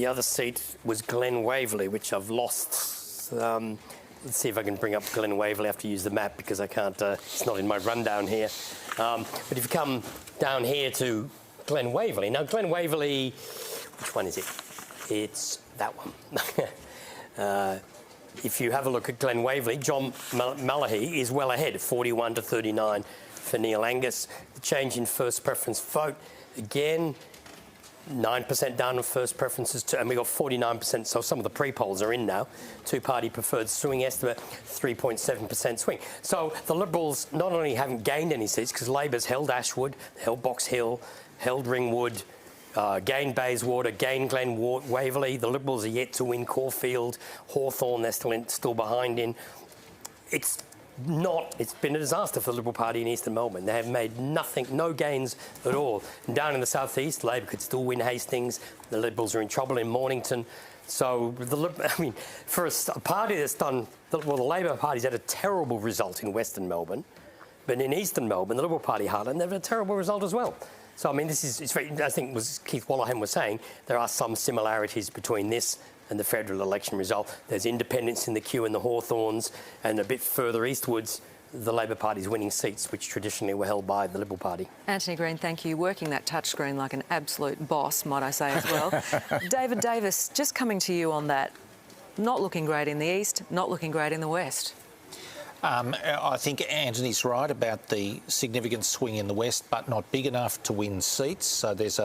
other seat was Glen Waverley, which I've lost. Let's see if I can bring up Glen Waverley. I have to use the map because I can't, it's not in my rundown here. But if you come down here to Glen Waverley, now Glen Waverley, which one is it? It's that one. If you have a look at Glen Waverley, John Malahy is well ahead, 41 to 39 for Neil Angus. The change in first preference vote, again, 9% down on first preferences, and we got 49%, so some of the pre-polls are in now. Two-party preferred swing estimate, 3.7% swing. So the Liberals not only haven't gained any seats, because Labor's held Ashwood, held Box Hill, held Ringwood, gained Bayswater, gained Glen Waverley. The Liberals are yet to win Caulfield, Hawthorn, they're still behind in. It's been a disaster for the Liberal Party in eastern Melbourne. They have made nothing, no gains at all. And down in the southeast, Labor could still win Hastings. The Liberals are in trouble in Mornington. So, for a party that's done, the Labor Party's had a terrible result in western Melbourne, but in eastern Melbourne, the Liberal Party heartland, they've had a terrible result as well. So, I think was Keith Wallahan was saying, there are some similarities between this and the federal election result. There's independents in the queue in the Hawthorns, and a bit further eastwards, the Labor Party's winning seats, which traditionally were held by the Liberal Party. Antony Green, thank you. Working that touchscreen like an absolute boss, might I say as well. David Davis, just coming to you on that. Not looking great in the east, not looking great in the west. I think Anthony's right about the significant swing in the west, but not big enough to win seats. So there's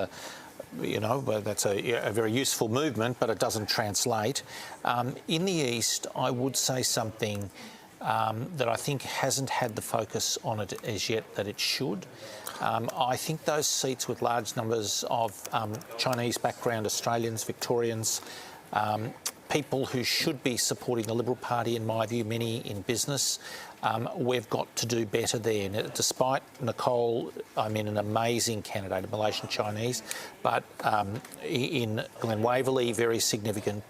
that's a very useful movement, but it doesn't translate. In the east, I would say something that I think hasn't had the focus on it as yet that it should. I think those seats with large numbers of Chinese background Australians, Victorians, people who should be supporting the Liberal Party, in my view, many in business, we've got to do better there. Despite Nicole, an amazing candidate, a Malaysian Chinese, but in Glen Waverley, very significant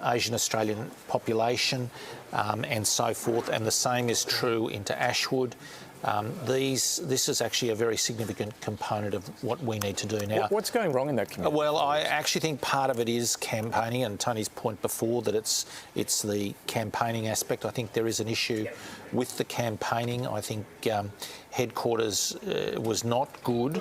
Asian Australian population and so forth. And the same is true into Ashwood. This is actually a very significant component of what we need to do now. What's going wrong in that community? Well, I actually think part of it is campaigning, and Tony's point before that it's the campaigning aspect. I think there is an issue with the campaigning. I think headquarters was not good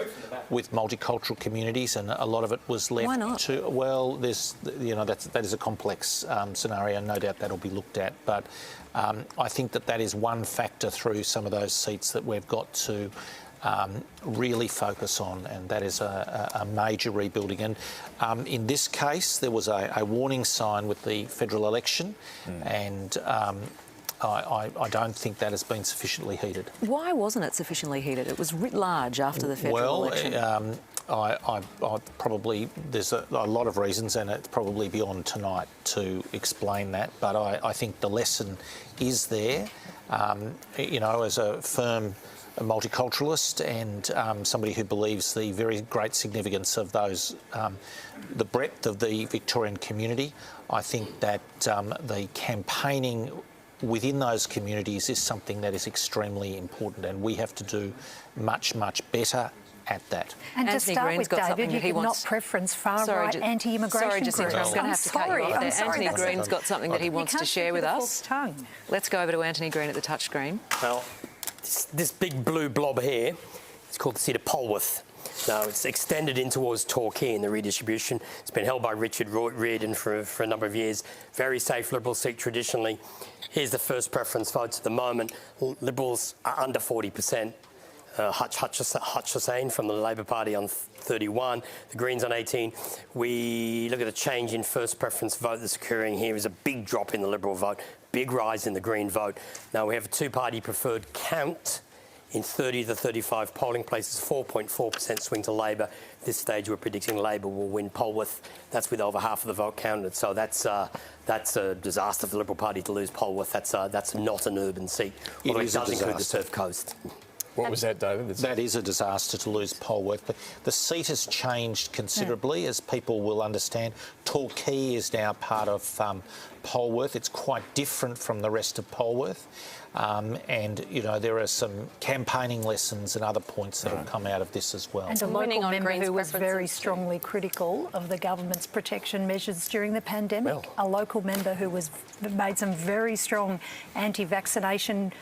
with multicultural communities, and a lot of it was left Why not? to. Well, that is a complex scenario. No doubt that'll be looked at, but I think that is one factor through some of those seats that we've got to really focus on, and that is a major rebuilding. And in this case, there was a warning sign with the federal election, and I don't think that has been sufficiently heeded. Why wasn't it sufficiently heeded? It was writ large after the federal election. I probably, there's a lot of reasons, and it's probably beyond tonight to explain that, but I think the lesson is there. As a firm multiculturalist and somebody who believes the very great significance of those, the breadth of the Victorian community, I think that the campaigning within those communities is something that is extremely important, and we have to do much, much better at that. And Antony to start Green's with, got David, you he could wants... not preference far-right anti-immigration Sorry, Jacinta, I'm going to have to cut you off there. Anthony Green's got something that he wants to share with us. Let's go over to Antony Green at the touchscreen. Well, this big blue blob here, it's called the seat of Polwarth. Now, it's extended in towards Torquay in the redistribution. It's been held by Richard Reardon for a number of years. Very safe Liberal seat traditionally. Here's the first preference votes at the moment. Liberals are under 40%. Hutchison from the Labor Party on 31, the Greens on 18. We look at the change in first preference vote that's occurring here is a big drop in the Liberal vote, big rise in the Green vote. Now we have a two-party preferred count in 30 to 35 polling places, 4.4% swing to Labor. At this stage, we're predicting Labor will win Polwarth. That's with over half of the vote counted. So that's a disaster for the Liberal Party to lose Polwarth. That's not an urban seat, although it does include the Surf Coast. What was that, David? That is a disaster to lose Polwarth. But the seat has changed considerably, as people will understand. Torquay is now part of Polwarth. It's quite different from the rest of Polwarth. And, there are some campaigning lessons and other points that have come out of this as well. And a local member who was very strongly critical of the government's protection measures during the pandemic. Well. A local member who made some very strong anti-vaccination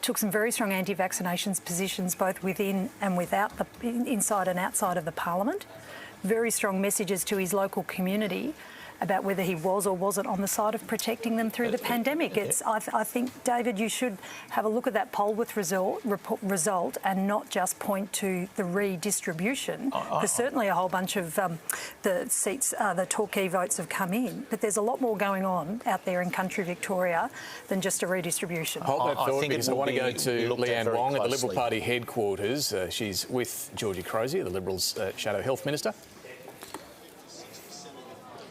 took some very strong anti-vaccinations positions both within and without inside and outside of the parliament. Very strong messages to his local community about whether he was or wasn't on the side of protecting them through the pandemic. I think, David, you should have a look at that Polwarth result and not just point to the redistribution. There's certainly a whole bunch of the seats, the Torquay votes have come in, but there's a lot more going on out there in country Victoria than just a redistribution. Hold that thought, because I want to go to Leanne Wong at the Liberal Party headquarters. She's with Georgie Crozier, the Liberals' Shadow Health Minister.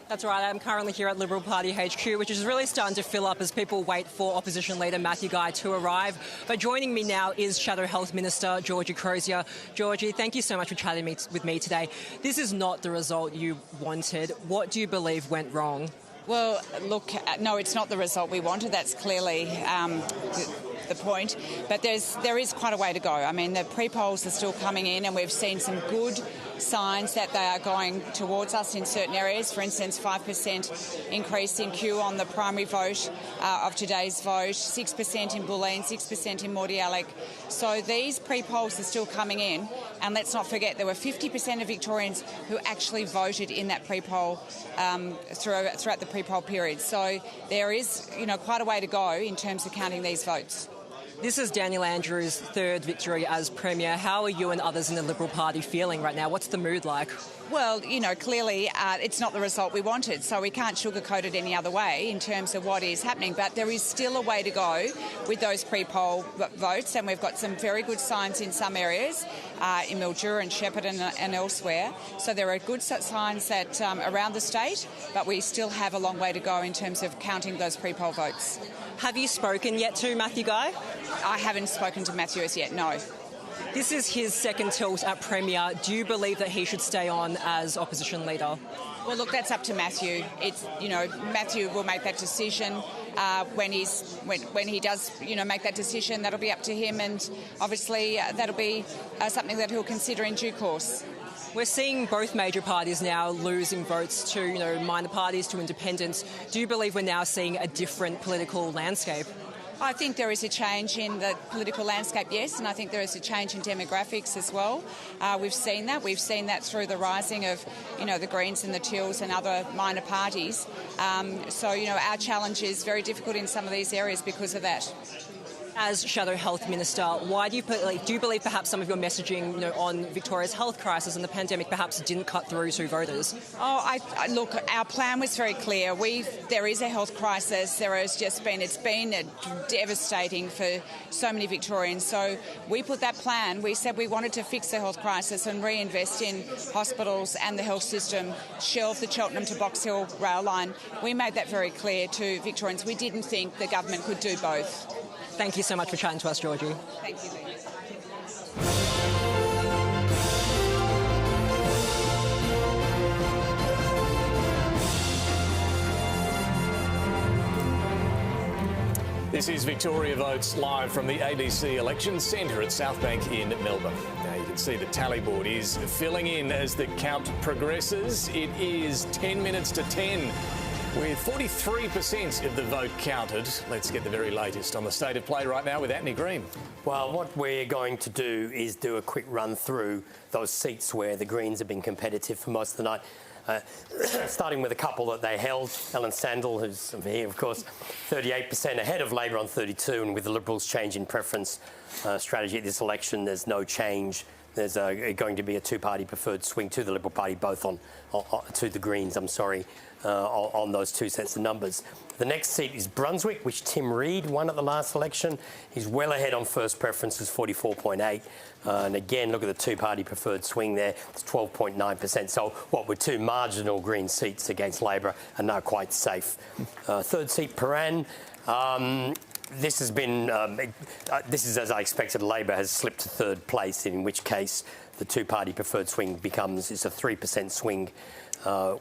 That's right, I'm currently here at Liberal Party HQ, which is really starting to fill up as people wait for Opposition Leader Matthew Guy to arrive. But joining me now is Shadow Health Minister Georgie Crozier. Georgie, thank you so much for chatting with me today. This is not the result you wanted. What do you believe went wrong? Well, look, no, it's not the result we wanted. That's clearly the point. But there is quite a way to go. I mean, the pre-polls are still coming in, and we've seen some good signs that they are going towards us in certain areas. For instance, 5% increase in Kew on the primary vote of today's vote, 6% in Bulleen, 6% in Mordialloc. So these pre-polls are still coming in, and let's not forget there were 50% of Victorians who actually voted in that pre-poll throughout the pre-poll period. So there is, quite a way to go in terms of counting these votes. This is Daniel Andrews' third victory as Premier. How are you and others in the Liberal Party feeling right now? What's the mood like? Well, clearly it's not the result we wanted, so we can't sugarcoat it any other way in terms of what is happening. But there is still a way to go with those pre-poll votes, and we've got some very good signs in some areas, in Mildura and Shepparton and elsewhere. So there are good signs that around the state, but we still have a long way to go in terms of counting those pre-poll votes. Have you spoken yet to Matthew Guy? I haven't spoken to Matthew as yet, no. This is his second tilt at Premier. Do you believe that he should stay on as Opposition Leader? Well, look, that's up to Matthew. Matthew will make that decision. when he does, make that decision, that'll be up to him, and obviously that'll be something that he'll consider in due course. We're seeing both major parties now losing votes to, minor parties, to independents. Do you believe we're now seeing a different political landscape? I think there is a change in the political landscape, yes, and I think there is a change in demographics as well. We've seen that. We've seen that through the rising of, the Greens and the Teals and other minor parties. So, our challenge is very difficult in some of these areas because of that. As Shadow Health Minister, why do you believe perhaps some of your messaging on Victoria's health crisis and the pandemic perhaps didn't cut through to voters? Look, our plan was very clear. There is a health crisis. It's been devastating for so many Victorians. So we put that plan. We said we wanted to fix the health crisis and reinvest in hospitals and the health system, shelve the Cheltenham to Box Hill rail line. We made that very clear to Victorians. We didn't think the government could do both. Thank you so much for chatting to us, Georgie. Thank you, Lee. This is Victoria Votes live from the ABC Election Centre at Southbank in Melbourne. Now you can see the tally board is filling in as the count progresses. It is 10 minutes to 10. With 43% of the vote counted. Let's get the very latest on the state of play right now with Antony Green. Well, what we're going to do is do a quick run through those seats where the Greens have been competitive for most of the night. Starting with a couple that they held. Alan Sandell, who's here, of course, 38% ahead of Labor on 32, and with the Liberals' change in preference strategy at this election, there's no change. There's going to be a two-party preferred swing to the Liberal Party, both to the Greens, on those two sets of numbers. The next seat is Brunswick, which Tim Reid won at the last election. He's well ahead on first preferences, 44.8. And again, look at the two-party preferred swing there. It's 12.9%. So what were two marginal Green seats against Labor are now quite safe. Third seat, Paran. This has been, this is as I expected. Labor has slipped to third place, in which case the two-party preferred swing it's a 3% swing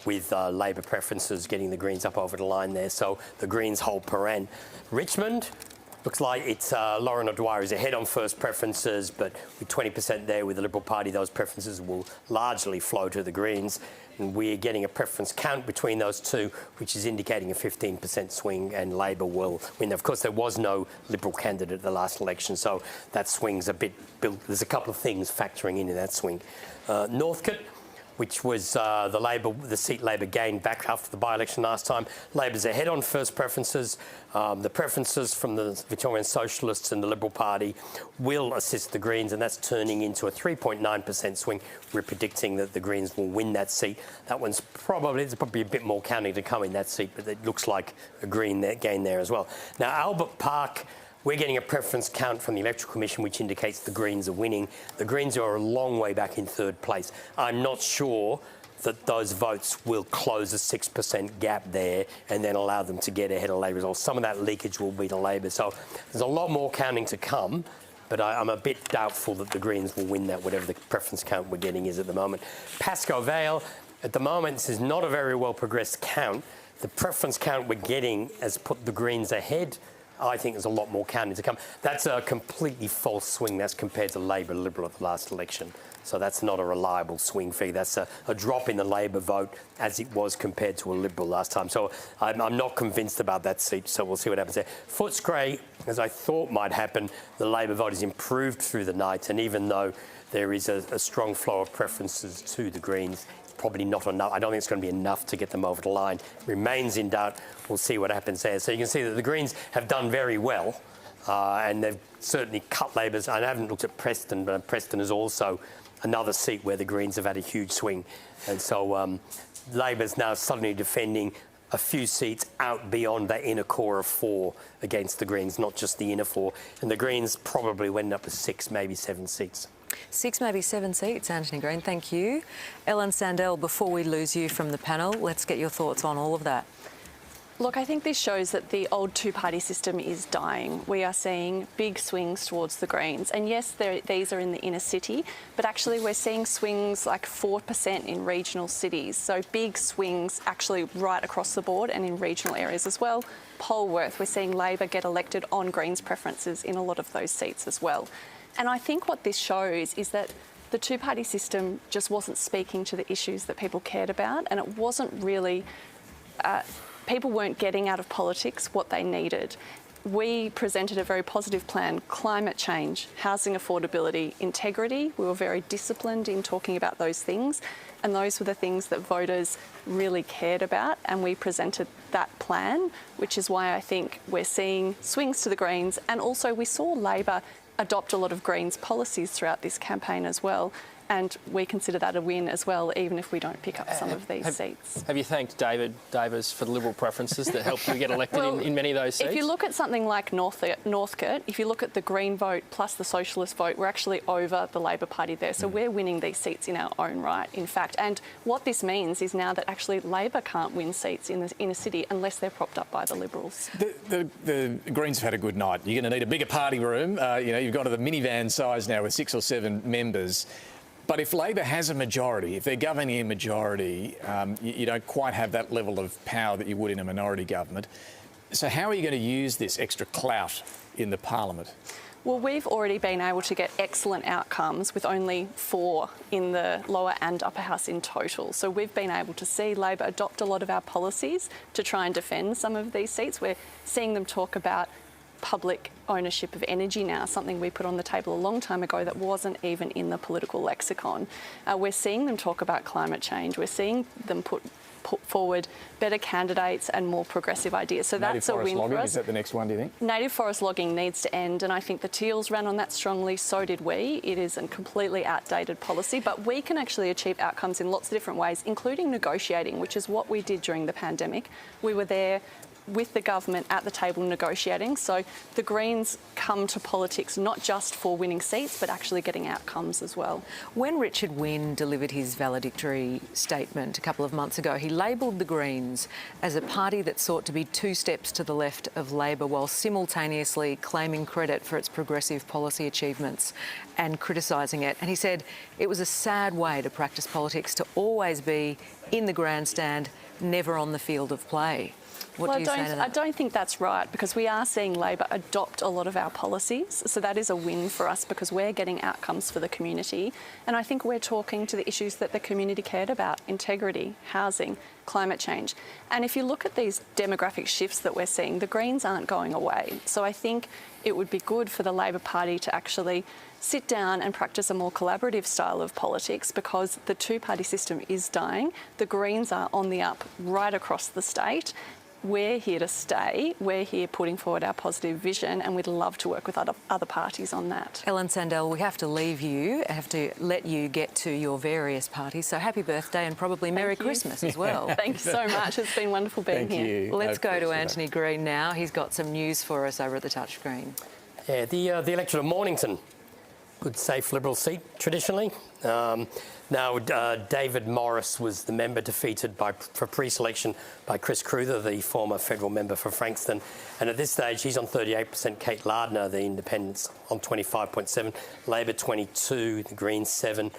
with Labor preferences getting the Greens up over the line there. So the Greens hold Paran. Richmond, looks like it's Lauren O'Dwyer is ahead on first preferences, but with 20% there with the Liberal Party, those preferences will largely flow to the Greens. And we're getting a preference count between those two, which is indicating a 15% swing, and Labor will win. Of course, there was no Liberal candidate at the last election, so that swing's a bit built. There's a couple of things factoring in that swing. Northcote, which was the seat Labor gained back after the by-election last time. Labor's ahead on first preferences. The preferences from the Victorian Socialists and the Liberal Party will assist the Greens, and that's turning into a 3.9% swing. We're predicting that the Greens will win that seat. There's probably a bit more counting to come in that seat, but it looks like a Green gain there as well. Now, Albert Park, we're getting a preference count from the Electoral Commission, which indicates the Greens are winning. The Greens are a long way back in third place. I'm not sure that those votes will close a 6% gap there and then allow them to get ahead of Labor results. Some of that leakage will be to Labor. So there's a lot more counting to come, but I'm a bit doubtful that the Greens will win that, whatever the preference count we're getting is at the moment. Pascoe Vale, at the moment, this is not a very well progressed count. The preference count we're getting has put the Greens ahead. I think there's a lot more counting to come. That's a completely false swing. That's compared to Labor Liberal at the last election. So that's not a reliable swing figure. That's a drop in the Labor vote as it was compared to a Liberal last time. So I'm not convinced about that seat, so we'll see what happens there. Footscray, as I thought might happen, the Labor vote has improved through the night, and even though there is a strong flow of preferences to the Greens, probably not enough. I don't think it's going to be enough to get them over the line. Remains in doubt. We'll see what happens there. So you can see that the Greens have done very well, and they've certainly cut Labor's. I haven't looked at Preston, but Preston is also another seat where the Greens have had a huge swing. And so Labor's now suddenly defending a few seats out beyond that inner core of 4 against the Greens, not just the inner 4. And the Greens probably will end up with 6, maybe 7 seats. 6, maybe 7 seats, Antony Green. Thank you. Ellen Sandell, before we lose you from the panel, let's get your thoughts on all of that. Look, I think this shows that the old two-party system is dying. We are seeing big swings towards the Greens. And yes, these are in the inner city, but actually we're seeing swings like 4% in regional cities. So big swings actually right across the board and in regional areas as well. Polworth, we're seeing Labor get elected on Greens preferences in a lot of those seats as well. And I think what this shows is that the two-party system just wasn't speaking to the issues that people cared about, and it wasn't really... people weren't getting out of politics what they needed. We presented a very positive plan: climate change, housing affordability, integrity. We were very disciplined in talking about those things, and those were the things that voters really cared about, and we presented that plan, which is why I think we're seeing swings to the Greens. And also we saw Labor adopt a lot of Greens policies throughout this campaign as well. And we consider that a win as well, even if we don't pick up some of these seats. Have you thanked David Davis for the Liberal preferences that helped you get elected in many of those seats? If you look at something like Northcote, if you look at the Green vote plus the Socialist vote, we're actually over the Labor Party there. So we're winning these seats in our own right, in fact. And what this means is now that actually Labor can't win seats in the inner city unless they're propped up by the Liberals. The Greens have had a good night. You're going to need a bigger party room. You've got to the minivan size now with 6 or 7 members. But if Labor has a majority, if they're governing a majority, you don't quite have that level of power that you would in a minority government. So how are you going to use this extra clout in the parliament? Well, we've already been able to get excellent outcomes with only 4 in the lower and upper house in total. So we've been able to see Labor adopt a lot of our policies to try and defend some of these seats. We're seeing them talk about public ownership of energy now, something we put on the table a long time ago that wasn't even in the political lexicon. We're seeing them talk about climate change. We're seeing them put forward better candidates and more progressive ideas. So that's a win for us. Is that the next one, do you think? Native forest logging needs to end, and I think the Teals ran on that strongly, so did we. It is a completely outdated policy, but we can actually achieve outcomes in lots of different ways, including negotiating, which is what we did during the pandemic. We were there with the government at the table negotiating. So the Greens come to politics not just for winning seats, but actually getting outcomes as well. When Richard Wynne delivered his valedictory statement a couple of months ago, he labelled the Greens as a party that sought to be 2 steps to the left of Labor while simultaneously claiming credit for its progressive policy achievements and criticising it. And he said it was a sad way to practice politics, to always be in the grandstand, never on the field of play. What do you say to that? I don't think that's right, because we are seeing Labor adopt a lot of our policies. So that is a win for us because we're getting outcomes for the community. And I think we're talking to the issues that the community cared about: integrity, housing, climate change. And if you look at these demographic shifts that we're seeing, the Greens aren't going away. So I think it would be good for the Labor Party to actually sit down and practice a more collaborative style of politics, because the two-party system is dying. The Greens are on the up right across the state. We're here to stay. We're here putting forward our positive vision, and we'd love to work with other parties on that. Ellen Sandell, we have to leave you. I have to let you get to your various parties. So happy birthday and probably Merry Christmas as well. Thank you so much. It's been wonderful being here. Let's go to Antony Green now. He's got some news for us over at the touchscreen. Yeah, the electorate of Mornington. Good, safe Liberal seat, traditionally. Now, David Morris was the member defeated for pre-selection by Chris Cruther, the former federal member for Frankston. And at this stage, he's on 38%. Kate Lardner, the Independents, on 25.7%. Labor 22%, the Greens 7%.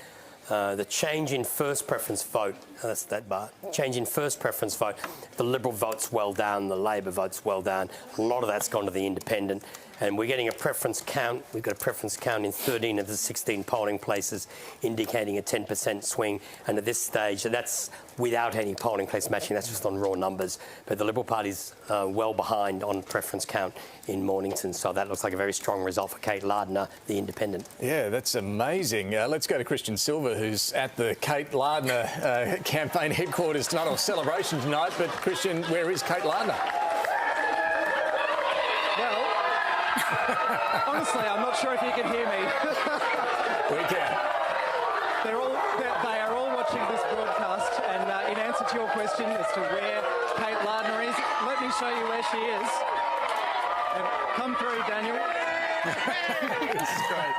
The change in first preference vote, that's that bar, change in first preference vote, the Liberal vote's well down, the Labor vote's well down. A lot of that's gone to the Independent. And we're getting a preference count. We've got a preference count in 13 of the 16 polling places, indicating a 10% swing. And at this stage, that's without any polling place matching. That's just on raw numbers. But the Liberal Party's well behind on preference count in Mornington. So that looks like a very strong result for Kate Lardner, the Independent. Yeah, that's amazing. Let's go to Christian Silver, who's at the Kate Lardner campaign headquarters tonight, or celebration tonight. But Christian, where is Kate Lardner? Honestly, I'm not sure if you can hear me. We can. They are all watching this broadcast, and in answer to your question as to where Kate Lardner is, let me show you where she is. Come through, Daniel. This is great.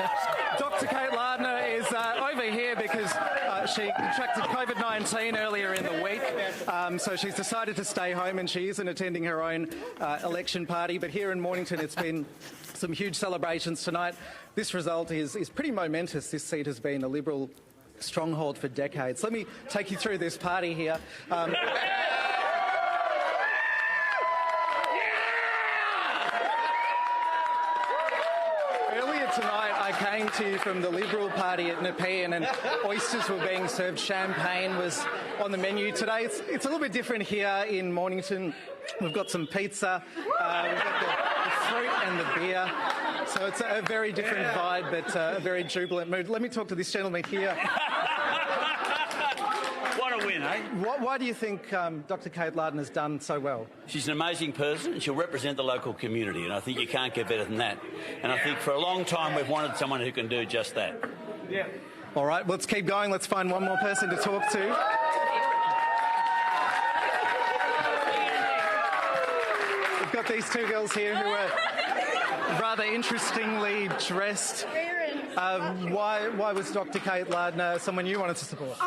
Dr. Kate Lardner is over here because she contracted COVID-19 earlier in the week, so she's decided to stay home and she isn't attending her own election party. But here in Mornington, it's been some huge celebrations tonight. This result is pretty momentous. This seat has been a Liberal stronghold for decades. Let me take you through this party here. Tonight I came to you from the Liberal Party at Nepean and oysters were being served, champagne was on the menu. Today it's a little bit different here in Mornington. We've got some pizza, we've got the fruit and the beer. So it's a very different vibe, but a very jubilant mood. Let me talk to this gentleman here. What a win, eh? Why do you think Dr. Kate Lardner has done so well? She's an amazing person and she'll represent the local community, and I think you can't get better than that. And I think for a long time we've wanted someone who can do just that. Yeah. All right, let's keep going. Let's find one more person to talk to. We've got these two girls here who are rather interestingly dressed. Why was Dr. Kate Lardner someone you wanted to support?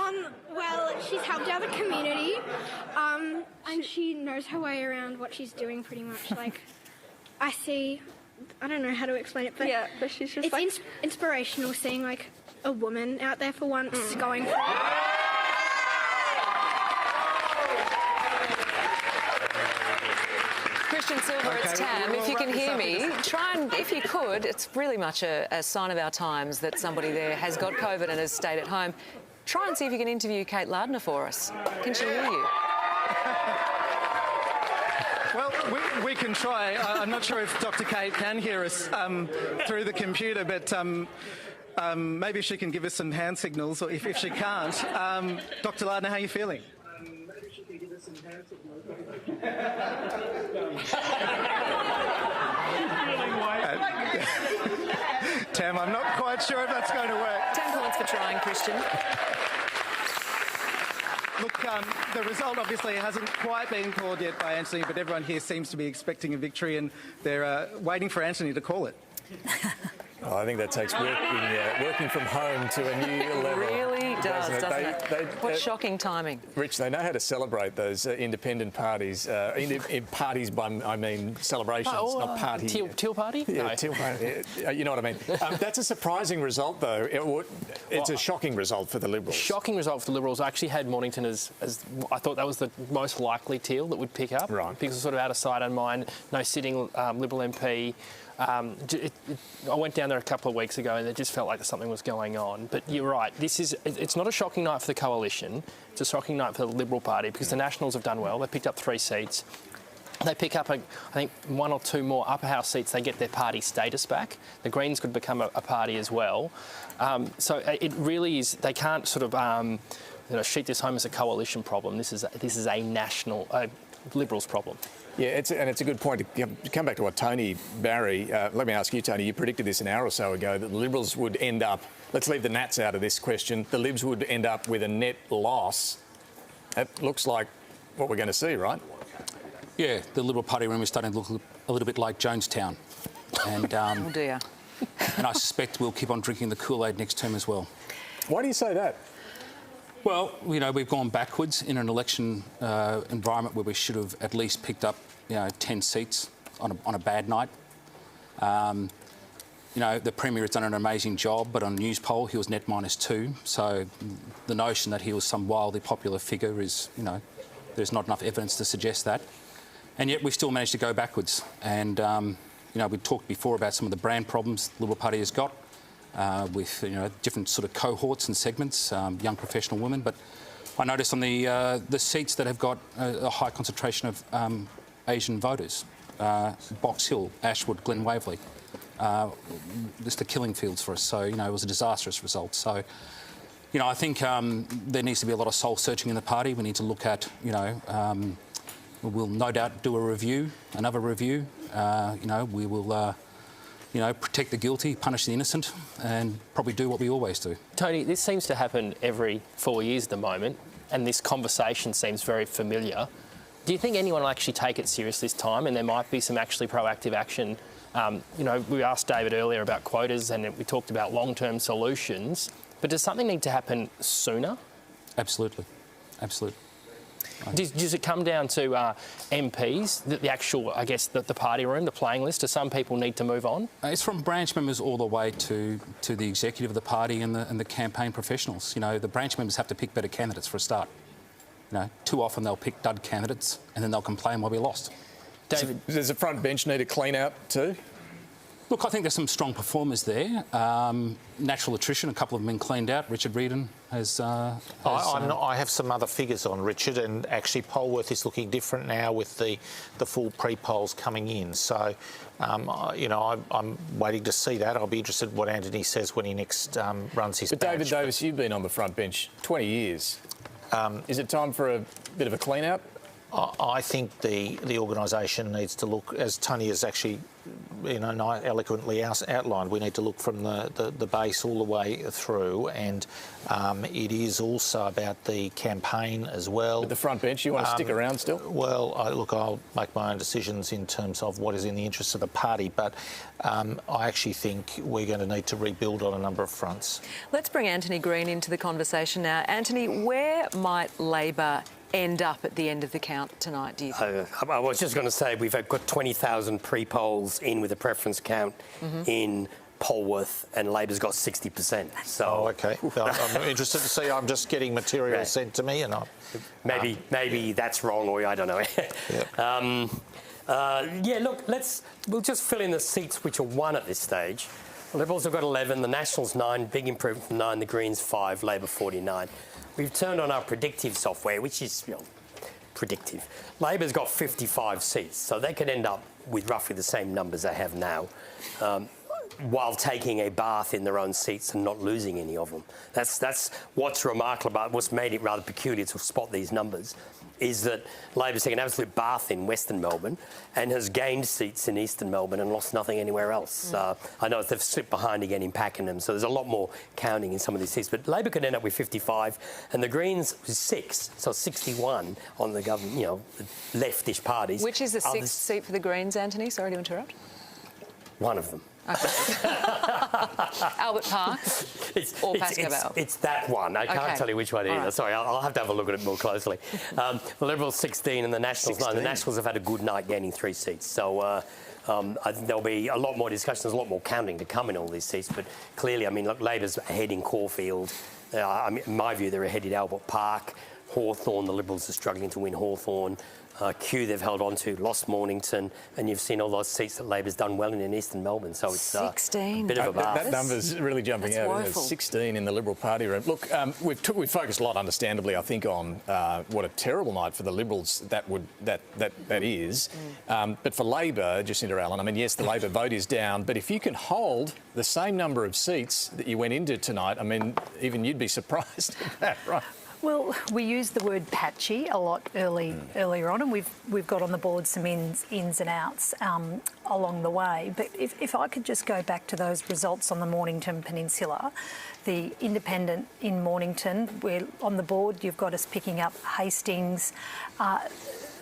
Well, she's helped out the community, and she knows her way around what she's doing pretty much. Like, I don't know how to explain it, but yeah, but she's just it's inspirational seeing like a woman out there for once going for it. Christian Silver, it's Tam. If you can hear me, try and, if you could, it's really much a sign of our times that somebody there has got COVID and has stayed at home. Try and see if you can interview Kate Lardner for us. Can she hear you? Well, we can try. I'm not sure if Dr. Kate can hear us through the computer, but maybe she can give us some hand signals, or if she can't. Dr. Lardner, how are you feeling? Maybe she can give us some hand signals. Tam, I'm not quite sure if that's going to work. 10 points for trying, Christian. Look, the result obviously hasn't quite been called yet by Antony, but everyone here seems to be expecting a victory and they're waiting for Antony to call it. Oh, I think that takes working from home to a new level. It really does, doesn't it? What shocking timing. Rich, they know how to celebrate those independent parties. Parties, I mean celebrations, not party. Teal party? Yeah, no. teal party. You know what I mean. That's a surprising result, though. It's a shocking result for the Liberals. Shocking result for the Liberals. I actually had Mornington as I thought that was the most likely teal that would pick up. Right. Because it's sort of out of sight, out of mind. No sitting Liberal MP. I went down there a couple of weeks ago and it just felt like something was going on. But you're right, it's not a shocking night for the coalition, it's a shocking night for the Liberal Party because the Nationals have done well. They picked up 3 seats. They pick up, I think, 1 or 2 more upper house seats. They get their party status back. The Greens could become a party as well. So it really is, they can't sort of sheet this home as a coalition problem. This is a national Liberals problem. Yeah, it's a good point. To come back to what Tony Barry, let me ask you, Tony, you predicted this an hour or so ago that the Liberals would end up, let's leave the Nats out of this question, the Libs would end up with a net loss. That looks like what we're going to see, right? Yeah, the Liberal Party room is starting to look a little bit like Jonestown. And, oh dear. And I suspect we'll keep on drinking the Kool-Aid next term as well. Why do you say that? Well, we've gone backwards in an election environment where we should have at least picked up, 10 seats on a bad night. The Premier has done an amazing job, but on news poll he was net -2. So the notion that he was some wildly popular figure is, there's not enough evidence to suggest that. And yet we still managed to go backwards. And, we talked before about some of the brand problems the Liberal Party has got. With different sort of cohorts and segments, young professional women. But I noticed on the seats that have got a high concentration of Asian voters, Box Hill, Ashwood, Glen Waverley, just the killing fields for us. So it was a disastrous result. So I think there needs to be a lot of soul searching in the party. We need to look at we'll no doubt do another review. We will. Protect the guilty, punish the innocent, and probably do what we always do. Tony, this seems to happen every 4 years at the moment, and this conversation seems very familiar. Do you think anyone will actually take it serious this time, and there might be some actually proactive action? We asked David earlier about quotas, and we talked about long-term solutions. but does something need to happen sooner? Absolutely. Absolutely. Does it come down to MPs, the actual, I guess, the party room, the playing list? Do some people need to move on? It's from branch members all the way to the executive of the party and the campaign professionals. You know, the branch members have to pick better candidates for a start. You know, too often they'll pick dud candidates and then they'll complain why we lost. David, does the front bench need a clean out too? Look, I think there's some strong performers there. Natural attrition, a couple of them been cleaned out. Richard Reardon has... I have some other figures on Richard, and actually Polwarth is looking different now with the full pre-polls coming in. So, you know, I'm waiting to see that. I'll be interested in what Antony says when he next runs his But badge. David Davis, you've been on the front bench 20 years. Is it time for a bit of a clean out? I think the organisation needs to look, as Tony has actually, you know, eloquently outlined, we need to look from the base all the way through, and it is also about the campaign as well. At the front bench, you want to stick around still? Well, look, I'll make my own decisions in terms of what is in the interest of the party, but I actually think we're going to need to rebuild on a number of fronts. Let's bring Antony Green into the conversation now. Antony, where might Labor end up at the end of the count tonight, do you think? I was just going to say we've got 20,000 pre-polls in with a preference count in Polwarth, and Labor's got 60%. So okay. I'm interested to see. I'm just getting material sent to me, and maybe that's wrong, or I don't know. Look, we'll just fill in the seats which are 1 at this stage. The Liberals have got 11, the Nationals 9, big improvement from 9, the Greens 5, Labor 49. We've turned on our predictive software, which is, you know, predictive. Labor's got 55 seats, so they could end up with roughly the same numbers they have now, while taking a bath in their own seats and not losing any of them. That's what's remarkable about what's made it rather peculiar to spot these numbers, is that Labor's taken an absolute bath in Western Melbourne and has gained seats in Eastern Melbourne and lost nothing anywhere else. I know they've slipped behind again in Pakenham, so there's a lot more counting in some of these seats. But Labor could end up with 55, and the Greens was 6, so 61 on the government, you know, leftish parties. Which is the 6th seat for the Greens, Antony? Sorry to interrupt. One of them. Okay. Albert Park or Pascoe Vale? It's that one. I can't tell you which one it is. Right. Sorry, I'll have to have a look at it more closely. The Liberals 16 and the Nationals 9. The Nationals have had a good night gaining 3 seats. So I think there'll be a lot more discussion. There's a lot more counting to come in all these seats. But clearly, I mean, look, Labor's ahead in Caulfield. In my view, they're ahead at Albert Park. Hawthorn, the Liberals are struggling to win Hawthorn. Kew they've held on to, lost Mornington, and you've seen all those seats that Labor's done well in Eastern Melbourne. So it's 16. A bit of a bath. That number's really jumping out. Woeful. 16 in the Liberal Party room. Look, we've focused a lot, understandably, I think, on what a terrible night for the Liberals that is. But for Labor, Jacinta Allan, I mean, yes, the Labor vote is down, but if you can hold the same number of seats that you went into tonight, I mean, even you'd be surprised at that, right? Well, we used the word patchy a lot earlier on, and we've got on the board some ins and outs along the way. But if I could just go back to those results on the Mornington Peninsula, the independent in Mornington, we're on the board, you've got us picking up Hastings.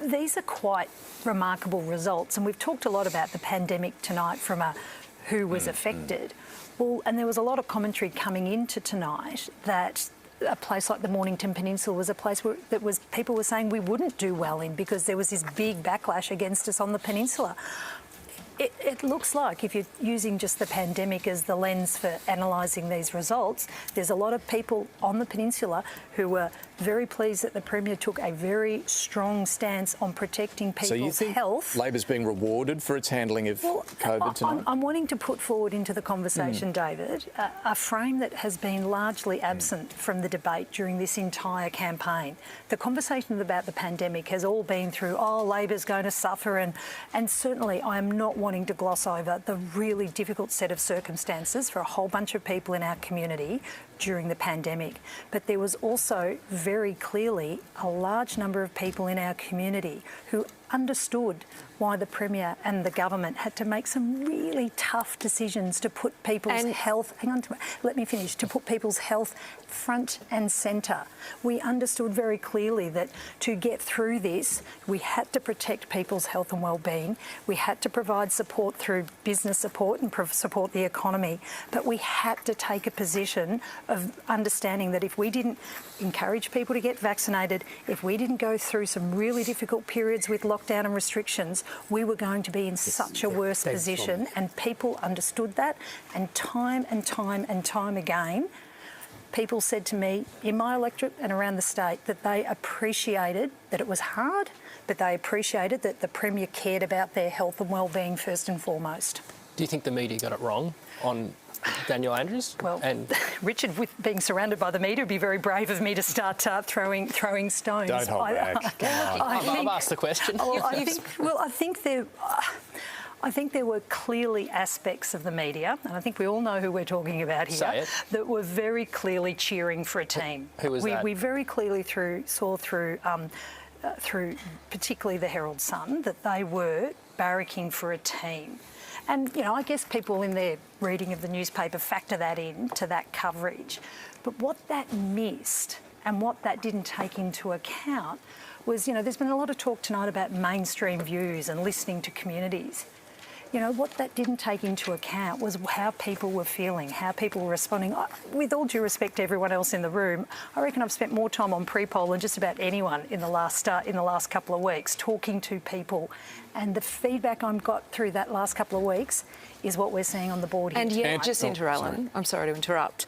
These are quite remarkable results, and we've talked a lot about the pandemic tonight from a who was affected. Well, and there was a lot of commentary coming into tonight that a place like the Mornington Peninsula was a place where people were saying we wouldn't do well in because there was this big backlash against us on the peninsula. It looks like, if you're using just the pandemic as the lens for analysing these results, there's a lot of people on the peninsula who were very pleased that the Premier took a very strong stance on protecting people's health. So you think Labor's being rewarded for its handling of COVID tonight? I'm wanting to put forward into the conversation, David, a frame that has been largely absent from the debate during this entire campaign. The conversation about the pandemic has all been through, Labor's going to suffer, and certainly I am not wanting to gloss over the really difficult set of circumstances for a whole bunch of people in our community during the pandemic. But there was also very clearly a large number of people in our community who understood why the Premier and the government had to make some really tough decisions to put people's health, let me finish, to put people's health front and centre. We understood very clearly that to get through this, we had to protect people's health and well-being. We had to provide support through business support and support the economy, but we had to take a position of understanding that if we didn't encourage people to get vaccinated, if we didn't go through some really difficult periods with lockdown and restrictions, we were going to be in such a worse position. And people understood that, and time again, people said to me in my electorate and around the state that they appreciated that it was hard, but they appreciated that the Premier cared about their health and well-being first and foremost. Do you think the media got it wrong on Daniel Andrews? Well, Richard, with being surrounded by the media, would be very brave of me to start throwing stones. Don't hold back. Come on. I've asked the question. I think there were clearly aspects of the media, and I think we all know who we're talking about here, that were very clearly cheering for a team. Who was that? We very clearly saw through particularly the Herald Sun that they were barracking for a team. And, you know, I guess people in their reading of the newspaper factor that in to that coverage. But what that missed and what that didn't take into account was, you know, there's been a lot of talk tonight about mainstream views and listening to communities. You know, what that didn't take into account was how people were feeling, how people were responding. With all due respect to everyone else in the room, I reckon I've spent more time on pre-poll than just about anyone in the last couple of weeks, talking to people. And the feedback I've got through that last couple of weeks is what we're seeing on the board here. And yet, Jacinta Allan, I'm sorry to interrupt,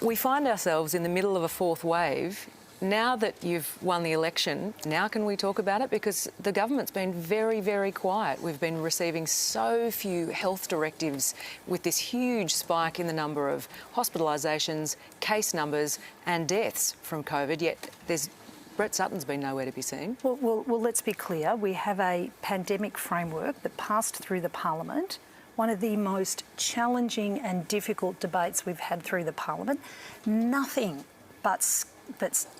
we find ourselves in the middle of a fourth wave. Now that you've won the election, now can we talk about it? Because the government's been very, very quiet. We've been receiving so few health directives with this huge spike in the number of hospitalisations, case numbers and deaths from COVID, yet Brett Sutton's been nowhere to be seen. Well, let's be clear. We have a pandemic framework that passed through the Parliament, one of the most challenging and difficult debates we've had through the Parliament. Nothing but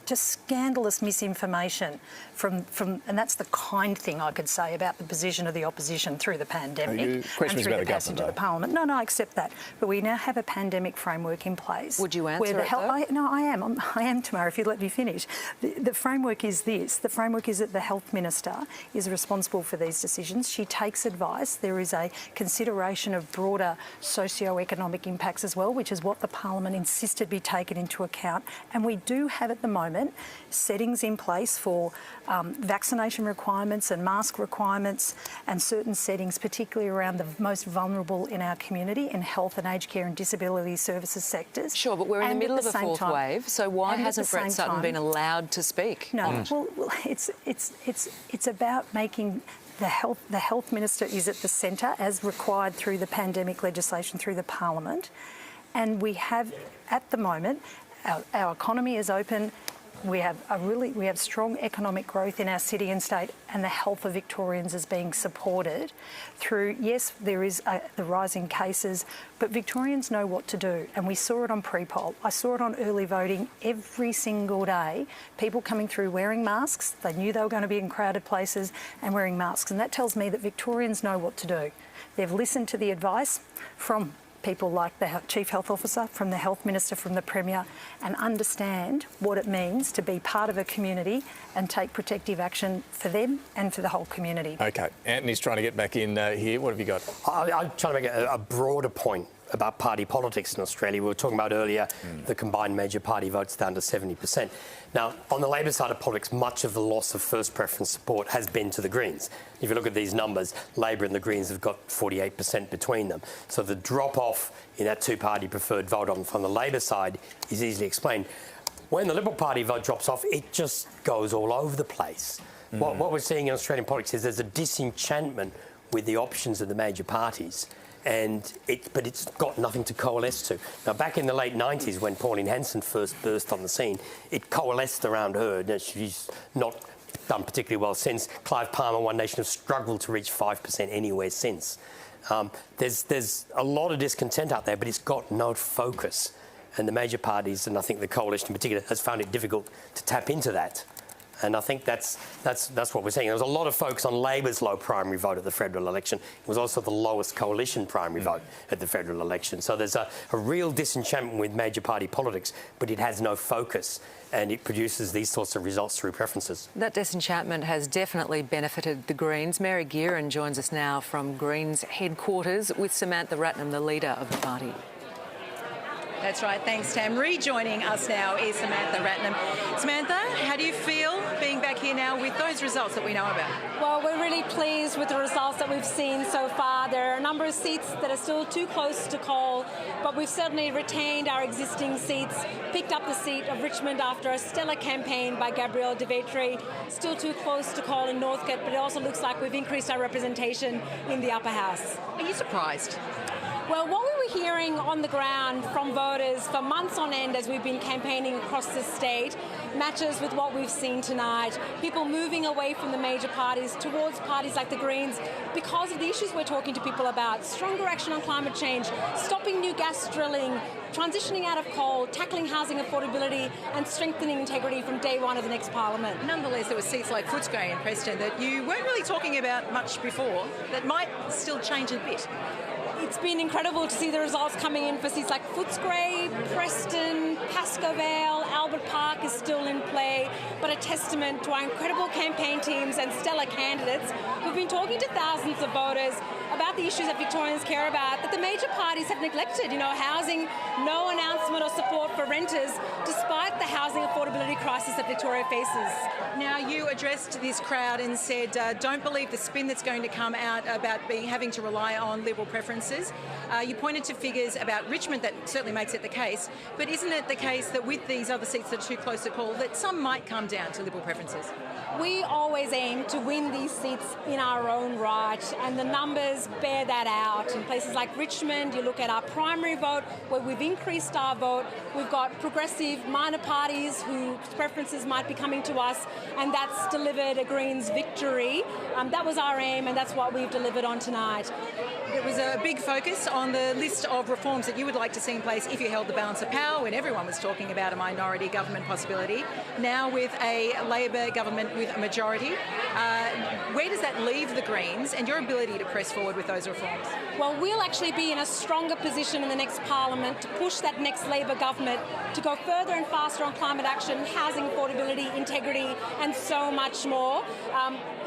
just scandalous misinformation from, and that's the kind thing I could say about the position of the opposition through the pandemic and through the passage of the Parliament. No, I accept that. But we now have a pandemic framework in place. Would you answer it, though? I am, Tamara, if you'd let me finish. The framework is this. The framework is that the Health Minister is responsible for these decisions. She takes advice. There is a consideration of broader socio-economic impacts as well, which is what the Parliament insisted be taken into account. And we do have at the moment settings in place for vaccination requirements and mask requirements and certain settings, particularly around the most vulnerable in our community in health and aged care and disability services sectors. Sure, but we're in the middle of a fourth wave, so why hasn't Brett Sutton been allowed to speak? No, well, it's about making the health minister is at the centre as required through the pandemic legislation through the Parliament, and we have at the moment our economy is open. We have strong economic growth in our city and state, and the health of Victorians is being supported through, yes, there is the rise in cases, but Victorians know what to do, and we saw it on pre-poll. I saw it on early voting every single day. People coming through wearing masks. They knew they were going to be in crowded places and wearing masks, and that tells me that Victorians know what to do. They've listened to the advice from people like the Chief Health Officer, from the Health Minister, from the Premier, and understand what it means to be part of a community and take protective action for them and for the whole community. OK. Antony's trying to get back in here. What have you got? I'm trying to make a broader point about party politics in Australia. We were talking about earlier the combined major party votes down to 70%. Now, on the Labor side of politics, much of the loss of first preference support has been to the Greens. If you look at these numbers, Labor and the Greens have got 48% between them. So the drop-off in that two-party preferred vote from the Labor side is easily explained. When the Liberal Party vote drops off, it just goes all over the place. What we're seeing in Australian politics is there's a disenchantment with the options of the major parties. But it's got nothing to coalesce to. Now, back in the late 90s, when Pauline Hanson first burst on the scene, it coalesced around her. She's not done particularly well since. Clive Palmer, One Nation, have struggled to reach 5% anywhere since. There's a lot of discontent out there, but it's got no focus. And the major parties, and I think the coalition in particular, has found it difficult to tap into that. And I think that's what we're seeing. There was a lot of focus on Labor's low primary vote at the federal election. It was also the lowest coalition primary vote at the federal election. So there's a real disenchantment with major party politics, but it has no focus, and it produces these sorts of results through preferences. That disenchantment has definitely benefited the Greens. Mary Gearan joins us now from Greens headquarters with Samantha Ratnam, the leader of the party. That's right. Thanks, Tam. Rejoining us now is Samantha Ratnam. Samantha, how do you feel being back here now with those results that we know about? Well, we're really pleased with the results that we've seen so far. There are a number of seats that are still too close to call, but we've certainly retained our existing seats, picked up the seat of Richmond after a stellar campaign by Gabrielle de Vetri. Still too close to call in Northcote, but it also looks like we've increased our representation in the upper house. Are you surprised? Well, what we were hearing on the ground from voters for months on end as we've been campaigning across the state matches with what we've seen tonight. People moving away from the major parties towards parties like the Greens because of the issues we're talking to people about. Stronger action on climate change, stopping new gas drilling, transitioning out of coal, tackling housing affordability and strengthening integrity from day one of the next parliament. Nonetheless, there were seats like Footscray and Preston that you weren't really talking about much before that might still change a bit. It's been incredible to see the results coming in for seats like Footscray, Preston, Pascoe Vale, Albert Park is still in play, but a testament to our incredible campaign teams and stellar candidates who've been talking to thousands of voters about the issues that Victorians care about, that the major parties have neglected. You know, housing, no announcement or support for renters, despite the housing affordability crisis that Victoria faces. Now, you addressed this crowd and said, don't believe the spin that's going to come out about having to rely on Liberal preferences. You pointed to figures about Richmond that certainly makes it the case, but isn't it the case that with these other seats that are too close to call, that some might come down to Liberal preferences? We always aim to win these seats in our own right, and the numbers bear that out. In places like Richmond, you look at our primary vote, where we've increased our vote. We've got progressive minor parties whose preferences might be coming to us, and that's delivered a Greens victory. That was our aim, and that's what we've delivered on tonight. There was a big focus on the list of reforms that you would like to see in place if you held the balance of power, when everyone was talking about a minority government possibility. Now with a Labor government with a majority, where does that leave the Greens and your ability to press forward with those reforms? Well, we'll actually be in a stronger position in the next parliament to push that next Labor government to go further and faster on climate action, housing affordability, integrity and so much more.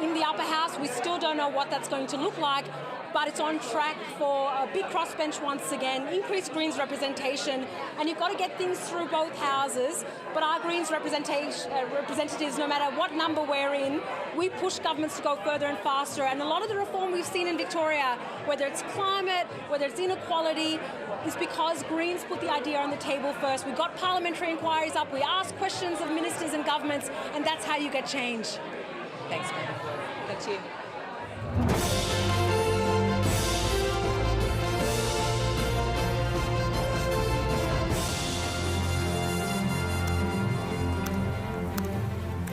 In the upper house, we still don't know what that's going to look like, but it's on track for a big crossbench once again, increased Greens representation, and you've got to get things through both houses. But our Greens representatives, no matter what number we're in, we push governments to go further and faster. And a lot of the reform we've seen in Victoria, whether it's climate, whether it's inequality, is because Greens put the idea on the table first. We've got parliamentary inquiries up, we ask questions of ministers and governments, and that's how you get change. Thanks, man. Back to you.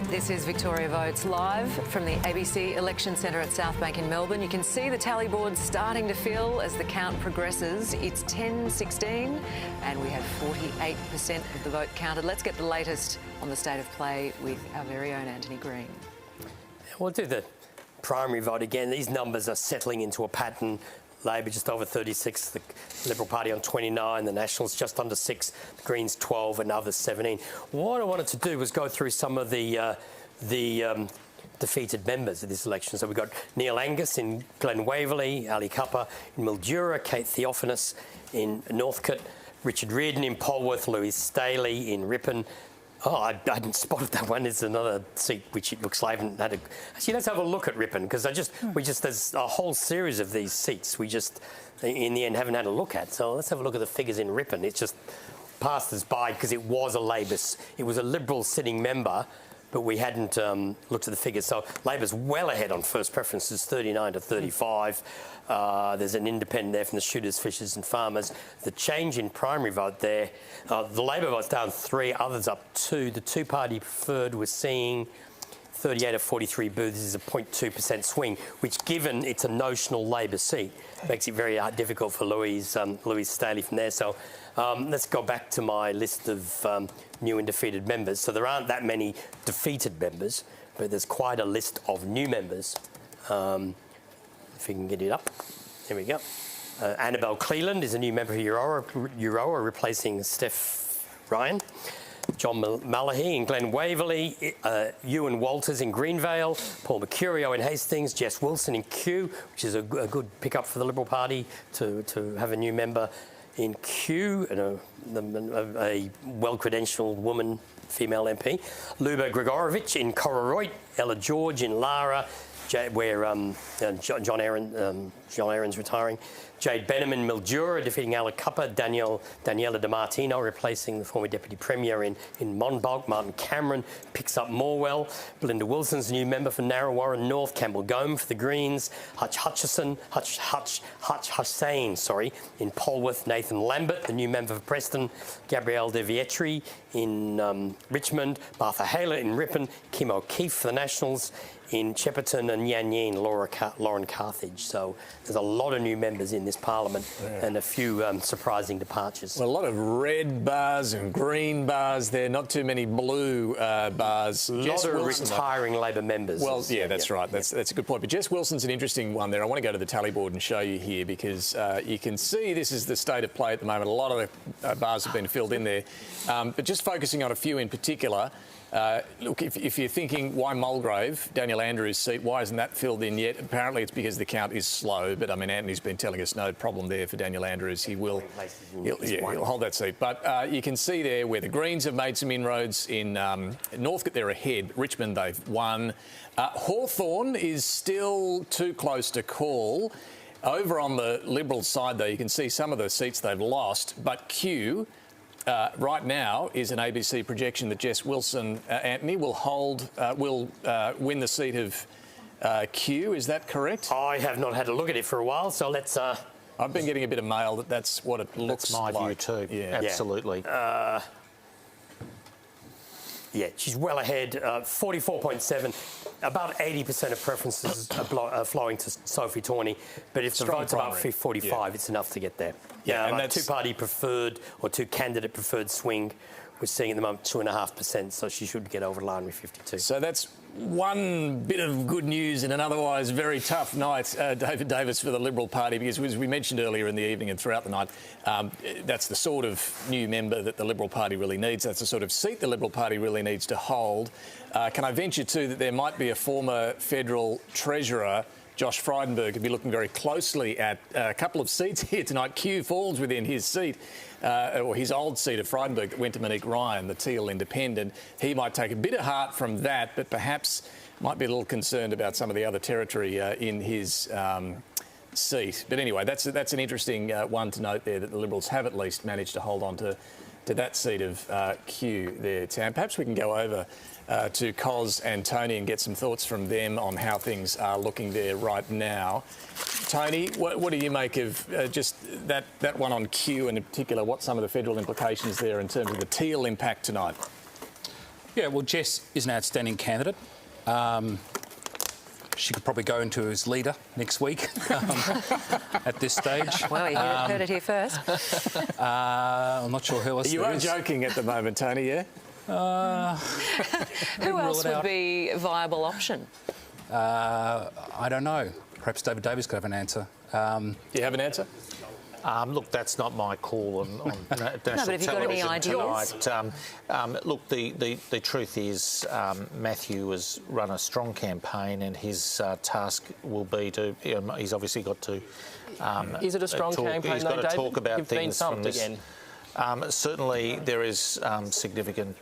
This is Victoria Votes live from the ABC Election Centre at Southbank in Melbourne. You can see the tally board starting to fill as the count progresses. It's 10:16 and we have 48% of the vote counted. Let's get the latest on the state of play with our very own Antony Green. We'll do the primary vote again. These numbers are settling into a pattern. Labor just over 36, the Liberal Party on 29, the Nationals just under 6, the Greens 12 and others 17. What I wanted to do was go through some of the defeated members of this election. So we've got Neil Angus in Glen Waverley, Ali Cupper in Mildura, Kate Theophanous in Northcote, Richard Reardon in Polwarth, Louise Staley in Ripon. Oh, I hadn't spotted that one. There's another seat which it looks like I haven't had a... Actually, let's have a look at Ripon, because there's a whole series of these seats we just, in the end, haven't had a look at. So let's have a look at the figures in Ripon. It's just passed us by because it was a Liberal sitting member, but we hadn't looked at the figures. So Labor's well ahead on first preferences, 39 to 35. There's an independent there from the shooters, fishers and farmers. The change in primary vote there, the Labor vote's down 3, others up 2. The two-party preferred was seeing 38 of 43 booths is a 0.2% swing, which, given it's a notional Labor seat, makes it very difficult for Louise Staley from there. So let's go back to my list of new and defeated members. So there aren't that many defeated members, but there's quite a list of new members. If we can get it up. There we go. Annabelle Cleland is a new member of Euroa, replacing Steph Ryan. John Malahy in Glen Waverley, Ewan Walters in Greenvale, Paul Mercurio in Hastings, Jess Wilson in Kew, which is a good pickup for the Liberal Party to have a new member. In Kew, a well-credentialed woman, female MP. Luba Gregorovich in Kororoit, Ella George in Lara, where John Aaron's retiring. Jade Benham in Mildura defeating Ala Cuppa. Daniela DiMartino replacing the former Deputy Premier in Monbulk. Martin Cameron picks up Morwell. Belinda Wilson's new member for Narrawarra North. Campbell Gome for the Greens. Hutch Hussain in Polwarth. Nathan Lambert, the new member for Preston. Gabrielle De Vietri in Richmond. Martha Haler in Ripon. Kim O'Keefe for the Nationals in Shepparton, and Yan Yin, Lauren Carthage. So there's a lot of new members in this parliament and a few surprising departures. Well, a lot of red bars and green bars there, not too many blue bars. A lot of retiring Labor members. Well, yeah, that's right. That's a good point. But Jess Wilson's an interesting one there. I want to go to the tally board and show you here because you can see this is the state of play at the moment. A lot of the bars have been filled in there. But just focusing on a few in particular, look, if you're thinking, why Mulgrave, Daniel Andrews' seat, why isn't that filled in yet? Apparently it's because the count is slow, but I mean, Anthony's been telling us no problem there for Daniel Andrews. He'll hold that seat. But you can see there where the Greens have made some inroads in Northcote, they're ahead. Richmond, they've won. Hawthorn is still too close to call. Over on the Liberal side, though, you can see some of the seats they've lost, but Kew, right now is an ABC projection that Jess Wilson, Anthony, will win the seat of Kew. Is that correct? I have not had a look at it for a while, so let's... I've been getting a bit of mail that that's what it looks like. That's my view too. Yeah, absolutely. Yeah, she's well ahead, 44.7. About 80% of preferences are flowing to Sophie Tawney, but if the vote's about 45, it's enough to get there. Yeah, and that's two-party preferred or two-candidate preferred swing. We're seeing at the moment 2.5%, so she should get over the line with 52. So that's one bit of good news in an otherwise very tough night, David Davis, for the Liberal Party, because as we mentioned earlier in the evening and throughout the night, that's the sort of new member that the Liberal Party really needs. That's the sort of seat the Liberal Party really needs to hold. Can I venture too that there might be a former federal treasurer, Josh Frydenberg, could be looking very closely at a couple of seats here tonight. Kew falls within his seat, or his old seat of Frydenberg that went to Monique Ryan, the Teal independent. He might take a bit of heart from that, but perhaps might be a little concerned about some of the other territory in his seat. But anyway, that's an interesting one to note there, that the Liberals have at least managed to hold on to that seat of Kew there, Tam. Perhaps we can go over to Cos and Tony and get some thoughts from them on how things are looking there right now. Tony, what do you make of just that one on Kew, and in particular what some of the federal implications there in terms of the Teal impact tonight? Yeah, well, Jess is an outstanding candidate. She could probably go into as leader next week at this stage. Well, you heard it here first. I'm not sure who else You are joking at the moment, Tony, yeah? Who else would be a viable option? I don't know. Perhaps David Davis could have an answer. Do you have an answer? Look, that's not my call on national television tonight. Look, the truth is Matthew has run a strong campaign, and his task will be to... he's obviously got to... is it a strong campaign, He's got to David? talk about You've things been from this... again. Certainly there is significant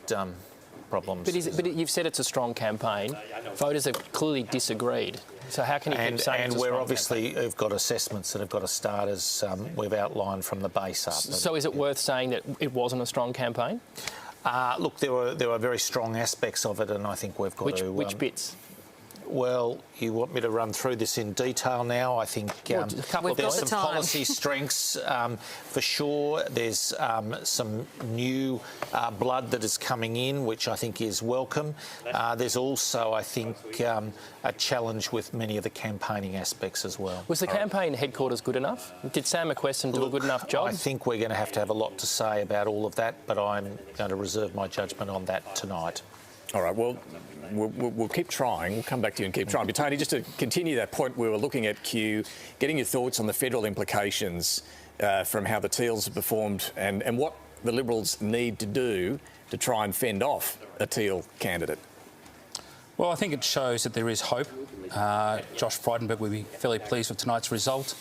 problems. But you've said it's a strong campaign. Voters have clearly disagreed. So how can you keep saying it's a strong obviously have got assessments that have got to start as we've outlined from the base up. So is it worth saying that it wasn't a strong campaign? Look, there were very strong aspects of it, and I think we've got to... Which bits? Well, you want me to run through this in detail now? I think there's some policy strengths for sure. There's some new blood that is coming in, which I think is welcome. There's also, I think, a challenge with many of the campaigning aspects as well. Was the campaign headquarters good enough? Did Sam McQuestion do a good enough job? I think we're going to have a lot to say about all of that, but I'm going to reserve my judgment on that tonight. All right, well, we'll keep trying. We'll come back to you and keep trying. But, Tony, just to continue that point, we were looking at Kew, getting your thoughts on the federal implications from how the Teals have performed and what the Liberals need to do to try and fend off a Teal candidate. Well, I think it shows that there is hope. Josh Frydenberg will be fairly pleased with tonight's result.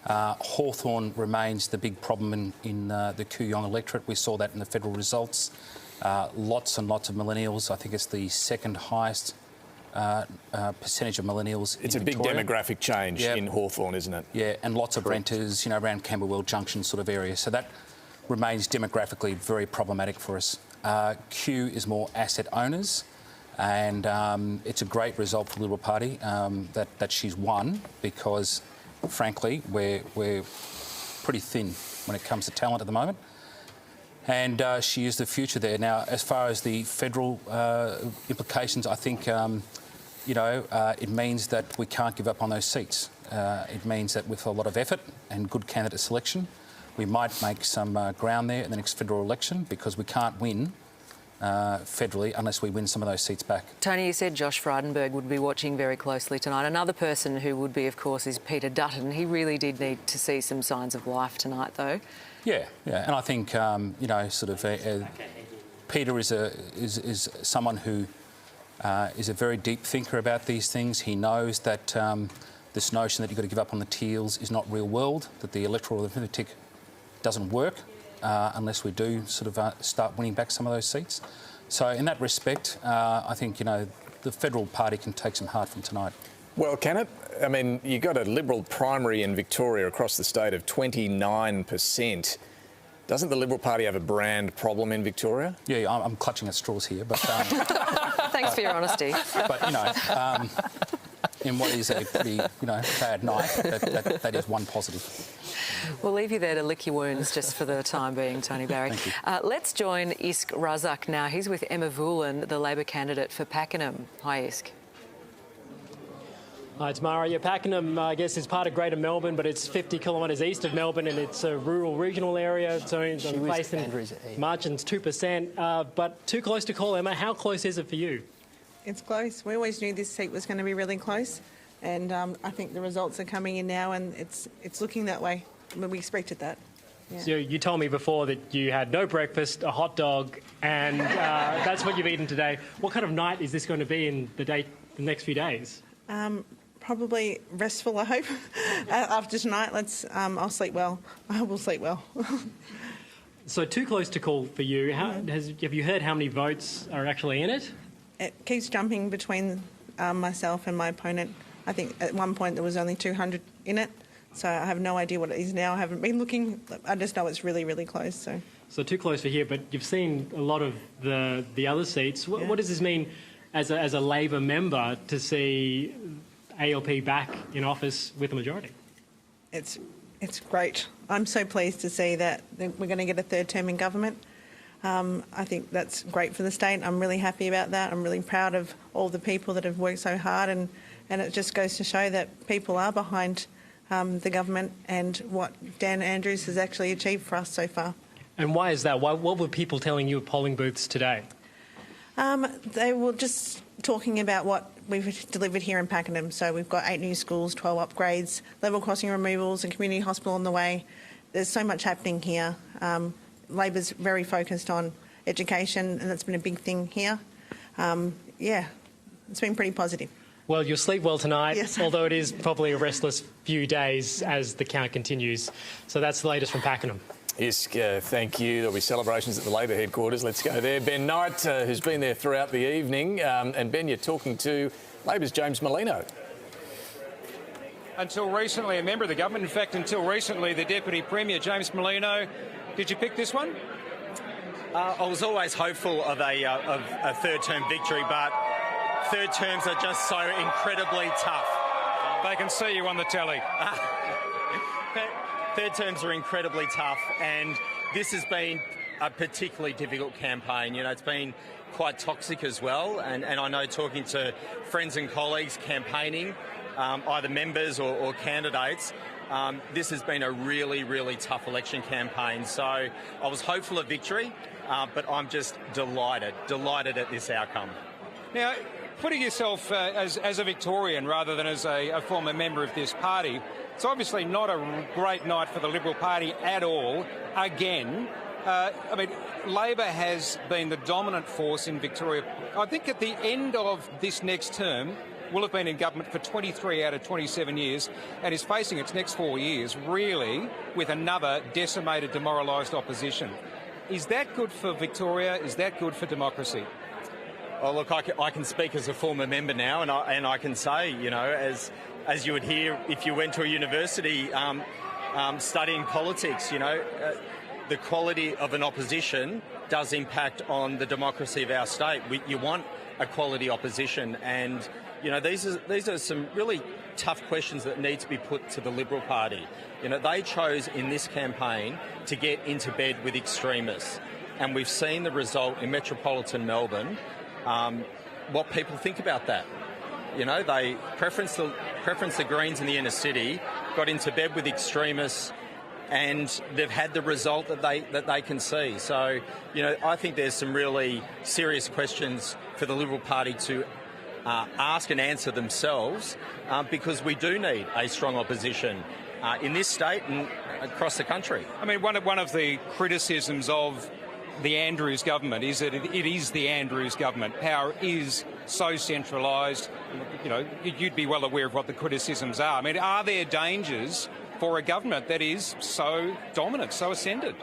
Hawthorn remains the big problem in the Kooyong electorate. We saw that in the federal results. Lots and lots of millennials. I think it's the second highest percentage of millennials It's in a big Victoria. demographic change in Hawthorn, isn't it? Yeah, and lots of renters, you know, around Camberwell Junction sort of area. So that remains demographically very problematic for us. Q is more asset owners, and it's a great result for the Liberal Party that she's won, because, frankly, we're pretty thin when it comes to talent at the moment. And she is the future there. Now, as far as the federal implications, I think, it means that we can't give up on those seats. It means that with a lot of effort and good candidate selection, we might make some ground there in the next federal election, because we can't win federally unless we win some of those seats back. Tony, you said Josh Frydenberg would be watching very closely tonight. Another person who would be, of course, is Peter Dutton. He really did need to see some signs of life tonight, though. Yeah, and I think Peter is someone who is a very deep thinker about these things. He knows that this notion that you've got to give up on the teals is not real world, that the electoral arithmetic doesn't work unless we do start winning back some of those seats. So in that respect, I think the federal party can take some heart from tonight. Well, can it? I mean, you got a Liberal primary in Victoria across the state of 29%. Doesn't the Liberal Party have a brand problem in Victoria? Yeah, I'm clutching at straws here, but... Thanks for your honesty. But, in what is a pretty, bad night, that is one positive. We'll leave you there to lick your wounds just for the time being, Tony Barry. Thank you. Let's join Isk Razak now. He's with Emma Voolan, the Labor candidate for Pakenham. Hi, Isk. Hi, Tamara. Yeah, Pakenham, I guess, is part of Greater Melbourne, but it's 50 kilometres east of Melbourne, and it's a rural regional area. So it's based in margins 2%, but too close to call. Emma, how close is it for you? It's close. We always knew this seat was going to be really close, and I think the results are coming in now, and it's looking that way. I mean, we expected that. Yeah. So you told me before that you had no breakfast, a hot dog, and that's what you've eaten today. What kind of night is this going to be in the next few days? Probably restful, I hope. After tonight, I'll sleep well. I will sleep well. So too close to call for you. Have you heard how many votes are actually in it? It keeps jumping between myself and my opponent. I think at one point there was only 200 in it, so I have no idea what it is now. I haven't been looking. I just know it's really, really close. So too close for here, but you've seen a lot of the other seats. What does this mean as a Labor member to see ALP back in office with a majority? It's great. I'm so pleased to see that we're going to get a third term in government. I think that's great for the state. I'm really happy about that. I'm really proud of all the people that have worked so hard, and it just goes to show that people are behind the government and what Dan Andrews has actually achieved for us so far. And why is that? What were people telling you at polling booths today? They were just talking about what we've delivered here in Pakenham. So we've got 8 new schools, 12 upgrades, level crossing removals, and community hospital on the way. There's so much happening here. Labor's very focused on education, and that's been a big thing here. It's been pretty positive. Well, you'll sleep well tonight, yes. Although it is probably a restless few days as the count continues. So that's the latest from Pakenham. Isk, thank you. There'll be celebrations at the Labor headquarters. Let's go there. Ben Knight, who's been there throughout the evening. And Ben, you're talking to Labor's James Merlino. Until recently, a member of the government. In fact, until recently, the Deputy Premier, James Merlino. Did you pick this one? I was always hopeful of a third-term victory, but third terms are just so incredibly tough. They can see you on the telly. Third terms are incredibly tough, and this has been a particularly difficult campaign. It's been quite toxic as well, and I know, talking to friends and colleagues campaigning, either members or candidates, this has been a really, really tough election campaign. So I was hopeful of victory, but I'm just delighted at this outcome. Now, putting yourself as a Victorian rather than as a former member of this party, it's obviously not a great night for the Liberal Party at all. Again, Labor has been the dominant force in Victoria. I think at the end of this next term, will have been in government for 23 out of 27 years and is facing its next 4 years really with another decimated, demoralised opposition. Is that good for Victoria? Is that good for democracy? Oh, look, I can speak as a former member now, and I can say, you know, as you would hear if you went to a university studying politics, you know, the quality of an opposition does impact on the democracy of our state. You want a quality opposition, and you know these are some really tough questions that need to be put to the Liberal Party. You know, they chose in this campaign to get into bed with extremists, and we've seen the result in metropolitan Melbourne. What people think about that. You know, they preference the Greens in the inner city, got into bed with extremists, and they've had the result that they can see. So, you know, I think there's some really serious questions for the Liberal Party to ask and answer themselves, because we do need a strong opposition in this state and across the country. I mean, one of the criticisms of the Andrews government is that it is the Andrews government. Power is so centralised. You know, you'd be well aware of what the criticisms are. I mean, are there dangers for a government that is so dominant, so ascendant?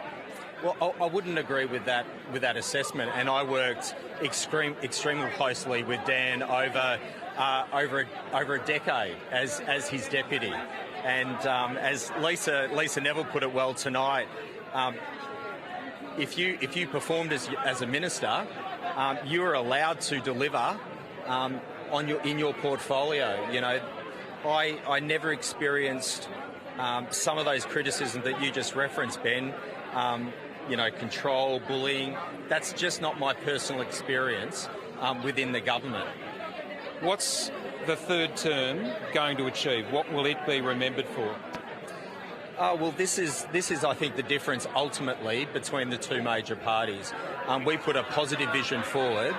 Well, I wouldn't agree with that assessment, and I worked extremely closely with Dan over a decade as his deputy, and as Lisa Neville put it well tonight. If you performed as a minister, you were allowed to deliver in your portfolio. You know, I never experienced some of those criticisms that you just referenced, Ben. You know, control, bullying. That's just not my personal experience within the government. What's the third term going to achieve? What will it be remembered for? Well, this is, I think, the difference ultimately between the two major parties. We put a positive vision forward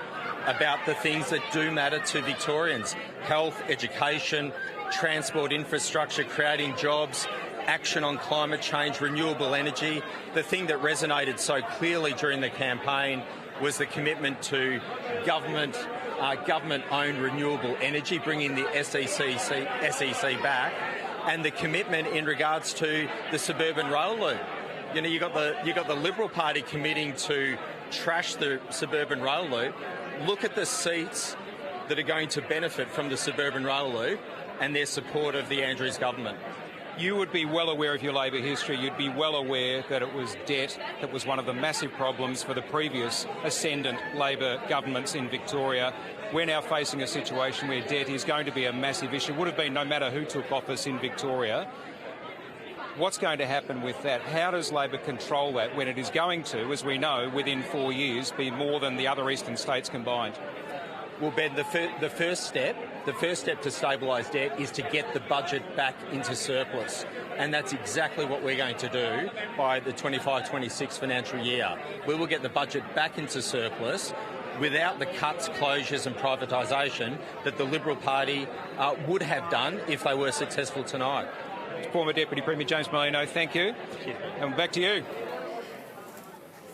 about the things that do matter to Victorians: health, education, transport infrastructure, creating jobs, action on climate change, renewable energy. The thing that resonated so clearly during the campaign was the commitment to government-owned renewable energy, bringing the SEC back, and the commitment in regards to the suburban rail loop. You know, you got the Liberal Party committing to trash the suburban rail loop. Look at the seats that are going to benefit from the suburban rail loop and their support of the Andrews government. You would be well aware of your Labor history. You'd be well aware that it was debt that was one of the massive problems for the previous ascendant Labor governments in Victoria. We're now facing a situation where debt is going to be a massive issue. Would have been no matter who took office in Victoria. What's going to happen with that? How does Labor control that when it is going to, as we know, within 4 years, be more than the other eastern states combined? Well, Ben, the first step to stabilise debt is to get the budget back into surplus. And that's exactly what we're going to do by the 25-26 financial year. We will get the budget back into surplus without the cuts, closures and privatisation that the Liberal Party would have done if they were successful tonight. Former Deputy Premier James Merlino, thank you. And back to you.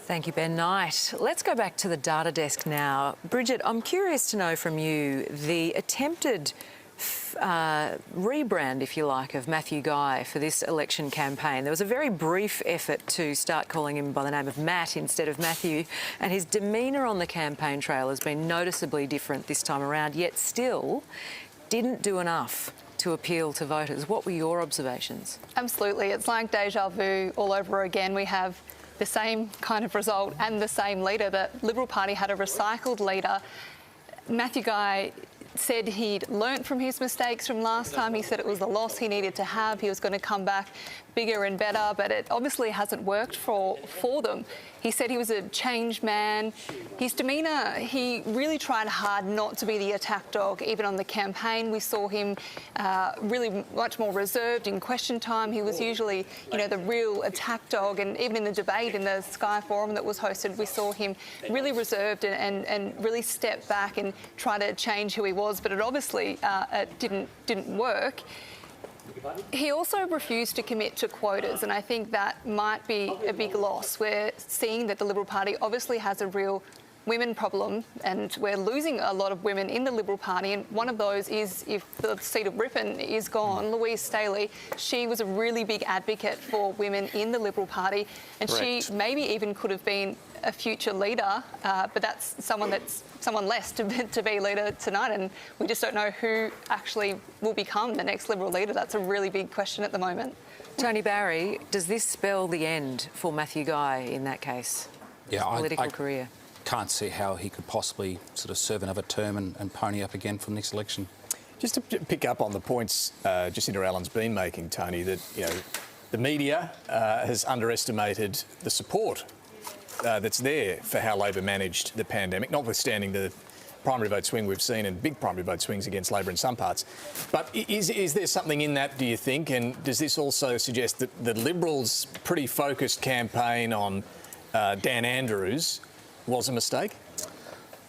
Thank you, Ben Knight. Let's go back to the data desk now. Bridget, I'm curious to know from you the attempted rebrand, if you like, of Matthew Guy for this election campaign. There was a very brief effort to start calling him by the name of Matt instead of Matthew, and his demeanour on the campaign trail has been noticeably different this time around, yet still didn't do enough to appeal to voters. What were your observations? Absolutely. It's like deja vu all over again. We have the same kind of result and the same leader. The Liberal Party had a recycled leader. Matthew Guy said he'd learnt from his mistakes from last time. He said it was the loss he needed to have. He was going to come back bigger and better, but it obviously hasn't worked for them. He said he was a changed man. His demeanour, he really tried hard not to be the attack dog. Even on the campaign, we saw him really much more reserved in question time. He was usually, you know, the real attack dog, and even in the debate in the Sky Forum that was hosted, we saw him really reserved and really step back and try to change who he was, but it obviously didn't work. He also refused to commit to quotas, and I think that might be a big loss. We're seeing that the Liberal Party obviously has a real women problem, and we're losing a lot of women in the Liberal Party, and one of those is, if the seat of Ripon is gone, Louise Staley, she was a really big advocate for women in the Liberal Party, and Correct. she maybe even could have been a future leader, but that's someone less to be leader tonight, and we just don't know who actually will become the next Liberal leader. That's a really big question at the moment. Tony Barry, does this spell the end for Matthew Guy in that case? Yeah, his political career. Can't see how he could possibly sort of serve another term and pony up again for the next election. Just to pick up on the points Jacinta Allan's been making, Tony, that the media has underestimated the support that's there for how Labor managed the pandemic, notwithstanding the primary vote swing we've seen and big primary vote swings against Labor in some parts. But is there something in that, do you think? And does this also suggest that the Liberals' pretty focused campaign on Dan Andrews was a mistake?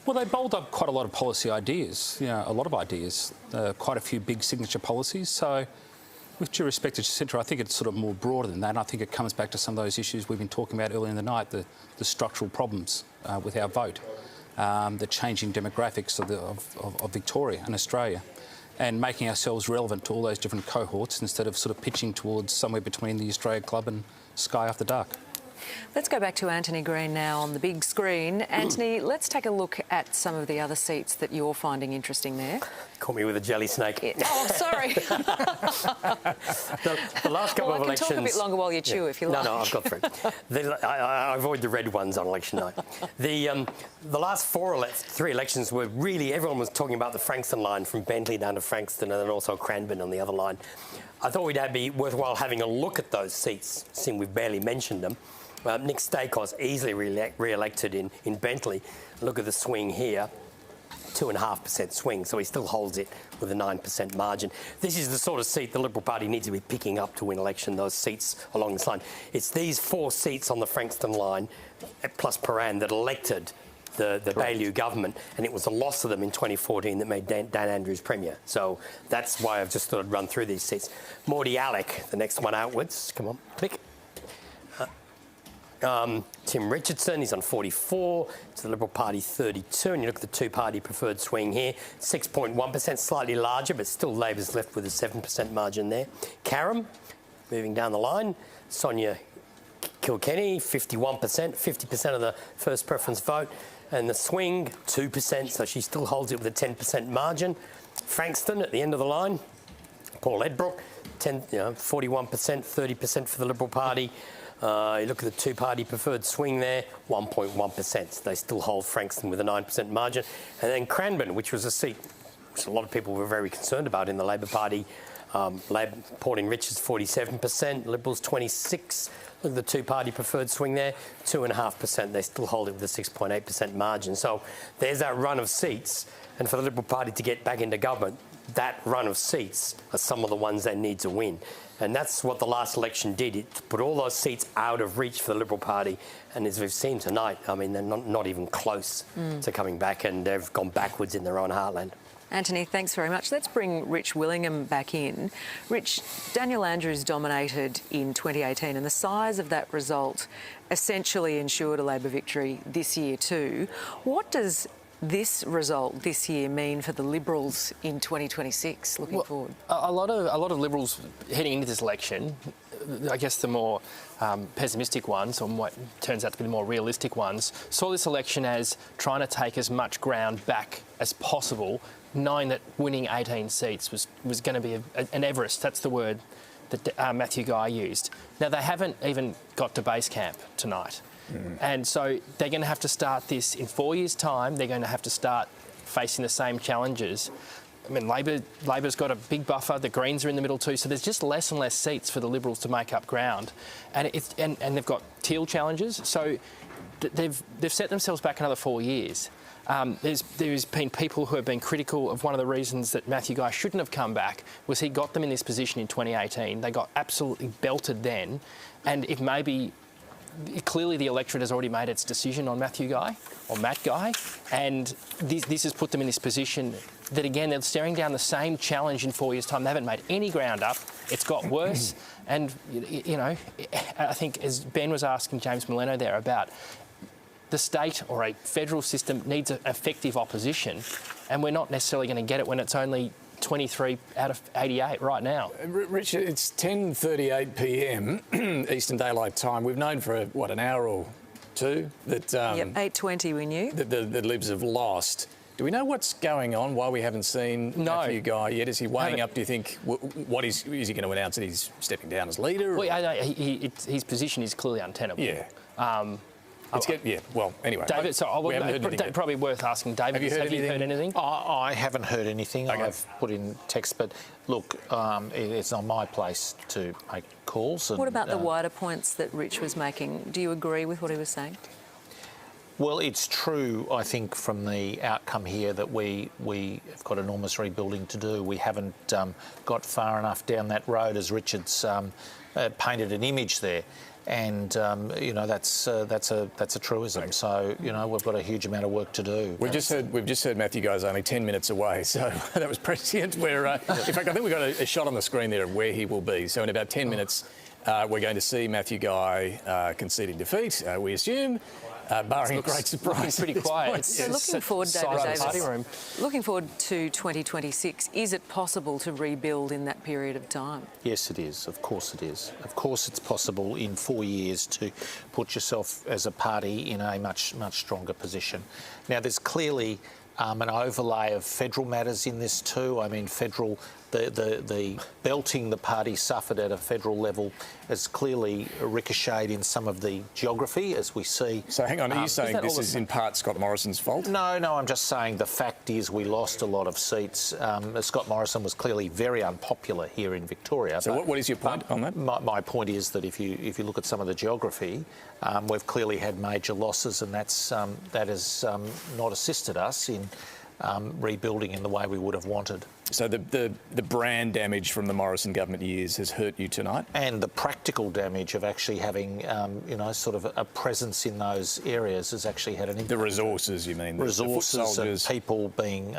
Well, they bowled up quite a lot of policy ideas, a lot of ideas, quite a few big signature policies. So, with due respect to Jacinta, I think it's sort of more broader than that. And I think it comes back to some of those issues we've been talking about earlier in the night, the structural problems with our vote, the changing demographics of Victoria and Australia, and making ourselves relevant to all those different cohorts instead of sort of pitching towards somewhere between the Australia Club and Sky After Dark. Let's go back to Antony Green now on the big screen. Anthony, let's take a look at some of the other seats that you're finding interesting there. Caught me with a jelly snake. Oh, sorry. the last couple of elections... I can talk a bit longer while you chew if you like. No, I've got through. I avoid the red ones on election night. The last three elections were really... Everyone was talking about the Frankston line from Bentley down to Frankston and then also Cranbourne on the other line. I thought it'd be worthwhile having a look at those seats, seeing we've barely mentioned them. Nick Stakos easily re-elected in Bentley. Look at the swing here, 2.5% swing, so he still holds it with a 9% margin. This is the sort of seat the Liberal Party needs to be picking up to win election, those seats along this line. It's these 4 seats on the Frankston line, plus Paran, that elected the Baillieu government, and it was the loss of them in 2014 that made Dan Andrews Premier. So that's why I've just thought I'd run through these seats. Mordy Alec, the next one outwards. Come on, click. Tim Richardson, he's on 44, to the Liberal Party 32, and you look at the two-party preferred swing here, 6.1%, slightly larger, but still Labor's left with a 7% margin there. Karam, moving down the line, Sonia Kilkenny, 51%, 50% of the first preference vote, and the swing, 2%, so she still holds it with a 10% margin. Frankston at the end of the line, Paul Edbrook, 41%, 30% for the Liberal Party. You look at the two-party preferred swing there, 1.1%. So they still hold Frankston with a 9% margin. And then Cranbourne, which was a seat which a lot of people were very concerned about in the Labor Party. Porting Richards, 47%, Liberals, 26%. Look at the two-party preferred swing there, 2.5%. They still hold it with a 6.8% margin. So there's that run of seats. And for the Liberal Party to get back into government, that run of seats are some of the ones they need to win. And that's what the last election did. It put all those seats out of reach for the Liberal Party. And as we've seen tonight, I mean, they're not even close to coming back, and they've gone backwards in their own heartland. Anthony, thanks very much. Let's bring Rich Willingham back in. Rich, Daniel Andrews dominated in 2018, and the size of that result essentially ensured a Labor victory this year too. What does this result this year mean for the Liberals in 2026, looking forward? A lot of Liberals heading into this election, I guess the more pessimistic ones, or what turns out to be the more realistic ones, saw this election as trying to take as much ground back as possible, knowing that winning 18 seats was going to be an Everest. That's the word that Matthew Guy used. Now, they haven't even got to base camp tonight. And so they're going to have to start this in 4 years' time. They're going to have to start facing the same challenges. I mean, Labor's got a big buffer. The Greens are in the middle too. So there's just less and less seats for the Liberals to make up ground. And they've got teal challenges. So they've set themselves back another 4 years. There's been people who have been critical of one of the reasons that Matthew Guy shouldn't have come back was he got them in this position in 2018. They got absolutely belted then. And if maybe... Clearly, the electorate has already made its decision on Matthew Guy, or Matt Guy, and this has put them in this position that, again, they're staring down the same challenge in 4 years' time. They haven't made any ground up. It's got worse. And, you know, I think, as Ben was asking James Molino there about, the state or a federal system needs an effective opposition, and we're not necessarily going to get it when it's only 23 out of 88 right now. Richard, it's 10:38 p.m. Eastern Daylight Time. We've known for, what, an hour or two that... Yep, 8:20 we knew. That the Libs have lost. Do we know what's going on, why we haven't seen Matthew Guy yet? Is he weighing up, do you think? What is he going to announce that he's stepping down as leader? Well, his position is clearly untenable. Yeah. Well, anyway. David, probably worth asking David. Have you heard anything? I haven't heard anything. Okay. I've put in text, but look, it's not my place to make calls. What about the wider points that Rich was making? Do you agree with what he was saying? Well, it's true, I think, from the outcome here that we have got enormous rebuilding to do. We haven't got far enough down that road, as Richard's painted an image there. And that's a truism. So we've got a huge amount of work to do. We've just heard Matthew Guy's only 10 minutes away, so that was prescient. Where in fact, I think we've got a shot on the screen there of where he will be. So in about 10 minutes, we're going to see Matthew Guy conceding defeat. We assume. Barring a great surprise. Pretty quiet. So looking forward, Davis, looking forward to 2026, is it possible to rebuild in that period of time? Yes, it is. Of course it is. Of course it's possible in 4 years to put yourself as a party in a much stronger position. Now, there's clearly an overlay of federal matters in this too. I mean, the belting the party suffered at a federal level has clearly ricocheted in some of the geography, as we see. So hang on, are you saying this is in part Scott Morrison's fault? No, I'm just saying the fact is we lost a lot of seats. Scott Morrison was clearly very unpopular here in Victoria. So what is your point on that? My point is that if you look at some of the geography, we've clearly had major losses, and that has not assisted us in rebuilding in the way we would have wanted. So the brand damage from the Morrison government years has hurt you tonight? And the practical damage of actually having, sort of a presence in those areas has actually had an impact. The resources, you mean? Resources and people being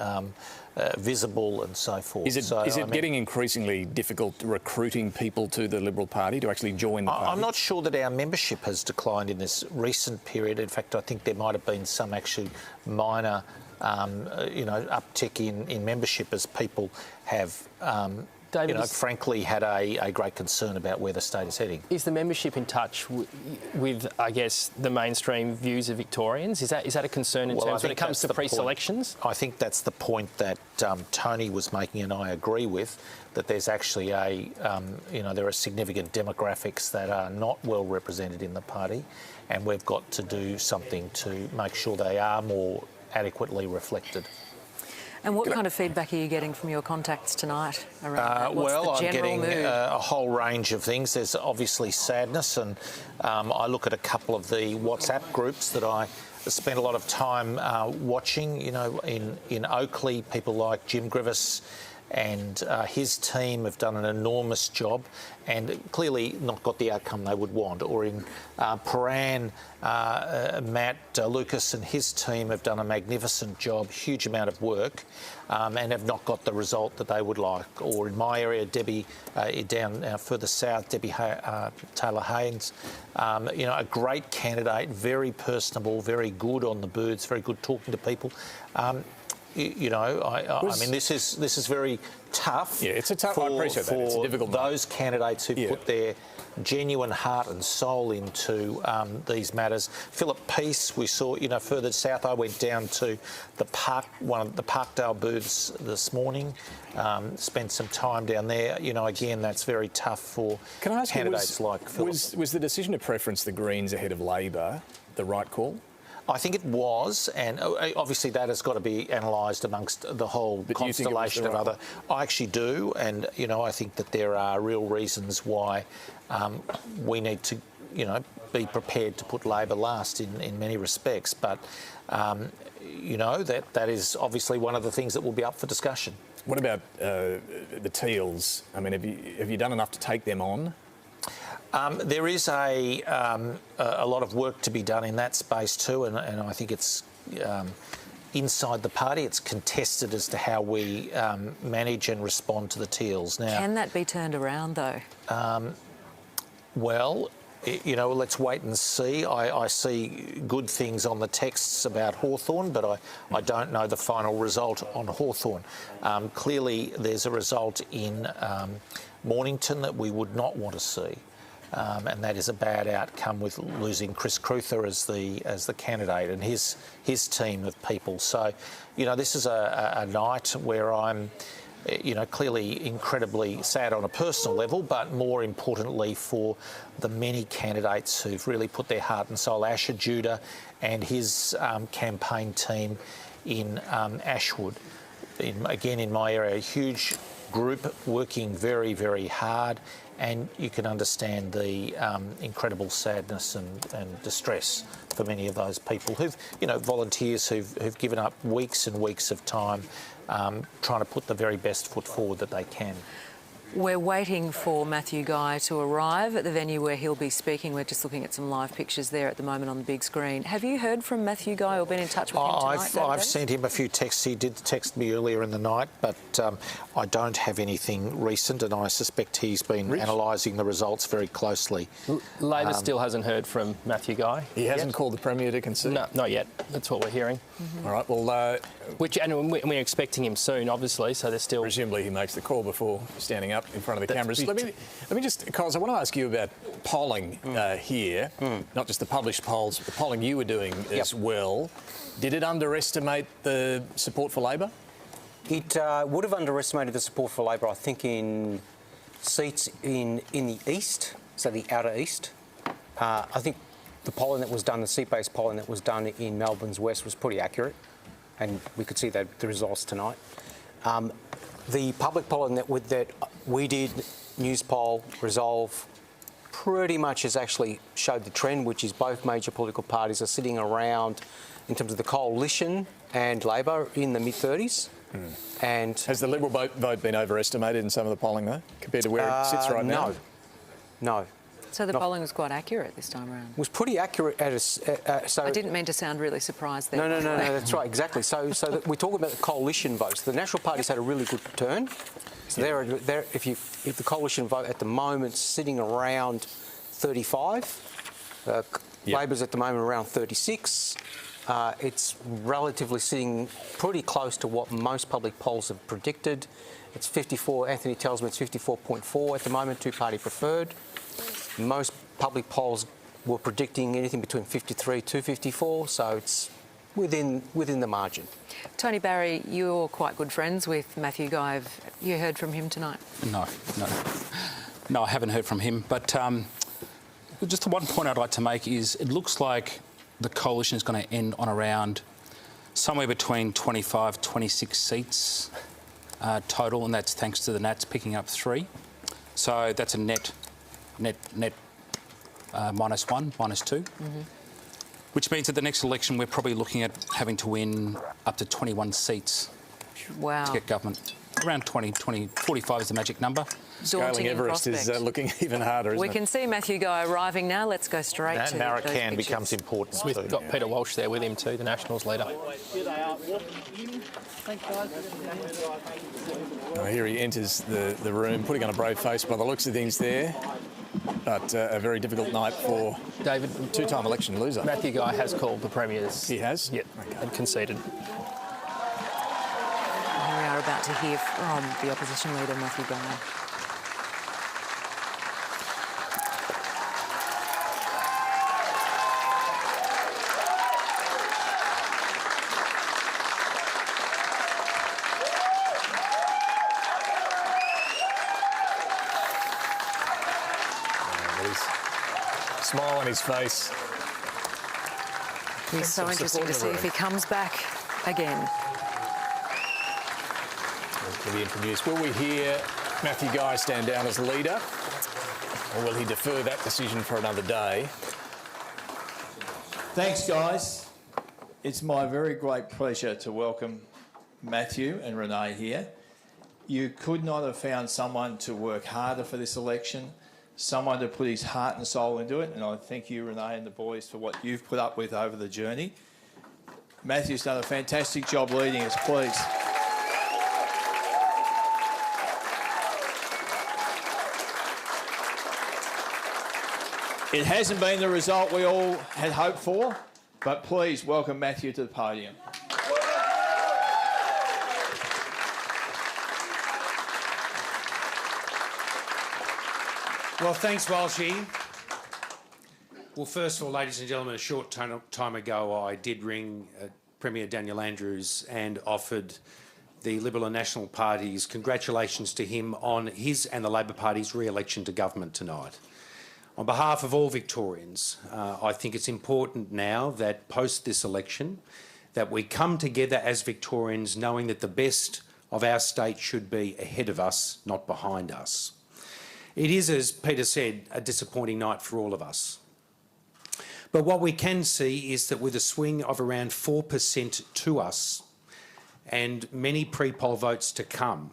visible and so forth. Is it getting increasingly difficult recruiting people to the Liberal Party to actually join the party? I'm not sure that our membership has declined in this recent period. In fact, I think there might have been some actually minor uptick in membership as people have, frankly, had a great concern about where the state is heading. Is the membership in touch with, I guess, the mainstream views of Victorians? Is that a concern in terms when it comes to pre-selections? I think that's the point that Tony was making, and I agree with, that there's actually there are significant demographics that are not well represented in the party, and we've got to do something to make sure they are more adequately reflected. And what kind of feedback are you getting from your contacts tonight around that? What's the general I'm getting mood? A whole range of things. There's obviously sadness, and I look at a couple of the WhatsApp groups that I spent a lot of time watching. In Oakley, people like Jim Grivis and his team have done an enormous job and clearly not got the outcome they would want. Or in Paran, Matt Lucas and his team have done a magnificent job, huge amount of work, and have not got the result that they would like. Or in my area, Debbie, down further south, Debbie Taylor-Haynes, a great candidate, very personable, very good on the booths, very good talking to people. I mean, this is very tough. Yeah, it's a tough. I appreciate that. It's a difficult. Those candidates who put their genuine heart and soul into these matters. Philip Peace, we saw. Further south, I went down to the Parkdale booths this morning. Spent some time down there. Again, that's very tough for candidates like Philip. Was the decision to preference the Greens ahead of Labor the right call? I think it was, and obviously that has got to be analysed amongst the whole constellation of other. I actually do, and I think that there are real reasons why we need to, be prepared to put Labor last in many respects. But that is obviously one of the things that will be up for discussion. What about the Teals? I mean, have you done enough to take them on? There is a lot of work to be done in that space too, and I think it's inside the party. It's contested as to how we manage and respond to the Teals. Now, can that be turned around though? Well, you know, let's wait and see. I see good things on the texts about Hawthorn, but I don't know the final result on Hawthorn. Clearly, there's a result in Mornington that we would not want to see. And that is a bad outcome with losing Chris Cruther as the candidate and his team of people. So, you know, this is a night where I'm, you know, clearly incredibly sad on a personal level, but more importantly for the many candidates who've really put their heart and soul. Asher Judah and his campaign team in Ashwood, again in my area, a huge group working very, very hard. And you can understand the incredible sadness and distress for many of those people who've, you know, volunteers who've given up weeks and weeks of time trying to put the very best foot forward that they can. We're waiting for Matthew Guy to arrive at the venue where he'll be speaking. We're just looking at some live pictures there at the moment on the big screen. Have you heard from Matthew Guy or been in touch with him tonight? I've sent him a few texts. He did text me earlier in the night, but I don't have anything recent, and I suspect he's been analysing the results very closely. Labor still hasn't heard from Matthew Guy. He hasn't called the Premier to concede? No, not yet. That's what we're hearing. All right, well... and we're expecting him soon, obviously, so there's still... Presumably he makes the call before standing up in front of the cameras. Let me just, Coles, I want to ask you about polling here, not just the published polls, but the polling you were doing as well. Did it underestimate the support for Labor? It would have underestimated the support for Labor, I think, in seats in the east, so the outer east. I think the polling that was done, the seat-based polling that was done in Melbourne's west was pretty accurate, and we could see the results tonight. The public polling that we did, Newspoll, Resolve, pretty much has actually showed the trend, which is both major political parties are sitting around, in terms of the coalition and Labor, in the mid-30s. And has the Liberal vote been overestimated in some of the polling, though, compared to where it sits right now? No. So the polling was quite accurate this time around? It was pretty accurate at so I didn't mean to sound really surprised there. No, that's right, exactly. So we're talking about the coalition votes. The National Party's had a really good turn. So if the coalition vote at the moment sitting around 35, Labor's at the moment around 36. It's relatively sitting pretty close to what most public polls have predicted. It's 54. Anthony tells me it's 54.4 at the moment, two-party preferred. Most public polls were predicting anything between 53 to 54, so it's within the margin. Tony Barry, you're quite good friends with Matthew Guy. Have you heard from him tonight? No, I haven't heard from him. But just the one point I'd like to make is it looks like the coalition is going to end on around somewhere between 25, 26 seats total, and that's thanks to the Nats picking up 3. So that's a net -1, -2, which means at the next election we're probably looking at having to win up to 21 seats to get government. Around 45 is the magic number. Scaling Everest is looking even harder, isn't it? We can see Matthew Guy arriving now. Let's go straight to Narracan becomes important. We've got Peter Walsh there with him too, the Nationals leader. Oh, here he enters the room, putting on a brave face by the looks of things there. But a very difficult night for David, two-time election loser. Matthew Guy has called the Premiers. He has? Yep, and conceded. Here we are about to hear from the opposition leader, Matthew Guy. Smile on his face. He's so interesting to see if he comes back again. To be introduced. Will we hear Matthew Guy stand down as leader, or will he defer that decision for another day? Thanks, guys. It's my very great pleasure to welcome Matthew and Renee here. You could not have found someone to work harder for this election, someone to put his heart and soul into it, and I thank you, Renee, and the boys for what you've put up with over the journey. Matthew's done a fantastic job leading us, please. It hasn't been the result we all had hoped for, but please welcome Matthew to the podium. Well, thanks, Walshy. Well, first of all, ladies and gentlemen, a short time ago I did ring Premier Daniel Andrews and offered the Liberal and National parties congratulations to him on his and the Labor Party's re-election to government tonight. On behalf of all Victorians, I think it's important now that post this election that we come together as Victorians knowing that the best of our state should be ahead of us, not behind us. It is, as Peter said, a disappointing night for all of us. But what we can see is that with a swing of around 4% to us and many pre-poll votes to come,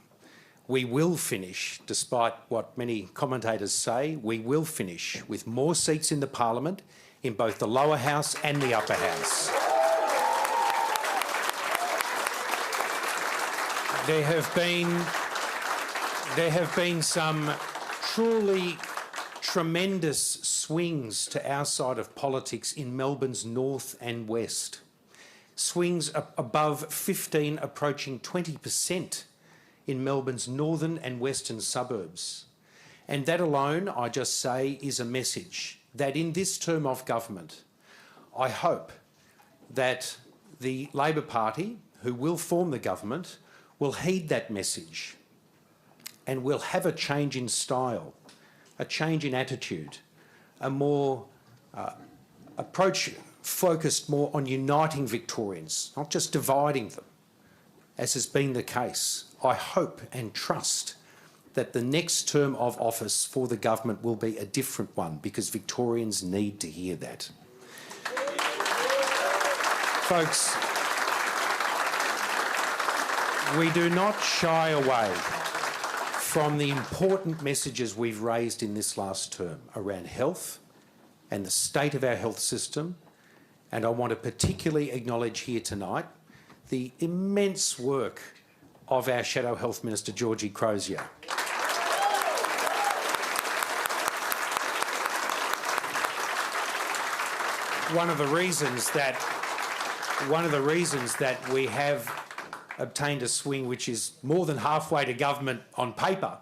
we will finish, despite what many commentators say, we will finish with more seats in the Parliament in both the lower house and the upper house. There have been some truly tremendous swings to our side of politics in Melbourne's north and west. Swings above 15, approaching 20% in Melbourne's northern and western suburbs. And that alone, I just say, is a message that in this term of government, I hope that the Labor Party, who will form the government, will heed that message and will have a change in style, a change in attitude, a more approach focused more on uniting Victorians, not just dividing them, as has been the case. I hope and trust that the next term of office for the government will be a different one, because Victorians need to hear that. Folks, we do not shy away from the important messages we've raised in this last term around health and the state of our health system. And I want to particularly acknowledge here tonight the immense work of our Shadow Health Minister, Georgie Crozier. One of the reasons that we have obtained a swing which is more than halfway to government on paper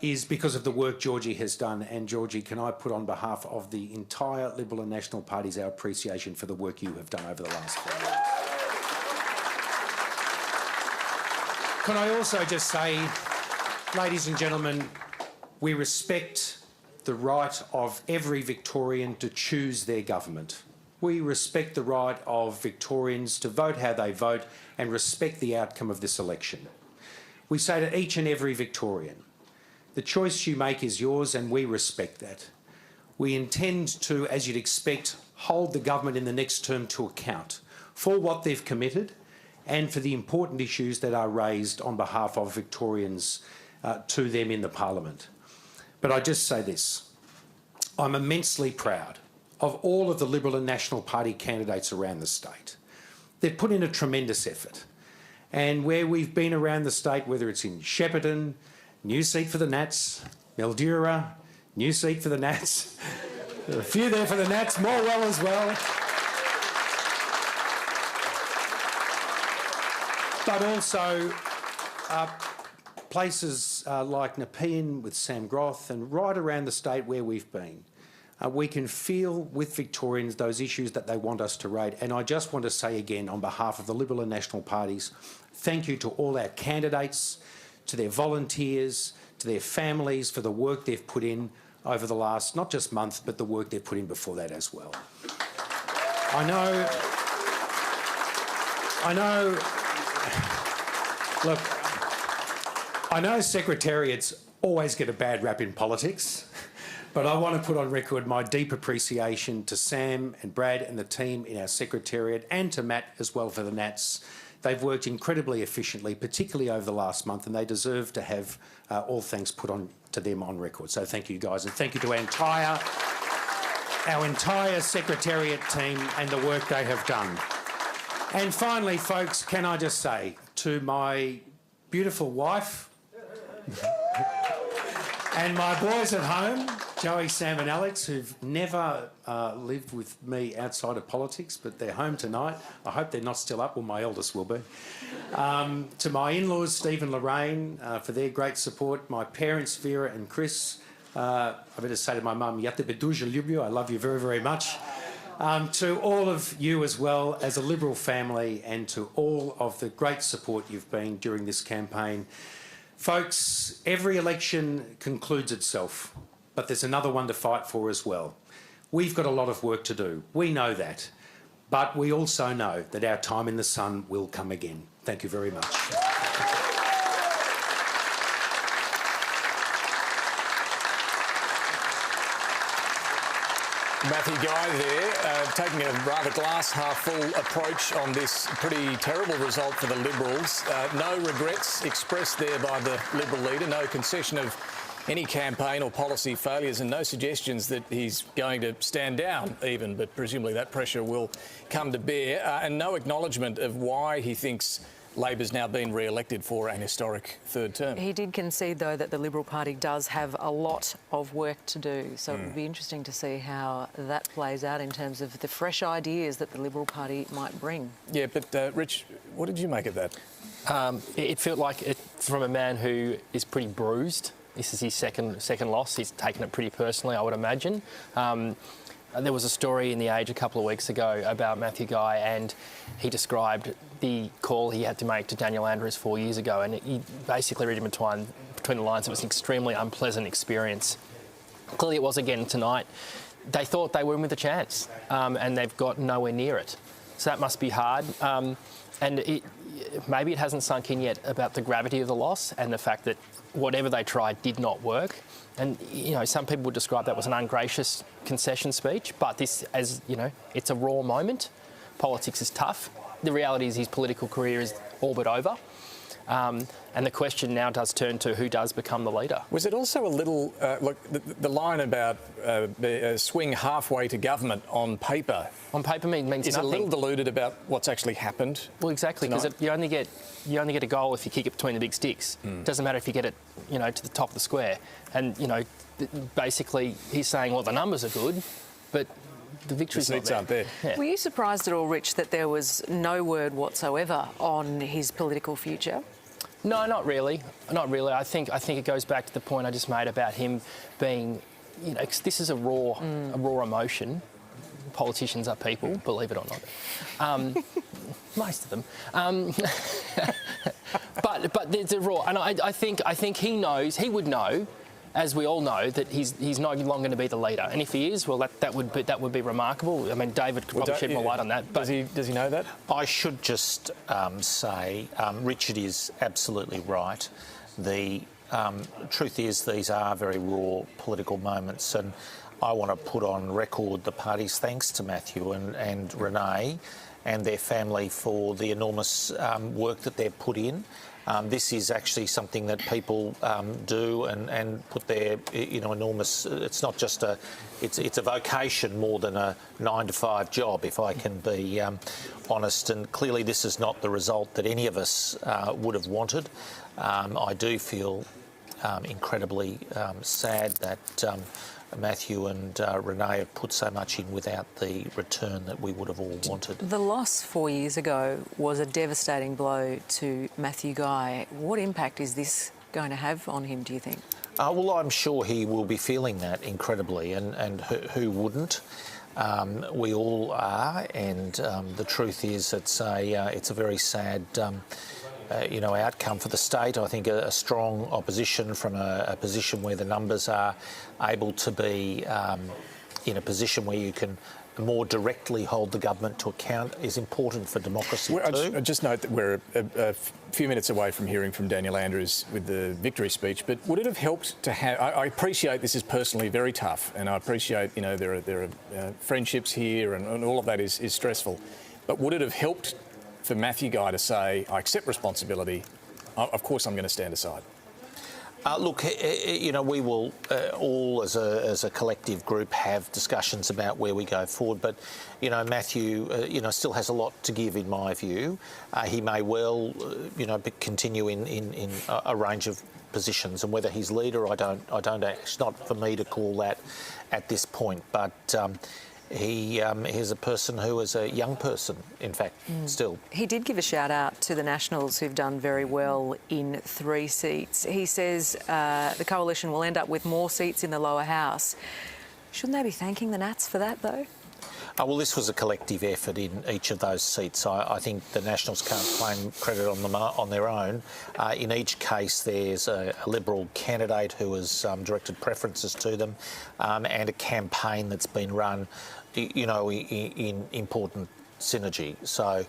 is because of the work Georgie has done. And Georgie, can I put on behalf of the entire Liberal and National parties our appreciation for the work you have done over the last 4 years. Can I also just say, ladies and gentlemen, we respect the right of every Victorian to choose their government. We respect the right of Victorians to vote how they vote and respect the outcome of this election. We say to each and every Victorian, the choice you make is yours, and we respect that. We intend to, as you'd expect, hold the government in the next term to account for what they've committed and for the important issues that are raised on behalf of Victorians to them in the Parliament. But I just say this, I'm immensely proud of all of the Liberal and National Party candidates around the state. They've put in a tremendous effort. And where we've been around the state, whether it's in Shepparton, new seat for the Nats, Mildura, new seat for the Nats, there are a few there for the Nats, Morwell as well. But also places like Nepean with Sam Groth, and right around the state where we've been. We can feel with Victorians those issues that they want us to raise. And I just want to say again, on behalf of the Liberal and National parties, thank you to all our candidates, to their volunteers, to their families for the work they've put in over the last, not just month, but the work they've put in before that as well. I know secretariats always get a bad rap in politics, but I want to put on record my deep appreciation to Sam and Brad and the team in our secretariat, and to Matt as well for the Nats. They've worked incredibly efficiently, particularly over the last month, and they deserve to have all thanks put on to them on record. So thank you guys, and thank you to our entire secretariat team and the work they have done. And finally, folks, can I just say to my beautiful wife and my boys at home, Joey, Sam and Alex, who've never lived with me outside of politics, but they're home tonight. I hope they're not still up. Well, my eldest will be. To my in-laws, Steve and Lorraine, for their great support. My parents, Vera and Chris. I better say to my mum, "Ja te beduža ljubio," I love you very, very much. To all of you as well, as a Liberal family, and to all of the great support you've been during this campaign. Folks, every election concludes itself, but there's another one to fight for as well. We've got a lot of work to do. We know that. But we also know that our time in the sun will come again. Thank you very much. Matthew Guy there, taking a rather glass-half-full approach on this pretty terrible result for the Liberals. No regrets expressed there by the Liberal leader, no concession of any campaign or policy failures, and no suggestions that he's going to stand down even, but presumably that pressure will come to bear, and no acknowledgement of why he thinks Labor's now been re-elected for an historic third term. He did concede, though, that the Liberal Party does have a lot of work to do. So it would be interesting to see how that plays out in terms of the fresh ideas that the Liberal Party might bring. Yeah, but Rich, what did you make of that? It felt like it from a man who is pretty bruised. This is his second loss. He's taken it pretty personally, I would imagine. There was a story in The Age a couple of weeks ago about Matthew Guy, and he described the call he had to make to Daniel Andrews 4 years ago, and he basically read in between the lines. It was an extremely unpleasant experience. Clearly it was again tonight. They thought they were in with a chance, and they've got nowhere near it. So that must be hard. And maybe it hasn't sunk in yet about the gravity of the loss and the fact that whatever they tried did not work. And, you know, some people would describe that as an ungracious concession speech, but this, as, you know, it's a raw moment. Politics is tough. The reality is his political career is all but over. And the question now does turn to who does become the leader. Was it also a little, look, the line about swing halfway to government on paper? On paper means nothing. Is it a little diluted about what's actually happened? Well, exactly, because you only get a goal if you kick it between the big sticks. It doesn't matter if you get it, you know, to the top of the square. And, you know, basically he's saying, well, the numbers are good, but the victory's not there. Aren't there. Yeah. Were you surprised at all, Rich, that there was no word whatsoever on his political future? No, not really. Not really. I think it goes back to the point I just made about him being, you know, 'cause this is a raw emotion. Politicians are people, believe it or not. Most of them. But there's a raw, and I think he knows. He would know, as we all know, that he's no longer going to be the leader. And if he is, well, that would be remarkable. I mean, David could probably shed more light on that. But does he know that? I should just say Richard is absolutely right. The truth is these are very raw political moments, and I want to put on record the party's thanks to Matthew and Renee and their family for the enormous work that they've put in. This is actually something that people do and put their, you know, enormous. It's not just it's a vocation more than a 9-to-5 job, if I can be honest. And clearly, this is not the result that any of us would have wanted. I do feel incredibly sad that Matthew and Renee have put so much in without the return that we would have all wanted. The loss 4 years ago was a devastating blow to Matthew Guy. What impact is this going to have on him, do you think? Well, I'm sure he will be feeling that incredibly, and who wouldn't? We all are, and the truth is it's a very sad outcome for the state. I think a strong opposition from a position where the numbers are able to be in a position where you can more directly hold the government to account is important for democracy too. I just note that we're a few minutes away from hearing from Daniel Andrews with the victory speech, but would it have helped to have... I appreciate this is personally very tough, and I appreciate, you know, there are friendships here and all of that is stressful, but would it have helped for Matthew Guy to say, I accept responsibility, of course I'm going to stand aside? Look, you know, we will all as a collective group have discussions about where we go forward. But, you know, Matthew, you know, still has a lot to give in my view. He may well, you know, continue in a range of positions, and whether he's leader, I don't. It's not for me to call that at this point. But he's a person who is a young person, in fact, still. He did give a shout out to the Nationals who've done very well in 3 seats. He says the coalition will end up with more seats in the lower house. Shouldn't they be thanking the Nats for that, though? Well, this was a collective effort in each of those seats. I think the Nationals can't claim credit on their own. In each case, there's a Liberal candidate who has directed preferences to them, and a campaign that's been run, you know, in important synergy. So,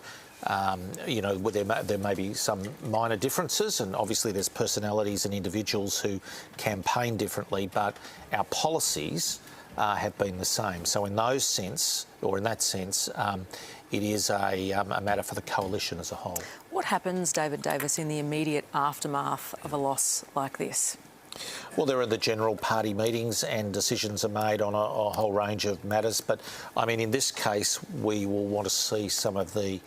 you know, there may be some minor differences, and obviously there's personalities and individuals who campaign differently, but our policies have been the same. So in that sense, it is a matter for the coalition as a whole. What happens, David Davis, in the immediate aftermath of a loss like this? Well, there are the general party meetings and decisions are made on a whole range of matters. But, I mean, in this case, we will want to see some of the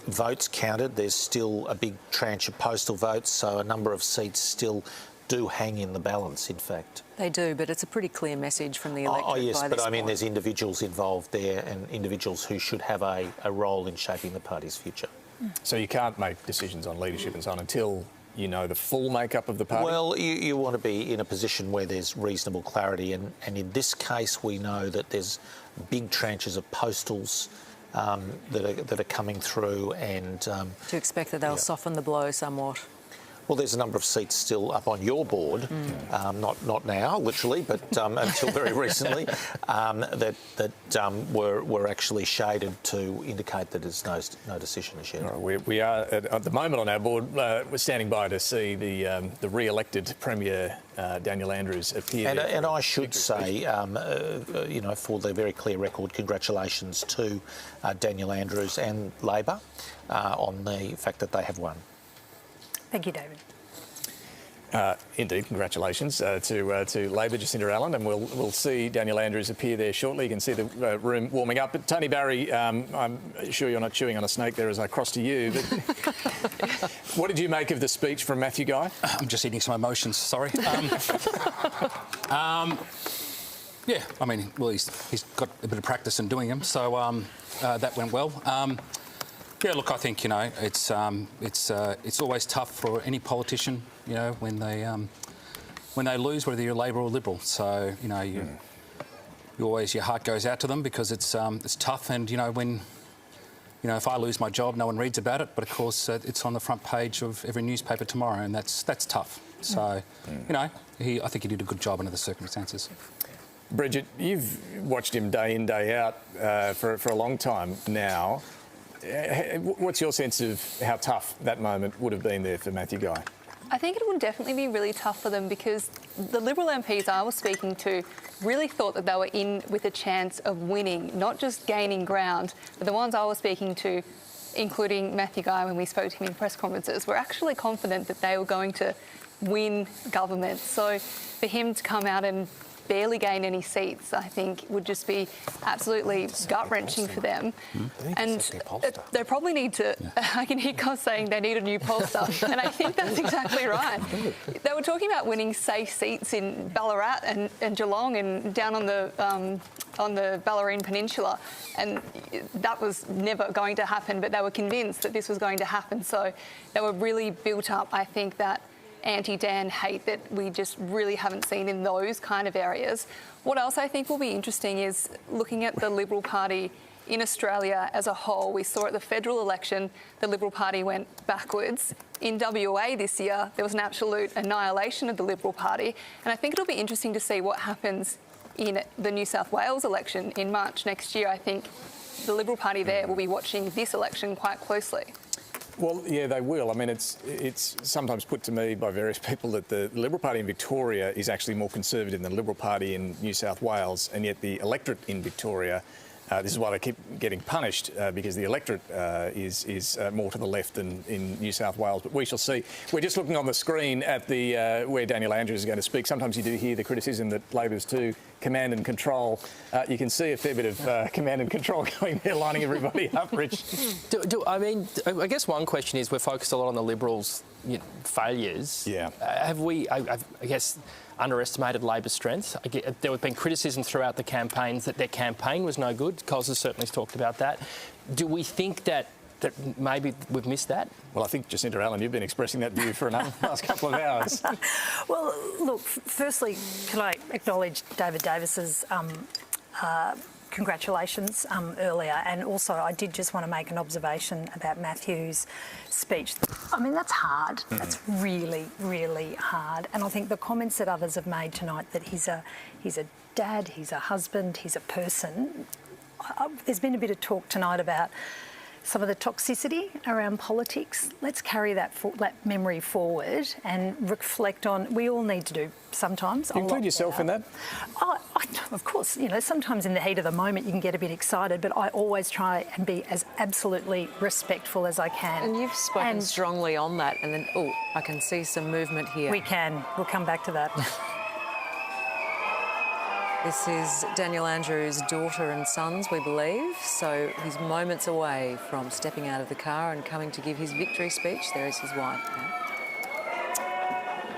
votes counted. There's still a big tranche of postal votes, so a number of seats still do hang in the balance, in fact. They do, but it's a pretty clear message from the electorate. Oh, yes, by but this I mean, point. there's individuals involved there and individuals who should have a role in shaping the party's future. So you can't make decisions on leadership and so on until you know the full makeup of the party? Well, you want to be in a position where there's reasonable clarity, and in this case we know that there's big tranches of postals that are coming through, and to expect that they'll soften the blow somewhat. Well, there's a number of seats still up on your board, not now, literally, but until very recently, that were actually shaded to indicate that there's no decision as yet. Right, we are at the moment on our board. We're standing by to see the re-elected Premier Daniel Andrews appear. And I should say, you know, for the very clear record, congratulations to Daniel Andrews and Labor on the fact that they have won. Thank you, David. Indeed, congratulations to Labor, Jacinta Allan, and we'll see Daniel Andrews appear there shortly. You can see the room warming up. But Tony Barry, I'm sure you're not chewing on a snake there as I cross to you. But what did you make of the speech from Matthew Guy? I'm just eating some emotions. Sorry. Yeah, I mean, well, he's got a bit of practice in doing them, so that went well. Yeah, look, I think, you know, it's always tough for any politician, you know, when they lose, whether you're Labor or Liberal. So, you know, you always, your heart goes out to them because it's tough. And, you know, if I lose my job, no one reads about it. But of course, it's on the front page of every newspaper tomorrow, and that's tough. So, you know, I think he did a good job under the circumstances. Bridget, you've watched him day in, day out for a long time now. What's your sense of how tough that moment would have been there for Matthew Guy? I think it would definitely be really tough for them because the Liberal MPs I was speaking to really thought that they were in with a chance of winning, not just gaining ground. But the ones I was speaking to, including Matthew Guy when we spoke to him in press conferences, were actually confident that they were going to win government. So for him to come out and barely gain any seats, I think would just be absolutely gut-wrenching for them. And they probably need to, I can hear Cos saying they need a new pollster, and I think that's exactly right. They were talking about winning safe seats in Ballarat and Geelong and down on the Ballerine Peninsula, and that was never going to happen, but they were convinced that this was going to happen. So they were really built up, I think, that anti-Dan hate that we just really haven't seen in those kind of areas. What else I think will be interesting is looking at the Liberal Party in Australia as a whole. We saw at the federal election the Liberal Party went backwards. In WA this year, there was an absolute annihilation of the Liberal Party. And I think it'll be interesting to see what happens in the New South Wales election in March next year. I think the Liberal Party there will be watching this election quite closely. Well, yeah, they will. I mean, it's sometimes put to me by various people that the Liberal Party in Victoria is actually more conservative than the Liberal Party in New South Wales, and yet the electorate in Victoria This is why they keep getting punished, because the electorate is more to the left than in New South Wales. But we shall see. We're just looking on the screen at the where Daniel Andrews is going to speak. Sometimes you do hear the criticism that Labor's too command and control. You can see a fair bit of command and control going there, lining everybody up, Rich. I guess one question is, we're focused a lot on the Liberals' failures. Yeah. Have we, I guess, underestimated Labor's strength? There have been criticism throughout the campaigns that their campaign was no good. Coles has certainly talked about that. Do we think that maybe we've missed that? Well, I think, Jacinta Allan, you've been expressing that view for the last couple of hours. Well, look, firstly, can I acknowledge David Davis's congratulations earlier, and also I did just want to make an observation about Matthew's speech. I mean, that's hard. That's really, really hard. And I think the comments that others have made tonight, that he's a dad, he's a husband, he's a person. There's been a bit of talk tonight about some of the toxicity around politics. Let's carry that memory forward and reflect on. We all need to do sometimes. Include yourself in that? Of course, sometimes in the heat of the moment you can get a bit excited, but I always try and be as absolutely respectful as I can. And you've spoken strongly on that, and then, I can see some movement here. We can. We'll come back to that. This is Daniel Andrews' daughter and sons, we believe, so he's moments away from stepping out of the car and coming to give his victory speech. There is his wife.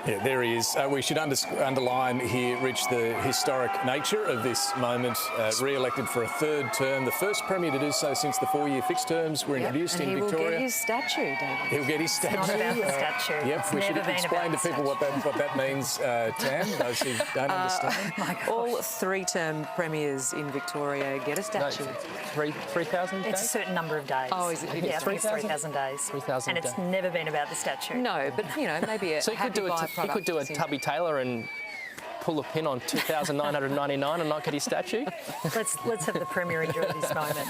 Yeah, there he is. We should underline here, Rich, the historic nature of this moment. Re-elected for a third term, the first Premier to do so since the 4-year fixed terms were introduced in Victoria. And he will get his statue, David. He'll get his statue. It's not about the statue. Yep, we should explain to people what that means, Tam, those who don't understand. All 3-term premiers in Victoria get a statue. No, 3,000 days? It's a certain number of days. Oh, is it? Yeah, I think it's 3,000 days. 3,000 and it's never been about the statue. No, but, maybe a so he could do a Tubby Taylor and pull a pin on 2,999 and not get his statue? Let's have the Premier enjoy this moment.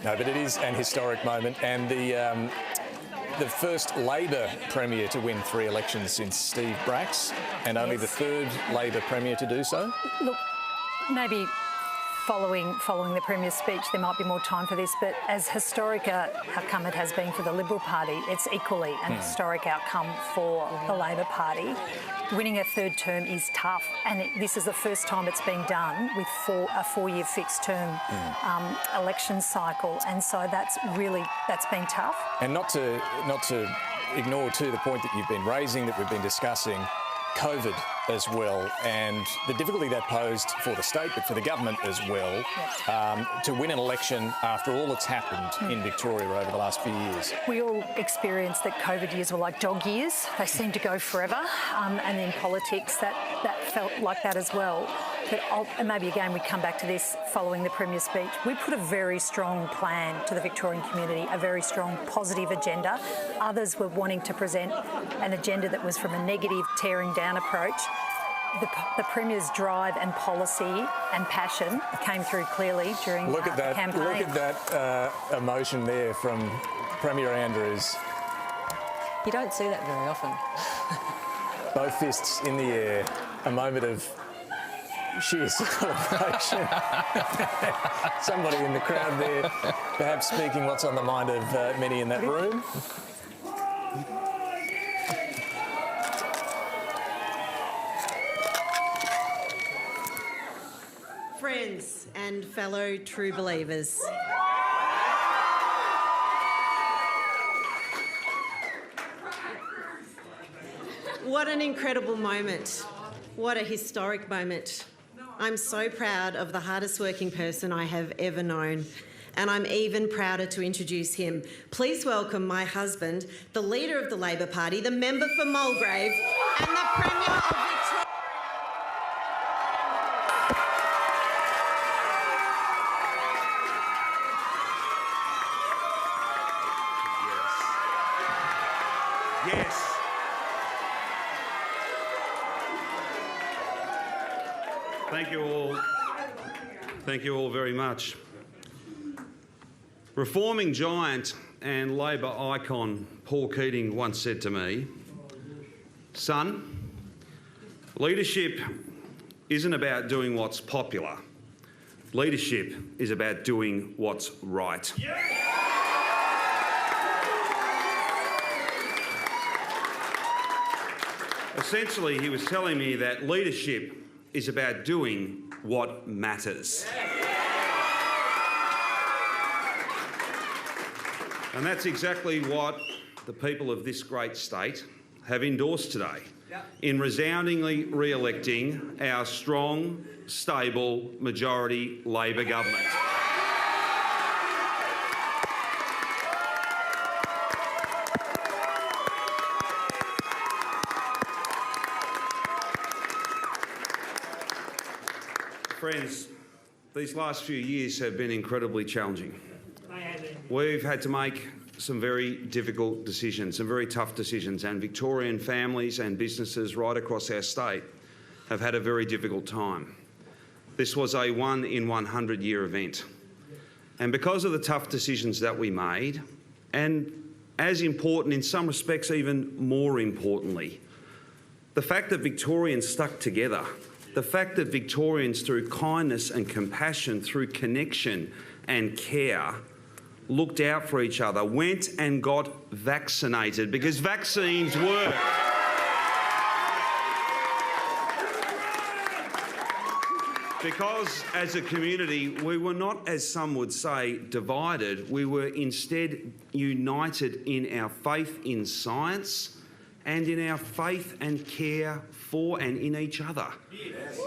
No, but it is an historic moment, and the first Labor Premier to win 3 elections since Steve Bracks, and only the third Labor Premier to do so. Look, maybe following the Premier's speech, there might be more time for this, but as historic a outcome it has been for the Liberal Party, it's equally an historic outcome for the Labor Party. Winning a third term is tough, and this is the first time it's been done with a 4-year fixed term election cycle, and so that's been tough. And not to ignore too the point that you've been raising, that we've been discussing, COVID as well, and the difficulty that posed for the state, but for the government as well, to win an election after all that's happened in Victoria over the last few years. We all experienced that COVID years were like dog years. They seem to go forever, and in politics that felt like that as well. But and maybe again we come back to this following the Premier's speech. We put a very strong plan to the Victorian community, a very strong positive agenda. Others were wanting to present an agenda that was from a negative, tearing down approach. The Premier's drive and policy and passion came through clearly during the campaign. Look at that emotion there from Premier Andrews. You don't see that very often. Both fists in the air, a moment of sheer celebration. Somebody in the crowd there, perhaps speaking what's on the mind of many in that room. Friends and fellow true believers. What an incredible moment. What a historic moment. I'm so proud of the hardest working person I have ever known, and I'm even prouder to introduce him. Please welcome my husband, the leader of the Labor Party, the member for Mulgrave, and the Premier of Victoria. Yes. Thank you all. Thank you all very much. Reforming giant and Labor icon Paul Keating once said to me, "Son, leadership isn't about doing what's popular. Leadership is about doing what's right. Essentially, he was telling me that leadership is about doing what matters. And that's exactly what the people of this great state have endorsed today in resoundingly re-electing our strong, stable, majority Labor government. Friends, these last few years have been incredibly challenging. We've had to make some very difficult decisions, some very tough decisions, and Victorian families and businesses right across our state have had a very difficult time. This was a 1 in 100 year event. And because of the tough decisions that we made, and as important, in some respects even more importantly, the fact that Victorians stuck together, the fact that Victorians through kindness and compassion, through connection and care, looked out for each other, went and got vaccinated because vaccines work. Because as a community, we were not, as some would say, divided. We were instead united in our faith in science and in our faith and care for and in each other. Yes.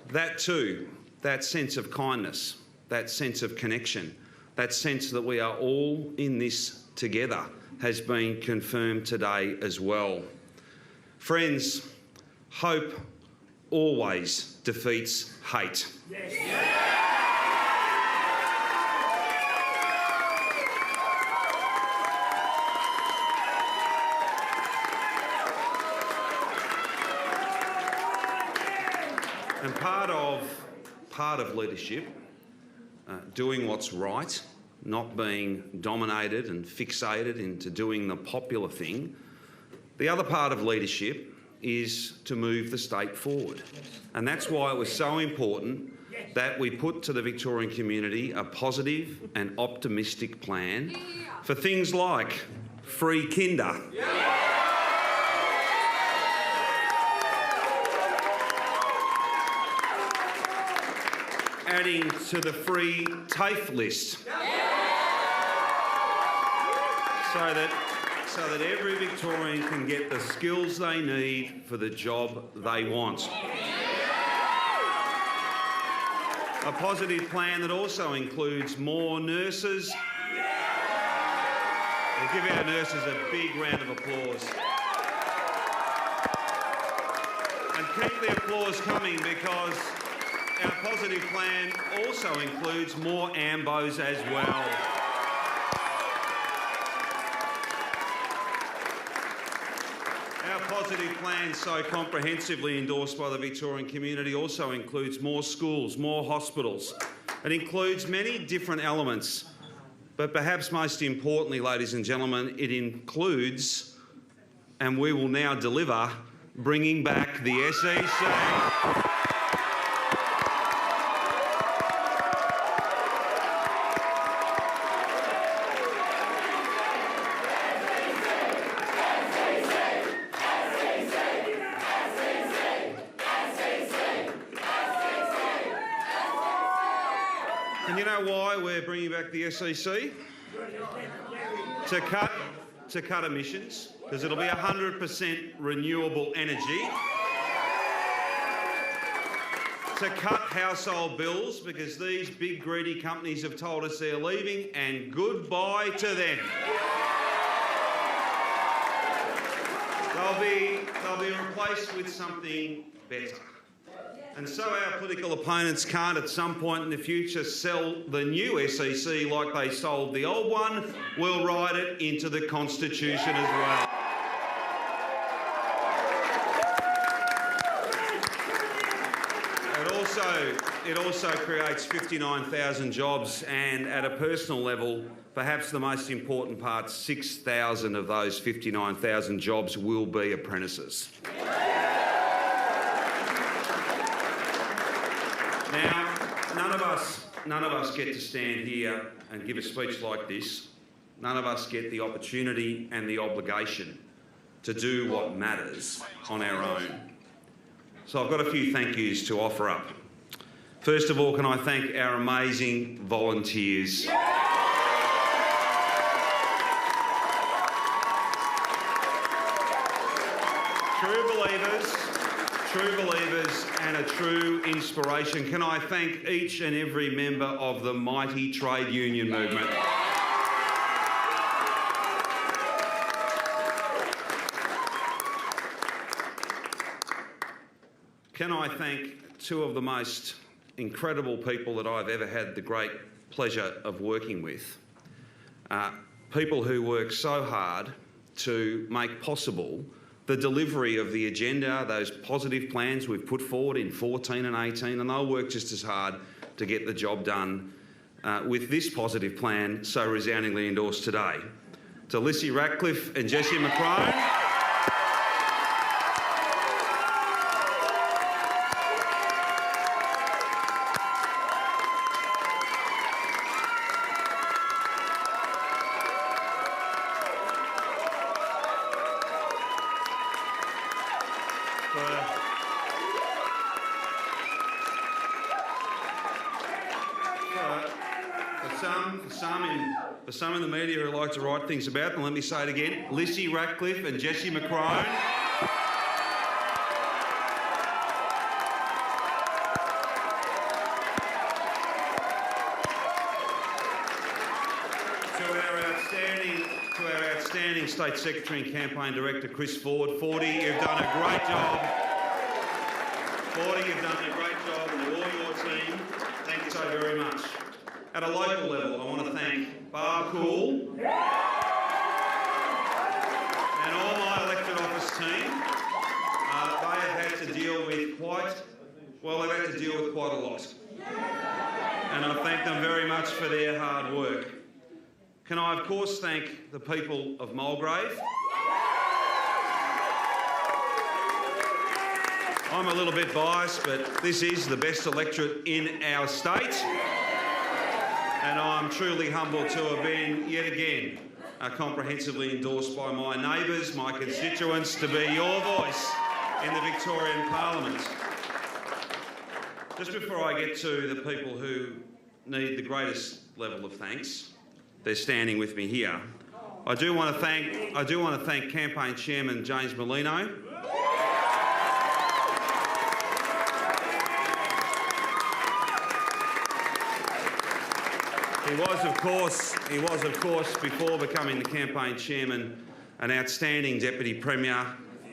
That too, that sense of kindness, that sense of connection, that sense that we are all in this together has been confirmed today as well. Friends, hope always defeats hate. Yes. And part of leadership, doing what's right, not being dominated and fixated into doing the popular thing. The other part of leadership is to move the state forward. And that's why it was so important that we put to the Victorian community a positive and optimistic plan for things like free kinder. Adding to the free TAFE list so that every Victorian can get the skills they need for the job they want. A positive plan that also includes more nurses. We'll give our nurses a big round of applause. And keep the applause coming because our positive plan also includes more AMBOs as well. Our positive plan, so comprehensively endorsed by the Victorian community, also includes more schools, more hospitals. It includes many different elements, but perhaps most importantly, ladies and gentlemen, it includes, and we will now deliver, bringing back the SEC. And you know why we're bringing back the SEC? To cut emissions, because it'll be 100% renewable energy. To cut household bills, because these big greedy companies have told us they're leaving, and goodbye to them. They'll be replaced with something better. And so our political opponents can't at some point in the future sell the new SEC like they sold the old one. We'll write it into the Constitution as well. It also creates 59,000 jobs, and at a personal level, perhaps the most important part, 6,000 of those 59,000 jobs will be apprentices. Now, none of us get to stand here and give a speech like this. None of us get the opportunity and the obligation to do what matters on our own. So I've got a few thank yous to offer up. First of all, can I thank our amazing volunteers. True believers and a true inspiration. Can I thank each and every member of the mighty trade union movement. Can I thank two of the most incredible people that I've ever had the great pleasure of working with. People who work so hard to make possible the delivery of the agenda, those positive plans we've put forward in 14 and 18, and they'll work just as hard to get the job done with this positive plan so resoundingly endorsed today. To Lissy Ratcliffe and Jessie McCrone. For some in the media who like to write things about them, let me say it again. Lissy Ratcliffe and Jessie McCrone. To our outstanding State Secretary and Campaign Director, Chris Ford. Fordy, you've done a great job. Fordy, you've done a great job, and to all your team, thank you so very much. At a local level, I want to thank Barb Cool and all my elected office team. They have had to deal with quite a lot. And I thank them very much for their hard work. Can I, of course, thank the people of Mulgrave. I'm a little bit biased, but this is the best electorate in our state. And I'm truly humbled to have been, yet again, comprehensively endorsed by my neighbours, my constituents, to be your voice in the Victorian Parliament. Just before I get to the people who need the greatest level of thanks, they're standing with me here. I do want to thank Campaign Chairman James Molino. He was of course, before becoming the campaign chairman, an outstanding Deputy Premier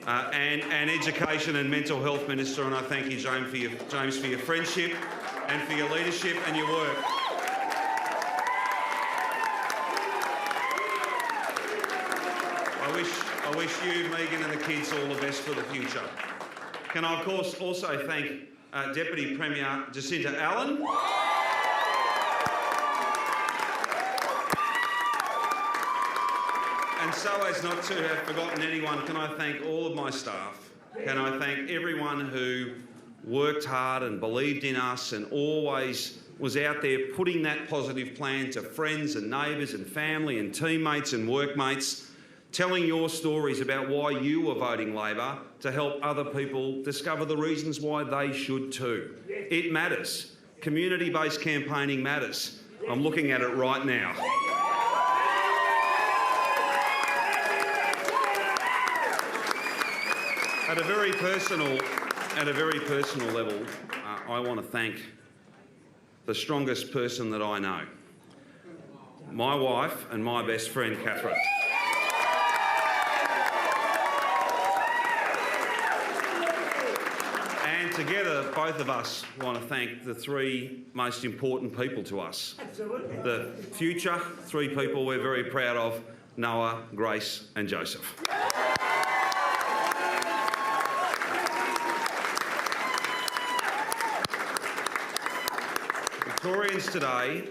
and Education and Mental Health Minister, and I thank you, James, for your friendship and for your leadership and your work. I wish you, Megan, and the kids all the best for the future. Can I, of course, also thank Deputy Premier Jacinta Allan. And so as not to have forgotten anyone, can I thank all of my staff? Can I thank everyone who worked hard and believed in us and always was out there putting that positive plan to friends and neighbours and family and teammates and workmates, telling your stories about why you were voting Labor to help other people discover the reasons why they should too. It matters. Community-based campaigning matters. I'm looking at it right now. At a very personal level, I want to thank the strongest person that I know, my wife and my best friend, Catherine. And together, both of us want to thank the three most important people to us. Absolutely. The future three people we're very proud of, Noah, Grace and Joseph. Victorians today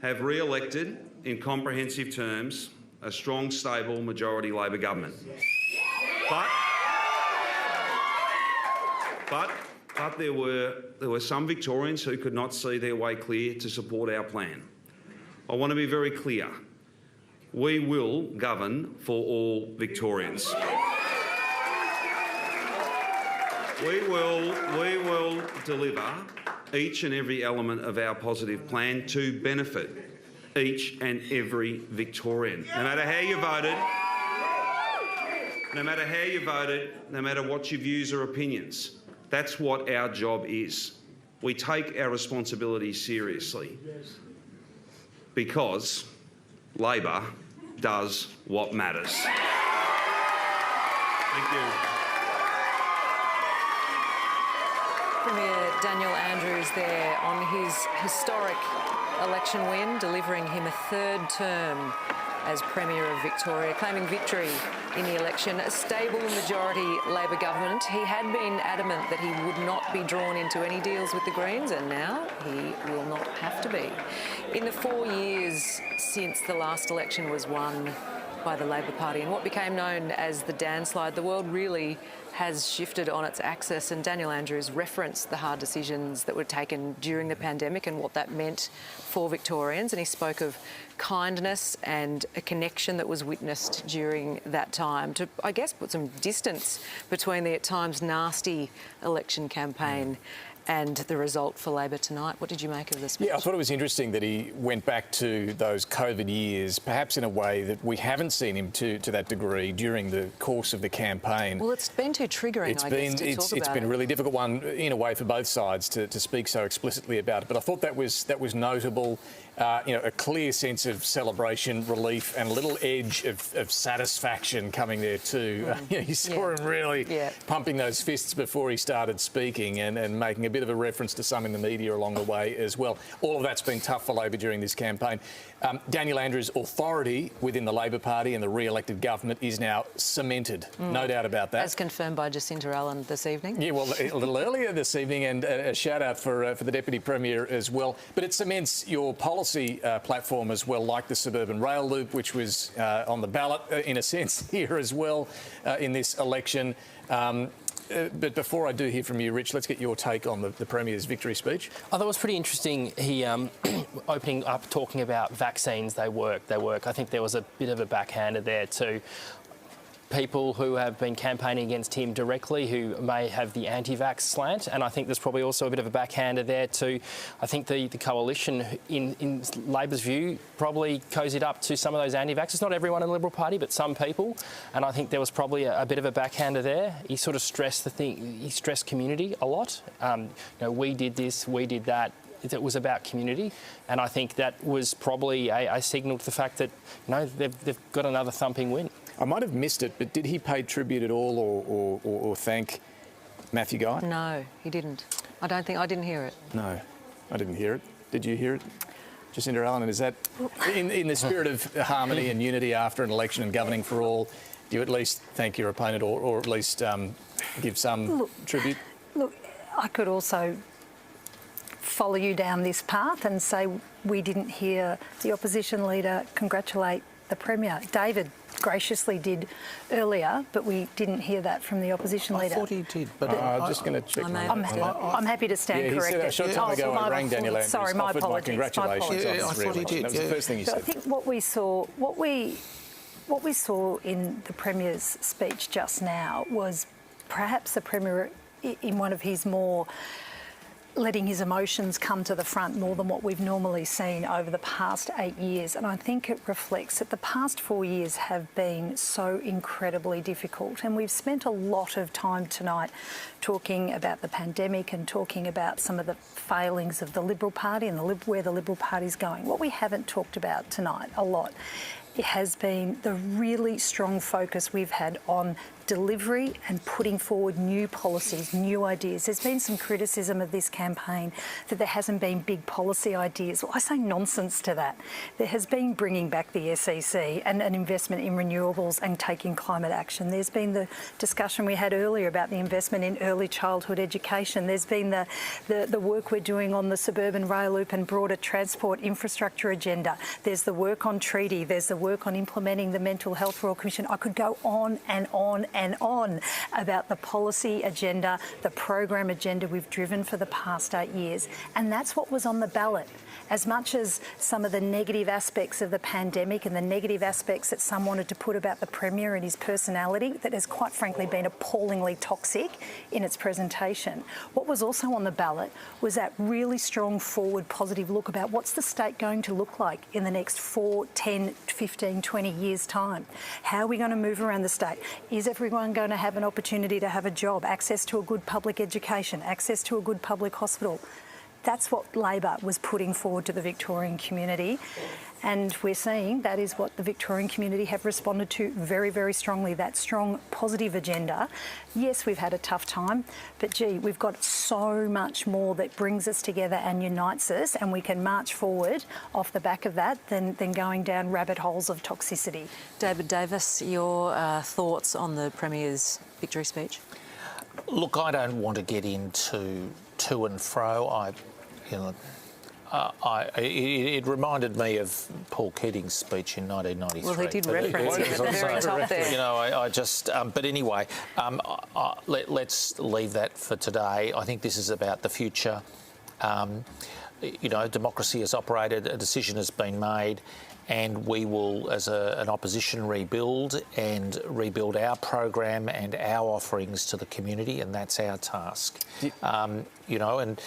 have re-elected, in comprehensive terms, a strong, stable majority Labor government. But But there were some Victorians who could not see their way clear to support our plan. I want to be very clear. We will govern for all Victorians. We will deliver each and every element of our positive plan to benefit each and every Victorian. No matter how you voted, no matter what your views or opinions, that's what our job is. We take our responsibility seriously because Labor does what matters. Thank you. Premier Daniel Andrews there on his historic election win, delivering him a third term as Premier of Victoria, claiming victory in the election. A stable majority Labor government. He had been adamant that he would not be drawn into any deals with the Greens, and now he will not have to be. In the 4 years since the last election was won by the Labor Party and what became known as the Dan slide, the world really has shifted on its axis, and Daniel Andrews referenced the hard decisions that were taken during the pandemic and what that meant for Victorians, and he spoke of kindness and a connection that was witnessed during that time to, I guess, put some distance between the at times nasty election campaign and the result for Labor tonight. What did you make of this speech? Yeah, I thought it was interesting that he went back to those COVID years, perhaps in a way that we haven't seen him to that degree during the course of the campaign. Well, it's been too triggering, I guess, to talk about. It's been a really difficult one, in a way, for both sides to speak so explicitly about it. But I thought that was notable. A clear sense of celebration, relief, and a little edge of satisfaction coming there too. You saw him really pumping those fists before he started speaking and making a bit of a reference to some in the media along the way as well. All of that's been tough for Labor during this campaign. Daniel Andrews' authority within the Labor Party and the re-elected government is now cemented, no doubt about that. As confirmed by Jacinta Allan this evening. Yeah, well, a little earlier this evening, and a shout-out for the Deputy Premier as well. But it cements your policy platform as well, like the suburban rail loop, which was on the ballot, in a sense, here as well in this election. But before I do hear from you, Rich, let's get your take on the Premier's victory speech. I thought it was pretty interesting. He opening up, talking about vaccines. They work. I think there was a bit of a backhander there too. People who have been campaigning against him directly who may have the anti-vax slant, and I think there's probably also a bit of a backhander there too. I think the coalition, in Labor's view, probably cozied up to some of those anti-vaxxers. Not everyone in the Liberal Party, but some people, and I think there was probably a bit of a backhander there. He sort of stressed he stressed community a lot. We did this, we did that. It was about community, and I think that was probably a signal to the fact that they've got another thumping win. I might have missed it, but did he pay tribute at all or thank Matthew Guy? No, he didn't. I didn't hear it. No, I didn't hear it. Did you hear it? Jacinta Allan, is that in the spirit of harmony and unity after an election and governing for all, do you at least thank your opponent or at least give some tribute? Look, I could also follow you down this path and say we didn't hear the opposition leader congratulate the Premier. David graciously did earlier, but we didn't hear that from the opposition leader. I thought he did, but I'm just going to check. I'm happy to stand corrected. He said a short time ago I rang Daniel Andrews. Sorry, my offered apologies. Congratulations. I thought he did. That was the first thing he said. I think what we saw in the Premier's speech just now was perhaps the Premier in one of his more letting his emotions come to the front more than what we've normally seen over the past 8 years. And I think it reflects that the past 4 years have been so incredibly difficult. And we've spent a lot of time tonight talking about the pandemic and talking about some of the failings of the Liberal Party and where the Liberal Party's going. What we haven't talked about tonight a lot, it has been the really strong focus we've had on delivery and putting forward new policies, new ideas. There's been some criticism of this campaign that there hasn't been big policy ideas. Well, I say nonsense to that. There has been bringing back the SEC and an investment in renewables and taking climate action. There's been the discussion we had earlier about the investment in early childhood education. There's been the work we're doing on the suburban rail loop and broader transport infrastructure agenda. There's the work on treaty. There's the work on implementing the Mental Health Royal Commission. I could go on and on and on about the policy agenda, the program agenda we've driven for the past 8 years. And that's what was on the ballot. As much as some of the negative aspects of the pandemic and the negative aspects that some wanted to put about the Premier and his personality, that has quite frankly been appallingly toxic in its presentation, what was also on the ballot was that really strong forward positive look about what's the state going to look like in the next 4, 10, 15, 20 years' time. How are we going to move around the state? Is everyone going to have an opportunity to have a job, access to a good public education, access to a good public hospital? That's what Labor was putting forward to the Victorian community. And we're seeing that is what the Victorian community have responded to very, very strongly, that strong positive agenda. Yes, we've had a tough time, but gee, we've got so much more that brings us together and unites us, and we can march forward off the back of that than going down rabbit holes of toxicity. David Davis, your thoughts on the Premier's victory speech? Look, I don't want to get into to and fro. It reminded me of Paul Keating's speech in 1993. Well, he did reference it at the very top there. You know, I just... but anyway, let's leave that for today. I think this is about the future. You know, democracy has operated, a decision has been made, and we will, as an opposition, rebuild our program and our offerings to the community, and that's our task. You know, and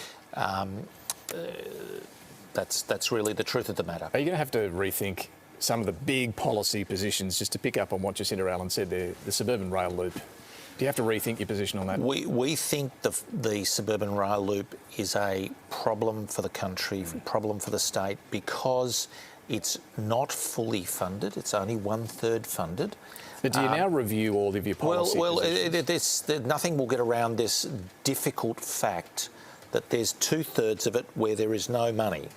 that's really the truth of the matter. Are you going to have to rethink some of the big policy positions, just to pick up on what Jacinta Allan said there, the suburban rail loop? Do you have to rethink your position on that? We think the suburban rail loop is a problem for the country, problem for the state, because it's not fully funded. It's only 1/3 funded. But do you now review all of your policy positions? Nothing will get around this difficult fact that there's 2/3 of it where there is no money.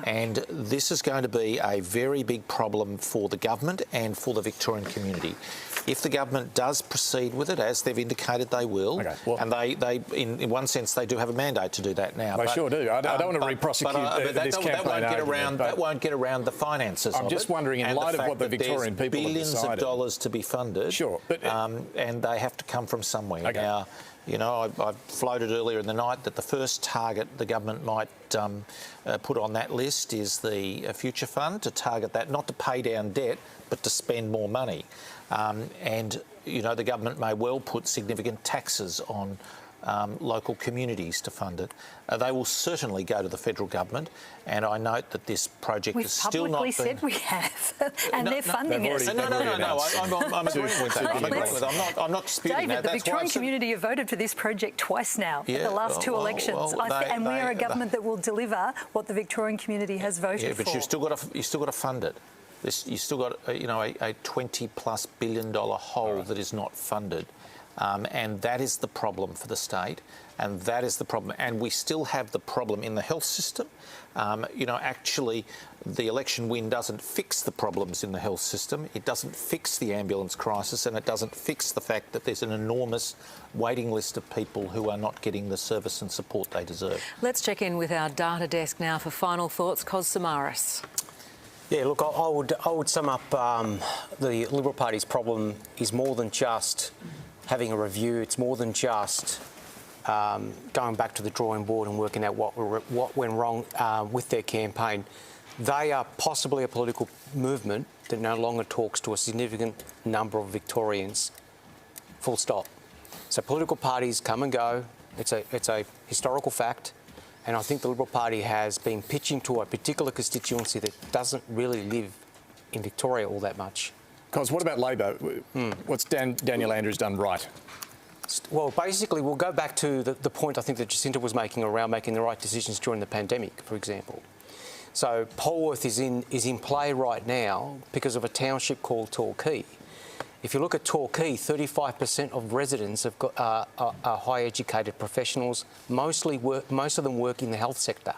And this is going to be a very big problem for the government and for the Victorian community. If the government does proceed with it, as they've indicated they will, and they in one sense, they do have a mandate to do that now. They sure do. I don't want to re-prosecute this campaign argument. That won't get around the finances of it. I'm just wondering, in light of what the Victorian people have decided... billions of dollars to be funded. Sure. But, and they have to come from somewhere. Now, you know, I floated earlier in the night that the first target the government might put on that list is the Future Fund, to target that, not to pay down debt, but to spend more money. And, you know, the government may well put significant taxes on local communities to fund it. They will certainly go to the federal government, and I note that this project has still not been... We've publicly said we have, and they're funding it. No, I'm agreeing with that. I'm not disputing David, that. the Victorian community have voted for this project twice now, at the last two elections, and we are a government that will deliver what the Victorian community has voted for. But you've still got to fund it. You still got a $20+ billion hole that is not funded. And that is the problem for the state, and that is the problem. And we still have the problem in the health system. You know, actually, the election win doesn't fix the problems in the health system. It doesn't fix the ambulance crisis, and it doesn't fix the fact that there's an enormous waiting list of people who are not getting the service and support they deserve. Let's check in with our data desk now for final thoughts. Cos Samaras. Yeah, look, I would sum up the Liberal Party's problem is more than just having a review. It's more than just going back to the drawing board and working out what went wrong with their campaign. They are possibly a political movement that no longer talks to a significant number of Victorians. Full stop. So political parties come and go. It's a historical fact. And I think the Liberal Party has been pitching to a particular constituency that doesn't really live in Victoria all that much. Because what about Labor? What's Daniel Andrews done right? Well, basically, we'll go back to the point I think that Jacinta was making around making the right decisions during the pandemic, for example. So Polwarth is in play right now because of a township called Torquay. If you look at Torquay, 35% of residents have got, are high-educated professionals. Most of them work in the health sector.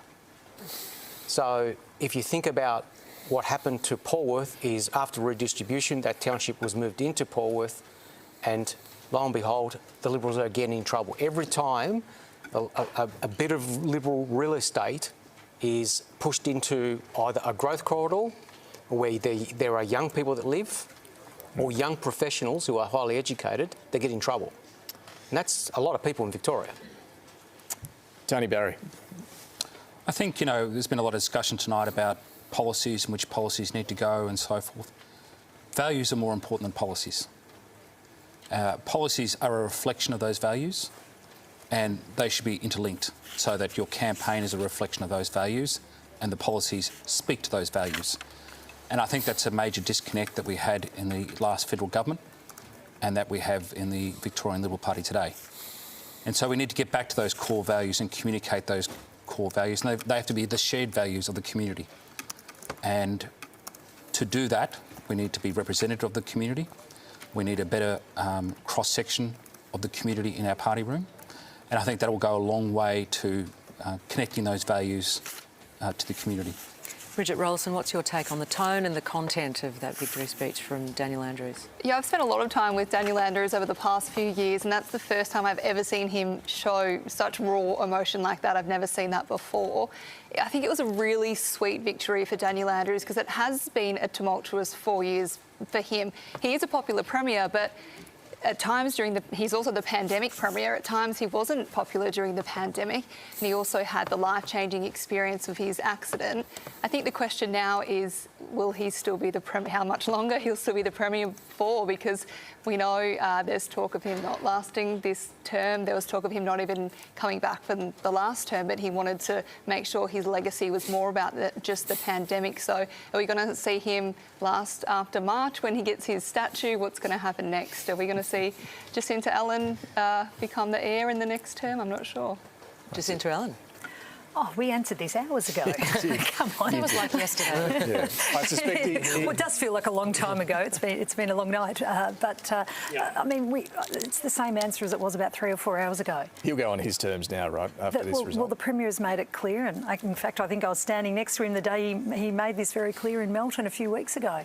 So if you think about what happened to Polwarth is after redistribution, that township was moved into Polwarth, and lo and behold, the Liberals are again in trouble. Every time a bit of Liberal real estate is pushed into either a growth corridor where there are young people that live or young professionals who are highly educated that get in trouble. And that's a lot of people in Victoria. Tony Barry. I think, you know, there's been a lot of discussion tonight about policies and which policies need to go and so forth. Values are more important than policies. Policies are a reflection of those values, and they should be interlinked so that your campaign is a reflection of those values and the policies speak to those values. And I think that's a major disconnect that we had in the last federal government and that we have in the Victorian Liberal Party today. And so we need to get back to those core values and communicate those core values. And they have to be the shared values of the community. And to do that, we need to be representative of the community. We need a better cross-section of the community in our party room. And I think that will go a long way to connecting those values to the community. Bridget Rollason, what's your take on the tone and the content of that victory speech from Daniel Andrews? Yeah, I've spent a lot of time with Daniel Andrews over the past few years, and that's the first time I've ever seen him show such raw emotion like that. I've never seen that before. I think it was a really sweet victory for Daniel Andrews because it has been a tumultuous 4 years for him. He is a popular premier, but at times he's also the pandemic premier. At times he wasn't popular during the pandemic, and he also had the life-changing experience of his accident. I think the question now is, will he still be the premier? How much longer he'll still be the premier for? Because we know there's talk of him not lasting this term. There was talk of him not even coming back for the last term, but he wanted to make sure his legacy was more about just the pandemic. So are we going to see him last after March when he gets his statue? What's going to happen next? Are we going to see Jacinta Allan become the heir in the next term? I'm not sure. Jacinta Allan. Oh, we answered this hours ago. Come on. That was like yesterday. Yeah. I suspect well, it does feel like a long time ago. It's been a long night. I mean, it's the same answer as it was about 3 or 4 hours ago. He'll go on his terms now, right, after this result? Well, the Premier has made it clear, and in fact, I think I was standing next to him the day he made this very clear in Melton a few weeks ago.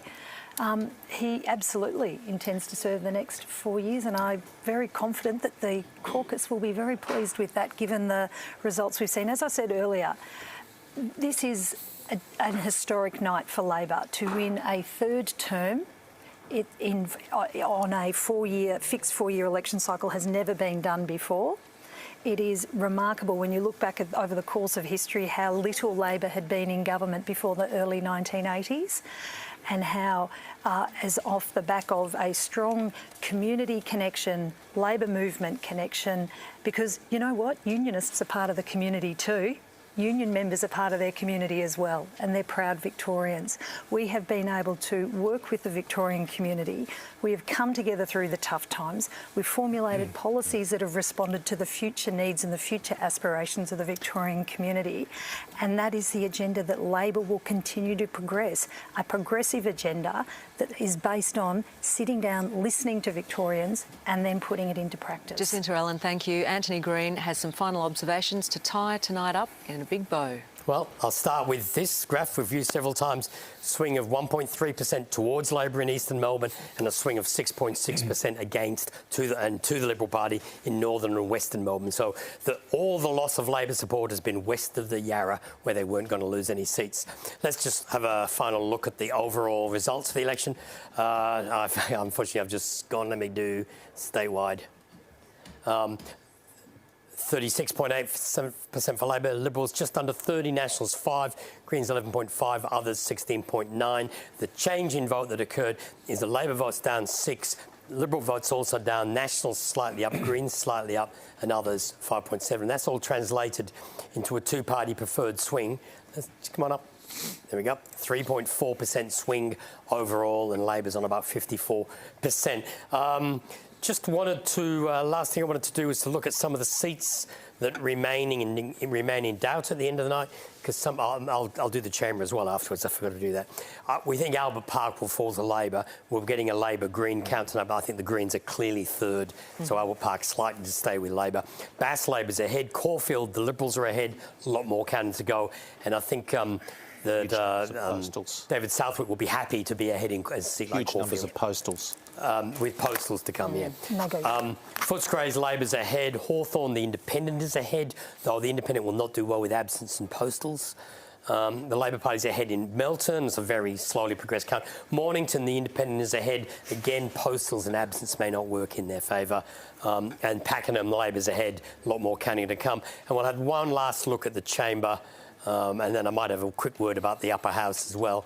He absolutely intends to serve the next 4 years, and I'm very confident that the caucus will be very pleased with that, given the results we've seen. As I said earlier, this is an historic night for Labor to win a third term on a fixed 4-year election cycle. Has never been done before. It is remarkable when you look back over the course of history how little Labor had been in government before the early 1980s, and how, as off the back of a strong community connection, Labor movement connection, because you know what? Unionists are part of the community too. Union members are part of their community as well, and they're proud Victorians. We have been able to work with the Victorian community. We have come together through the tough times. We've formulated policies that have responded to the future needs and the future aspirations of the Victorian community. And that is the agenda that Labor will continue to progress, a progressive agenda that is based on sitting down, listening to Victorians and then putting it into practice. Jacinta Allan, thank you. Antony Green has some final observations to tie tonight up in a big bow. Well, I'll start with this graph we've used several times. Swing of 1.3% towards Labor in eastern Melbourne and a swing of 6.6% against to the Liberal Party in northern and western Melbourne. So all the loss of Labor support has been west of the Yarra, where they weren't going to lose any seats. Let's just have a final look at the overall results for the election. Unfortunately, I've just gone. Let me do statewide. 36.8% for Labor, Liberals just under 30, Nationals 5, Greens 11.5, others 16.9. The change in vote that occurred is the Labor votes down 6, Liberal votes also down, Nationals slightly up, Greens slightly up, and others 5.7. That's all translated into a two-party preferred swing. Come on up. There we go. 3.4% swing overall, and Labor's on about 54%. Just wanted to, last thing I wanted to do was to look at some of the seats that remain in doubt at the end of the night, because I'll do the chamber as well afterwards. I forgot to do that. We think Albert Park will fall to Labor. We're getting a Labor-Green count tonight, but I think the Greens are clearly third, so Albert Park's likely to stay with Labor. Bass Labor's ahead. Caulfield, the Liberals are ahead. A lot more counting to go, and I think David Southwick will be happy to be ahead in a seat like Caulfield. Huge numbers of postals. With postals to come, yeah. Mega. Footscray's Labor's ahead. Hawthorn, the Independent, is ahead, though the Independent will not do well with absence and postals. The Labor Party's ahead in Melton. It's a very slowly progressed count. Mornington, the Independent is ahead. Again, postals and absence may not work in their favour. And Pakenham, the Labor's ahead. A lot more counting to come. And we'll have one last look at the chamber, and then I might have a quick word about the upper house as well.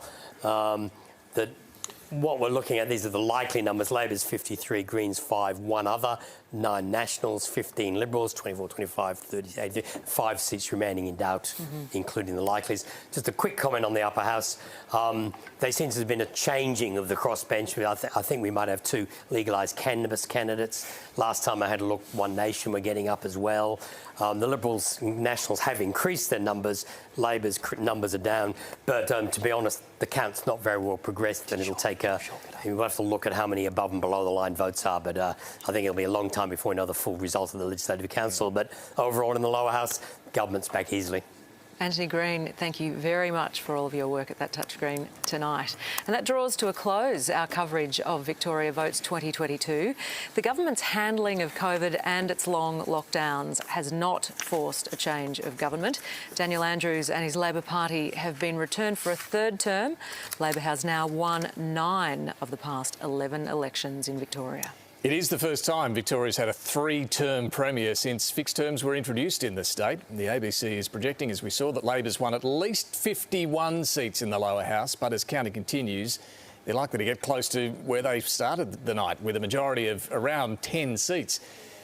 What we're looking at, these are the likely numbers. Labor's 53, Greens 5, one other, 9 Nationals, 15 Liberals, 24, 25, 30, 80, 5 seats remaining in doubt, including the likelies. Just a quick comment on the upper house. There seems to have been a changing of the crossbench. I think we might have 2 legalised cannabis candidates. Last time I had a look, One Nation were getting up as well. The Liberals, Nationals have increased their numbers. Labor's numbers are down. But to be honest, the count's not very well progressed, and it'll take we'll have to look at how many above and below the line votes are. But I think it'll be a long time before we know the full result of the Legislative Council. But overall, in the lower house, government's back easily. Antony Green, thank you very much for all of your work at that touchscreen tonight. And that draws to a close our coverage of Victoria Votes 2022. The government's handling of COVID and its long lockdowns has not forced a change of government. Daniel Andrews and his Labor Party have been returned for a 3rd term. Labor has now won 9 of the past 11 elections in Victoria. It is the first time Victoria's had a 3-term premier since fixed terms were introduced in the state. The ABC is projecting, as we saw, that Labor's won at least 51 seats in the lower house, but as counting continues, they're likely to get close to where they started the night, with a majority of around 10 seats.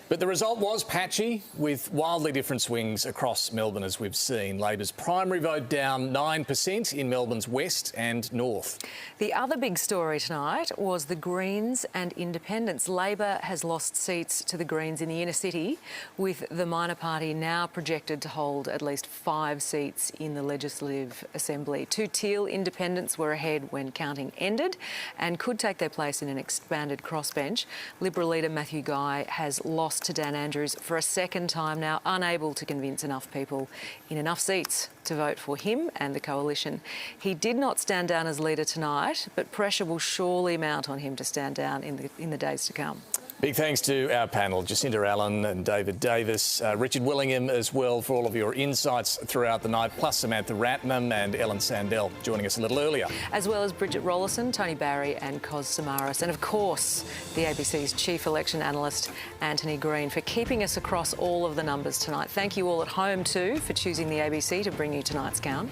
But the result was patchy, with wildly different swings across Melbourne, as we've seen. Labor's primary vote down 9% in Melbourne's west and north. The other big story tonight was the Greens and Independents. Labor has lost seats to the Greens in the inner city, with the minor party now projected to hold at least 5 seats in the Legislative Assembly. 2 teal Independents were ahead when counting ended and could take their place in an expanded crossbench. Liberal leader Matthew Guy has lost to Dan Andrews for a 2nd time now, unable to convince enough people in enough seats to vote for him and the coalition. He did not stand down as leader tonight, but pressure will surely mount on him to stand down in the days to come. Big thanks to our panel, Jacinta Allan and David Davis, Richard Willingham as well, for all of your insights throughout the night, plus Samantha Ratnam and Ellen Sandell joining us a little earlier. As well as Bridget Rollason, Tony Barry and Cos Samaras, and of course the ABC's chief election analyst Antony Green, for keeping us across all of the numbers tonight. Thank you all at home too for choosing the ABC to bring you tonight's count.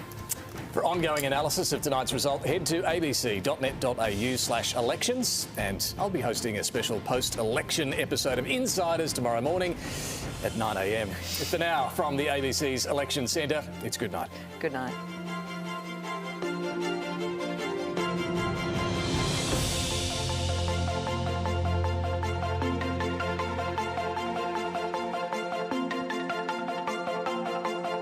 For ongoing analysis of tonight's result, head to abc.net.au/elections, and I'll be hosting a special post-election episode of Insiders tomorrow morning at 9 a.m. For now, from the ABC's Election Centre, it's good night. Good night.